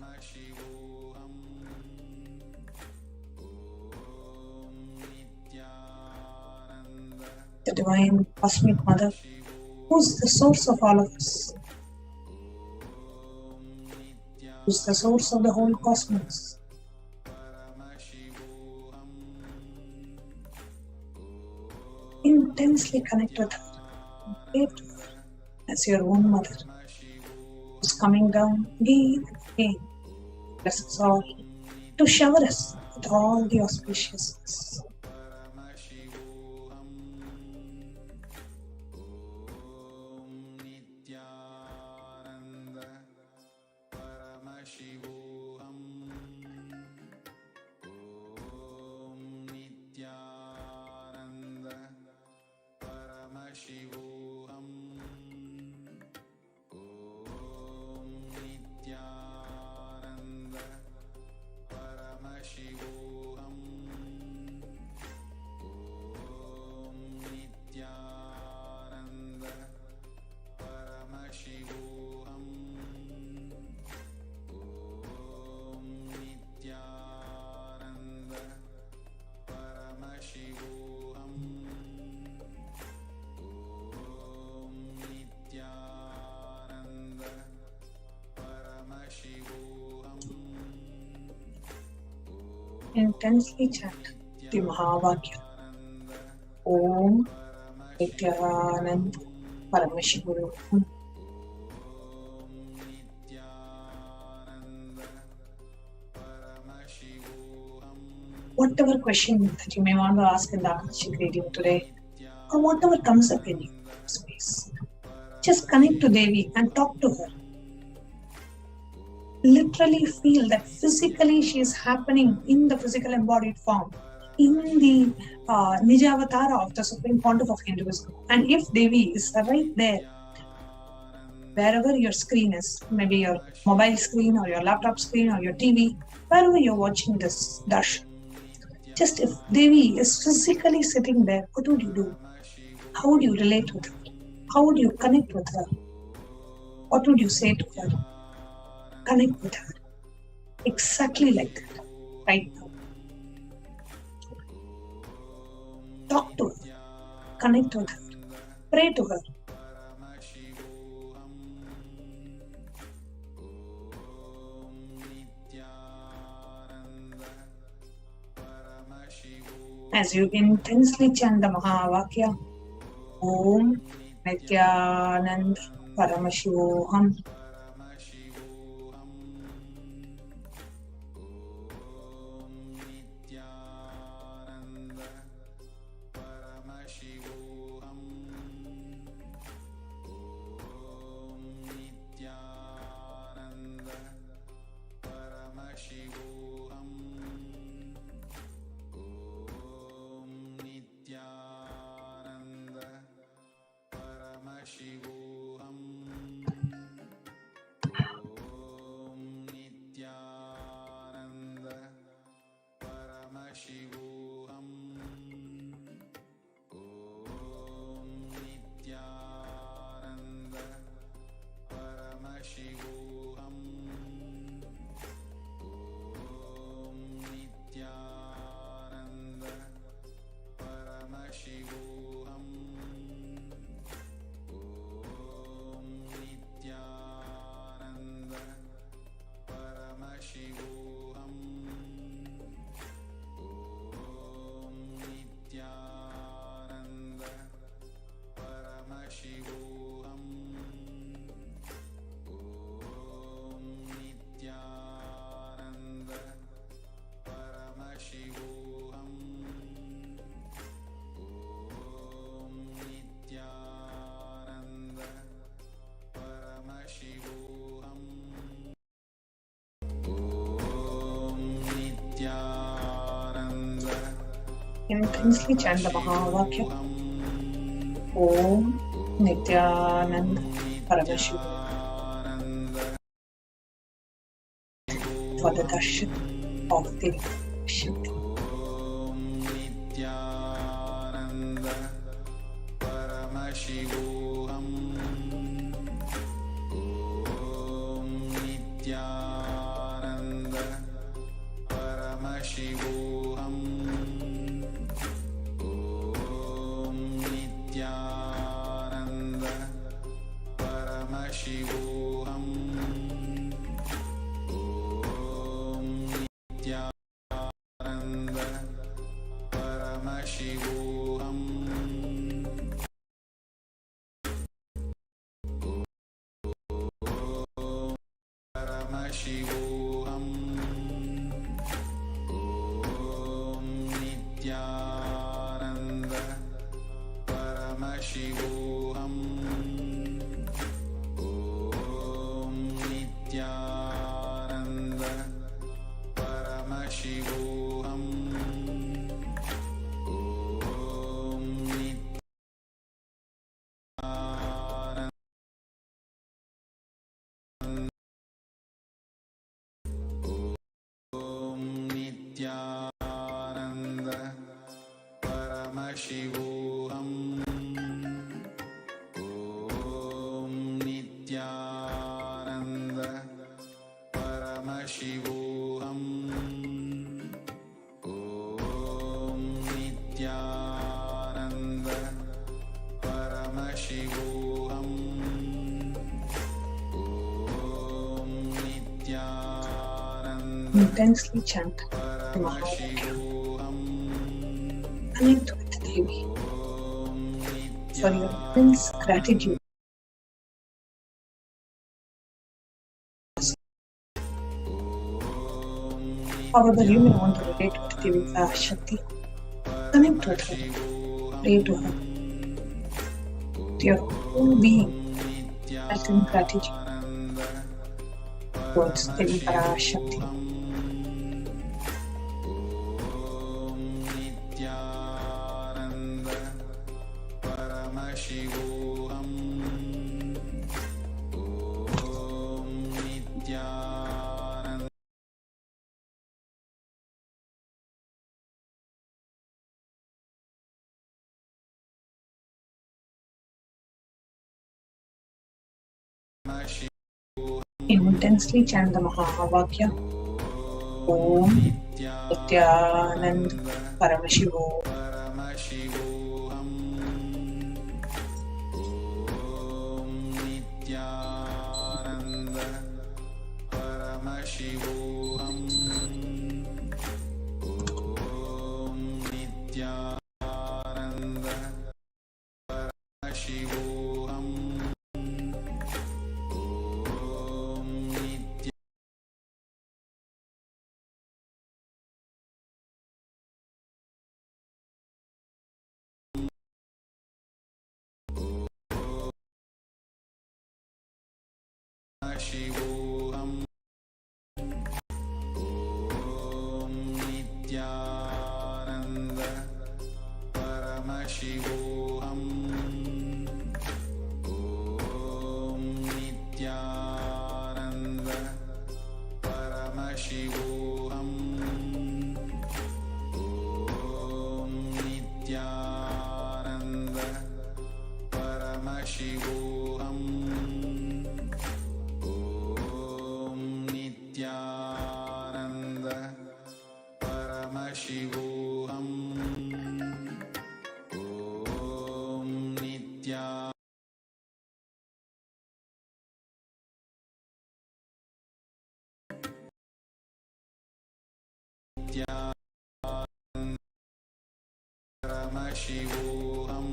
The Divine Cosmic Mother, who is the source of all of us, who is the source of the whole cosmos. Intensely connect with her, pray to her as your own mother, who is coming down again and again, bless us all, to shower us with all the auspiciousness. Intensely chant the Mahavakya. Om Nithyananda Paramashivoham. Whatever question that you may want to ask in the Akashic reading today, or whatever comes up in your space, just connect to Devi and talk to her. Literally feel that physically she is happening in the physical embodied form, in the Nijavatara of the Supreme Pontiff of Hinduism. And if Devi is right there, wherever your screen is, maybe your mobile screen or your laptop screen or your TV, wherever you're watching this darshan, just if Devi is physically sitting there, what would you do? How would you relate with her? How would you connect with her? What would you say to her? Connect with her. Exactly like that, right now. Talk to her. Connect with her. Pray to her. As you intensely chant the Mahavakya, Om Nithyananda Paramashivoham. Intensely chant the Mahavakya. Om Nithyananda Paramashivoham. For the darshan, of Devi Parashakti. Nithyananda Paramashivoham Om Nithyananda Paramashivoham Om Nithyananda Paramashivoham Om Nithyananda Paramashivoham Paramashivoham Om Nithyananda Paramashivoham Om Nithyananda Paramashivoham Om Nithyananda Paramashivoham Om Nithyananda Paramashivoham Om Nithyananda Paramashivoham Om Nithyananda Intensely chant the Mahavakya. Connect with Devi for your immense gratitude. However, you may want to relate with Devi Parashakti. Connect with her. Pray to her. To your whole being, felt in gratitude towards Devi Parashakti. Nithyananda Paramashivoham Om Nithyananda Intensely chant the Mahavakya. Om Nithyananda Paramashivo. Paramashivoham Om Nithyananda Paramashivoham Om Nithyananda Paramashivoham Om Nithyananda Om Nithyananda Paramashivoham Om Nithyananda Paramashivoham Om Nithyananda Paramashivoham Om Nithyananda Paramashivoham Om Nithyananda Paramashivoham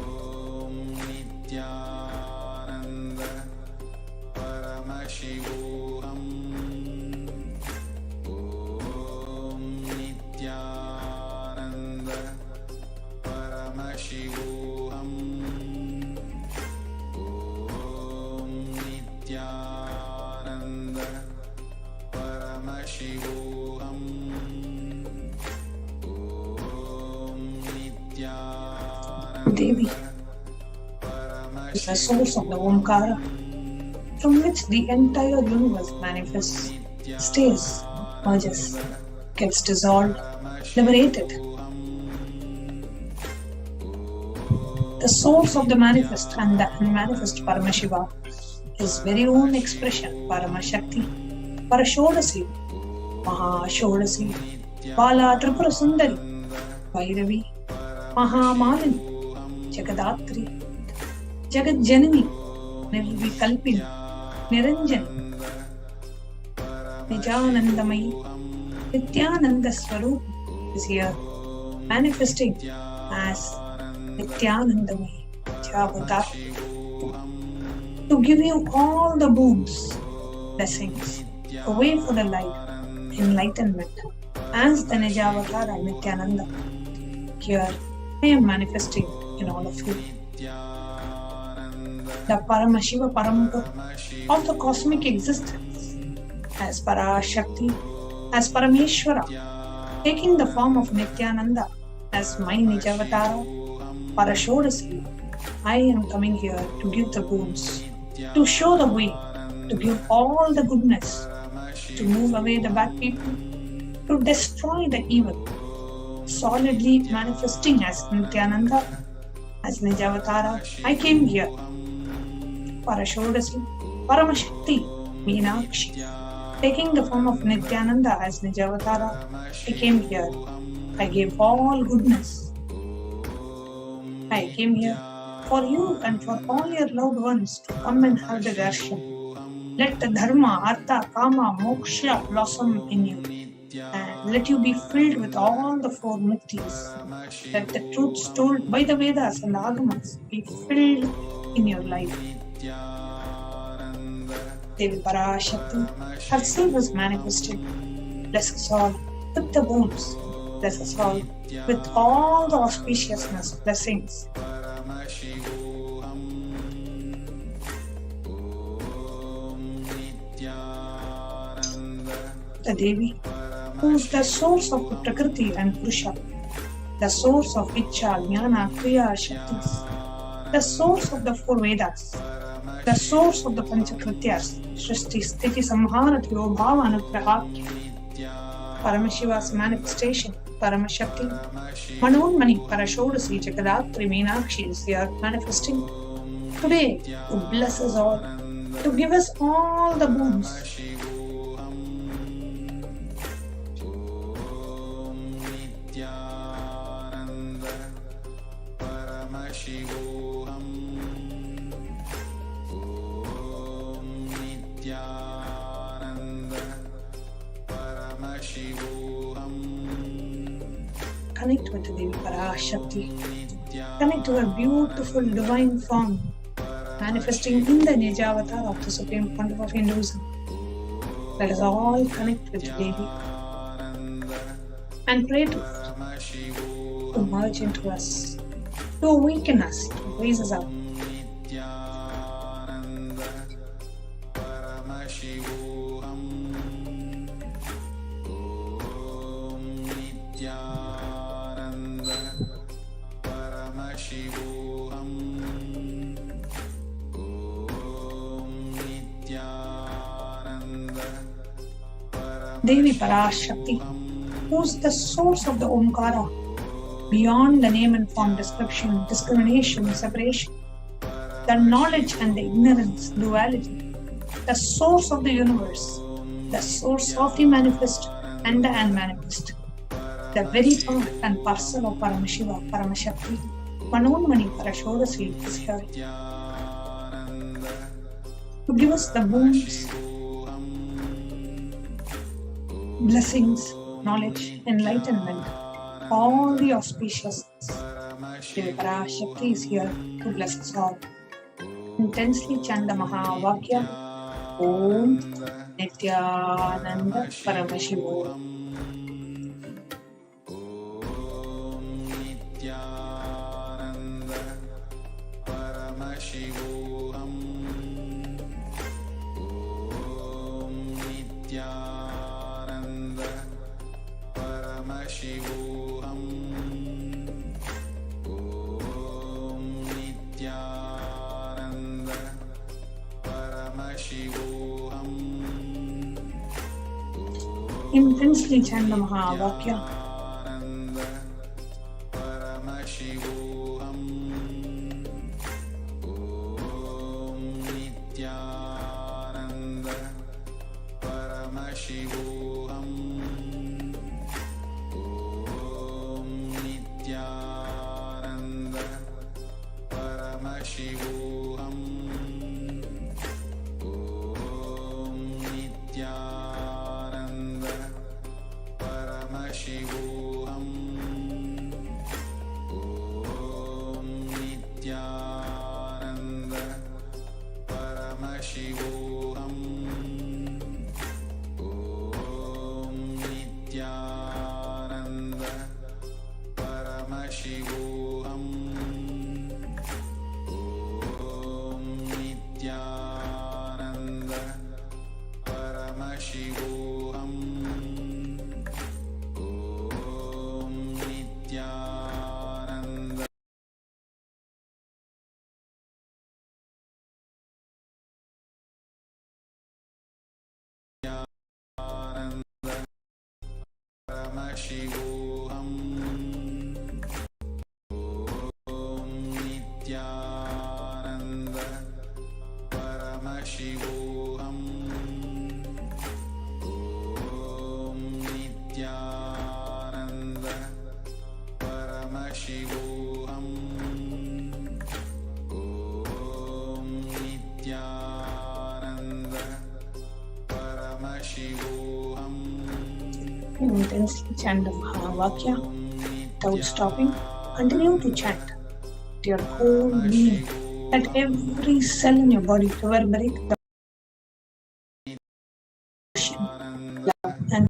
Om Nithyananda Paramashivoham Om Nithyananda Paramashivoham Om Nithyananda Paramashivoham Om Nithyananda Devi is the source of the Omkara, from which the entire universe manifests stays, merges, gets dissolved, liberated. The source of the manifest and the unmanifest Paramashiva, his very own expression, Paramashakti, Parashodasi, Mahashodasi, Bala Tripura Sundari, Vairavi, Mahamalini, Jagadatri, Jagat Janani, Nirvikalpini, Niranjani, Nijanandamayi, Nithyananda Swarup is here, manifesting as Nithyanandamayi, Javatar, to give you all the boons, blessings, a way for the light, enlightenment, as the Nijavatara Nithyananda. Here I am manifesting in all of you. The Paramashiva Paramguru of the cosmic existence, as Parashakti, as Parameshwara, taking the form of Nithyananda as my Nijavatara, Parashodasi, I am coming here to give the boons, to show the way, to give all the goodness, to move away the bad people, to destroy the evil, solidly manifesting as Nithyananda, as Nijavatara. I came here, Parashodasi, Paramashakti, Meenakshi, taking the form of Nithyananda as Nijavatara. I came here, I gave all goodness. I came here for you and for all your loved ones to come and have the darshan. Let the dharma, artha, kama, moksha blossom in you. And let you be filled with all the four muktis. Let the truths told by the Vedas and the Agamas be filled in your life. Devi Parashakti herself was manifested. Bless us all with the boons. Bless us all with all the auspiciousness, blessings. The Devi, who is the source of the Prakriti and Purusha, the source of Ichcha, Jnana, Kriya, Shaktis, the source of the four Vedas, the source of the Panchakrityas, Shrishti, Sthiti, Samhara, Bhava, Anugrahakya, Paramashiva's manifestation, Paramashakti, Manonmani, Parashodasi, Jagadatri, Meenakshi is here manifesting today to bless us all, to give us all the boons. Connect with the Devi Parashakti. Connect to her beautiful divine form, manifesting in the Nijavatar of the Supreme Pontiff of Hinduism. Let us all connect with the Devi and pray to her to merge into us, to awaken us, to raise us up. Devi Parashakti, who is the source of the Omkara, beyond the name and form description, discrimination, separation, the knowledge and the ignorance, duality, the source of the universe, the source of the manifest and the unmanifest, the very part and parcel of Paramashiva, Paramashakti, Manonmani, Parashodasi is here to give us the boons, blessings, knowledge, enlightenment, all the auspiciousness. Devi Parashakti is here to bless us all. Intensely chant the Mahavakya, Om Nithyananda Paramashiva. Intensely chant the Mahavakya. Intensely chant the Mahavakya without stopping. Continue to chant to your whole being. Let every cell in your body reverberate the love and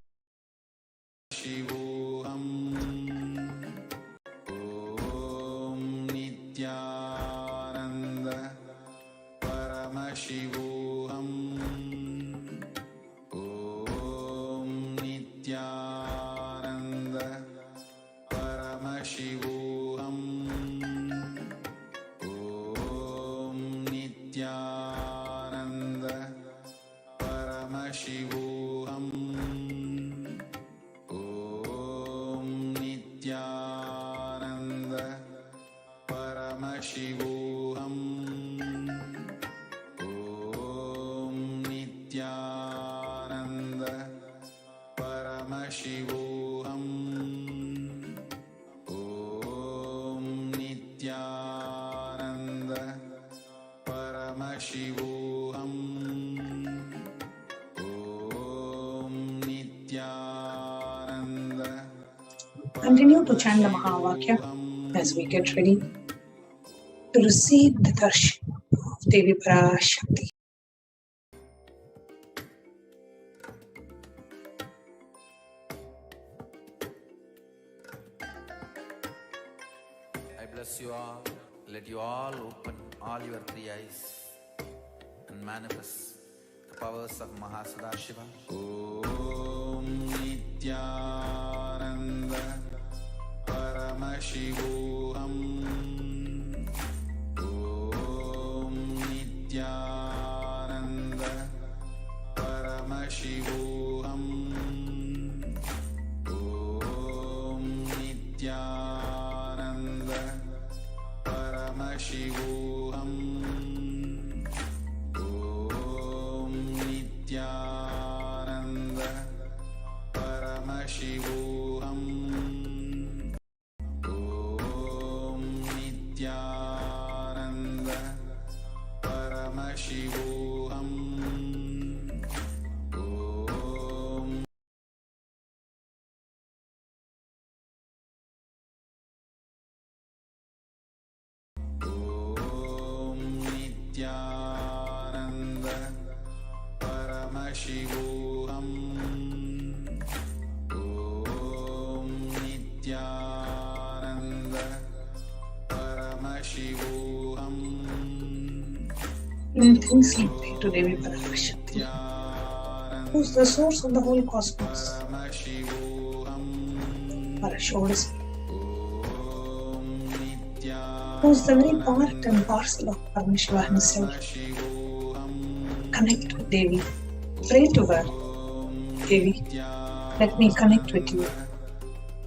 continue to chant the Mahavakya as we get ready to receive the darshan of Devi Parashakti. I bless you all. Let you all open all your three eyes and manifest the powers of Mahasadashiva. Om Nithyananda Paramashivoham. Om Nithyananda Paramashivoham. Om Nithyananda Paramashivoham. Om Nithyananda Paramashivoham. Om Nithyananda Paramashivoham. Nithyananda Paramashivoham. Om Nithyananda Paramashivoham. Intensely pray to Devi Parashakti, who is the source of the whole cosmos. Parashakti, who is the very part and parcel of Paramashiva himself. Connect with Devi. Pray to her. Devi, Let me connect with you.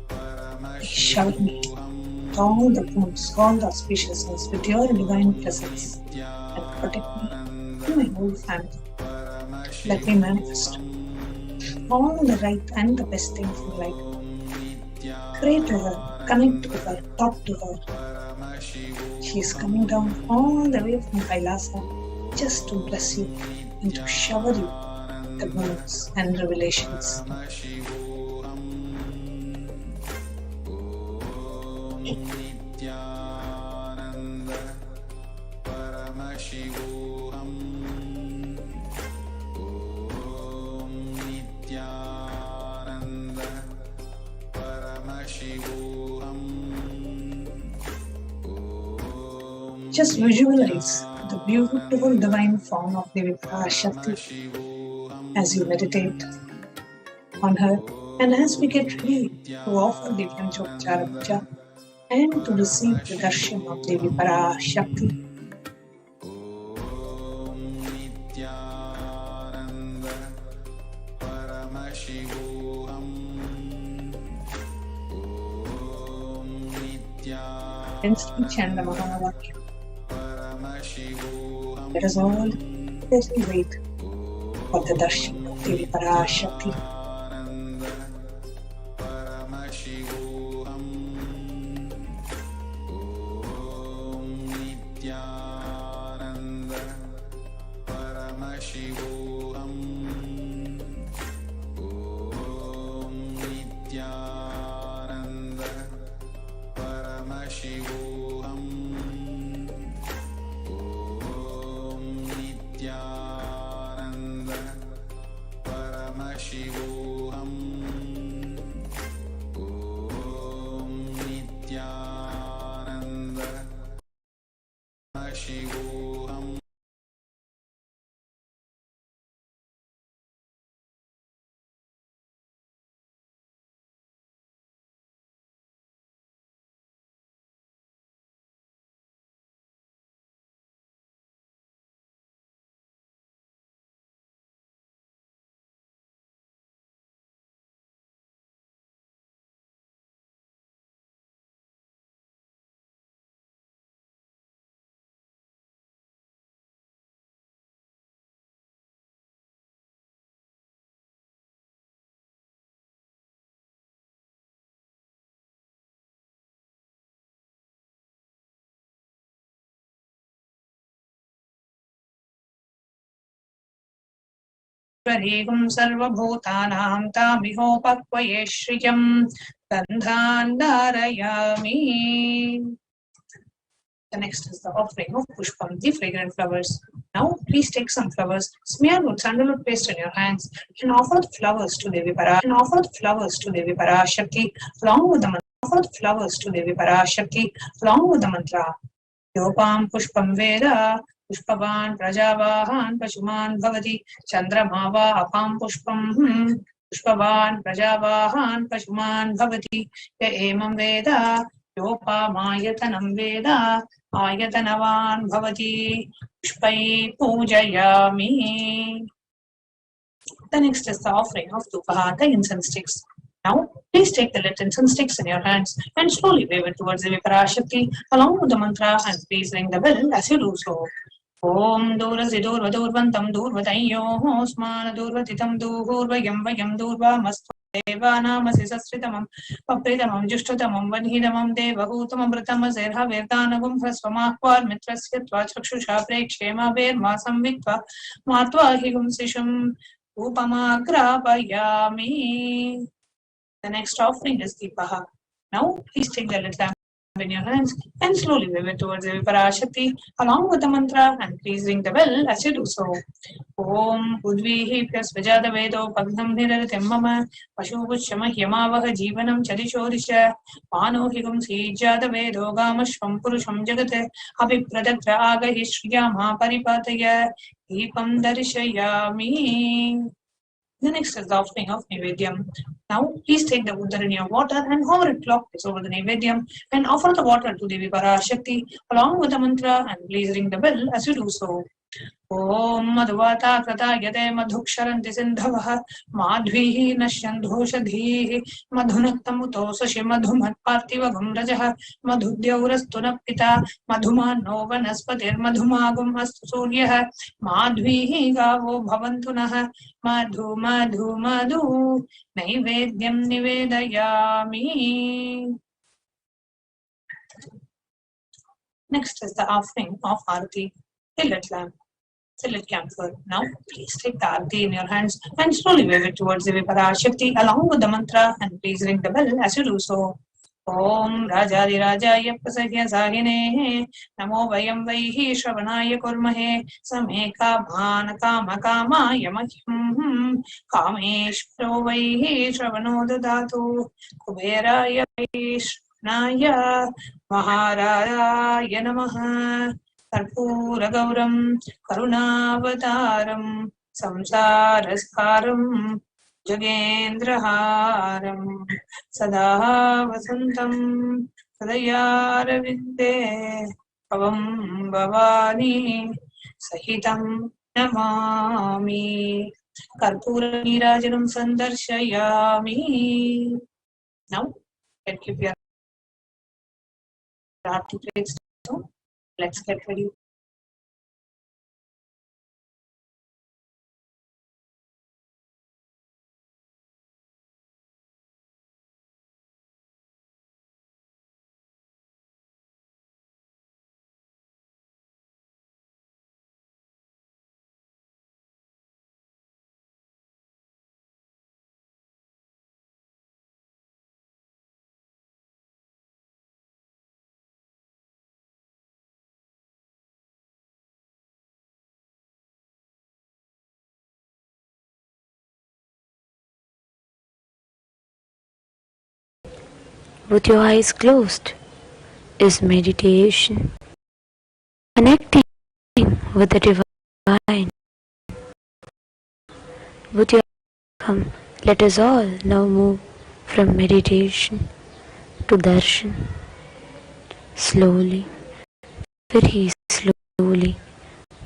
Please shower me with all the foods, all the auspiciousness with your divine presence and protect me and my whole family. Let me manifest all the right and the best things in life. Pray to her, connect with her, talk to her. She is coming down all the way from Kailasa just to bless you and to shower you the words and revelations. Just visualize the beautiful divine form of Devi Parashakti as you meditate on her and as we get ready to offer the Panchopachara Puja and to receive the darshan of Devi Parashakti. Instantly chant the Mahavakya. Let us all patiently wait for the darshan of Devi Parashakti. Varigum sarvabhutanam tamihopakvaye shriyam gandhandarayami. The next is the offering of pushpam, the fragrant flowers. Now, please take some flowers, smear with sandalwood paste in your hands, and offer the flowers to Devi Parashakti along with the mantra. Offer the flowers to Devi Parashakti along with the mantra. Yopam pushpam veda pushpavan prajavahan pashuman bhavati chandramava apam pushpam pushpavan prajavahan pashuman bhavati ya emam veda yopamayathanam veda ayatanavan bhavati pushpai pujayami. The next is the offering of tupaha, the incense sticks. Now, please take the lit incense sticks in your hands and slowly wave it towards Devi Parashakti along with the mantra, and please ring the bell as you do so. Om Durasidur Vadurvantam Durvatayo Osman Durvatitam Durvayam Vayam Durva Mastu Devanamasi Sasritamam Papritamam Jushtatamam Vanhidamam Devahutamam Pratam Zerha Vedanagum Hasvamakvar Mitrasyatva Chakshusha Prekshema Ver Masam Vitva Matva Higum Sisham Upamagrapayami. The next offering is Deepaha. Now, please take the lit lamp in your hands and slowly wave it towards Devi Parashakti along with the mantra, and please ring the bell as you do so. Om Udvihi Pyas Vajada Vedo Pagdam Niraritim Mama Pashupushama Yamavaha Jivanam Chadishodisha Mano Higum Sijada Vedo Gamashvam Purusham Jagate Abhipradatra Agahi Shriyama Paripataya Deepam Darishayami. The next is the offering of Nivedyam. Now, please take the Uddharaniya water and hover it clockwise over the Nivedyam and offer the water to Devi Parashakti along with the mantra, and please ring the bell as you do so. ॐ मधुवाता कृतायते मधुक्षरन्ति सिन्धवः माध्वीः नश्यन्धोषधीः मधुनक्तमुतो शशि मधुमत्पार्थिवगुं रजः मधुद्यौरस्तु नः पिता मधुमान्नो वनस्पतिर्मधुमागुम् अस्तु सूर्यः माध्वीः गावो भवन्तु नः मधु मधु मधु नैवेद्यं निवेदयामि. Next is the offering of Aarti, tillet lamp. Tillet camphor. Now, please take the Aarti in your hands and slowly wave it towards the Parashakti along with the mantra, and please ring the bell as you do so. Om Rajadirajaya Prasahya Sahine Namo Vayam Vaihi Shravanaya Kurmahe Same Kamana Kama Kama Yamahyam Kameshvaro Vaihi Shravano Dadatu Kuberaya Vishwanaya Maharaya Namaha Karpuragauram Karunavataram Samsaraskaram Jagendraharam Sada Vasantam Sadayarvinde Pavam Bhavani Sahitam Namami Karpura Nirajanam Sandarshayami. Now, let's keep your Aarti plates down. Let's get ready. With your eyes closed is meditation, connecting with the divine. With your come, let us all now move from meditation to darshan. Slowly, very slowly,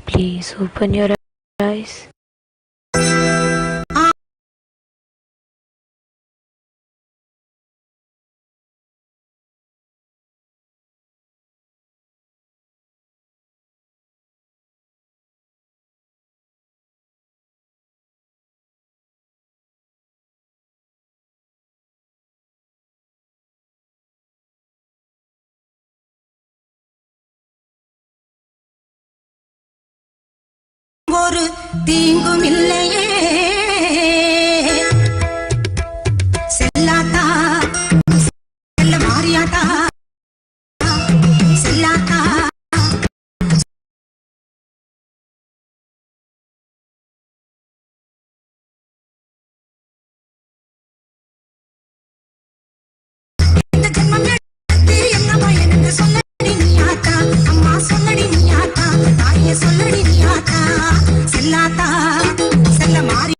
please open your eyes. ஒரு தீங்கும் இல்லையே செல்லாத்தா செல்ல மாறியாத்தா செல்லாத்தா இந்த ஜென்மம் என்ன பயனுக்கு சொல்லடி நீயாத்தா அம்மா சொல்லடி நீயாத்தா தாயே சொல்லடி நீயாத்தா செல்லாத்தா செல்ல மாறி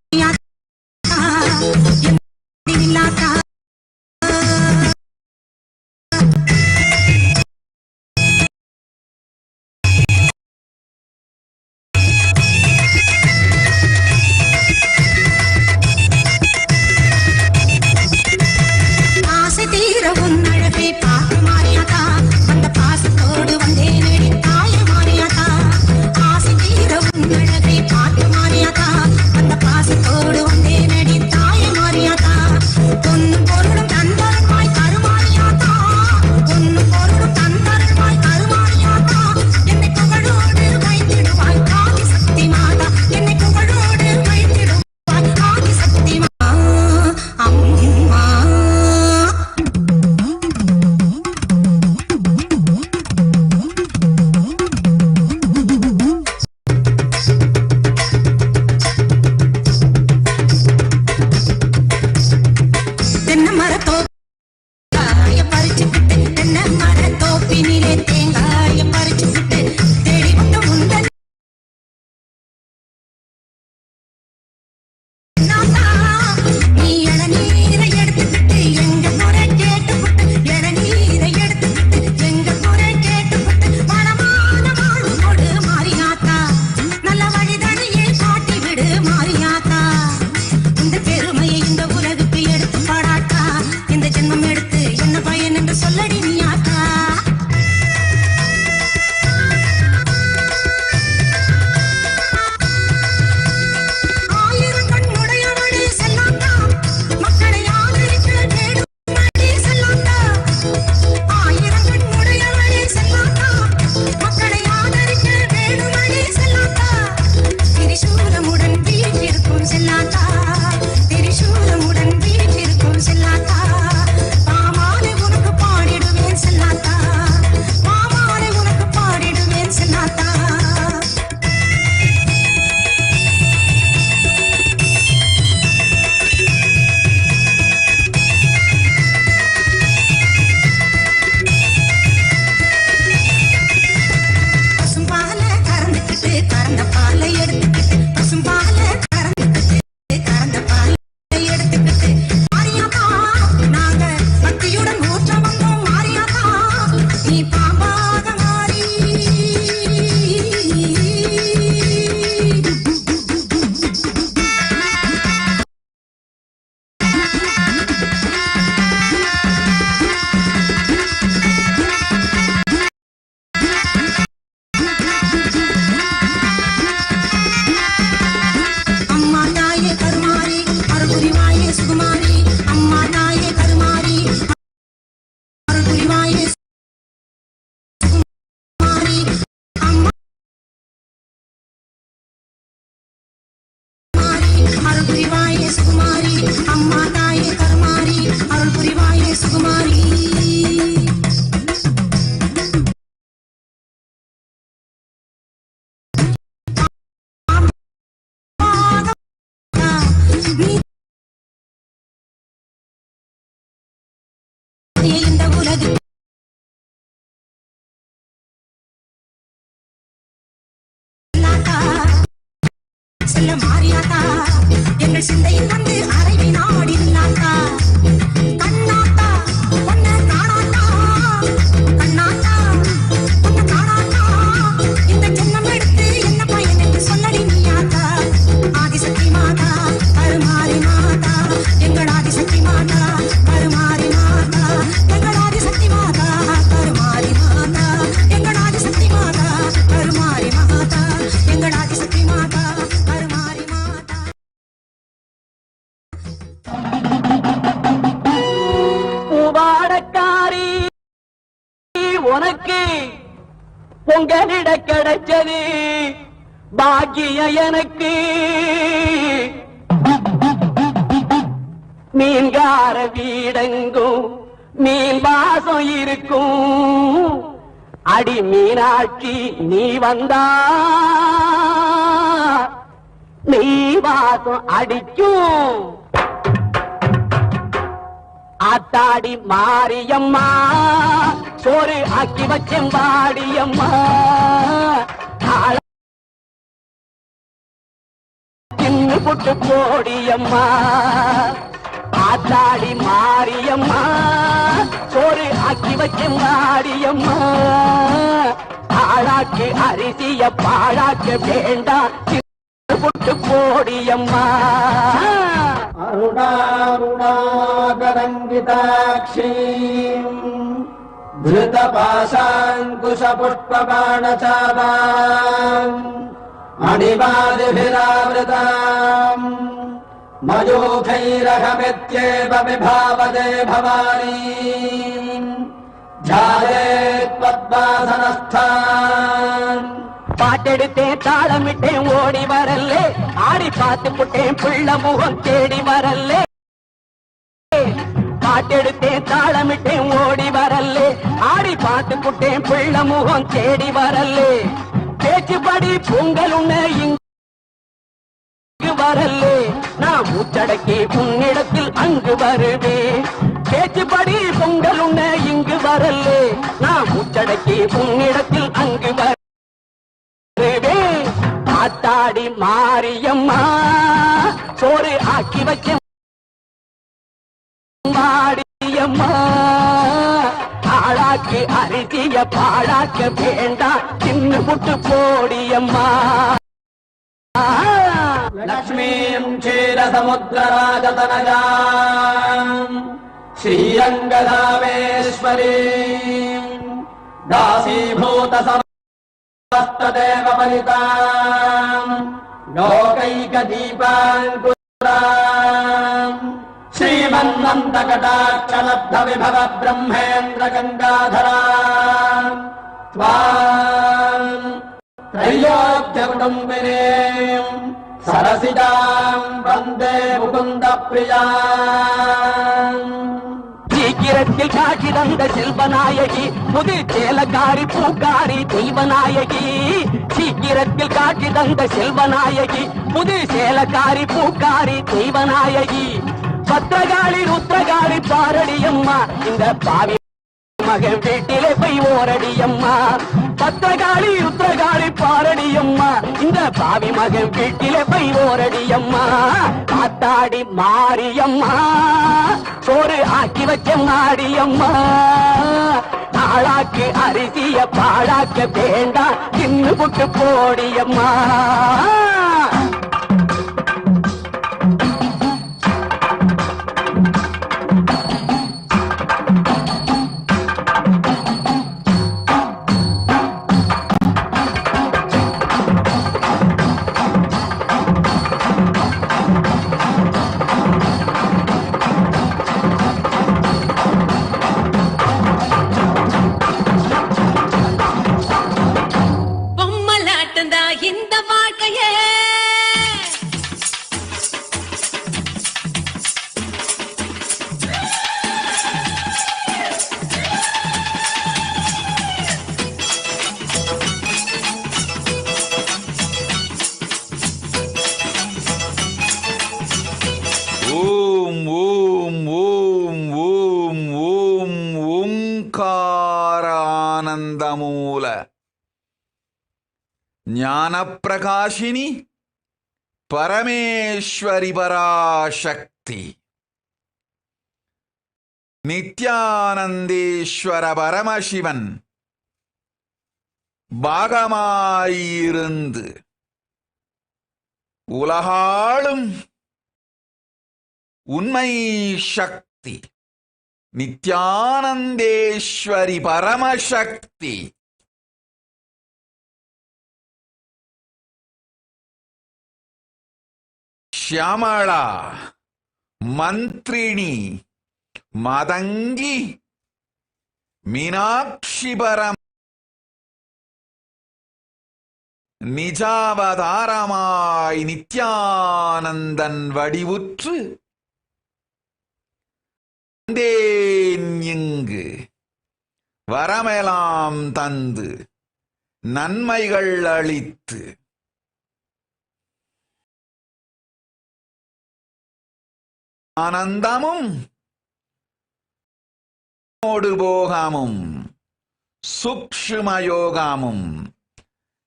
சுகுமாரி அம்மா தாயே கருமாரி அருள் புரிவாயே சுகுமாரி இந்த உலகு செல்ல மாறியாத்தா எங்கள் சிந்தையில் வந்து அறைவி நாடில்லாத்தா கண்ணாத்தா பொன்ன காணாத்தா கண்ணாத்தா பொன்ன காணாத்தா இந்த ஜென்மம் எடுத்து என்ன பயன் என்று சொல்லடி நீயாத்தா ஆதிசக்தி மாதா கருமாரி மாதா எங்கள் ஆதிசக்தி மாதா கருமாரி மாதா எங்கள் ஆதிசக்தி மாதா கருமாரி மாதா எங்கள் ஆதிசக்தி மாதா கருமாரி மாதா எங்கள் ஆதிசக்தி மாதா கருமாரி மாதா பூவாடக்காரி உனக்கு பொங்கலிட கிடைச்சது பாக்கிய எனக்கு மீன்கார வீடெங்கும் மீன் வாசம் இருக்கும் அடி மீனாட்சி நீ வந்தா நீ வாசம் அடிக்கும் ஆத்தாடி மாரியம்மா சோறு ஆக்கி வச்சம் வாடியம்மா தின்னு புட்டு போடியம்மா ஆத்தாடி மாரியம்மா சோறு ஆக்கி வச்சம் வாடியம்மா ஆளாக்கு அரிசிய பாழாக்க வேண்டாம் புட்டு போடியம்மா அருணாருணாகரங்கிதாட்சீம் धृतपाशाङ्कुशपुष्पबाणचापाम् मणिपादिभिरावृताम् मयूखैरहमित्येव विभावते भवानी ध्यायेत्पद्मासनस्थान् பாட்டெடுத்தேன் தாளமிட்டேன் ஓடி வரல்லே ஆடி பார்த்து புட்டேன் பிள்ளை முகம் தேடி வரல்லே பாட்டெடுத்தேன் தாளமிட்டேன் ஓடி வரல்லே ஆடி பார்த்து புட்டேன் பிள்ளை முகம் தேடி வரல்லே பேச்சுப்படி பொங்கல் உன்ன இங்கு வரல்லே நான் மூச்சடக்கி உன்னிடத்தில் அங்கு வருவேன் பேச்சுப்படி பொங்கல் உன்ன இங்கு வரல்லே நான் மூச்சடக்கி உன்னிடத்தில் அங்கு ஆத்தாடி மாரியம்மா சோறு ஆக்கி வச்ச மாடியம்மா ஆளாக்கு அரிசிய பாழாக்க வேண்டாம் சின்ன புட்டு போடியம்மா லக்ஷ்மீம் க்ஷீரசமுத்திரராஜதனஜாம் ஸ்ரீரங்கதாமேஸ்வரீம் தாசீபூத तदेव परिताम् लोकैकदीपाङ्कुराम् श्रीमन्नन्तकटाक्षलब्धविभव ब्रह्मेन्द्र गङ्गाधराम् त्वाम् त्रैलोक्यकुटुम्बिनीम् सरसिजाम् वन्दे मुकुन्दप्रियाम् சீக்கிரத்தில் காட்சி தந்த செல்வநாயகி புது சேலக்காரி பூக்காரி தெய்வநாயகி சீக்கிரத்தில் காட்சி தந்த செல்வநாயகி புது சேலக்காரி பூக்காரி தெய்வநாயகி பத்திரகாளி ருத்ரகாளி பாரடியம்மா இந்த பாவி மகன் வீட்டிலே போய் ஓரடியம்மா பத்திரகாளி ருத்ரகாளி பாரடியம்மா இந்த பாவி மகன் வீட்டிலே போய் ஓரடியம்மா ஆத்தாடி மாரியம்மா சோறு ஆக்கி வச்ச மாடியம்மா ஆளாக்கு அரிசிய பாழாக்க வேண்டாம் தின்னு புட்டு போடியம்மா பொம்மலாட்டந்தா இந்த வாழ்க்கையே ஞானப்பிரகாஷினி பரமேஸ்வரி பராசக்தி நித்யானந்தேஸ்வர பரமசிவன் பாகமாயிருந்து உலகாளும் உண்மை சக்தி நித்யானந்தேஸ்வரி பரமசக்தி ஷியாமளா மந்திரிணி மதங்கி மீனாட்சி பரம் நிஜாவதாரமாய் நித்யானந்தன் வடிவுற்று வந்தேன் இங்கு வரமெலாம் தந்து நன்மைகள் அளித்து ஆனந்தமும் போகமும் சூக்ஷ்மயோகமும்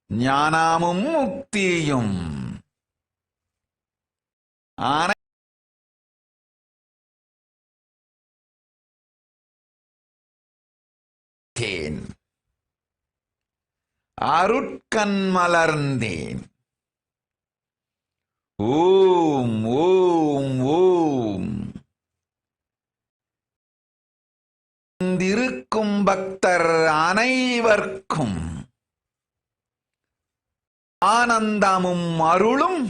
ஞானமும் முக்தியும் அருட்கண் மலர்ந்தேன். ஓம் ஓம் ஓம். இருக்கும் பக்தர் அனைவர்க்கும் ஆனந்தமும் அருளும்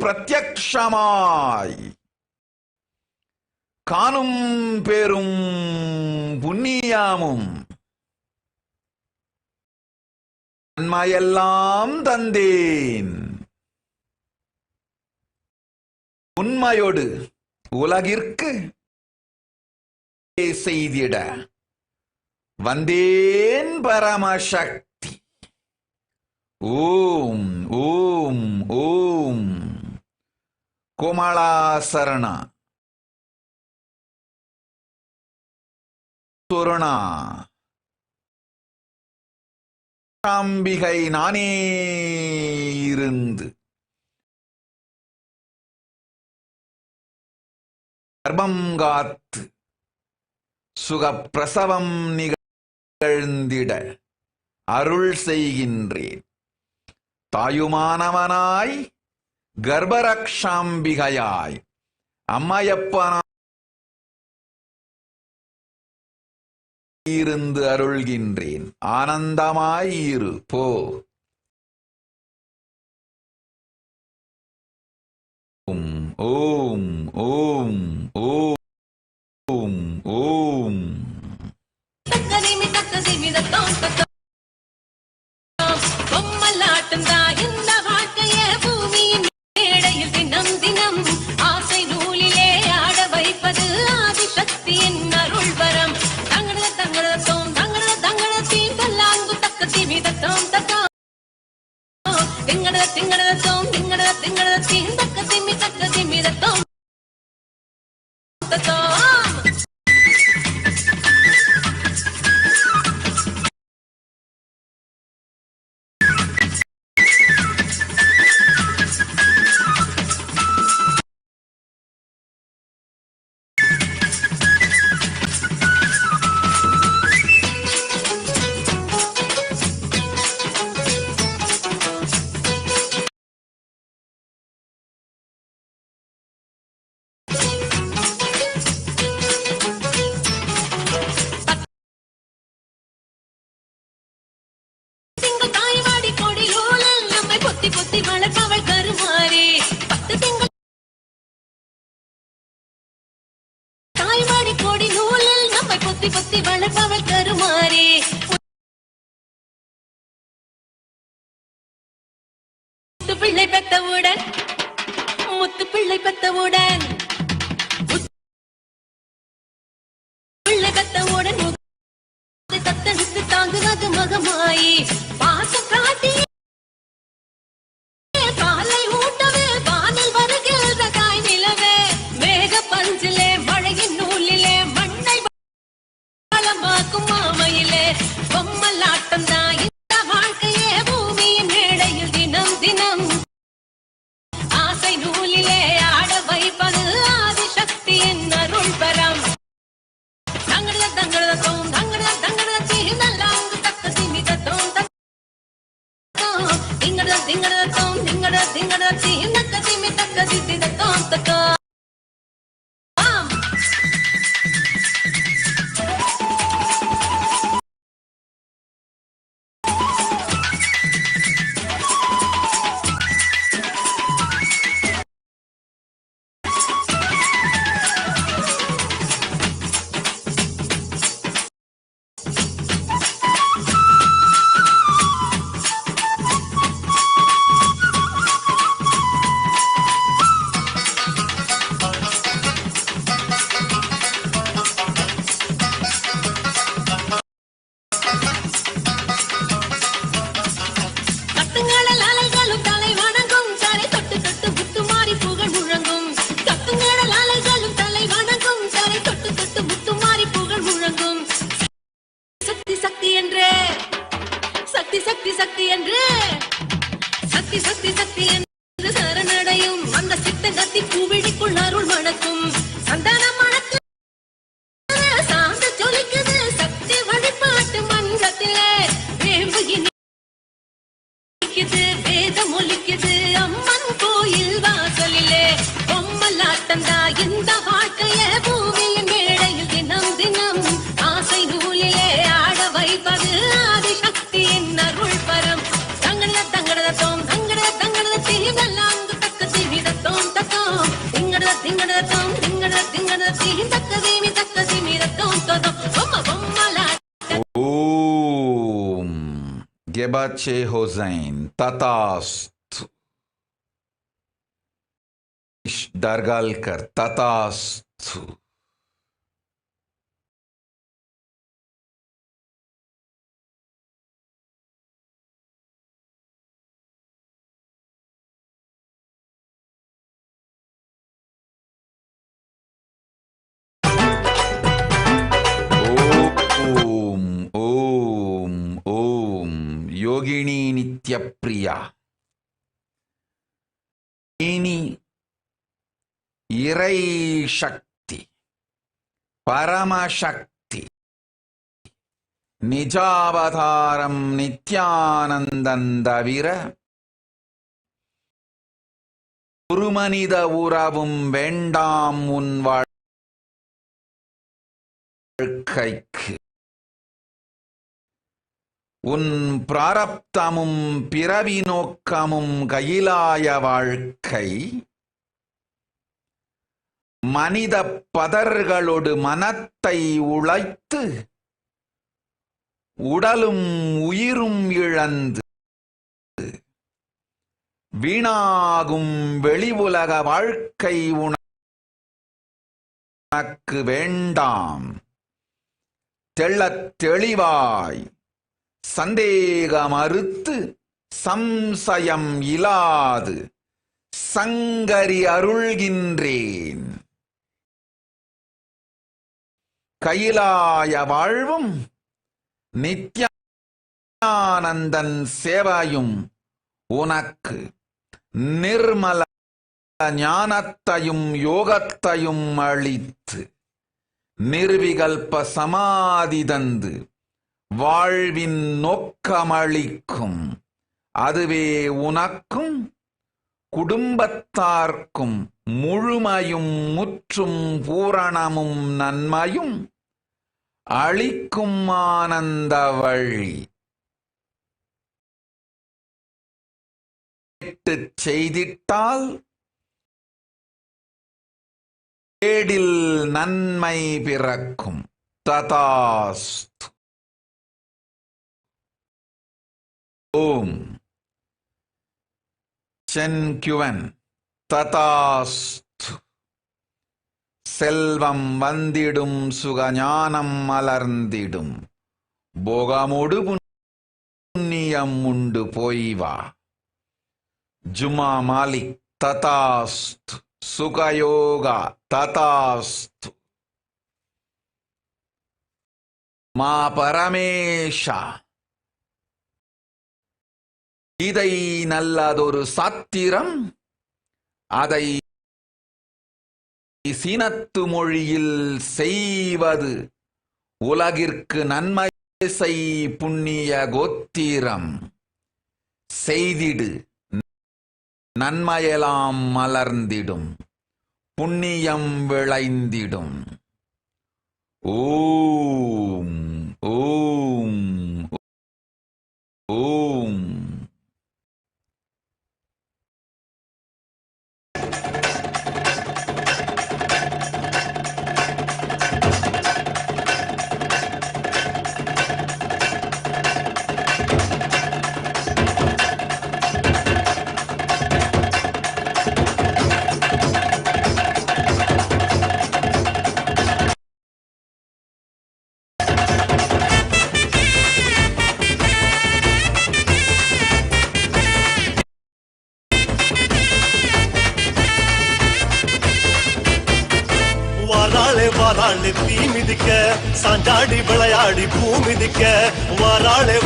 பிரத்யக்ஷமாய் காணும் பெரும் புண்ணியமும் நன்மையெல்லாம் தந்தேன். உண்மையோடு உலகிற்கு செய்திட வந்தேன் பரமசக்தி. ஓம் ஓம் ஓம். கோமளாசரண சுரணா அம்பிகை நானே இருந்து கர்ப்பம் காத்து சுகப்பிரசவம் நிகழ்ந்திட அருள் செய்கின்றேன். தாயுமானவனாய் கர்ப்பரக்ஷாம்பிகையாய் அம்மையப்பனாய் இருந்து அருள்கின்றேன். ஆனந்தமாயிரு போ. ஓம் ஓம் ஓம் ஓம் ஓம் ஓம். பொம்மலாட்டம் இந்த வாழ்க்கைய பூமியின் மேடையில் தினம் தினம் ஆசை நூலிலே ஆட வைப்பது ஆதிசக்தியின் அருள் வரம். தங்கட தங்கடத்தோம் தங்கட தங்கடத்தீம் பல்லாங்கு தக்க திமிதத்தோம் தத்தோம் திங்கட திங்கடத்தோம் திங்கட திங்கடத்தீம் தக்க திமி தக்க திமிதத்தோம் தத்தோம். பொத்தி வளர்ப்பவள் கருமாறே. 10 திங்கள் தாய்வாடி கோடி நூலில் நம்மை பொத்தி பொத்தி வளர்ப்பவள் கருமாறே. முத்து பிள்ளை பெத்தவுடன் பிள்ளை பெத்தவுடன் தத்தெடுத்து தாங்குவது மகமாயி பாசம் காட்டி காலை ஊட்டவே வானில் வருகின்ற தாய் நிலவே. தக்க தித்தி தத்தோம் தக்கா Gebache Hossein, Tatastu. Dargalkar, Tatastu. Yogini Nityapriya Ini Irai Shakti Parashakti Nijavadharam Nithyanandandavira Urumanida Uravum Vendam Unvalkaik உன் பிராரப்தமும் பிறவி நோக்கமும் கையிலாய வாழ்க்கை மனித பதர்களோடு மனத்தை உழைத்து உடலும் உயிரும் இழந்து வீணாகும் வெளி உலக வாழ்க்கை உனக்கு வேண்டாம். தெள்ளத் தெளிவாய் சந்தேகம் அறுத்து சம்சயம் இலாது சங்கரி அருள்கின்றேன். கையிலாய வாழ்வும் நித்யானந்தன் சேவையும் உனக்கு நிர்மல ஞானத்தையும் யோகத்தையும் அளித்து நிர்விகல்ப சமாதி தந்து வாழ்வின் நோக்கமளிக்கும். அதுவே உனக்கும் குடும்பத்தார்க்கும் முழுமையும் முற்றும் பூரணமும் நன்மையும் அளிக்கும் ஆனந்த வழி. செய்திட்டால் ஏடில் நன்மை பிறக்கும். ததாஸ்து. ஓம் சென்குவன் ததாஸ்து. செல்வம் வந்திடும் சுகஞானம் மலர்ந்திடும் போகமோடு புண்ணியம் உண்டு போய்வா. ஜுமா மாலிக் ததாஸ்து. சுகயோகா ததாஸ்து. மா பரமேஷா இதை நல்லதொரு சாத்திரம், அதை சீனத்து மொழியில் செய்வது உலகிற்கு நன்மை செய் புண்ணிய கோத்திரம். செய்திடு நன்மையெல்லாம் மலர்ந்திடும், புண்ணியம் விளைந்திடும். ஓம் ஓம் ஓம். வாராளே தீ மிதிக்க, சாஞ்சாடி விளையாடி பூ மிதிக்க. வாராளே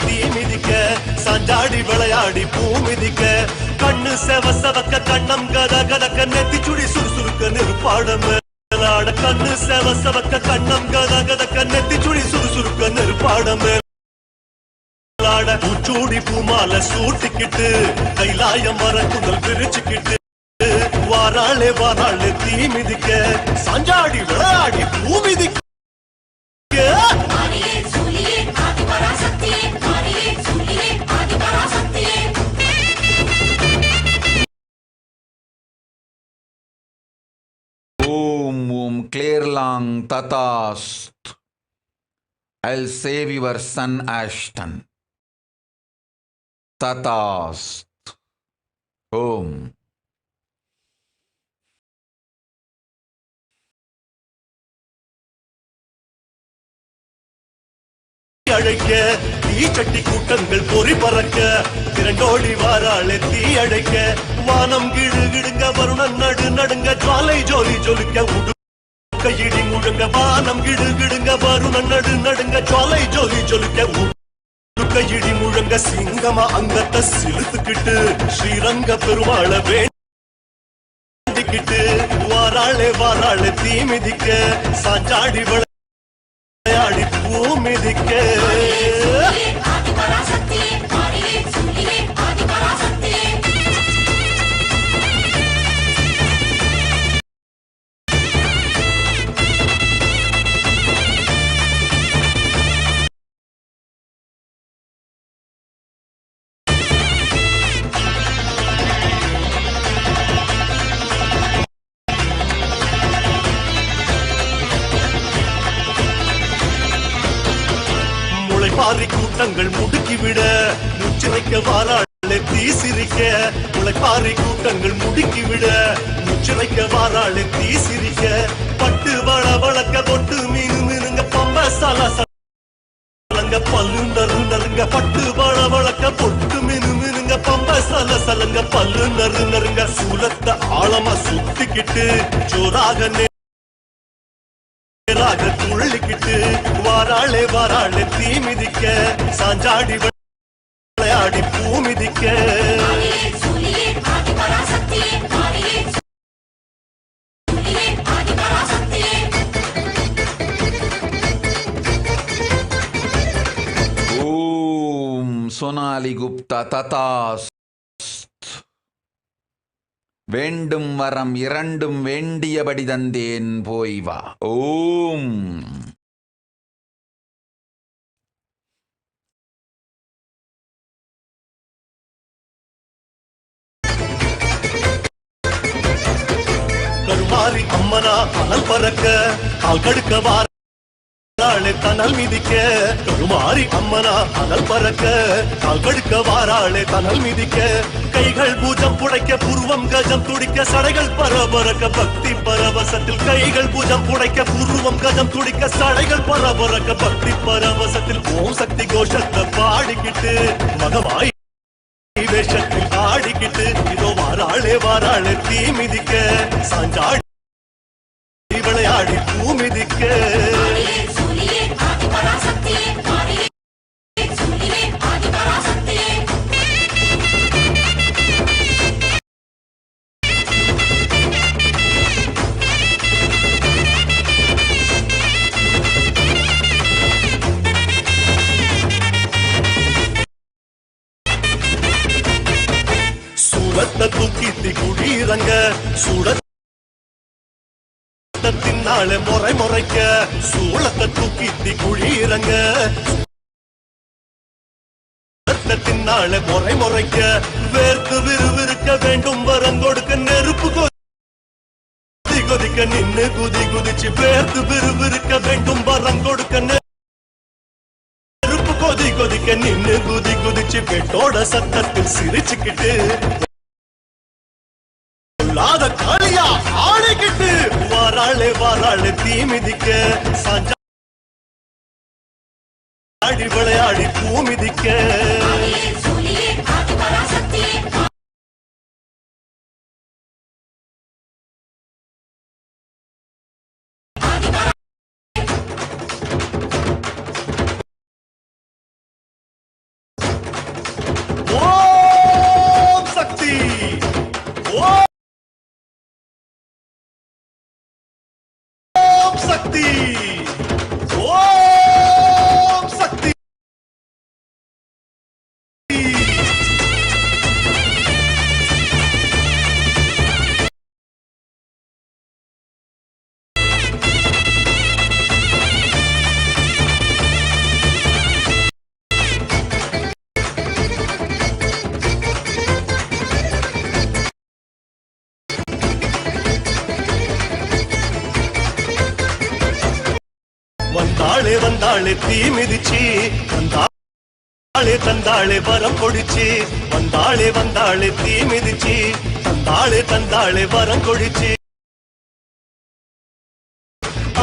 தீ மிதிக்க, சாஞ்சாடி விளையாடி பூ மிதிக்க. கண்ணு செவ செவக்க கண்ணம் கத கதக்க, நெத்தி சுடி சுறுசுறுக்க நெருப்பாடம் மேலாட. கண்ணு செவ செவக்க கண்ணம் கத கதக்க, நெத்தி சுடி சுறுசுறுக்க நெருப்பாடம் மேலாட. பூச்சூடி பூமால சூட்டிக்கிட்டு, கைலாயம் வர குந்தல் பிரிச்சுக்கிட்டு. வாராளே தீ மிதிக்க, சாஞ்சாடி விளையாடி பூ மிதிக்க. ஓம் ஓம் Clearlang Tatast. I'll save your son Ashton. Tatast. Om. அழைக்க தீச்சட்டி கூட்டங்கள் பொறி பறக்க, திரண்டோடி வாராளே தீ அழைக்க. வானம் கிடு கிடுங்க, வருணன் நடு நடுங்க, ஜுவாலை ஜோலி ஜொலிக்க, உடுக்க இடி முழுங்க. வானம் கிடு கிடுங்க, வருணன் நடு நடுங்க, ஜுவாலை ஜோலி ஜொலிக்க, உடுக்க இடி முழுங்க. சிங்கமா அங்கத்தை சிலுத்துக்கிட்டு, ஸ்ரீரங்க பெருமாள வேண்டிக்கிட்டு. வாராளே தீ மிதிக்க, சாஞ்சாடி விளையாடி பூ மிதிக்க. முளைப்பாரி கூட்டங்கள் முடுக்கிவிட, முச்சிரைக்க வாராளே தீ சிரிக்க. முளைப்பாரி கூட்டங்கள் முடுக்கிவிட, முச்சிரைக்க வாராளே தீ சிரிக்க. பட்டு வள வளக்க, பொட்டு மீனு மீனுங்க, பம்ப சல சலங்க, பல்லு நறு நறுங்க. பட்டு வள வளக்க, பொட்டு மீனு மீனுங்க, பம்ப சல சலங்க, பல்லு நறு நறுங்க. சூலத்தை ஆழமா சுத்திக்கிட்டு, ஜோராக துள்ளிக்கிட்டு. வாராளே தீ மிதிக்க, சாஞ்சாடி விளையாடி பூ மிதிக்க. ஓம் சோனாலி குப்தா ததாஸ்த். வேண்டும் வரம் இரண்டும் வேண்டியபடி தந்தேன், போய் வா. ஓம். கருமாரி அம்மனா அனல் பறக்க, கால் கடுக்க வாராளே தனல் மிதிக்க. கருமாரி அம்மனா அனல் பறக்க, கால் கடுக்க வாராளே தனல் மிதிக்க. கைகள் பூஜம் புடைக்க, புருவம் கஜம் துடிக்க, சடைகள் பரபரக்க பக்தி பரவசத்தில். கைகள் பூஜம் புடைக்க, புருவம் கஜம் துடிக்க, சடைகள் பரபரக்க பக்தி பரவசத்தில். ஓம் சக்தி கோஷத்தை பாடிக்கிட்டு, மகமாய் வேஷத்தில் ஆடிக்கிட்டு. இதோ வாராளே தீ மிதிக்க, சாஞ்சாடி விளையாடி பூ மிதிக்க. சூலத்தை இறங்க சூடத்தினால முறை முறைக்க சூளத்தை தூக்கி குழி இறங்க தின்னால முறை முறைக்க வேர்த்து விறுவிறுக்க வேண்டும் வரம் கொடுக்க நெருப்பு கொதி கொதிக்க நின்னு குதி குதிச்சு வேர்த்து விறுவிறுக்க வேண்டும் வரம் கொடுக்க நெருப்பு கொதி கொதிக்க நின்னு குதி குதிச்சு பெட்டோட சத்தத்தில் சிரிச்சுக்கிட்டு சொல்லாத காளியா ஆடிக்கிட்டு வாராளே வாராளே தீ மிதிக்க சாஞ்சா ஆடி விளையாடி பூ மிதிக்க ஓம் சக்தி ஓம் சக்தி ஓம் சக்தி வந்தாளே வந்தாளே தீ மிதிச்சு வந்தாளே தந்தாளே வரம் கொடிச்சு வந்தாளே வந்தாளே தீ மிதிச்சு தந்தாளே வரம் கொடிச்சு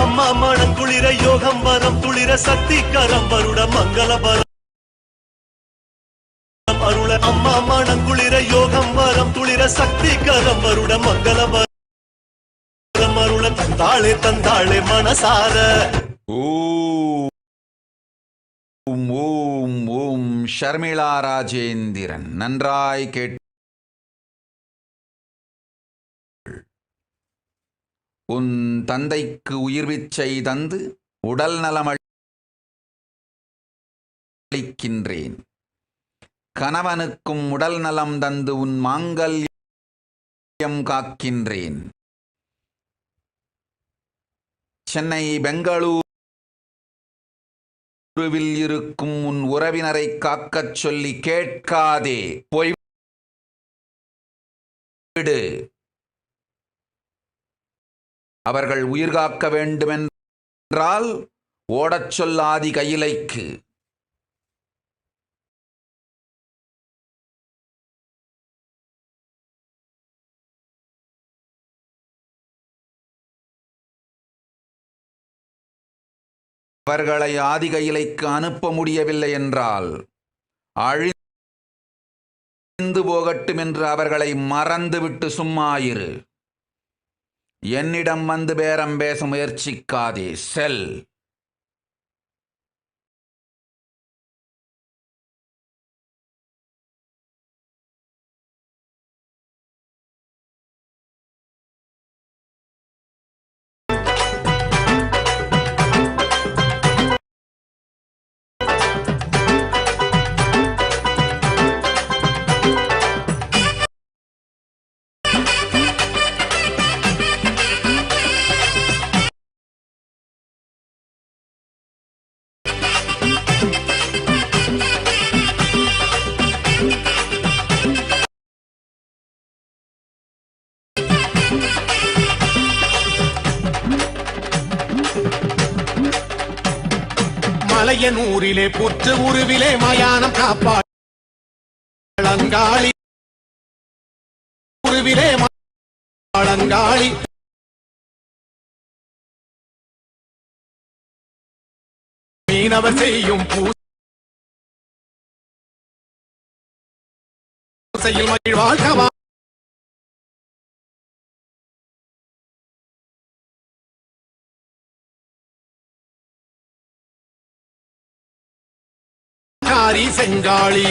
அம்மா மனம் குளிர யோகம் வரம் துளிர சக்தி கரம் வருட மங்கள வரம் அருள அம்மா மனம் குளிர யோகம் வரம் துளிர சக்தி கரம் வருட மங்கள வரம் அருள தந்தாளே மனசார ஓம் ஓம் ஓம் ஷர்மிளா ராஜேந்திரன் நன்றாய் கேட் உன் தந்தைக்கு உயிர்விச்சை தந்து உடல் நலமளிக்கின்றேன் கணவனுக்கும் உடல் நலம் தந்து உன் மாங்கல்யம் காக்கின்றேன் சென்னை பெங்களூர் இருக்கும் உன் உறவினரை காக்கச் சொல்லி கேட்காதே போய்விடு அவர்கள் உயிர் காக்க வேண்டுமென்றால் ஓடச் சொல்லாதி கையிலைக்கு அவர்களை ஆதிகையிலைக்கு அனுப்ப முடியவில்லை என்றால் அழிந்து போகட்டும் என்று அவர்களை மறந்துவிட்டு சும்மாயிரு. என்னிடம் வந்து பேரம் பேச முயற்சிக்காதே. செல். மலையனூரிலே புற்று உருவிலே மயானம் காப்பாளங்காளி உருவிலே மாளங்காளி மீனவர் செய்யும் பூசையில் மகிழ்வாழ்கவா செங்காளி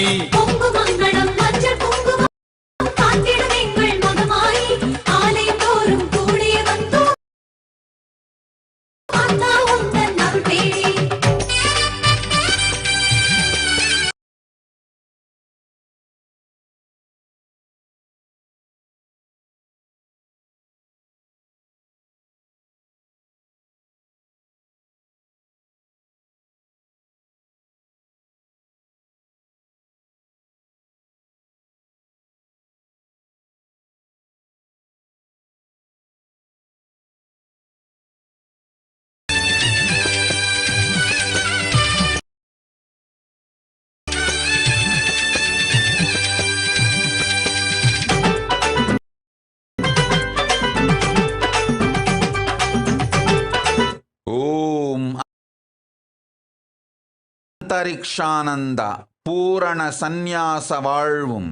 அந்தரிக்ஷானந்த பூரண சந்நியாச வாழ்வும்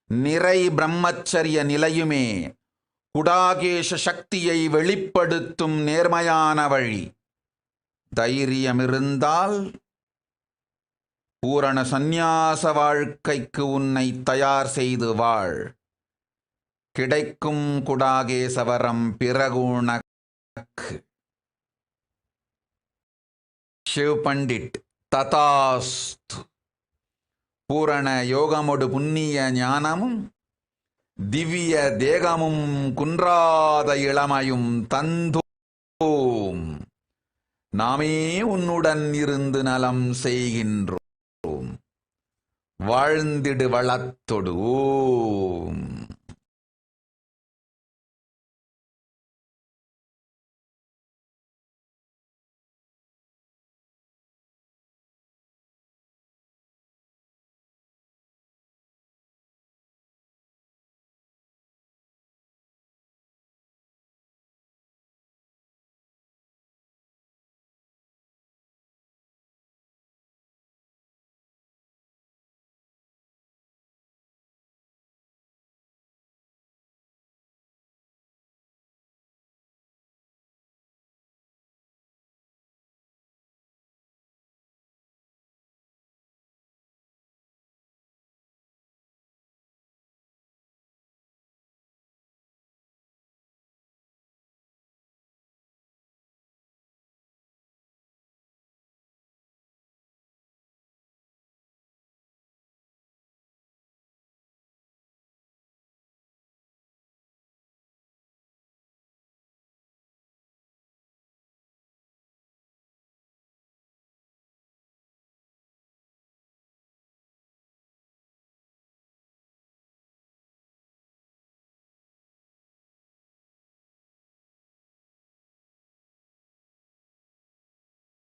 நிறை பிரம்மச்சரிய நிலையுமே குடாகேச சக்தியை வெளிப்படுத்தும் நேர்மையான வழி. தைரியமிருந்தால் பூரண சந்நியாச வாழ்க்கைக்கு உன்னை தயார் செய்து வாழ். கிடைக்கும் குடாகேசவரம் பிறகு உனக்கு. शिव पंडित तथास्तु. பூரண யோகமொடு புண்ணிய ஞானமும் திவ்ய தேகமும் குன்றாத இளமையும் தந்தோம். நாமே உன்னுடன் இருந்து நலம் செய்கின்றோம். வாழ்ந்திடு வளத்தொடு. ஓம்.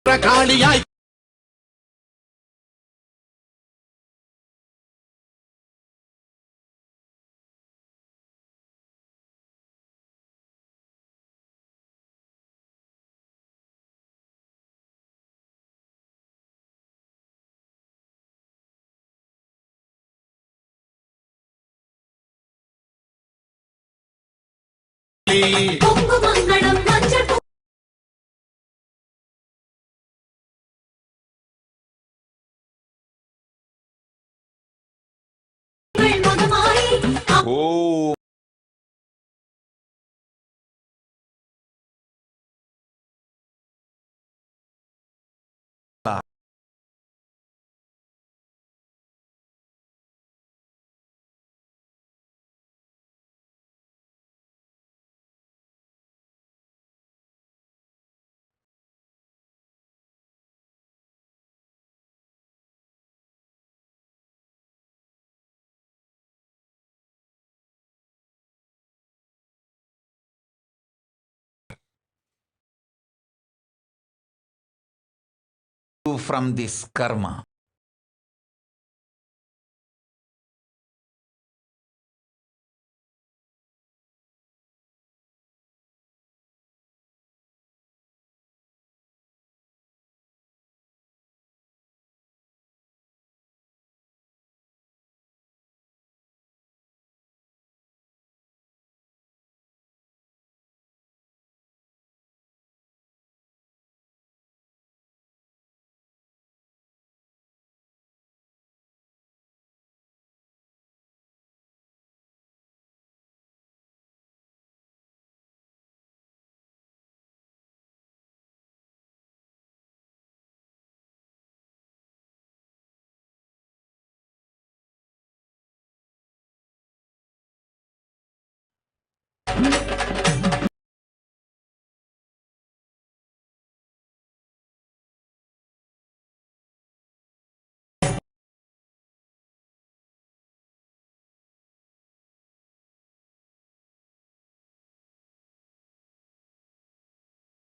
காளியாய் ஓம். From this karma.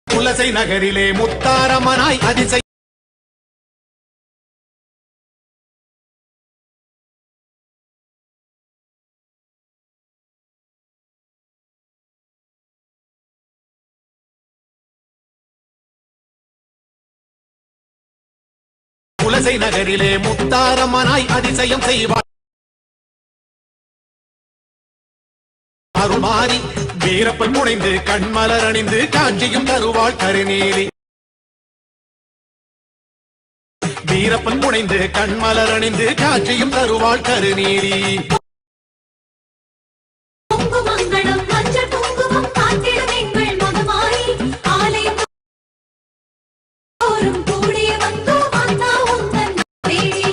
குலசை நகரிலே முத்தாரம்மனாய் அதிசய வலசை நகரிலே முத்தாரம்மனாய் அதிசயம் செய்வாள் அருள்மாறி வீரப்பன் முனைந்து கண்மலர் அணிந்து காட்சியும் தருவாள் கருநீலி வீரப்பன் முனைந்து கண்மலர் அணிந்து காட்சியும் தருவாள் கருநீலி குங்குமங்களும் மஞ்சள் குங்குமம் காத்திடும் எங்கள் மகமாயி ஆலயம் தோறும் கூடிய வந்தோம் அண்ணா உந்தன் தேடி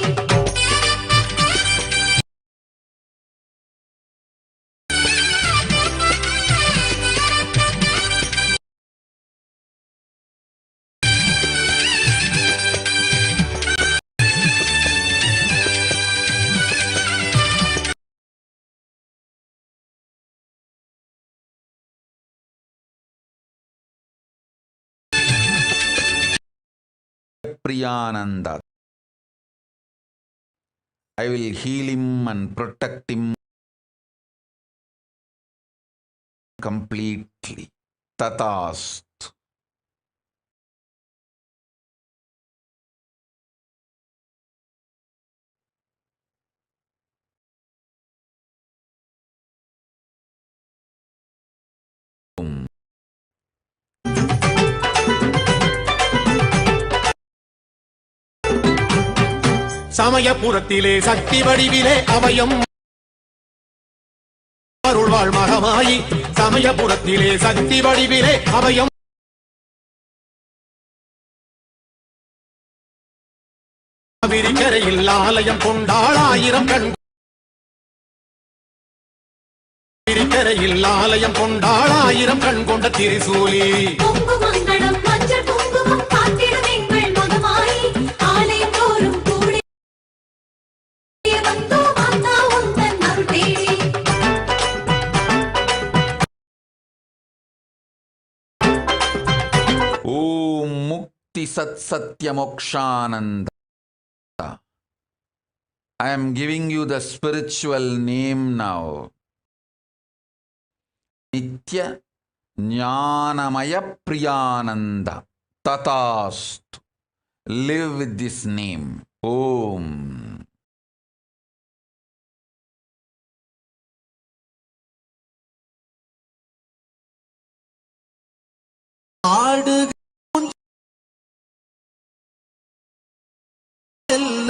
Priyananda. I will heal him and protect him completely. Tatast. சமயபுரத்திலே சக்தி வடிவிலே அவயம் அருள்வாள் மகமாயி சமயபுரத்திலே சக்தி வடிவிலே அவயம் விரிக்கரையில் ஆலயம் கொண்டாள் ஆயிரம் கண் விரிக்கரையில் ஆலயம் கொண்டாள் ஆயிரம் கண் கொண்ட திரிசூலி குங்குமங்களும் மஞ்சள் குங்குமம் காத்திடும் எங்கள் மகமாயி ஆலயம் தோறும் கூடிய வந்தோம் அண்ணா உந்தன் அருள் தேடி Om Mukti Sat Satya Mokshananda. I am giving you the spiritual name now. Nithya Jnanamaya Priyananda. Tatast. Live with this name. Om.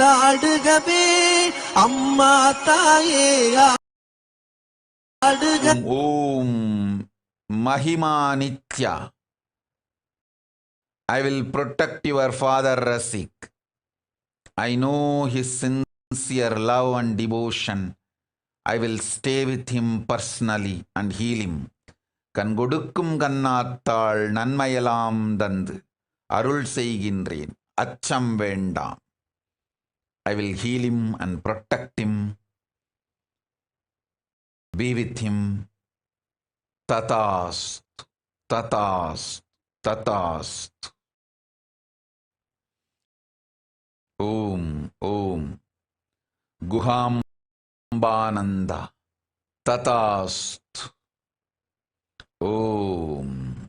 ஆடுகவே அம்மா தாயே ஆடுக Om Mahima Nithya. I will protect your father Rasik. I know his sincere love and devotion. I will stay with him personally and heal him. கண்கொடுக்கும் Kannathal நன்மையெல்லாம் தந்து அருள் செய்கின்றேன் அச்சம் வேண்டாம். I will heal him and protect him. Be with him. Tatast, tatast, tatast. Om, Om. Guhambananda. Tatast. Om.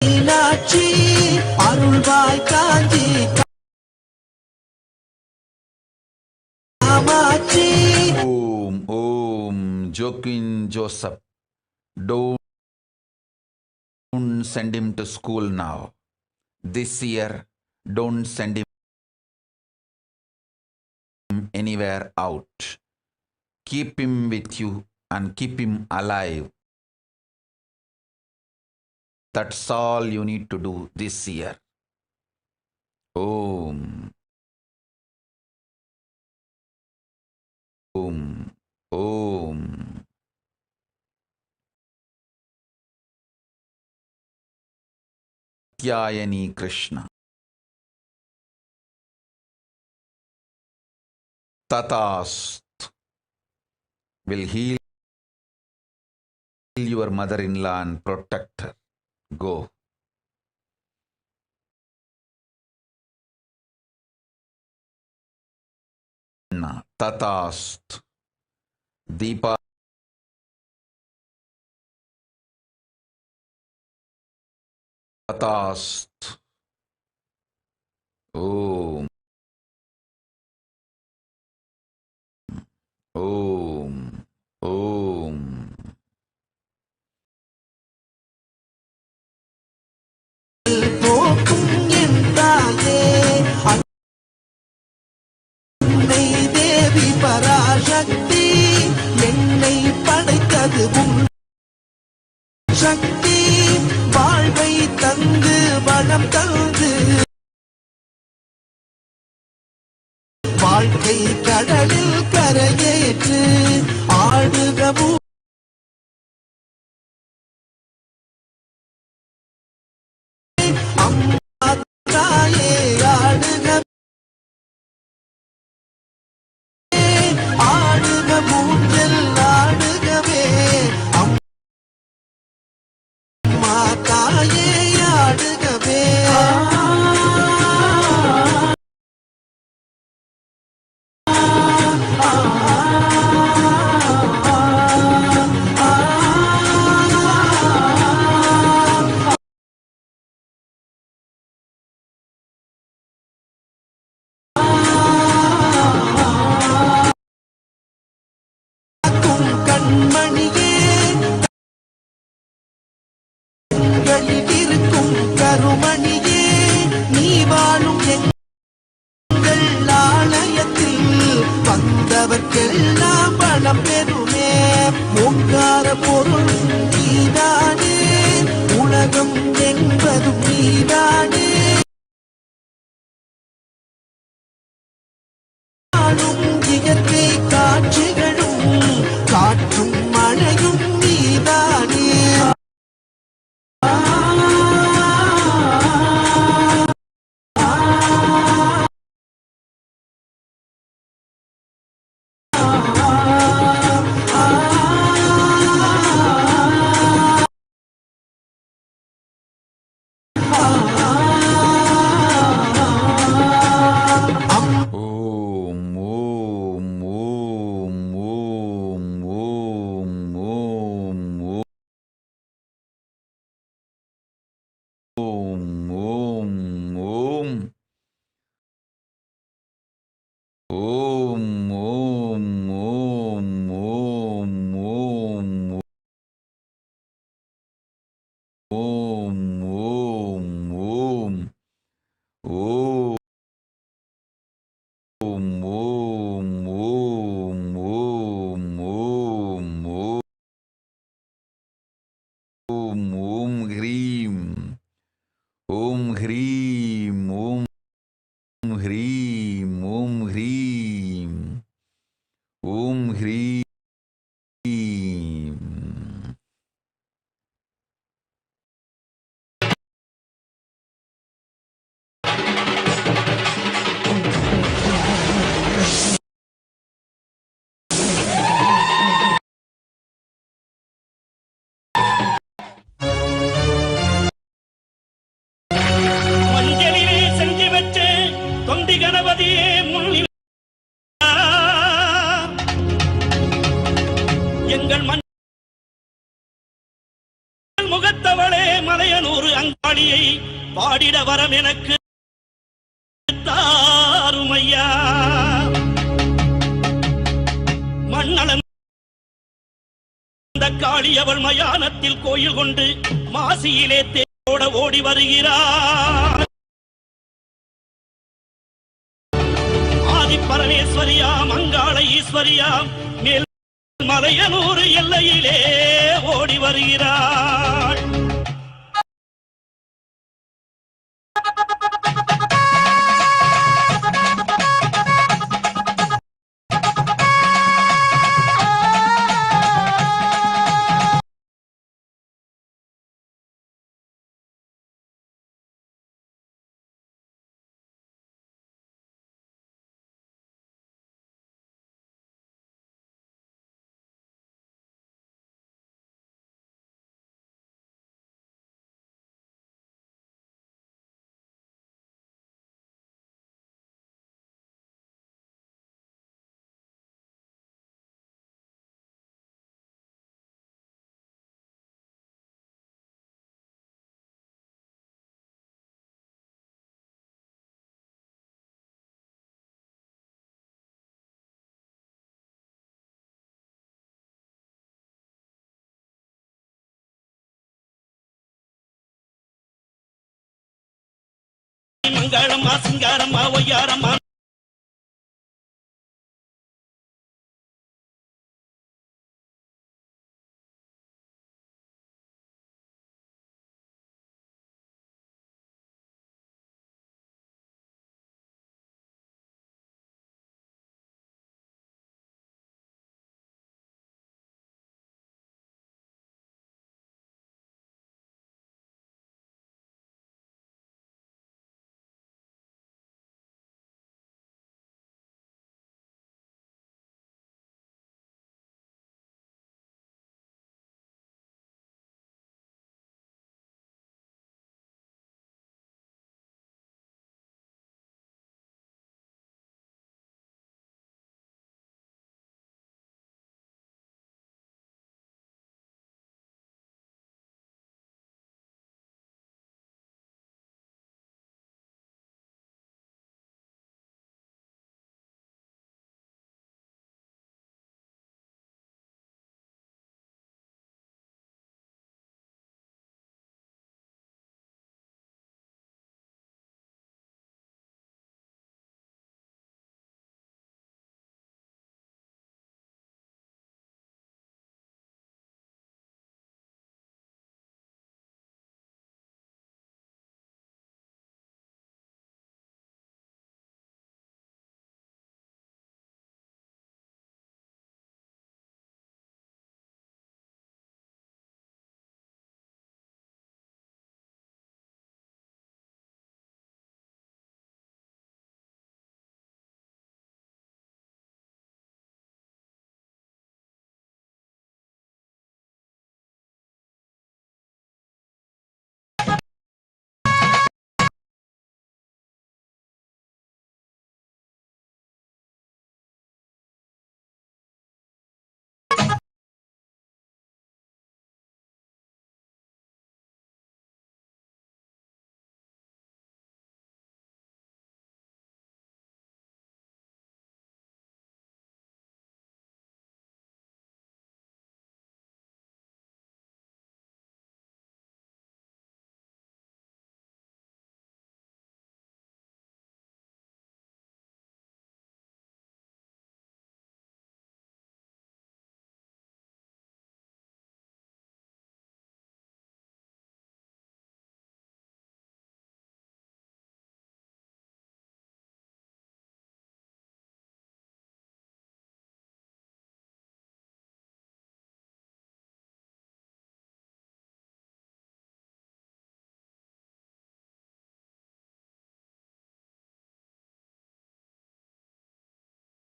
Meenakshi அருள்வாய் Kanchi Kamakshi Om, Om. Joaquin Joseph. Don't send him to school now. This year, don't send him anywhere out. Keep him with you and keep him alive. That's all you need to do this year. Om. Om. Om. Nityayani Krishna. Tatast will heal your mother-in-law and protect her. Go. Tatast. Deepa Tatast. Om. Om. Om. போக்கும் என் தாயே அன்னை தேவி பராசக்தி என்னை படைத்தது உன் சக்தி வாழ்வை தந்து வளம் தந்து வாழ்க்கை கடலில் கரையேற்று ஆடுகவும் அம்மா தாயே ஆடுக ஆடுக மூஞ்சல் ஆடுகவே அம்மா தாயே ஆடுகவே கண்மணியே கண்களில் இருக்கும் கருமணியே நீ வாழும் எங்கள் ஆலயத்தில் வந்தவர்க்கெல்லாம் பலம் பெறுமே ஓங்கார பொருள் நீதானே உலகம் என்பதும் நீதானே வாழும் இயற்கை காட்சிகளும் காற்றும் மழையும் நீதானே மஞ்சளிலே செஞ்சு வச்சு தொண்டி கணபதியே முன்னி எங்கள் முகத்தவளே மலையனூர் அங்காளியை பாடிட வரம் எனக்கு தாருமையா மண்ணளந்த காளி அவள் மயானத்தில் கோயில் கொண்டு மாசியிலே தேரோட ஓடி வருகிறார் ஆதி பரமேஸ்வரியாம் அங்காள ஈஸ்வரியாம் மேல் மலையனூர் எல்லையிலே ஓடி வருகிறாள் மங்களம்மா சிங்காரம்மா ஒய்யாரம்மா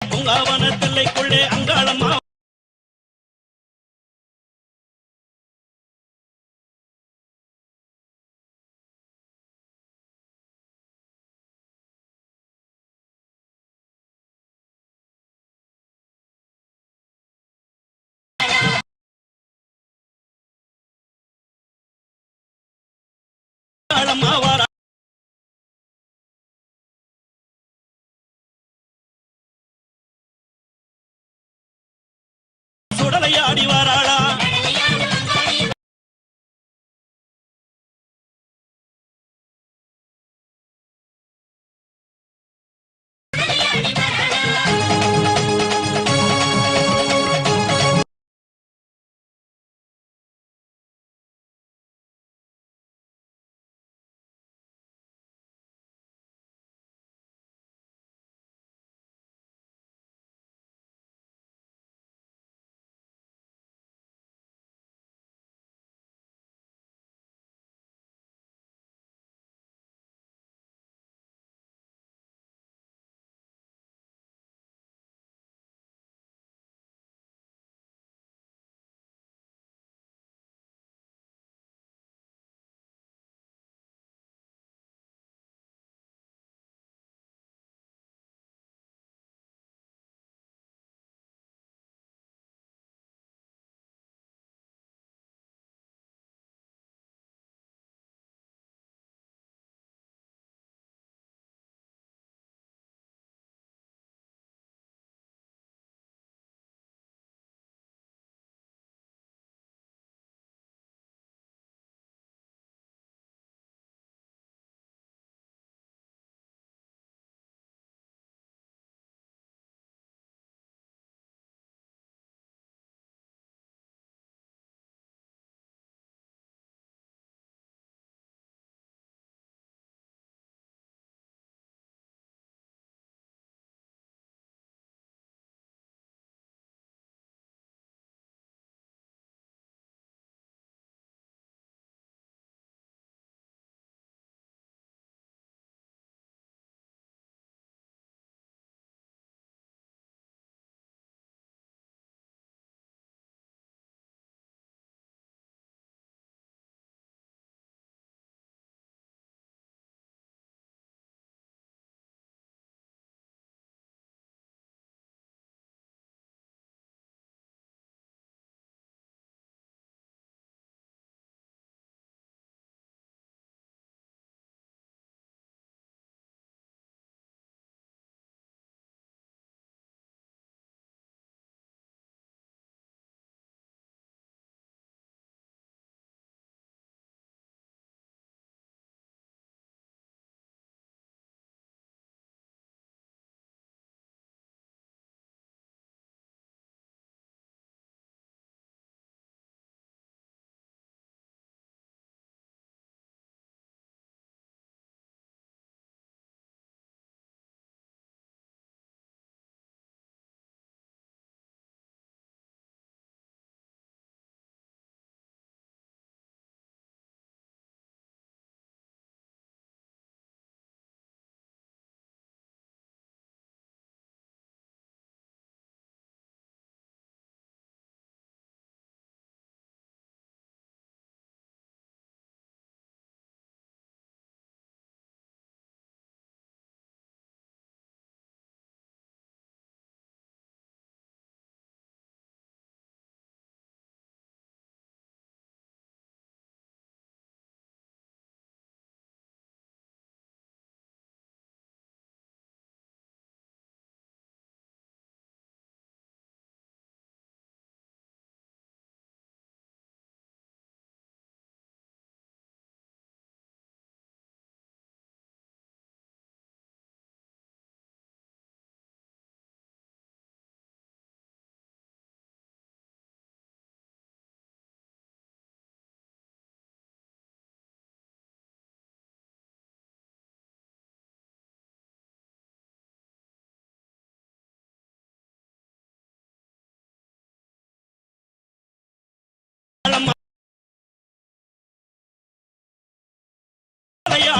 பூங்காவனத்தில்லைக்குள்ளே அங்காளம்மா வாரா சுடலையாடி வாராளா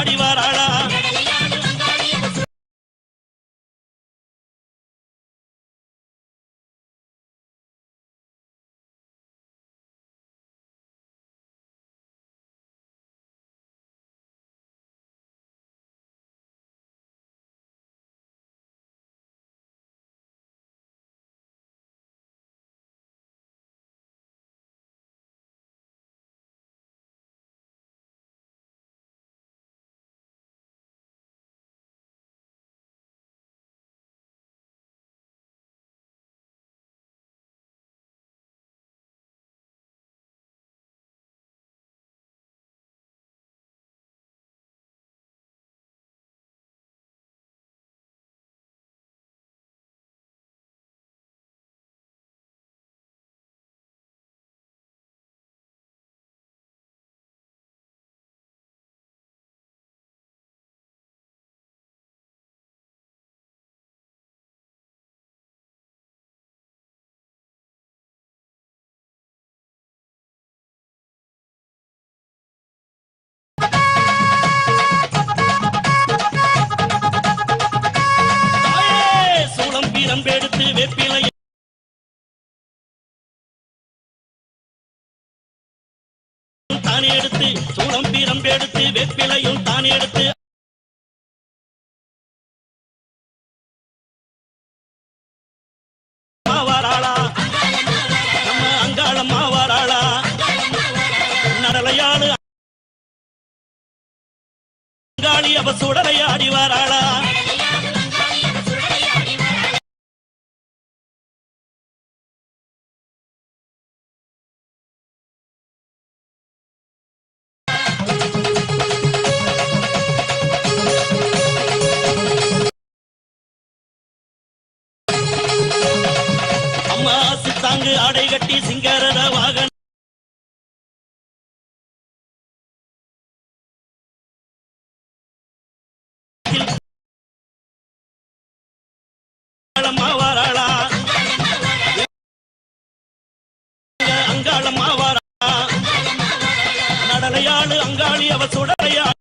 ஆடி வாராளா சூளம் பீரம்பெடுத்து வெப்பிலை தானே எடுத்து சூளம் பீரம்பெடுத்து வெப்பிலையும் தானே எடுத்து மாவாராளா நம்ம அங்காளம் மாவாராளா நடலையாடு அங்காளி அவ சுடலையாடி வாராளா அம்மா சித்தாங்கு ஆடை கட்டி சிங்காரத வாகன மாவாராளா அங்காளம் மாவாராளா நடலையாடு அங்காளி அவ சுடலையாடி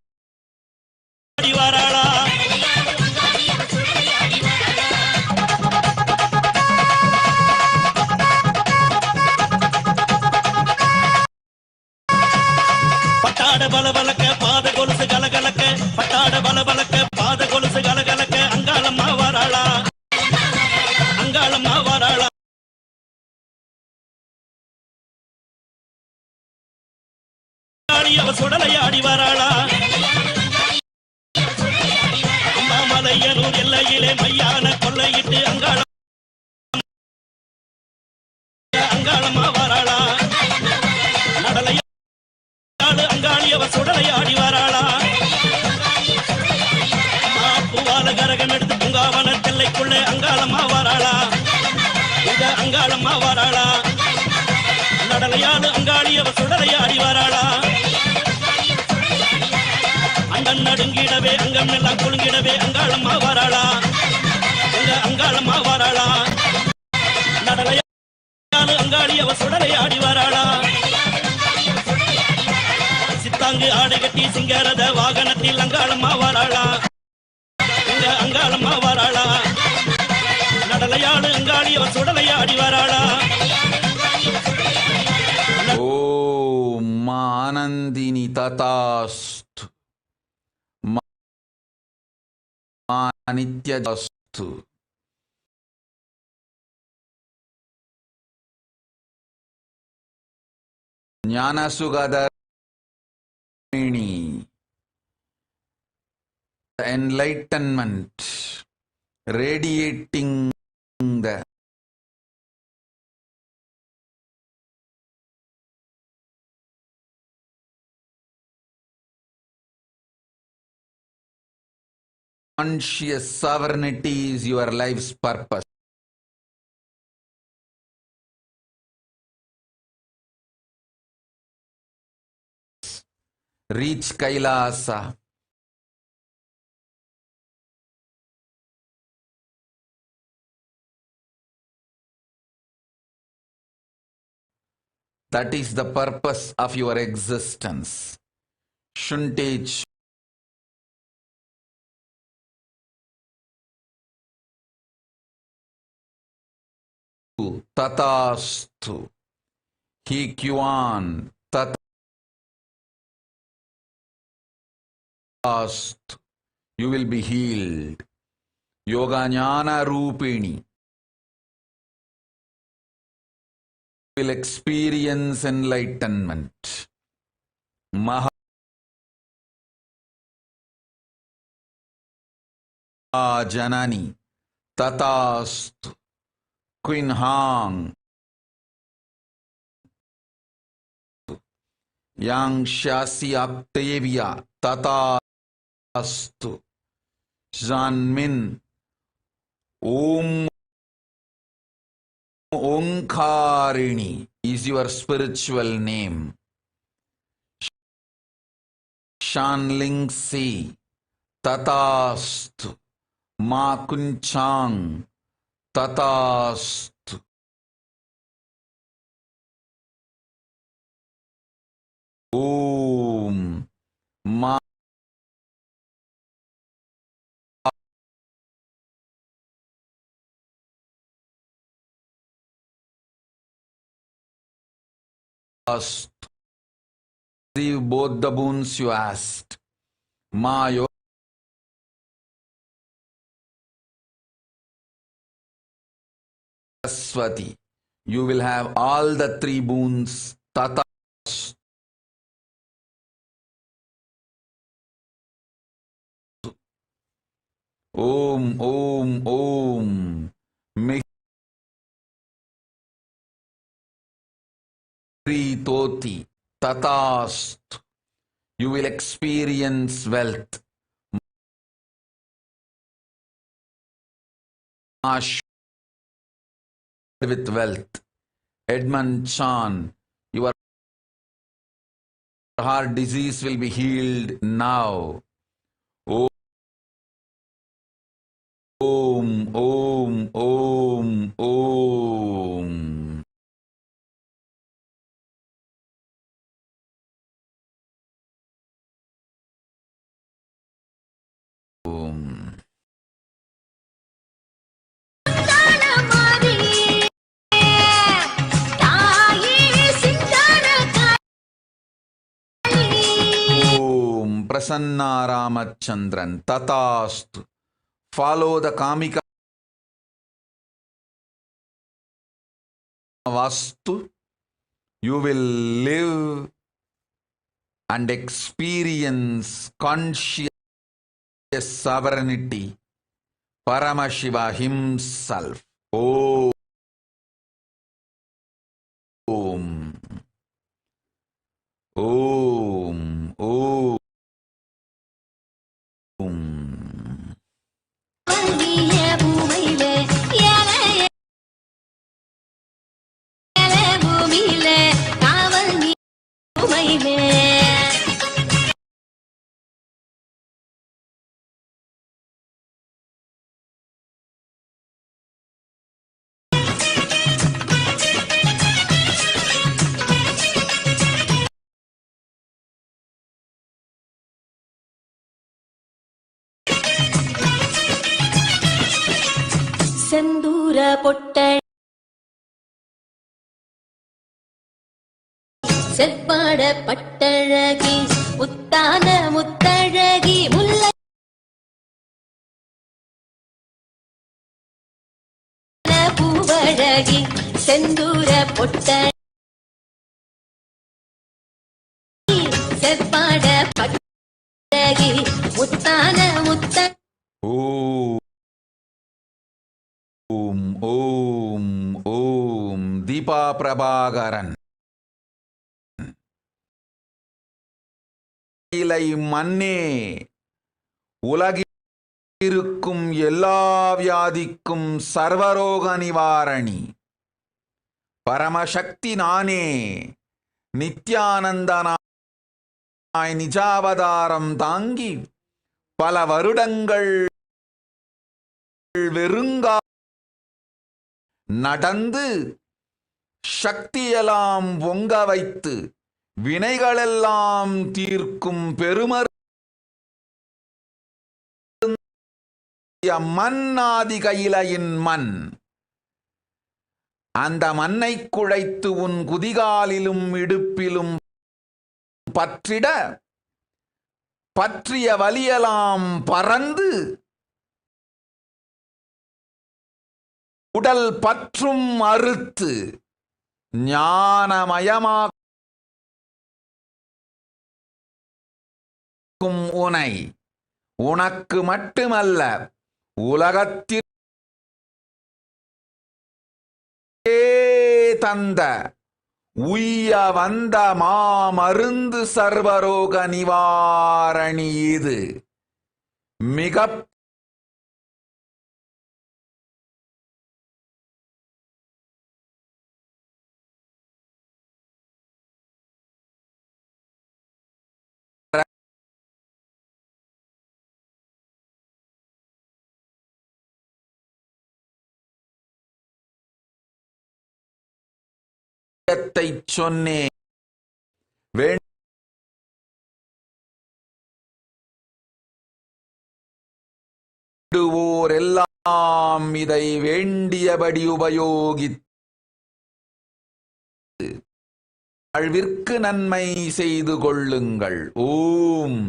வாராளா பட்டாட பலபலக்க பாத கொலுசு கலகலக்க பட்டாட பலபலக்க பாத கொலுசு கலகலக்க அங்காளம் மாவாராளா அங்காளம் மாவாராளா அவ சுடலையாடி வாராளா அம்மாமலையனூர் எல்லையிலே மையான கொள்ளையிட்டு அங்காளம் அங்காளம் மாவாராளா நடலைய அங்காளி அவ சுடலையாடி வாராளா பூவால கரகம் எடுத்து பூங்காவன தெல்லைக்குள்ளே அங்காளம் மாவாராளா இந்த அங்காளம் மாவாராளா நடலையாடு அங்காளி அவ சுடலையாடி வாராளா அங்கன் நடுங்கிடவே அங்கம் எல்லாம் குலுங்கிடவே அங்காளம் மாவாராளா இந்த அங்காளம் மாவாராளா நடலையாடு அங்காளி அவ சுடலையாடி வாராளா சித்தாங்கு ஆடை கட்டி சிங்காரத வாகனத்தில் அங்காளம் மாவாராளா இந்த அங்காளம் மாவாராளா நடலையாடு அங்காளி அவ சுடலையாடி வாராளா ஓம் Anandini ததாஸ்து நித்யஸ்து ஞானசுகதர்மிணி enlightenment radiating the conscious sovereignty is your life's purpose. Reach Kailasa. That is the purpose of your existence. Shuntage tatastu. He Kwan tatastu. You will be healed. Yoga Jnana Rupini. Will experience enlightenment. Janani tatastu. Queen Hang Yang Shasi Octavia tatastu. Janmin Om Omkarini is your spiritual name. Shanling Si tatastu. Ma Kunchang tatastu. Om Ma asked. Both the boons you asked. Ma Yaswati. You will have all the three boons. Tata. Om, Om, Om. Mehri Toti. Tatast. You will experience wealth. With wealth. Edmund Chan. Your heart disease will be healed now. Om, Om, Om, Om. Prasanna Ramachandran tatastu. Follow the Kamika Vastu. You will live and experience conscious sovereignty. Paramashiva himself. Om. Om. Om. செந்தூர பொட்ட செவ்வாட பட்டழகி முத்தான முத்தழகி முல்லை பூவழகி செந்தூர பொட்ட செவ்வாட பட்டழகி முத்தான முத்த Om, Om, Om. Deepa Prabhakaran. இலை மண்ணே உலகிருக்கும் எல்லா வியாதிக்கும் சர்வரோக நிவாரணி. பரமசக்தி நானே நித்யானந்தனாய் நிஜாவதாரம் தாங்கி பல வருடங்கள் வெறுங்கா நடந்து சக்தியெல்லாம் பொங்க வைத்து வினைகளெல்லாம் தீர்க்கும் பெருமர் மண் ஆதி கையிலையின் மண் அந்த மண்ணை குழைத்து உன் குதிகாலிலும் இடுப்பிலும் பற்றிட பற்றிய வலியலாம் பறந்து உடல் பற்றும் அறுத்து ஞானமயமாக்கும் உனை உனக்கு மட்டுமல்ல உலகத்திற்கே தந்த உய்ய வந்த மாமருந்து சர்வரோக நிவாரணி இது மிக சொன்னேன். வேண்டுவோர் எல்லாம் இதை வேண்டியபடி உபயோகித்து வாழ்விற்கு நன்மை செய்து கொள்ளுங்கள். ஓம்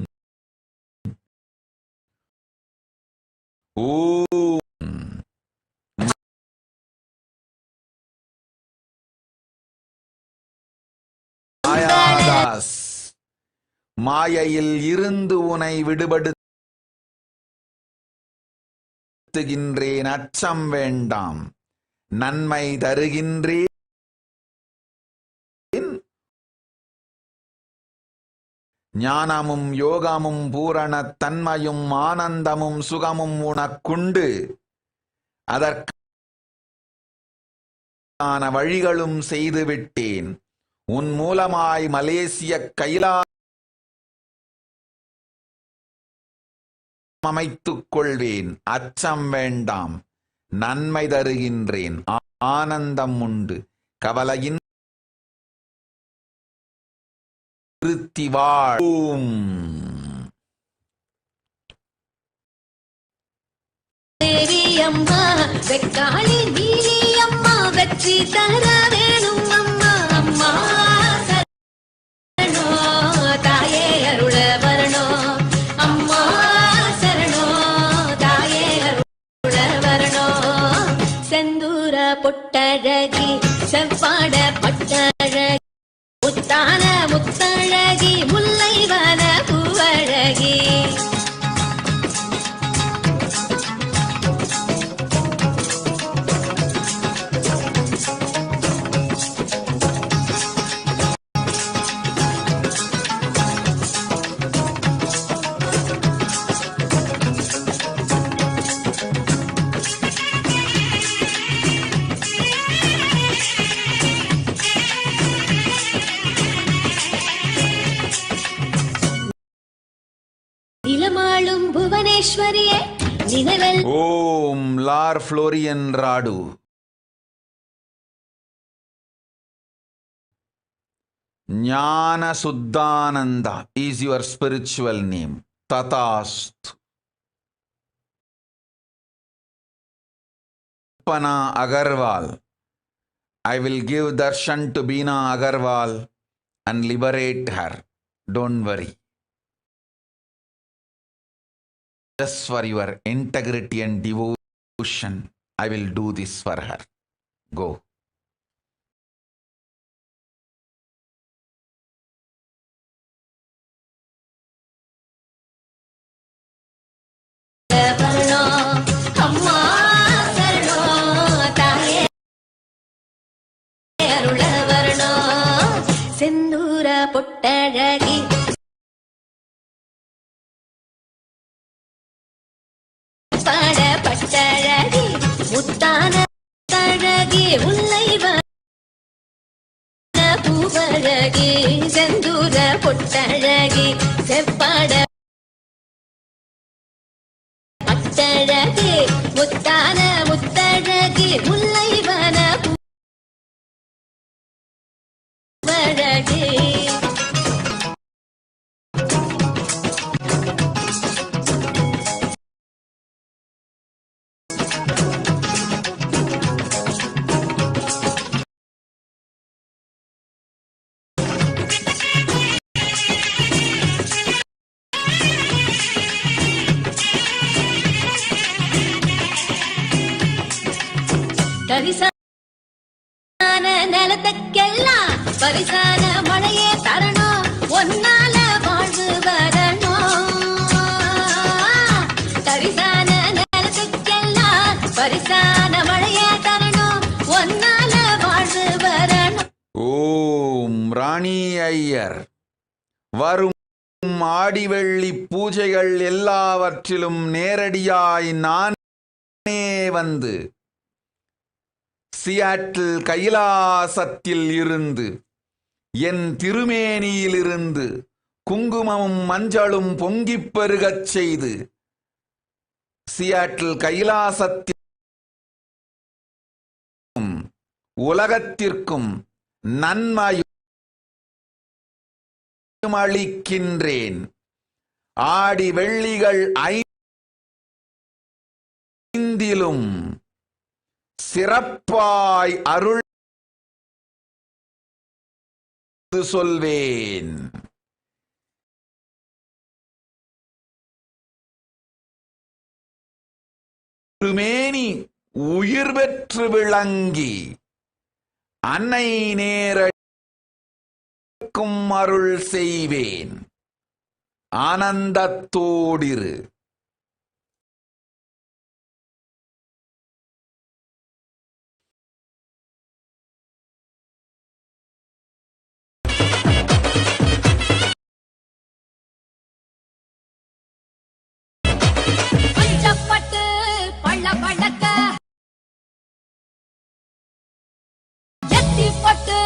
ஓம் மாயாதாஸ், மாயையில் இருந்து உனை விடுபடுத்துகின்றேன். அச்சம் வேண்டாம், நன்மை தருகின்றேன். ஞானமும் யோகமும் பூரண தன்மையும் ஆனந்தமும் சுகமும் உனக்குண்டு. அதற்கான வழிகளும் செய்துவிட்டேன். உன் மூலமாய் மலேசிய கைலாசம் அமைத்துக் கொள்வேன். அச்சம் வேண்டாம், நன்மை தருகின்றேன். ஆனந்தம் உண்டு, கவலையின் திருத்தி வாழ். தேவி அம்மா வெக்காளி நீலி அம்மா வெற்றி தர வேணும் அம்மா. அம்மா சரணோ தாயே அருள வரணும். அம்மா சரணோ தாயே அருள வரணும். செந்தூர பொட்டழகி செவ்வாட பட்டழகி முத்தான முத்தழகி முல்லைவன பூவழகி. இளமாளும் புவனேஸ்வரியே நினைவல். ஓம் லார் ஃப்ளோரியன் ராடு. ஞான Suddhananda is your spiritual name. Tatast. Pana Agarwal. I will give darshan to Beena Agarwal and liberate her. Don't worry. Just for your integrity and devotion, I will do this for her. Go. அம்மா சரணோ தாயே அருள வரணும். செந்தூர பொட்டழகி பாட பட்டழகி முத்தான தழகி முல்லைவன பூவழகி. செந்தூர பொட்டழகி செவ்வாட பட்டழகி முத்தான முத்தழகி முல்லைவன பூவழகி. தரிசான நிலத்துக்கெல்லாம் பரிசான மழையே தரணும், ஒன்னால வாழ்வு வரணும். தரிசான நிலத்துக்கெல்லாம் பரிசான மழையே தரணும், ஒன்னால வாழ்வு வரணும். ஓம் ராணி ஐயர், வரும் ஆடிவெள்ளி பூஜைகள் எல்லாவற்றிலும் நேரடியாய் நானே வந்து சியாட்டில் கைலாசத்தில் இருந்து என் திருமேனியிலிருந்து குங்குமமும் மஞ்சளும் பொங்கிப் பெருகச் செய்து சியாட்டில் கைலாசத்திற்கும் உலகத்திற்கும் நன்மையும் அளிக்கின்றேன். ஆடி வெள்ளிகள் ஐந்திலும் சிறப்பாய் அருள் சொல்வேன். திருமேனி உயிர் பெற்று விளங்கி அன்னை நேரக்கும் அருள் செய்வேன். ஆனந்தத்தோடிரு. பஞ்சப்பட்டு பள்ள பழக்க எத்தி பட்டு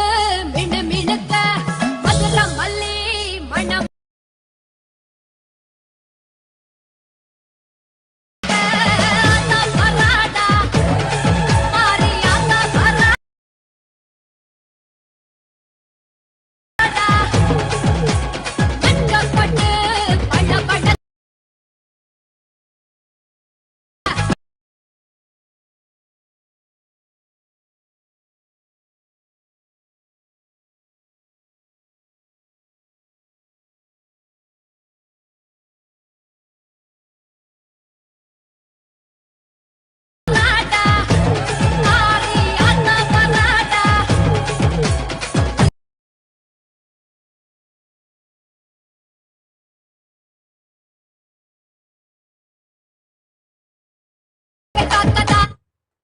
மினு மினுக்க மதுர மல்லி மணம்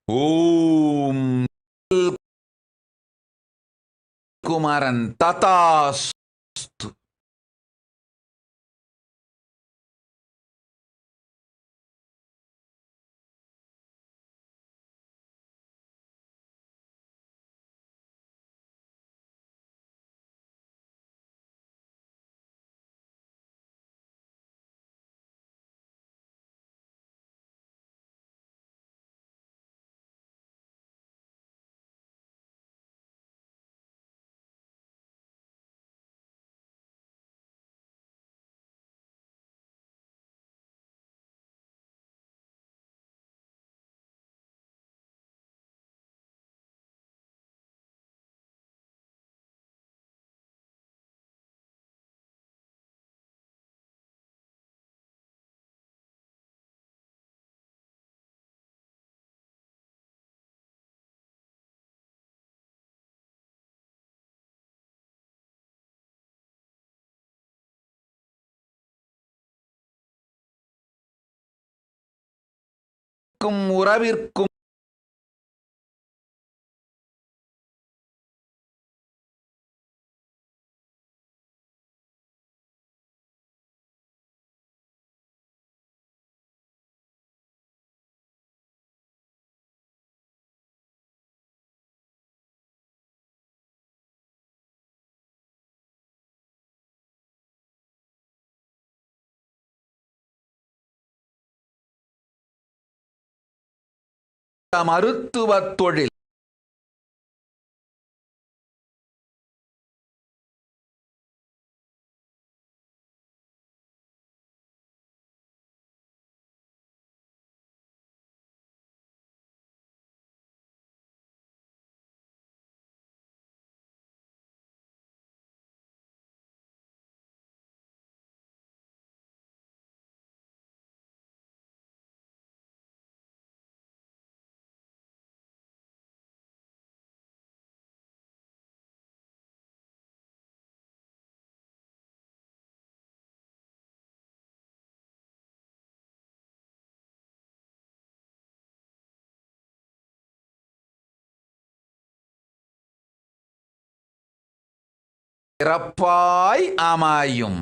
ஓம் குமாரன் ததாஸ்து. உறவிற்கும் மருத்துவத் தொழில் ഇറപ്പായി ആമായും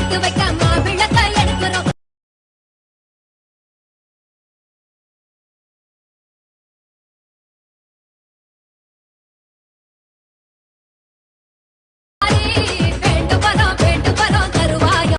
விளக்கு வைக்காம விளக்க எடுக்கிறோம் வேண்டுவரம் தருவாயோ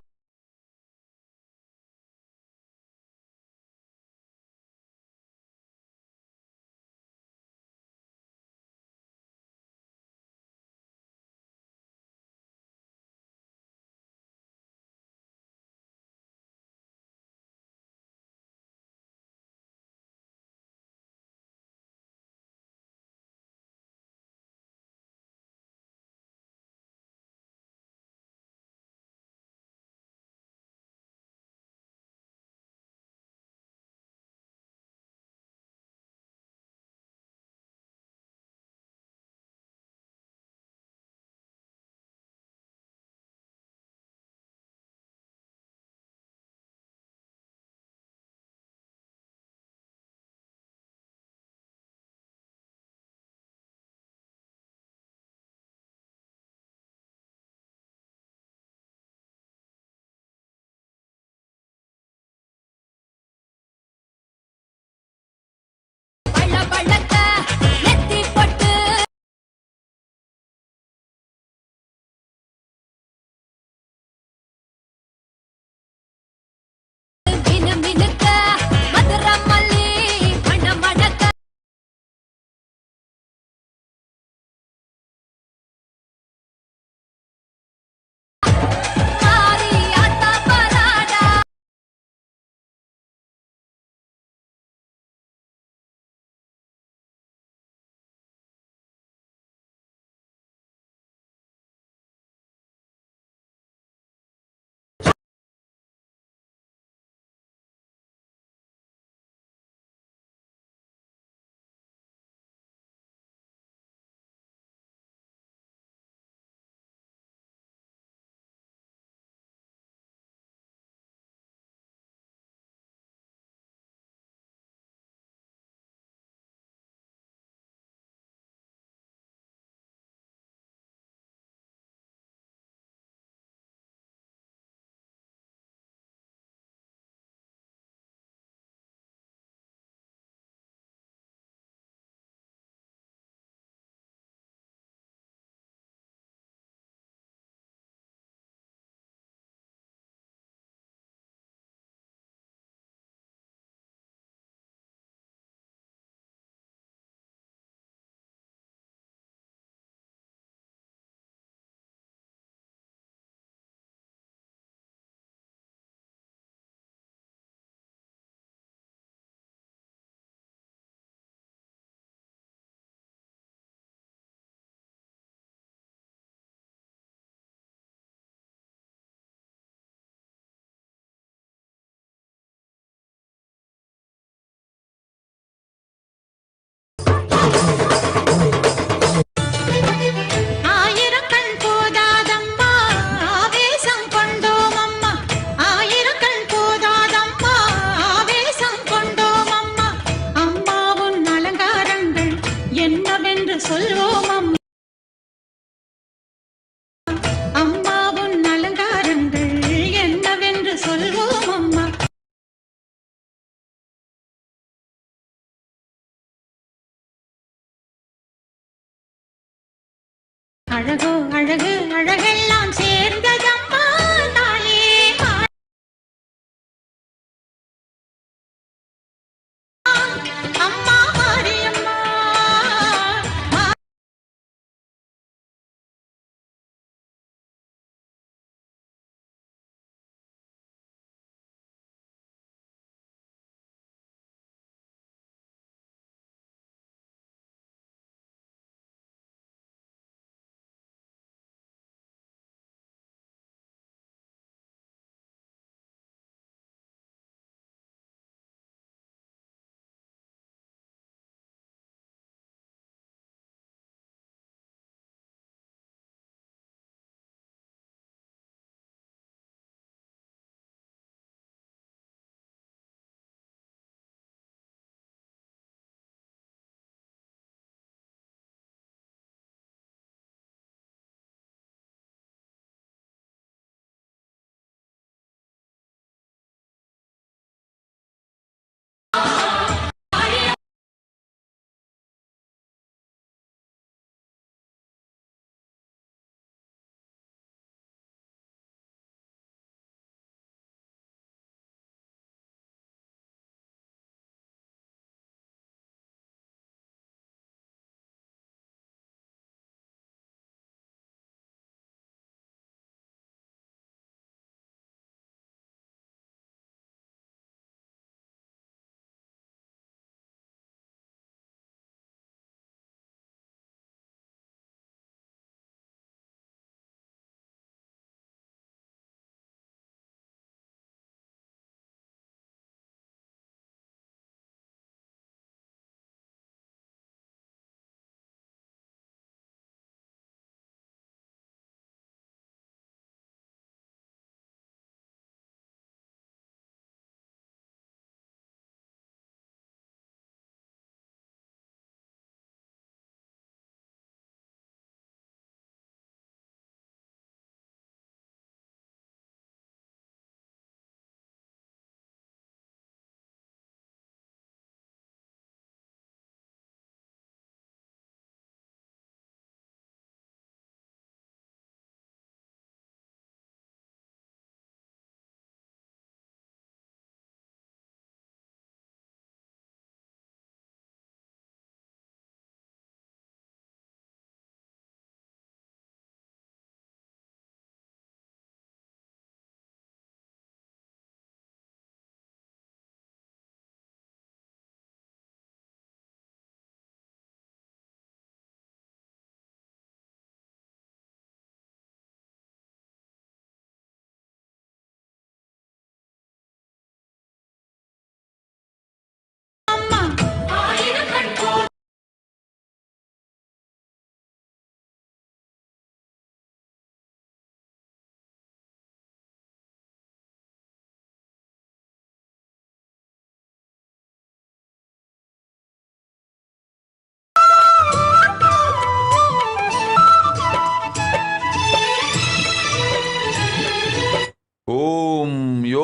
பள்ளக்க நெத்தி பொட்டு மினுக்க மதுரை மல்லி மணமணக்க மாரி ஆத்தா பராடா ஆயிரக்கண் போதாதம்மா ஆவேசம் கொண்டோம் அம்மா ஆயிரக்கண் போதாதம்மா ஆவேசம் கொண்டோம் அம்மா அம்மாவுன் அலங்காரங்கள் என்னவென்று சொல்வோம் அம்மா அம்மாவுன் அலங்காரங்கள் என்னவென்று சொல்வோம் அம்மா அழகோ அழகு அழகெல்லாம் சேர்ந்ததம்மா தாயே அம்மா மாரியம்மா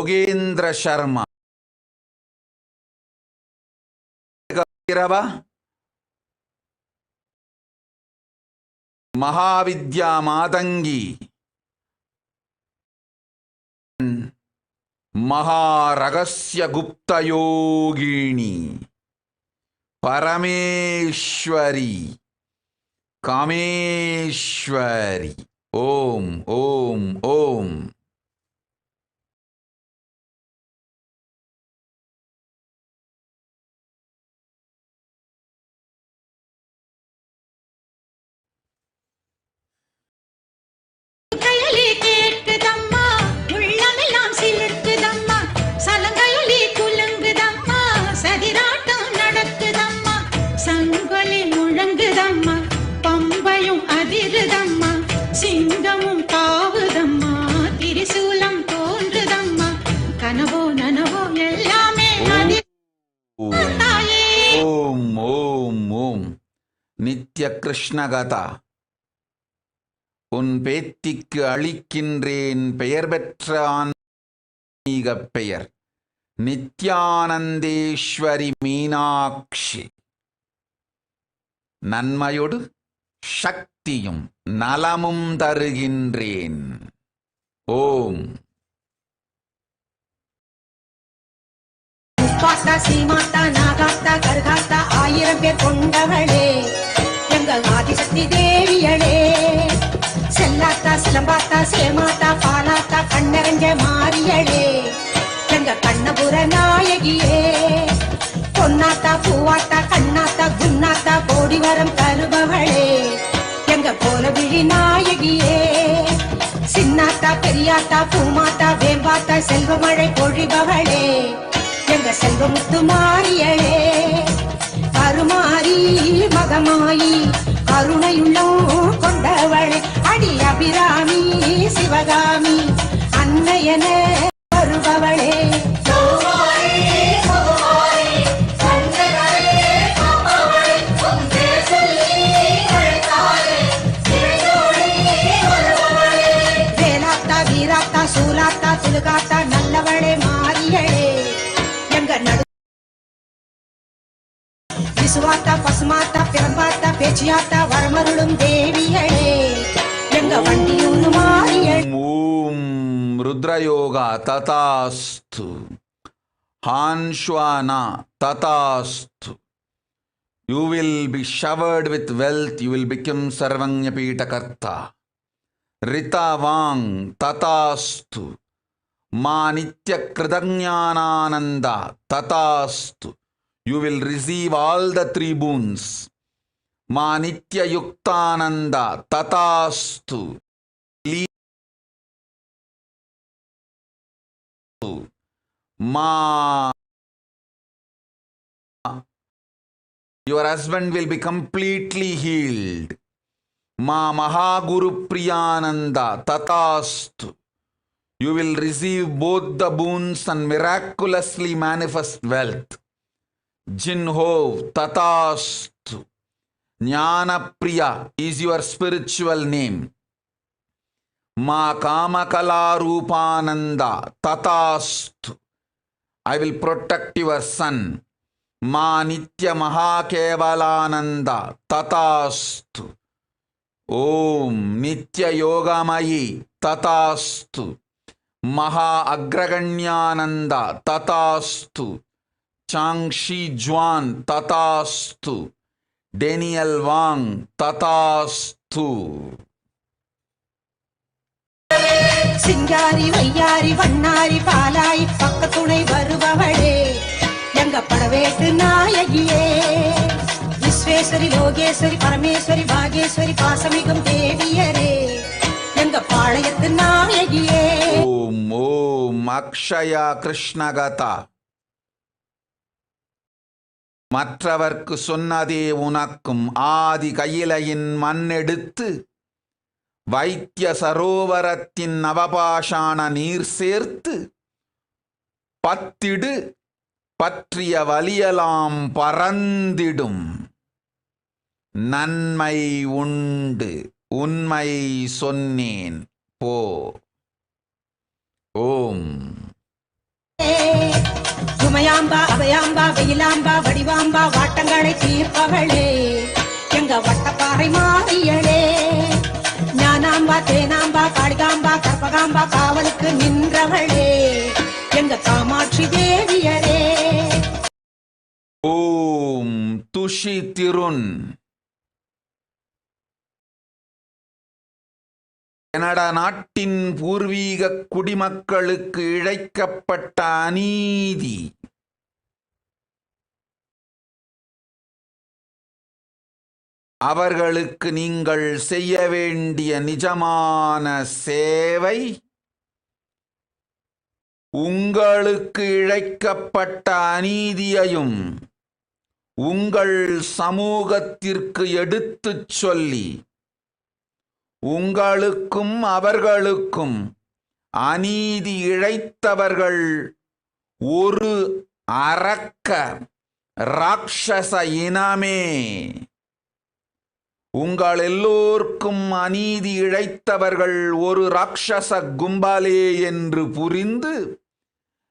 யோகேந்திர சர்மா, மகாவித்யா மாதங்கி, மகாரகஸ்ய குப்தயோகினி, பரமேஸ்வரி, காமேஸ்வரி. ஓம் ஓம் ஓம். கையலி கேட்குதம்மா, உள்ளமெல்லாம் சிலிர்க்குதம்மா, சலங்கையலி குலுங்குதம்மா, சதிராட்டம் நடக்குதம்மா, சங்கொலி முழங்குதம்மா, பம்பையும் அதிருதம்மா, சிங்கமும் தாவுதம்மா, திரிசூலம் தோன்றுதம்மா, கனவோ நனவோ எல்லாமே தாயே. ஓம் ஓம் ஓம். நித்ய கிருஷ்ணகதா. உன் பேத்திக்கு அளிக்கின்றேன் பெயர் பெற்ற ஆன்மீக பெயர் நித்யானந்தேஸ்வரி மீனாட்சி. நன்மையொடு சக்தியும் நலமும் தருகின்றேன். ஓம். பாத்தா சீமாத்தா நாகாத்தா கருகாத்தா 1000 பேர் கொண்டவளே எங்கள் ஆதிசக்தி தேவியளே. செல்லாத்தா சிலம்பாத்தா சேமாத்தா பாலாத்தா கண்ணரஞ்ச மாரியளே எங்க கண்ணபுர நாயகியே. பொன்னாத்தா பூவாத்தா கண்ணாத்தா குன்னாத்தா கோடி வரம் தருபவளே எங்க கோலவிழி நாயகியே. சின்னாத்தா பெரியாத்தா பூமாத்தா வேம்பாத்தா செல்வமழை பொழிபவளே எங்க செல்வமுத்து மாரியளே. கருமாரி மகமாயி கருணையுள்ளம் கொண்டவளே அடி அபிராமி சிவகாமி அன்னையன வருபவளே. வேலாத்தா வீராத்தா சூலாத்தா துலுகாத்தா நல்லவளே மாரியளே எங்க நடு விசுவாத்தா பசுமாத்தா பிறம்பாத்தா பேச்சியாத்தா வரமருளும் தேவியளே எங்க வண்டியூன்னு மாரியளே. ஓம் ருத்ரயோகா ததாஸ்து. ஹான்ஷ்வானா ததாஸ்து. You will be showered with wealth. You will become Sarvanyapita Karta. Rita Vang tatastu. Ma Nitya Kridajnananda tatastu. You will receive all the 3 boons. Ma Nitya Yuktananda tatastu. Ma your husband will be completely healed. Ma Mahaguru Priyananda tatastu. You will receive both the boons and miraculously manifest wealth. Jinhov tatastu. Jnana Priya is your spiritual name. Ma Kamakala Rupananda tatastu. I will protect your son. Ma Nitya Mahakevalananda tatastu. Om Nitya Yogamayi tatastu. Maha Agraganyananda tatastu. Changshi Juan tatastu. Daniel Wang tatastu. சிங்காரி வையாரி வண்ணாரி பாலாய் பக்கத்துணை வருபவளே எங்க படவேட்டு நாயகியே. விஸ்வேஸ்வரி லோகேஸ்வரி பரமேஸ்வரி பாகேஸ்வரி பாசமிகும் தேவியரே எங்க பாளையத்து நாயகியே. ஓம் ஓம் அக்ஷயா கிருஷ்ணகதா. மற்றவர்க்கு சொன்னதே உனக்கும் ஆதி கையிலையின் மண்ணெடுத்து வைத்திய சரோவரத்தின் நவபாஷாண நீர் சேர்த்து பத்திடு பற்றிய வலியலாம் பறந்திடும். நன்மை உண்டு உண்மை சொன்னேன் போ. ஓம். உமையாம்பா அபயாம்பா வெயிலாம்பா வடிவாம்பா வாட்டங்களை தீர்ப்பவளே எங்க வட்டப்பாறை மாறியளே ஞானாம்பா தேனாம்பா காளிகாம்பா கற்பகாம்பா காவலுக்கு நின்றவளே எங்க காமாட்சி தேவியரே. ஓம் துஷி திருன். கனடா நாட்டின் பூர்வீக குடிமக்களுக்கு இழைக்கப்பட்ட அநீதி, அவர்களுக்கு நீங்கள் செய்ய வேண்டிய நிஜமான சேவை, உங்களுக்கு இழைக்கப்பட்ட அநீதியையும் உங்கள் சமூகத்திற்கு எடுத்துச் சொல்லி உங்களுக்கும் அவர்களுக்கும் அநீதி இழைத்தவர்கள் ஒரு அரக்க ராட்சச இனமே, உங்கள் எல்லோருக்கும் அநீதி இழைத்தவர்கள் ஒரு ராட்சச கும்பலே என்று புரிந்து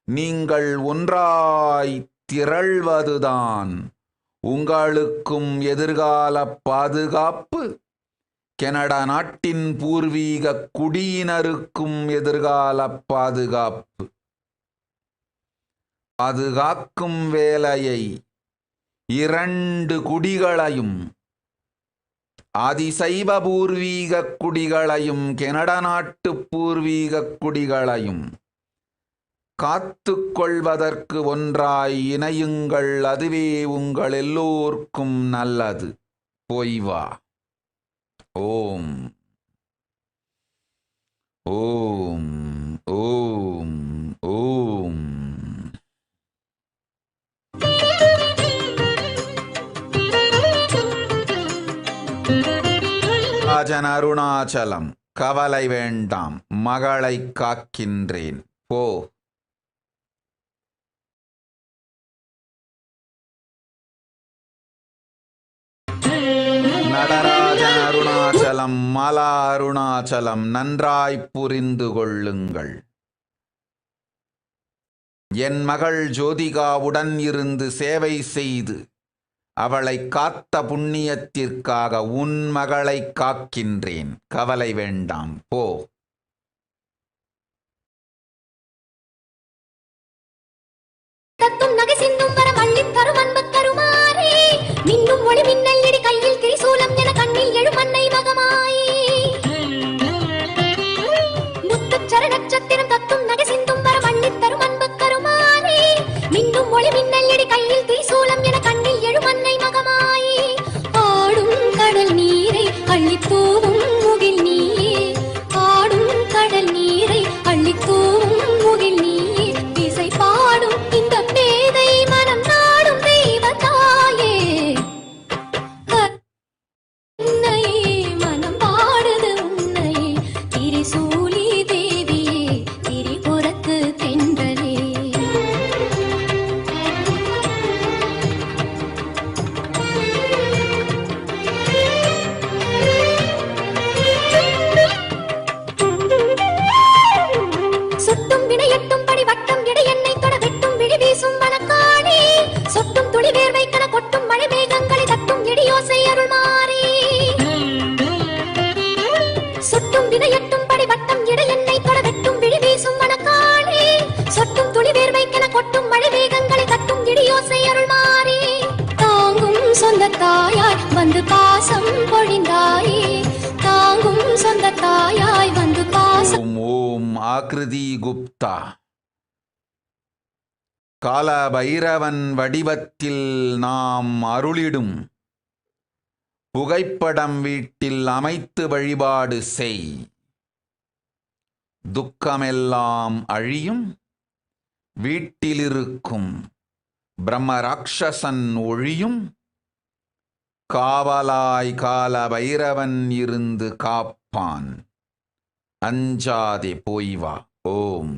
நீங்கள் ஒன்றாய் திரள்வதுதான் உங்களுக்கும் எதிர்கால பாதுகாப்பு, கனடா நாட்டின் பூர்வீக குடியினருக்கும் எதிர்கால பாதுகாப்பு. பாதுகாக்கும் வேலையை இரண்டு குடிகளையும், ஆதிசைவ பூர்வீக குடிகளையும் கனடா நாட்டு பூர்வீக குடிகளையும் காத்துக் கொள்வதற்கு ஒன்றாய் இணையுங்கள். அதுவே உங்கள் எல்லோருக்கும் நல்லது. போய் வா. ஓம் ஓம் ஓம் ஓம். ராஜன் அருணாச்சலம், கவலை வேண்டாம், மகளை காக்கின்றேன், போ. நடராஜன் அருணாச்சலம், மலா அருணாச்சலம், நன்றாய் புரிந்து கொள்ளுங்கள். என் மகள் ஜோதிகாவுடன் இருந்து சேவை செய்து அவளை காத்த புண்ணியத்திற்காக உன் மகளை காக்கின்றேன். கவலை வேண்டாம், போ. தத்தும் நகை சிந்தும் வர வள்ளித் தரும் அன்பக் கருமாறே, மின்னும் ஒளி மின்னல் இடி கையில் திரிசூலம் என கண்ணில் எழும் அன்னை மகமாயே, முத்துச்சர நட்சத்திரம் தத்தும் நகை சிந்தும் வர வள்ளித் தரும் அன்பக் கருமாறே, மின்னும் ஒளி மின்னல் இடி கையில் திரிசூலம் என கண்ணில் எழும் அன்னை மகமாயே, ஆடும் கடல் நீரை அள்ளித் தூவும் முகில் நீயே, ஆடும் கடல் நீரை அள்ளித் தூவும் முகில் நீயே, இசை பாடும் இந்த பேதை மனம் நாடும் தெய்வ தாயே, உன்னையே மனம் பாடுது உன்னையே, திரிசூலி தேவியே, திரிபுரத்து தென்றலே. சுட்டும் வினையட்டும் படி வட்டம் இடை எண்ணெய் தொட வெட்டும் விழி வீசும் வனக்காளே, சொட்டும் துளி வேர்வை கன கொட்டும் மழை மேகங்களை தட்டும் இடியோசை அருள் மாறே, சுட்டும் வினையட்டும் படி வட்டம் இடை எண்ணெய் தொட வெட்டும் விழி வீசும் வனக்காளே, சொட்டும் துளி வேர்வை கன கொட்டும் மழை மேகங்களை தட்டும் இடியோசை அருள் மாறே, தாங்கும் சொந்த தாயாய் வந்து பாசம் பொழிந்தாயே, தாங்கும் சொந்த தாயாய் வந்து பாசம். ஓம் ஓம் ஆக்ருதி குப்தா. கால பைரவன் வடிவத்தில் நாம் அருளிடும் புகைப்படம் வீட்டில் அமைத்து வழிபாடு செய். துக்கமெல்லாம் அழியும். வீட்டிலிருக்கும் பிரம்ம ராட்சசன் ஒழியும். காவலாய் கால பைரவன் இருந்து காப்பான். அஞ்சாதே, போய் வா. ஓம்.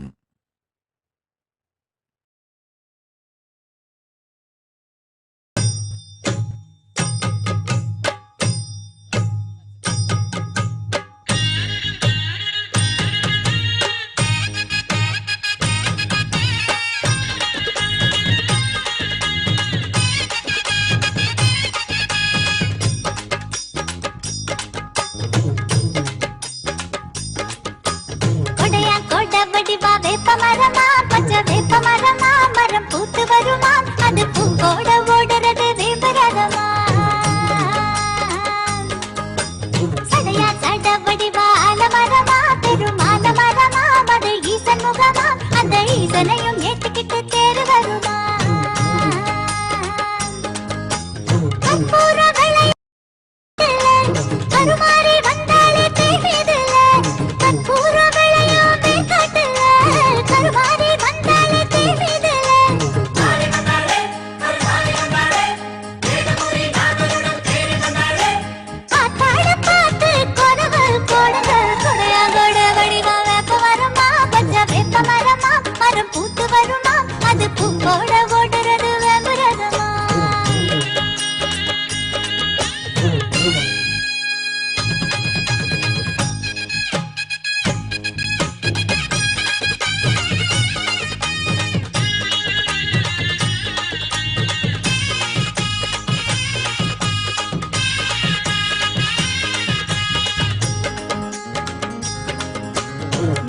பூங்கோட ஓடுறது வேம்பரதமா சடையா சட வடிவா அலமரமா பெருமால மரமா மது ஈசன் முகமா அந்த ஈசனையும் ஏத்துக்கிட்டு தேறு வருமா கற்பூர கருமாறி வந்தாலே தேய்மீதில்ல கற்பூர விளையாமே காட்டுல கருமாறி வந்தாலே தேய்மீதில்ல காத்தாட பார்த்து கொடவல் கோடங்கள் கொடையாங்கோட வடிவா வேப்ப மரமா பச்சை வேப்ப மரமா மரம் பூத்து வருமா அது பூங்கோட ஓடுறது வேம்புரதமா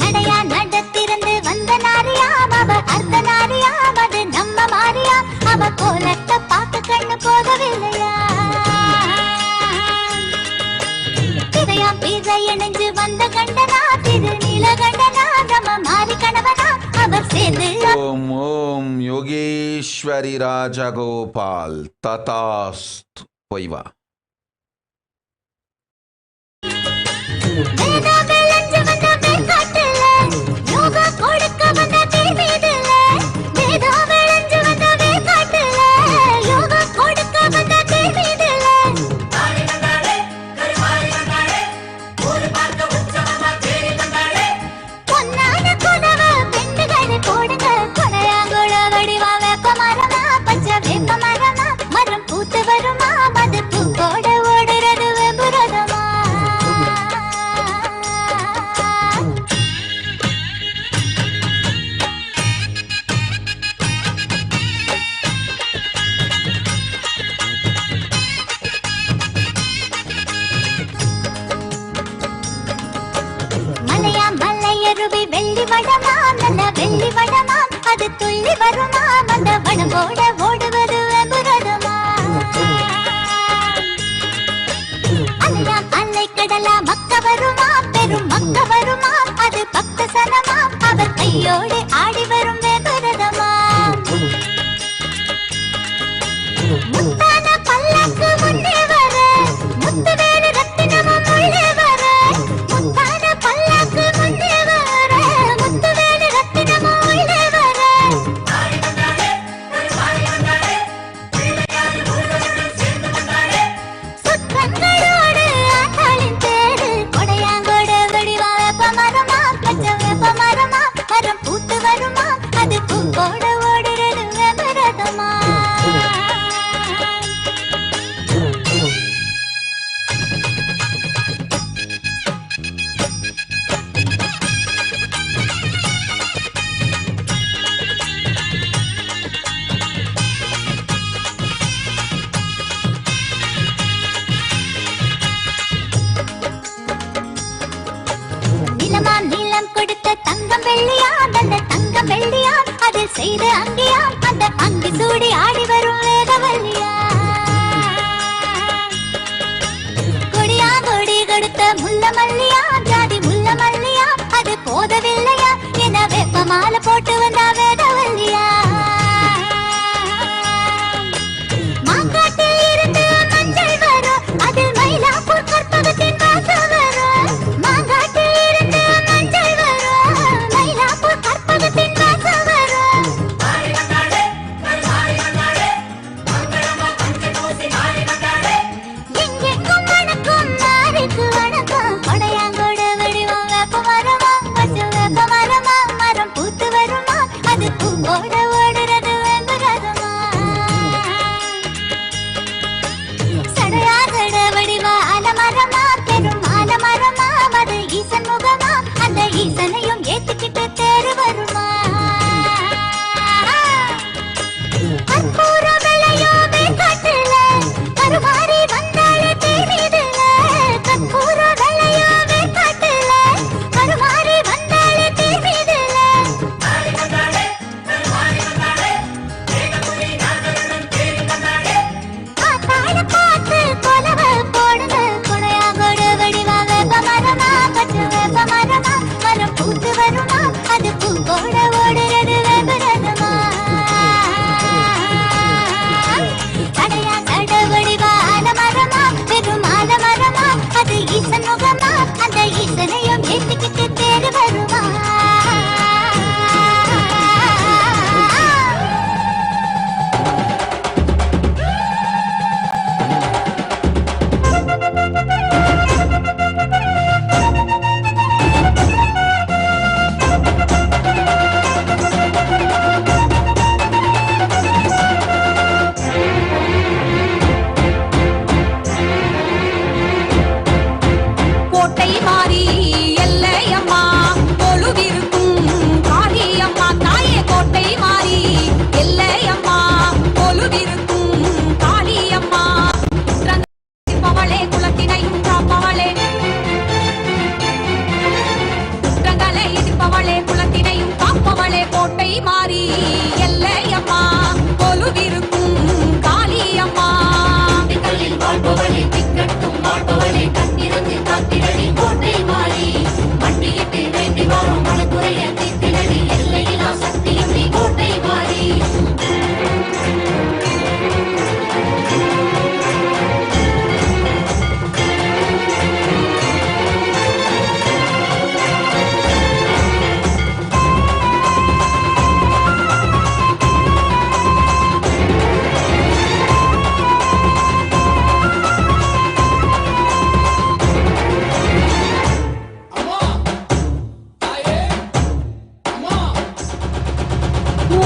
நடையா நடத்திருந்து வந்த நாரியாம் அவ அர்த்த நாரியாம் அது நம்ம மாரியாம் அவ கோலத்தை பார்த்து கண்ணு போகவில்லையா திரையாம் பிறை இணைஞ்சு வந்த கண்டனா திரு நீலகண்டனா நம்ம மாறி கணவனா அவர் சேர்ந்து ஓம் ஓம் யோகேஸ்வரி ராஜகோபால் ததாஸ்து பொய்வா வேதா விளைஞ்சு வந்த வேர்க்காட்டுல யோகா கொடுக்க வந்த தேர்மீதில்ல வேதா விளைஞ்சு வந்த வேர்க்காட்டுல யோகா கொடுக்க வந்த தேர்மீதில்ல பொன்னான குதவ பெண்டுகளை போடுங்க கொடையாங்குள வடிவா வேப்ப மரமா பச்சை வேப்ப மரமா மரம் பூத்து வருமா மது பூக்கோட ஓடுறது வெம்புரதமா மலையா மலையருவி வெள்ளி வடமா நல்ல வெள்ளி வடமா அது துள்ளி வருமா அந்த வடம்போட ஓடுவது வெம்புரதமா அலையாம் அலை கடலா மக்க வருமா பெரும் மக்க வருமா அது பக்த சனமா அவர் கையோடு ஆடி வரும் வெம்புரதமா முத்தான பல்லாக்கு முன்னே வர முத்து வேறு ரத்தினமும் உள்ளே வர முத்தான பல்லாக்கு முன்னே வர முத்து வேறு ரத்தினமும் உள்ளே வர சுற்றங்களோடு ஆட்டாளின் தேரு கொடையாங்கோட வடிவா வேப்ப மரமா பச்சை வேப்ப மரமா மரம் பூத்து வருமா அது பூங்கோட ஓடுறது வெம்புரதமா நிலமாம் நீளம் கொடுத்த தங்கம் வெள்ளியா அந்த தங்கம் வெள்ளியா அதில் செய்த அங்கியா அந்த அங்கி சூடி ஆடி வரும் வேதவல்லியா கொடியா கொடி கொடுத்த முல்ல மல்லியா ஜாதி முல்ல மல்லியா அது போதவில்லையா என வேப்ப மாலை போட்டு வந்தா வேதவல்லியா மாங்காட்டில் இருந்து மஞ்சள் வரும் அதில் மயிலாப்பூர் கற்பகத்தின் வாசம் வரும் மாங்காட்டில் இருந்து மஞ்சள் வரும் மயிலாப்பூர் கற்பகத்தின் வாசம் வரும் எங்கெங்கும் வணக்கம் மாறிக்கு வணக்கம் கொடையாங்கோட வடிவம் வேப்ப மரமா பச்சை வேப்ப மரமா மரம் பூத்து வருமா அது மாறி எல்லையம்மா கொலுவிருக்கும் காளியம்மா தாயே கோட்டை மாறி எல்லையம்மா கொலுவிருக்கும் காளியம்மா பவளே குலத்தினையும் காப்பவளே குற்றங்களை எதிர்ப்பவளே குலத்தினையும் காப்பவளே கோட்டை மாறி எல்லையம்மா கொலுவிருக்கும் காளியம்மா வாழ்பவளே திக்கட்டும் வாழ்பவளே கத்திரந்து காத்திரடி கோட்டை மாறி மண்டியிட்டு வேண்டி வரும் மனக்குறைய தித்திரடி எல்லையிலா சக்தியும் நீ கோட்டை மாறி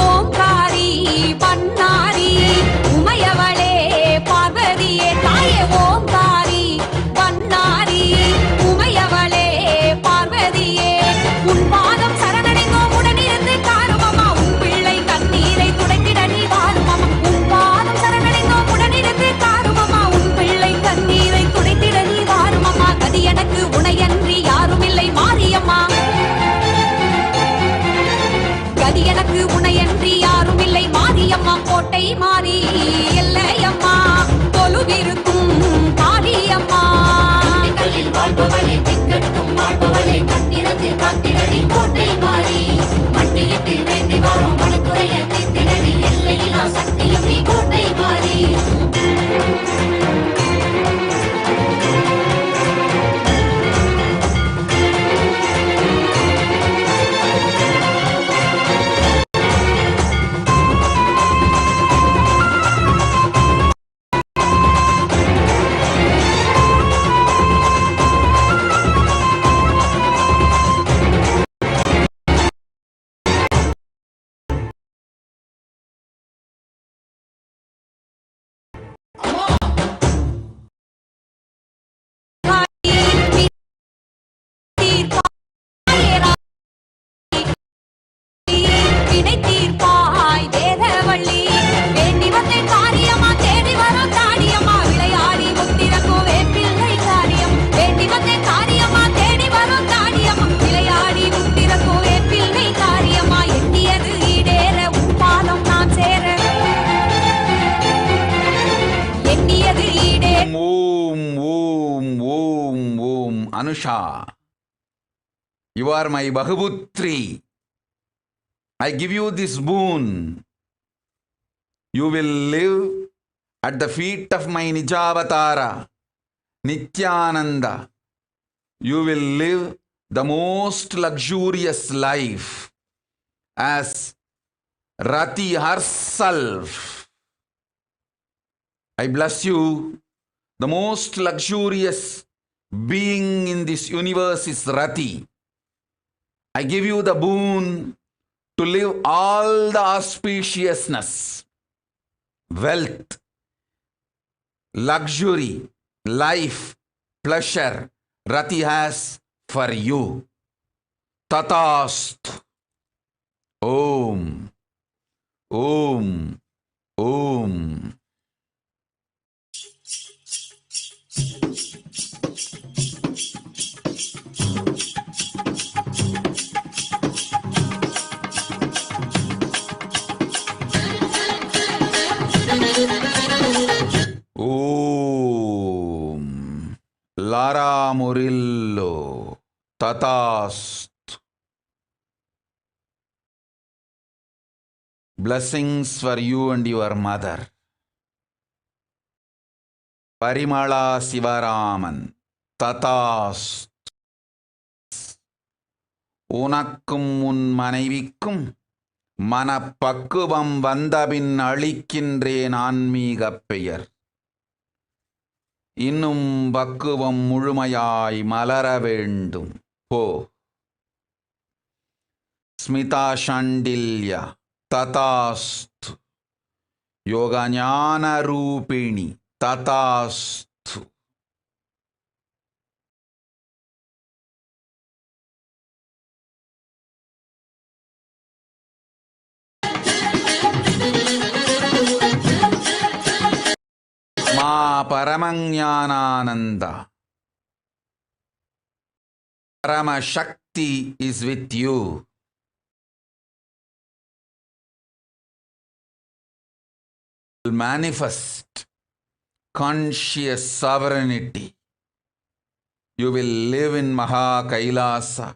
ஓம்காரி பன்னாரி உமையவளே பார்வதியே தாயே ஓம்காரி பன்னாரி உமையவளே பார்வதியே உன் பாதம் சரணடைந்தோம் உடனிருந்து காருமம்மா உன் பிள்ளை கண்ணீரை துடைத்திட நீ வாருமம்மா உன் பாதம் சரணடைந்தோம் உடனிருந்து காருமம்மா உன் பிள்ளை கண்ணீரை துடைத்திட நீ வாருமம்மா கதி எனக்கு உனையன்றி யாரும் இல்லை மாரியம்மா கதி எனக்கு உனையன்றி யாரும் இல்லை மாரியம்மா கோட்டை மாறி எல்லையம்மா கொலுவிருக்கும் காளியம்மா வாழ்பவளே திக்கட்டும் வாழ்பவளே கத்திரத்து காத்திரடி கோட்டை மாறி மண்டியிட்டு வேண்டி வரும் மனக்குறைய தித்திரடி எல்லையிலா சக்தியும் நீ கோட்டை மாறி வினை தீர்ப்பாய் வேதவள்ளி வேண்டி வந்தேன் காரியமா தேடி வரும் தாடியம்மா விளையாடி முத்திரக்கும் வேப்பிள்ளை காரியம் வேண்டி வந்தேன் காரியமா தேடி வரும் தாடியம்மா விளையாடி முத்திரக்கும் வேப்பிள்ளை காரியமா எண்ணியது ஈடேற உப்பாலம் நான் சேர எண்ணியது ஈடே ஓம் ஓம் ஓம் ஓம் Anusha, you are my Bahuputri. I give you this boon. You will live at the feet of my Nijavatara, Nithyananda. You will live the most luxurious life as Rati herself. I bless you. The most luxurious being in this universe is Rati. I give you the boon to live all the auspiciousness, wealth, luxury, life, pleasure Rati has for you. Tatast. Om. Om. Om. Om. Lara Murillo. Tatast. Blessings for you and your mother. Parimala Sivaraman. Tatast. உனக்கும் உன் மனைவிக்கும் மனப்பக்குவம் வந்தபின் அளிக்கின்றேன் ஆன்மீகப் பெயர். இன்னும் பக்குவம் முழுமையாய் மலர வேண்டும். போ. ஸ்மிதா ஷாண்டில்ய ததாஸ்து. யோகஞான ரூபிணி ததாஸ்து. Paramajnananda. Parashakti is with you. Will manifest conscious sovereignty. You will live in Maha Kailasa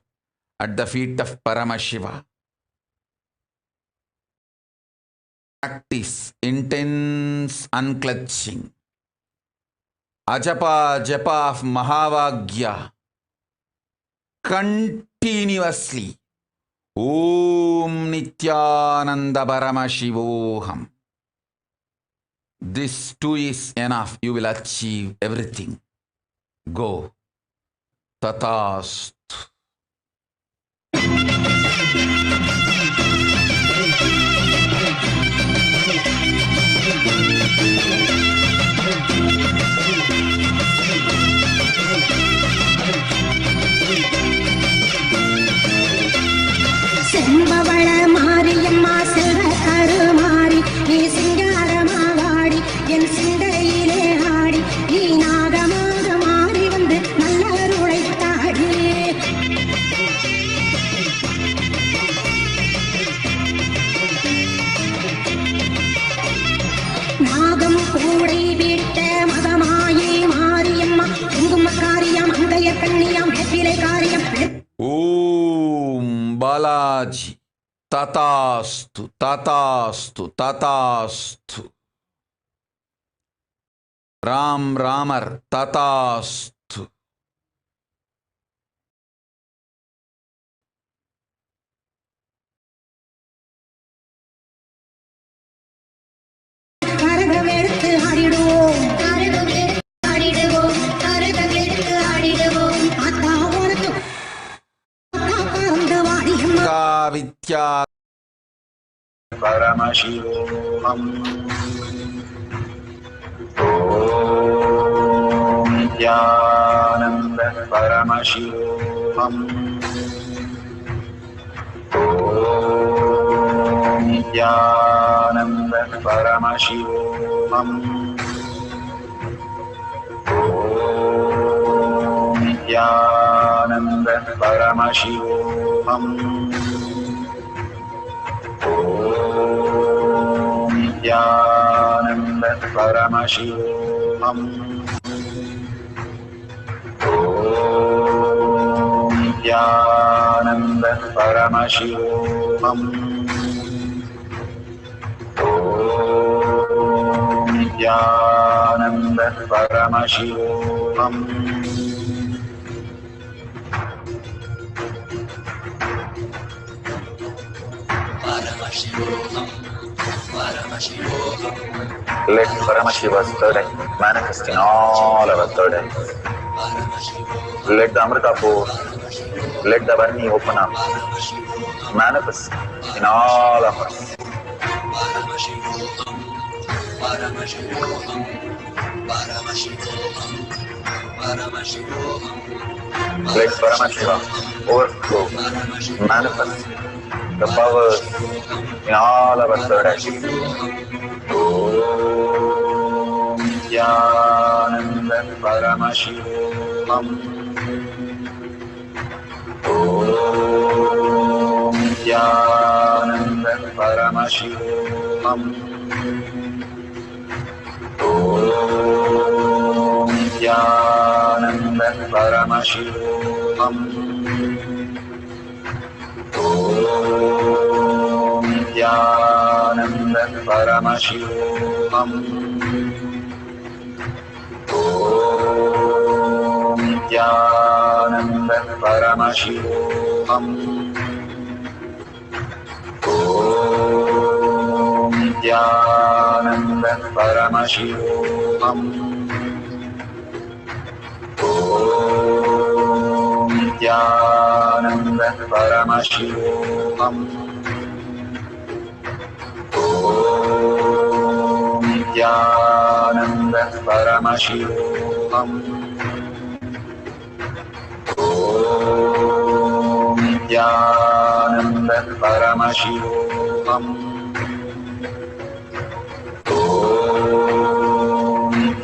at the feet of Paramashiva. Practice intense unclutching. Ajapa japa of Mahavagya. Continuously. Om Nithyananda Paramashivoham. This too is enough. You will achieve everything. Go. Tatast. செம்பவள Mariamma செல்வ கருமாரி நீ சிங்காரமாவாடி என் சிந்தையிலே ஆடி நீ நாகமாக மாறி வந்து நல்லருளை தாடி நாகம் கூடை வீட்ட மகமாயி மாரியம்மா குங்குமக்காரியம் அங்கைய கண்ணியம் வெப்பிலை காரியம் Om Balaji. Tatastu, Tatastu, Tatastu. Ram Ramar, Tatastu. கரகம் எடுத்து ஆடிடுவோம் கரகம் எடுத்து ஆடிடுவோம் கரகம் எடுத்து ஆடிடுவோம் அத்தா உனக்கு பறந்து வாடியம்மா Vidya Paramashivoham. Om Nithyananda Paramashivoham. Om Nithyananda Paramashivoham. Om Nithyananda Paramashivoham. Om Nithyananda Paramashivoham. Om Nithyananda Paramashivoham. Om Nithyananda Paramashivoham. Let Paramashiva's third eye manifest in all our third eyes. Let the Amrita pour, let the Varni open up, manifest in all of us. Let Paramashiva overflow, manifest the powers in all our third eyes. Om Nithyananda Paramashivoham. Om Nithyananda Paramashivoham. Om Nithyananda Paramashivoham. Om Nithyananda Paramashivoham. Om Nithyananda Paramashivoham. Om Nithyananda Paramashivoham. Om Nithyananda Paramashivoham. Om Nithyananda Paramashivoham. Om Nithyananda Paramashivoham. Om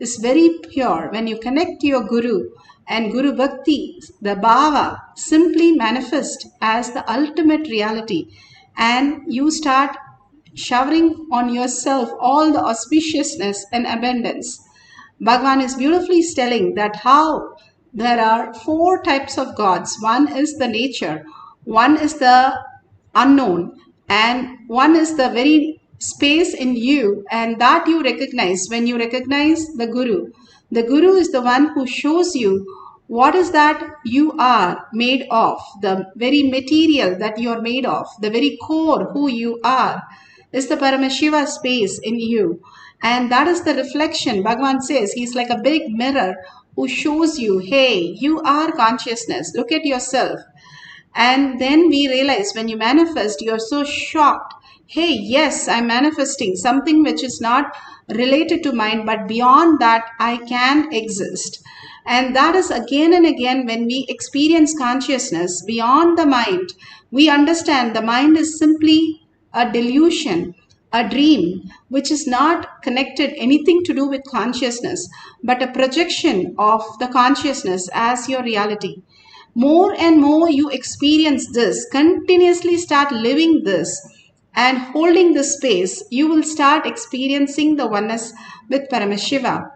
is very pure. When you connect to your Guru and Guru Bhakti, the Bhava simply manifest as the ultimate reality, and you start showering on yourself all the auspiciousness and abundance. Bhagavan is beautifully telling that how there are four types of gods. One is the nature, one is the unknown, and one is the very space in you, and that you recognize when you recognize the Guru. The Guru is the one who shows you what is that you are made of, the very material that you are made of, the very core who you are is the Paramashiva space in you. And that is the reflection. Bhagavan says he's like a big mirror who shows you, hey, you are consciousness. Look at yourself. And then we realize when you manifest, you're so shocked. Hey, yes, I'm manifesting something which is not related to mind, but beyond that, I can exist. And that is again and again when we experience consciousness beyond the mind, we understand the mind is simply a delusion, a dream, which is not connected anything to do with consciousness, but a projection of the consciousness as your reality. More and more you experience this, continuously start living this and holding this space, you will start experiencing the oneness with Paramashiva.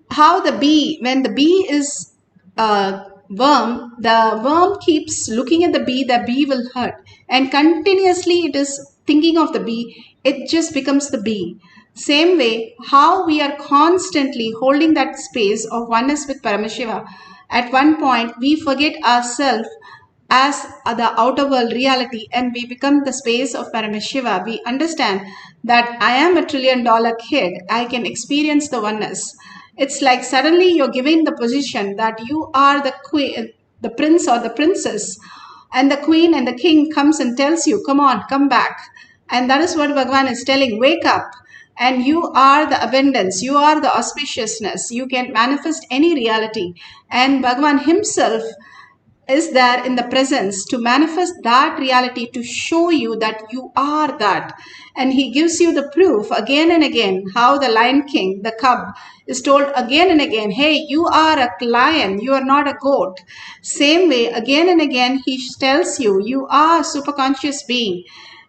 How the bee, when the bee is a worm, the worm keeps looking at the bee will hurt, and continuously it is thinking of the bee, it just becomes the bee. Same way, how we are constantly holding that space of oneness with Paramashiva, at one point we forget ourselves as the outer world reality and we become the space of Paramashiva. We understand that I am a $1 trillion kid, I can experience the oneness. It's like suddenly you're given the position that you are the queen, the prince or the princess, and the queen and the king comes and tells you, come on, come back. And that is what Bhagavan is telling, wake up. And you are the abundance, you are the auspiciousness, you can manifest any reality. And Bhagavan himself is there in the presence to manifest that reality, to show you that you are that. And he gives you the proof again and again, how the Lion King, the cub, is told again and again, hey, you are a lion, you are not a goat. Same way, again and again, he tells you, you are a superconscious being.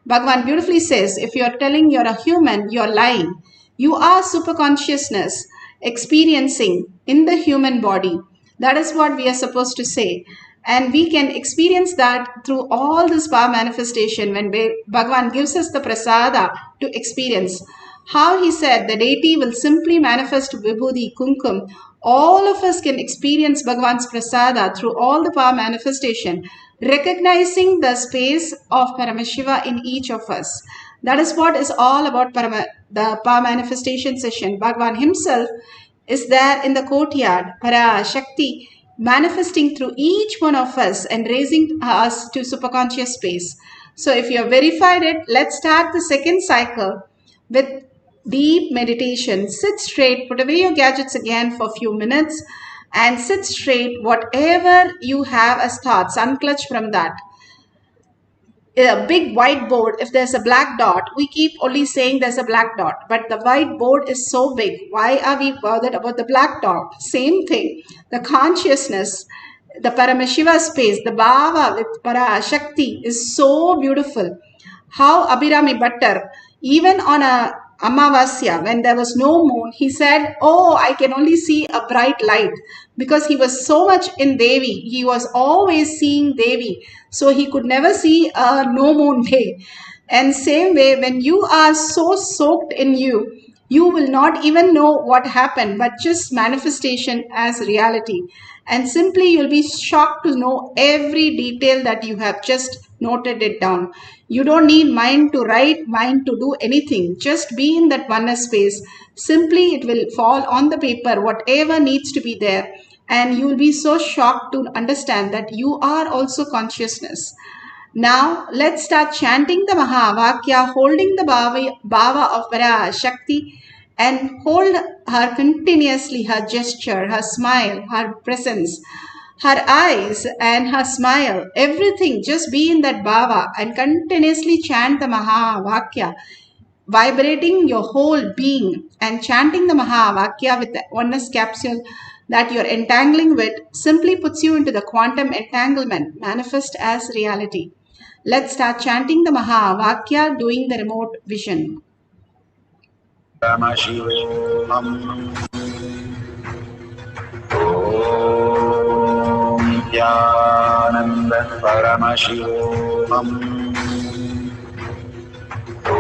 Bhagavan beautifully says, if you're telling you're a human, you're lying. You are superconsciousness experiencing in the human body. That is what we are supposed to say. And we can experience that through all this power manifestation when Bhagavan gives us the prasada to experience. How he said the deity will simply manifest Vibhuti, Kumkum. All of us can experience Bhagavan's prasada through all the power manifestation, recognizing the space of Paramashiva in each of us. That is what is all about the power manifestation session. Bhagavan himself is there in the courtyard, Parashakti, manifesting through each one of us and raising us to superconscious space. So if you have verified it, let's start the second cycle with deep meditation. Sit straight, put away your gadgets again for a few minutes and sit straight. Whatever you have as thoughts, unclutch from that. A big whiteboard, if there's a black dot, we keep only saying there's a black dot, but the whiteboard is so big. Why are we bothered about the black dot? Same thing. The consciousness, the Paramashiva space, the Bhava with Parashakti is so beautiful. How Abhirami Bhattar, even on a Amavasya, when there was no moon, he said, oh, I can only see a bright light, because he was so much in Devi. He was always seeing Devi. So he could never see a no moon day. And same way, when you are so soaked in you, you will not even know what happened, but just manifestation as reality. And simply you'll be shocked to know every detail that you have just noted it down. You don't need mind to write, mind to do anything. Just be in that oneness space. Simply it will fall on the paper, whatever needs to be there. And you will be so shocked to understand that you are also consciousness. Now let's start chanting the Mahavakya, holding the Bhava of Parashakti, and hold her continuously, her gesture, her smile, her presence, her eyes and her smile, everything. Just be in that Bhava and continuously chant the Mahavakya. vibrating your whole being and chanting the Mahavakya with the oneness capsule that you're entangling with simply puts you into the quantum entanglement manifest as reality. Let's start chanting the Mahavakya doing the remote vision. Nithyananda Paramashivoham. Om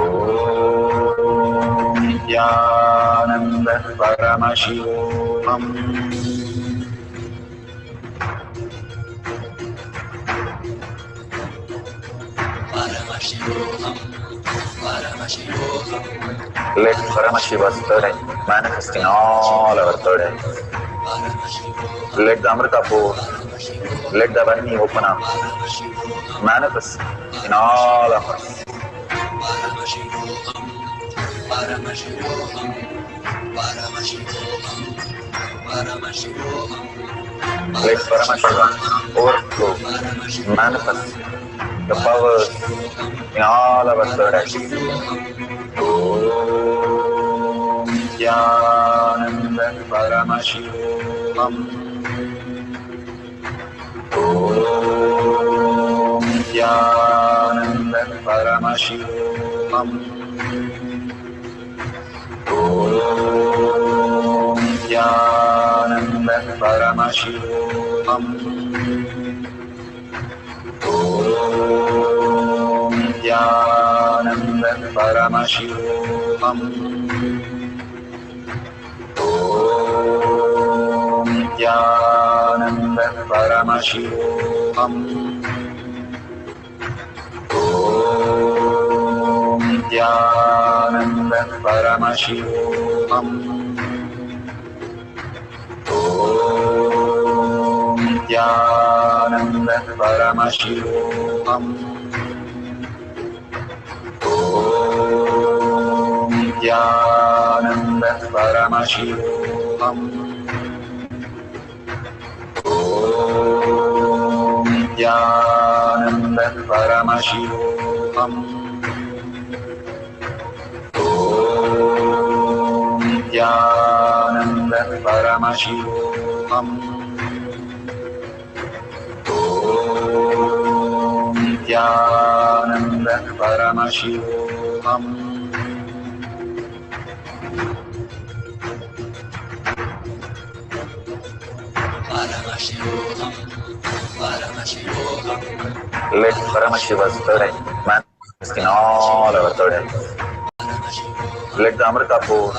Nithyananda Paramashivoham. Let Paramashiva's third eye manifest in all our third eyes. Let the Amrita pour, let the Varni open up, manifest in all of us. Let Paramashiva overflow, manifest the powers in all our third eyes. Om Nithyananda Paramashivoham. Om Nithyananda Paramashivoham. Om Nithyananda Paramashivoham. Om Nithyananda Paramashivoham. Om Nithyananda Paramashivoham. Om Nithyananda Paramashivoham. Om Nithyananda Paramashivoham. Om Nithyananda Paramashivoham. Om Nithyananda Paramashivoham. Om Nithyananda Paramashivoham. Om Nithyananda Paramashivoham. Let Paramashiva's third eye manifest in all our third eyes. Let the Amrita pour,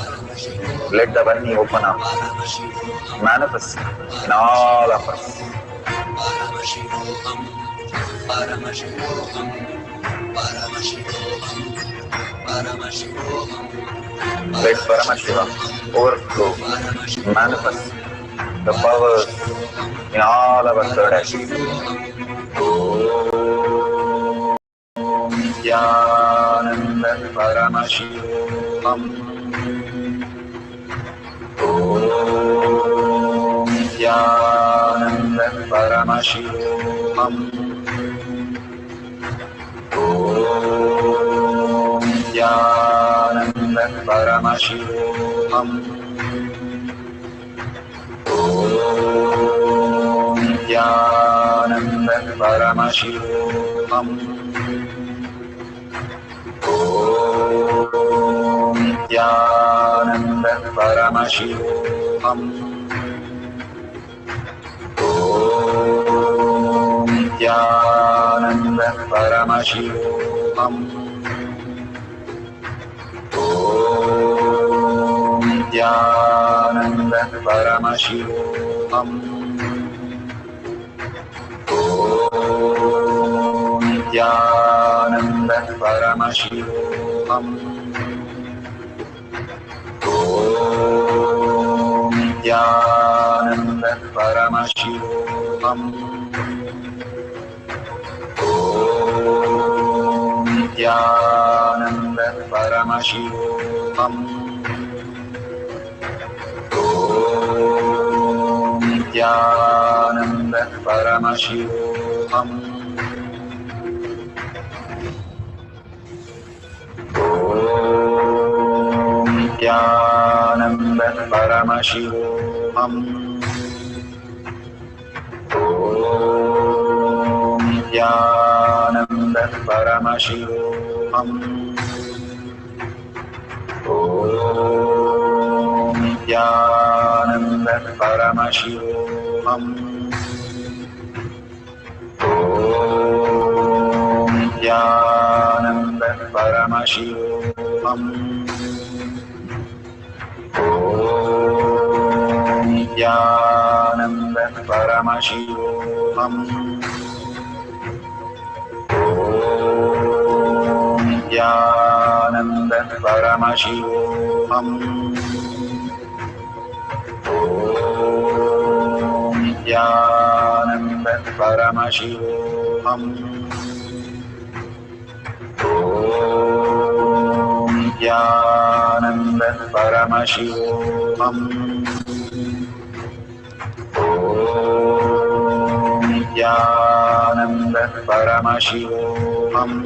let the Varni open up, manifest in all of us. Let Paramashiva overflow, manifest the powers in all our third eyes. Om Nithyananda Paramashivoham. Om Nithyananda Paramashivoham. Om Nithyananda Paramashivoham. Om Nithyananda Paramashivoham. Om Nithyananda Paramashivoham. Om Nithyananda Paramashivoham. Om Nithyananda Paramashivoham. Om Nithyananda Paramashivoham. Om Nithyananda Paramashivoham. Om Nithyananda Paramashivoham. Om Nithyananda Paramashivoham. Om Nityanand परमशिवोऽहम् ॐ नित्यानन्द परमशिवोऽहम् ॐ नित्यानन्द परमशिवोऽहम् ॐ नित्यानन्द परमशिवोऽहम् ॐ नित्यानन्द परमशिवोऽहम् ॐ नित्यानन्द परमशिवोऽहम् ॐ नित्यानन्द परमशिवोऽहम् ॐ नित्यानन्द परमशिवोऽहम् ॐ नित्यानन्द परमशिवोऽहम्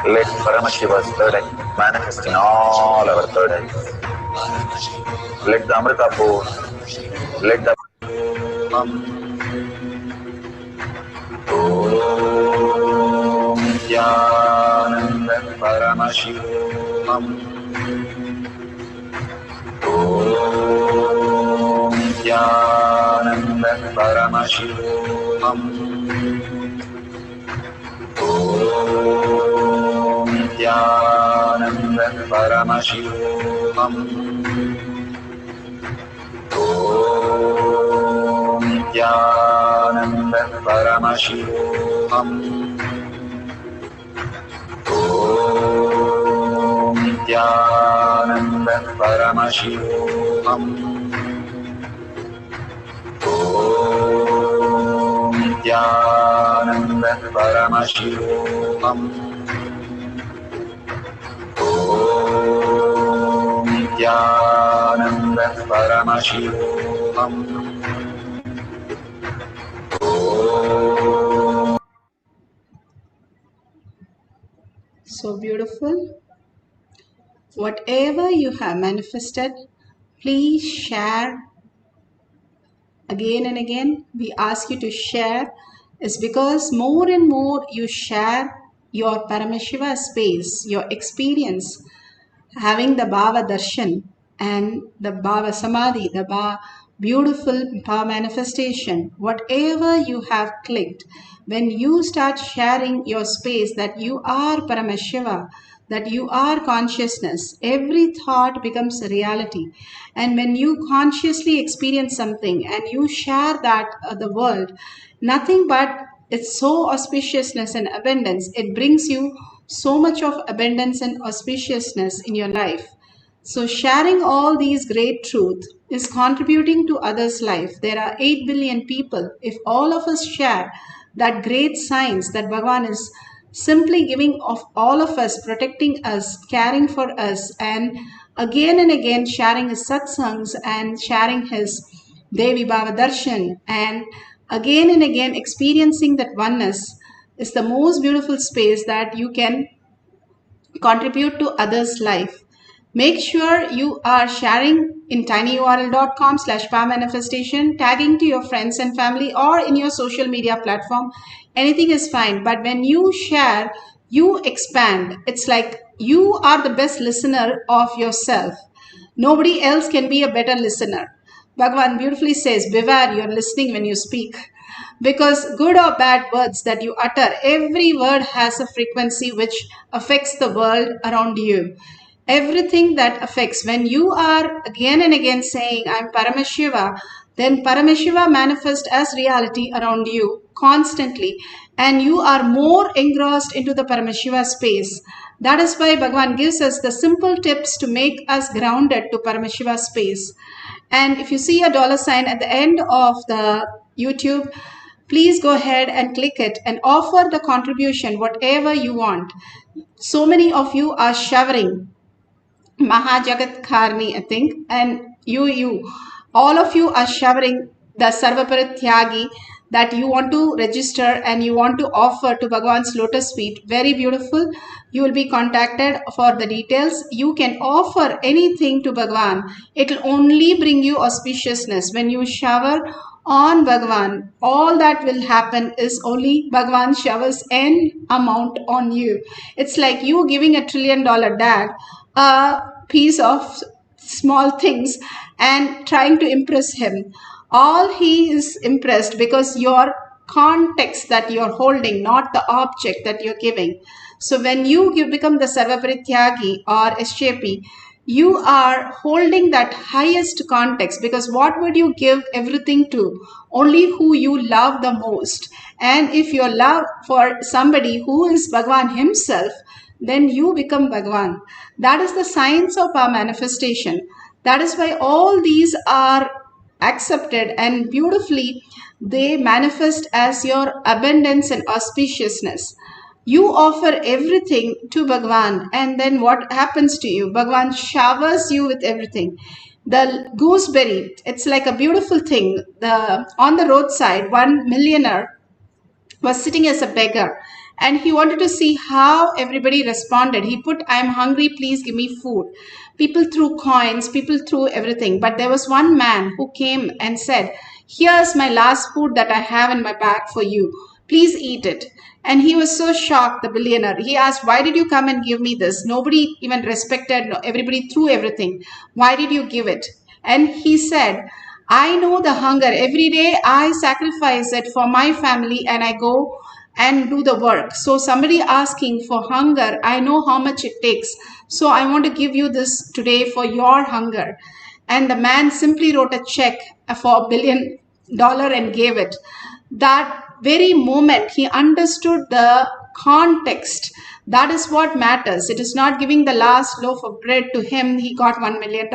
Let Paramashiva's third eye manifest in all our third eyes. Let the Amrita pour, let the Om Nithyananda Paramashivoham Om Nithyananda Paramashivoham Om Nithyananda Paramashivoham Om Nithyananda Paramashivoham Om Nithyananda Paramashivoham Om Nithyananda Paramashivoham Om Nithyananda Paramashivoham So beautiful. Whatever you have manifested, please share again and again. We ask you to share is because more and more you share your Paramashiva space, your experience, having the Bhava Darshan and the Bhava Samadhi, the beautiful power manifestation, whatever you have clicked, when you start sharing your space that you are Paramashiva, that you are consciousness, every thought becomes a reality. And when you consciously experience something and you share that the world, nothing but it's so auspiciousness and abundance. It brings you so much of abundance and auspiciousness in your life. So sharing all these great truth is contributing to others' life. There are 8 billion people. If all of us share that great science that Bhagavan is simply giving of all of us, protecting us, caring for us, and again sharing his satsangs and sharing his Devi Bhava Darshan and again experiencing that oneness is the most beautiful space that you can contribute to others' life. Make sure you are sharing in tinyurl.com/power manifestation, tagging to your friends and family or in your social media platform. Anything is fine. But when you share, you expand. It's like you are the best listener of yourself. Nobody else can be a better listener. Bhagavan beautifully says, beware, you're listening when you speak. Because good or bad words that you utter, every word has a frequency which affects the world around you. Everything that affects, when you are again and again saying, I'm Paramashiva, then Paramashiva manifests as reality around you constantly. And you are more engrossed into the Paramashiva space. That is why Bhagavan gives us the simple tips to make us grounded to Paramashiva space. And if you see a $sign at the end of the YouTube, please go ahead and click it and offer the contribution, whatever you want. So many of you are showering. Mahajagat Karni, I think, and you, all of you are showering the Sarvaparityagi that you want to register and you want to offer to Bhagwan's lotus feet. Very beautiful. You will be contacted for the details. You can offer anything to Bhagwan. It will only bring you auspiciousness. When you shower on Bhagwan, all that will happen is only Bhagwan showers n amount on you. It's like you giving $1 trillion dad a piece of small things and trying to impress him. All he is impressed because your context that you're holding, not the object that you're giving. So when you become the Sarvaparityagi or SJP, you are holding that highest context, because what would you give everything to? Only who you love the most. And if your love for somebody who is Bhagwan himself, then you become Bhagwan. That is the science of our manifestation. That is why all these are accepted and beautifully they manifest as your abundance and auspiciousness. You offer everything to Bhagwan, and then what happens to you? Bhagwan showers you with everything. The gooseberry, it's like a beautiful thing. On the roadside, one millionaire was sitting as a beggar and he wanted to see how everybody responded. He put, "I'm hungry, please give me food." People threw coins, people threw everything. But there was one man who came and said, "Here's my last food that I have in my bag for you. Please eat it." And he was so shocked, the billionaire. He asked, "Why did you come and give me this? Nobody even respected, everybody threw everything. Why did you give it?" And he said, "I know the hunger. Every day I sacrifice it for my family and I go and do the work. So somebody asking for hunger, I know how much it takes. So I want to give you this today for your hunger." And the man simply wrote a check for $1 billion and gave it. That very moment he understood the context. That is what matters. It is not giving the last loaf of bread to him, he got $1 million,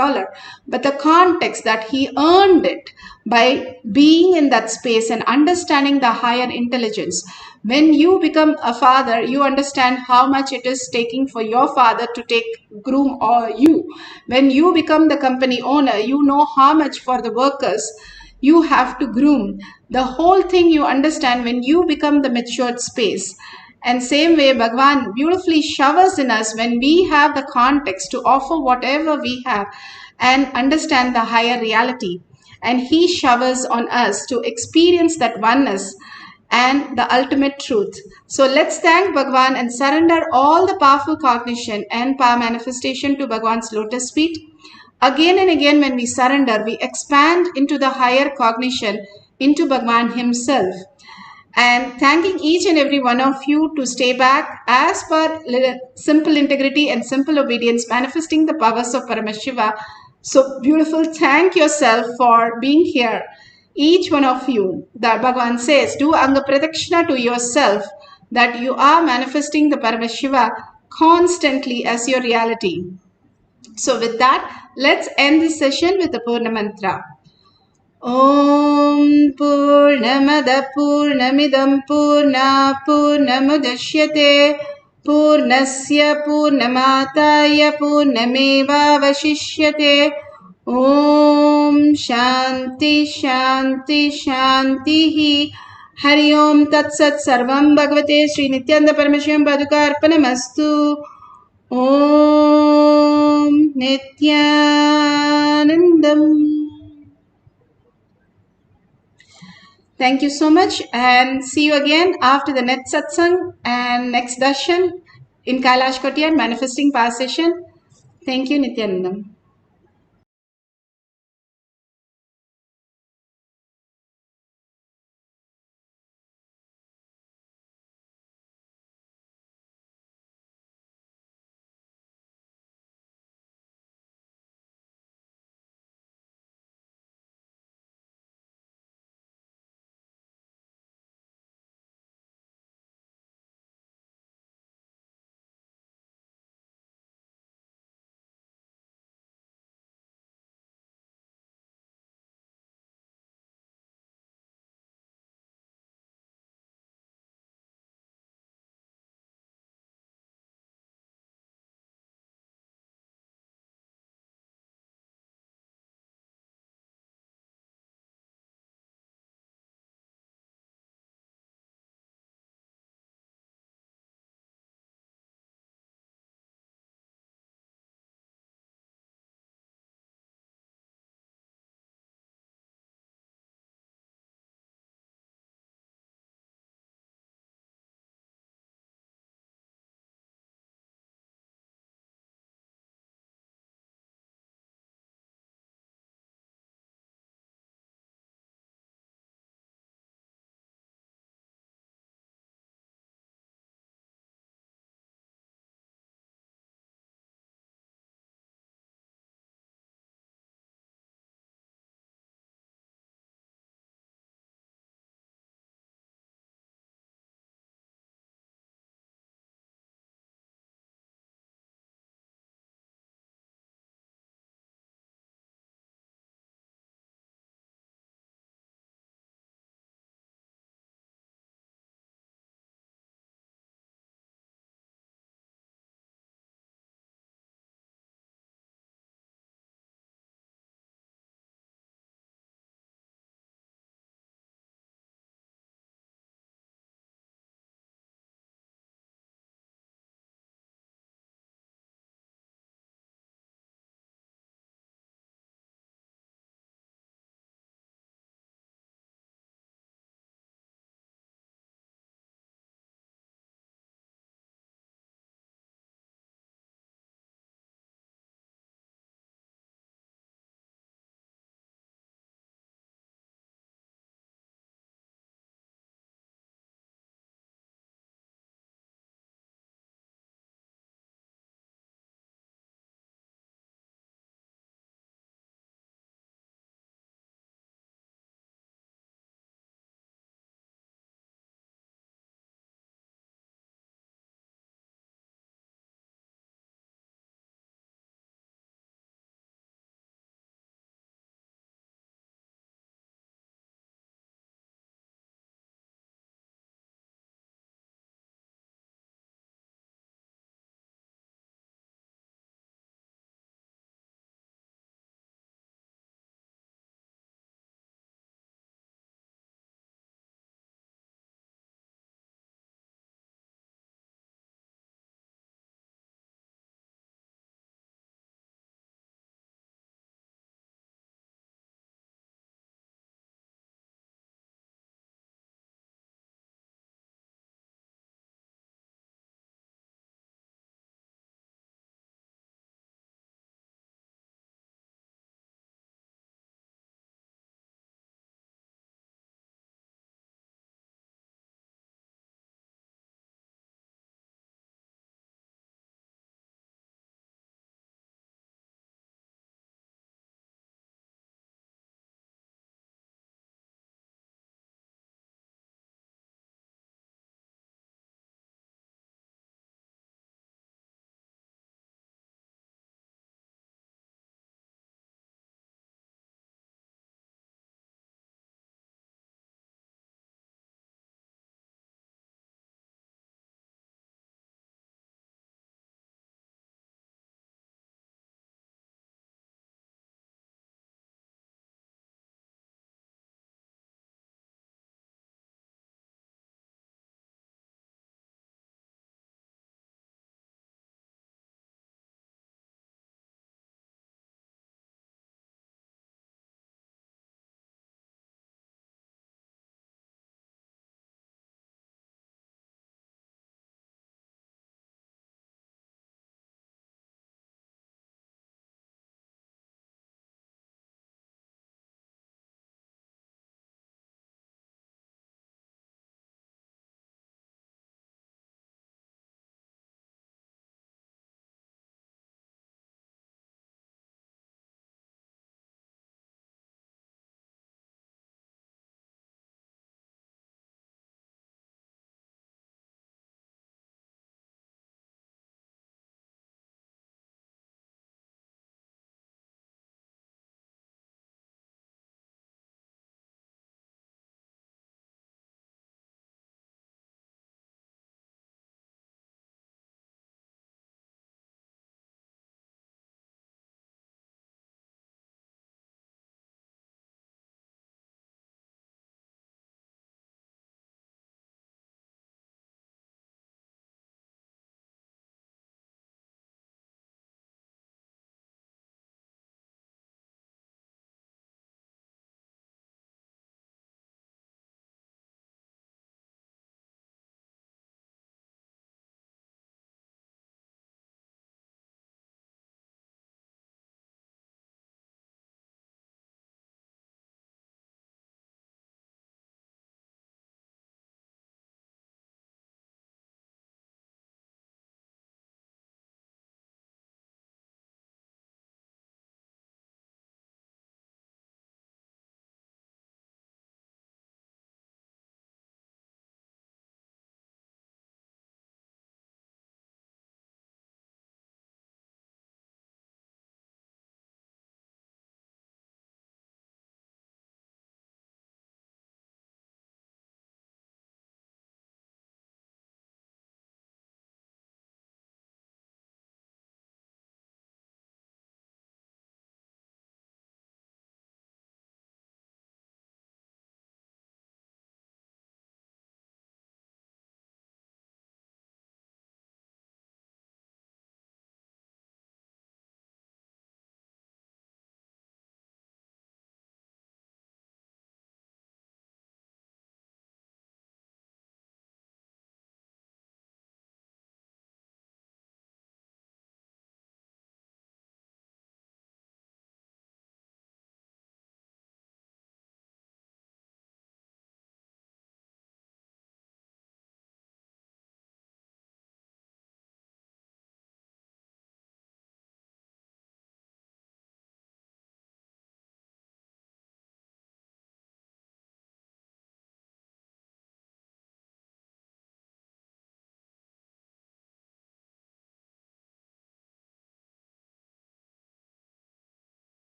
but the context that he earned it by being in that space and understanding the higher intelligence. When you become a father, you understand how much it is taking for your father to take groom or you. When you become the company owner, you know how much for the workers you have to groom. The whole thing you understand when you become the matured space. And same way, Bhagwan beautifully showers in us when we have the context to offer whatever we have and understand the higher reality. And he showers on us to experience that oneness and the ultimate truth. So let's thank Bhagwan and surrender all the powerful cognition and power manifestation to Bhagwan's lotus feet. Again and again, when we surrender, we expand into the higher cognition, into Bhagwan himself. And thanking each and every one of you to stay back as per simple integrity and simple obedience, manifesting the powers of Paramashiva. So beautiful. Thank yourself for being here. Each one of you, that Bhagwan says, do Anga Pradakshina to yourself, that you are manifesting the Paramashiva constantly as your reality. So with that, let's end this session with the Purna Mantra. Om Purnamada Purnamidam Purna Purnamudashyate Purnasya Purnamataya Purnameva Vashishyate. Om Shanti Shanti Shanti. Hari Om Tat Sat Sarvam Bhagavate Sri Nithyananda Paramashivam Paduka Arpanamastu. Om Nithyanandam. Thank you so much, and see you again after the next satsang and next darshan in Kailash Kotiyan Manifesting Power Session. Thank you, Nithyanandam.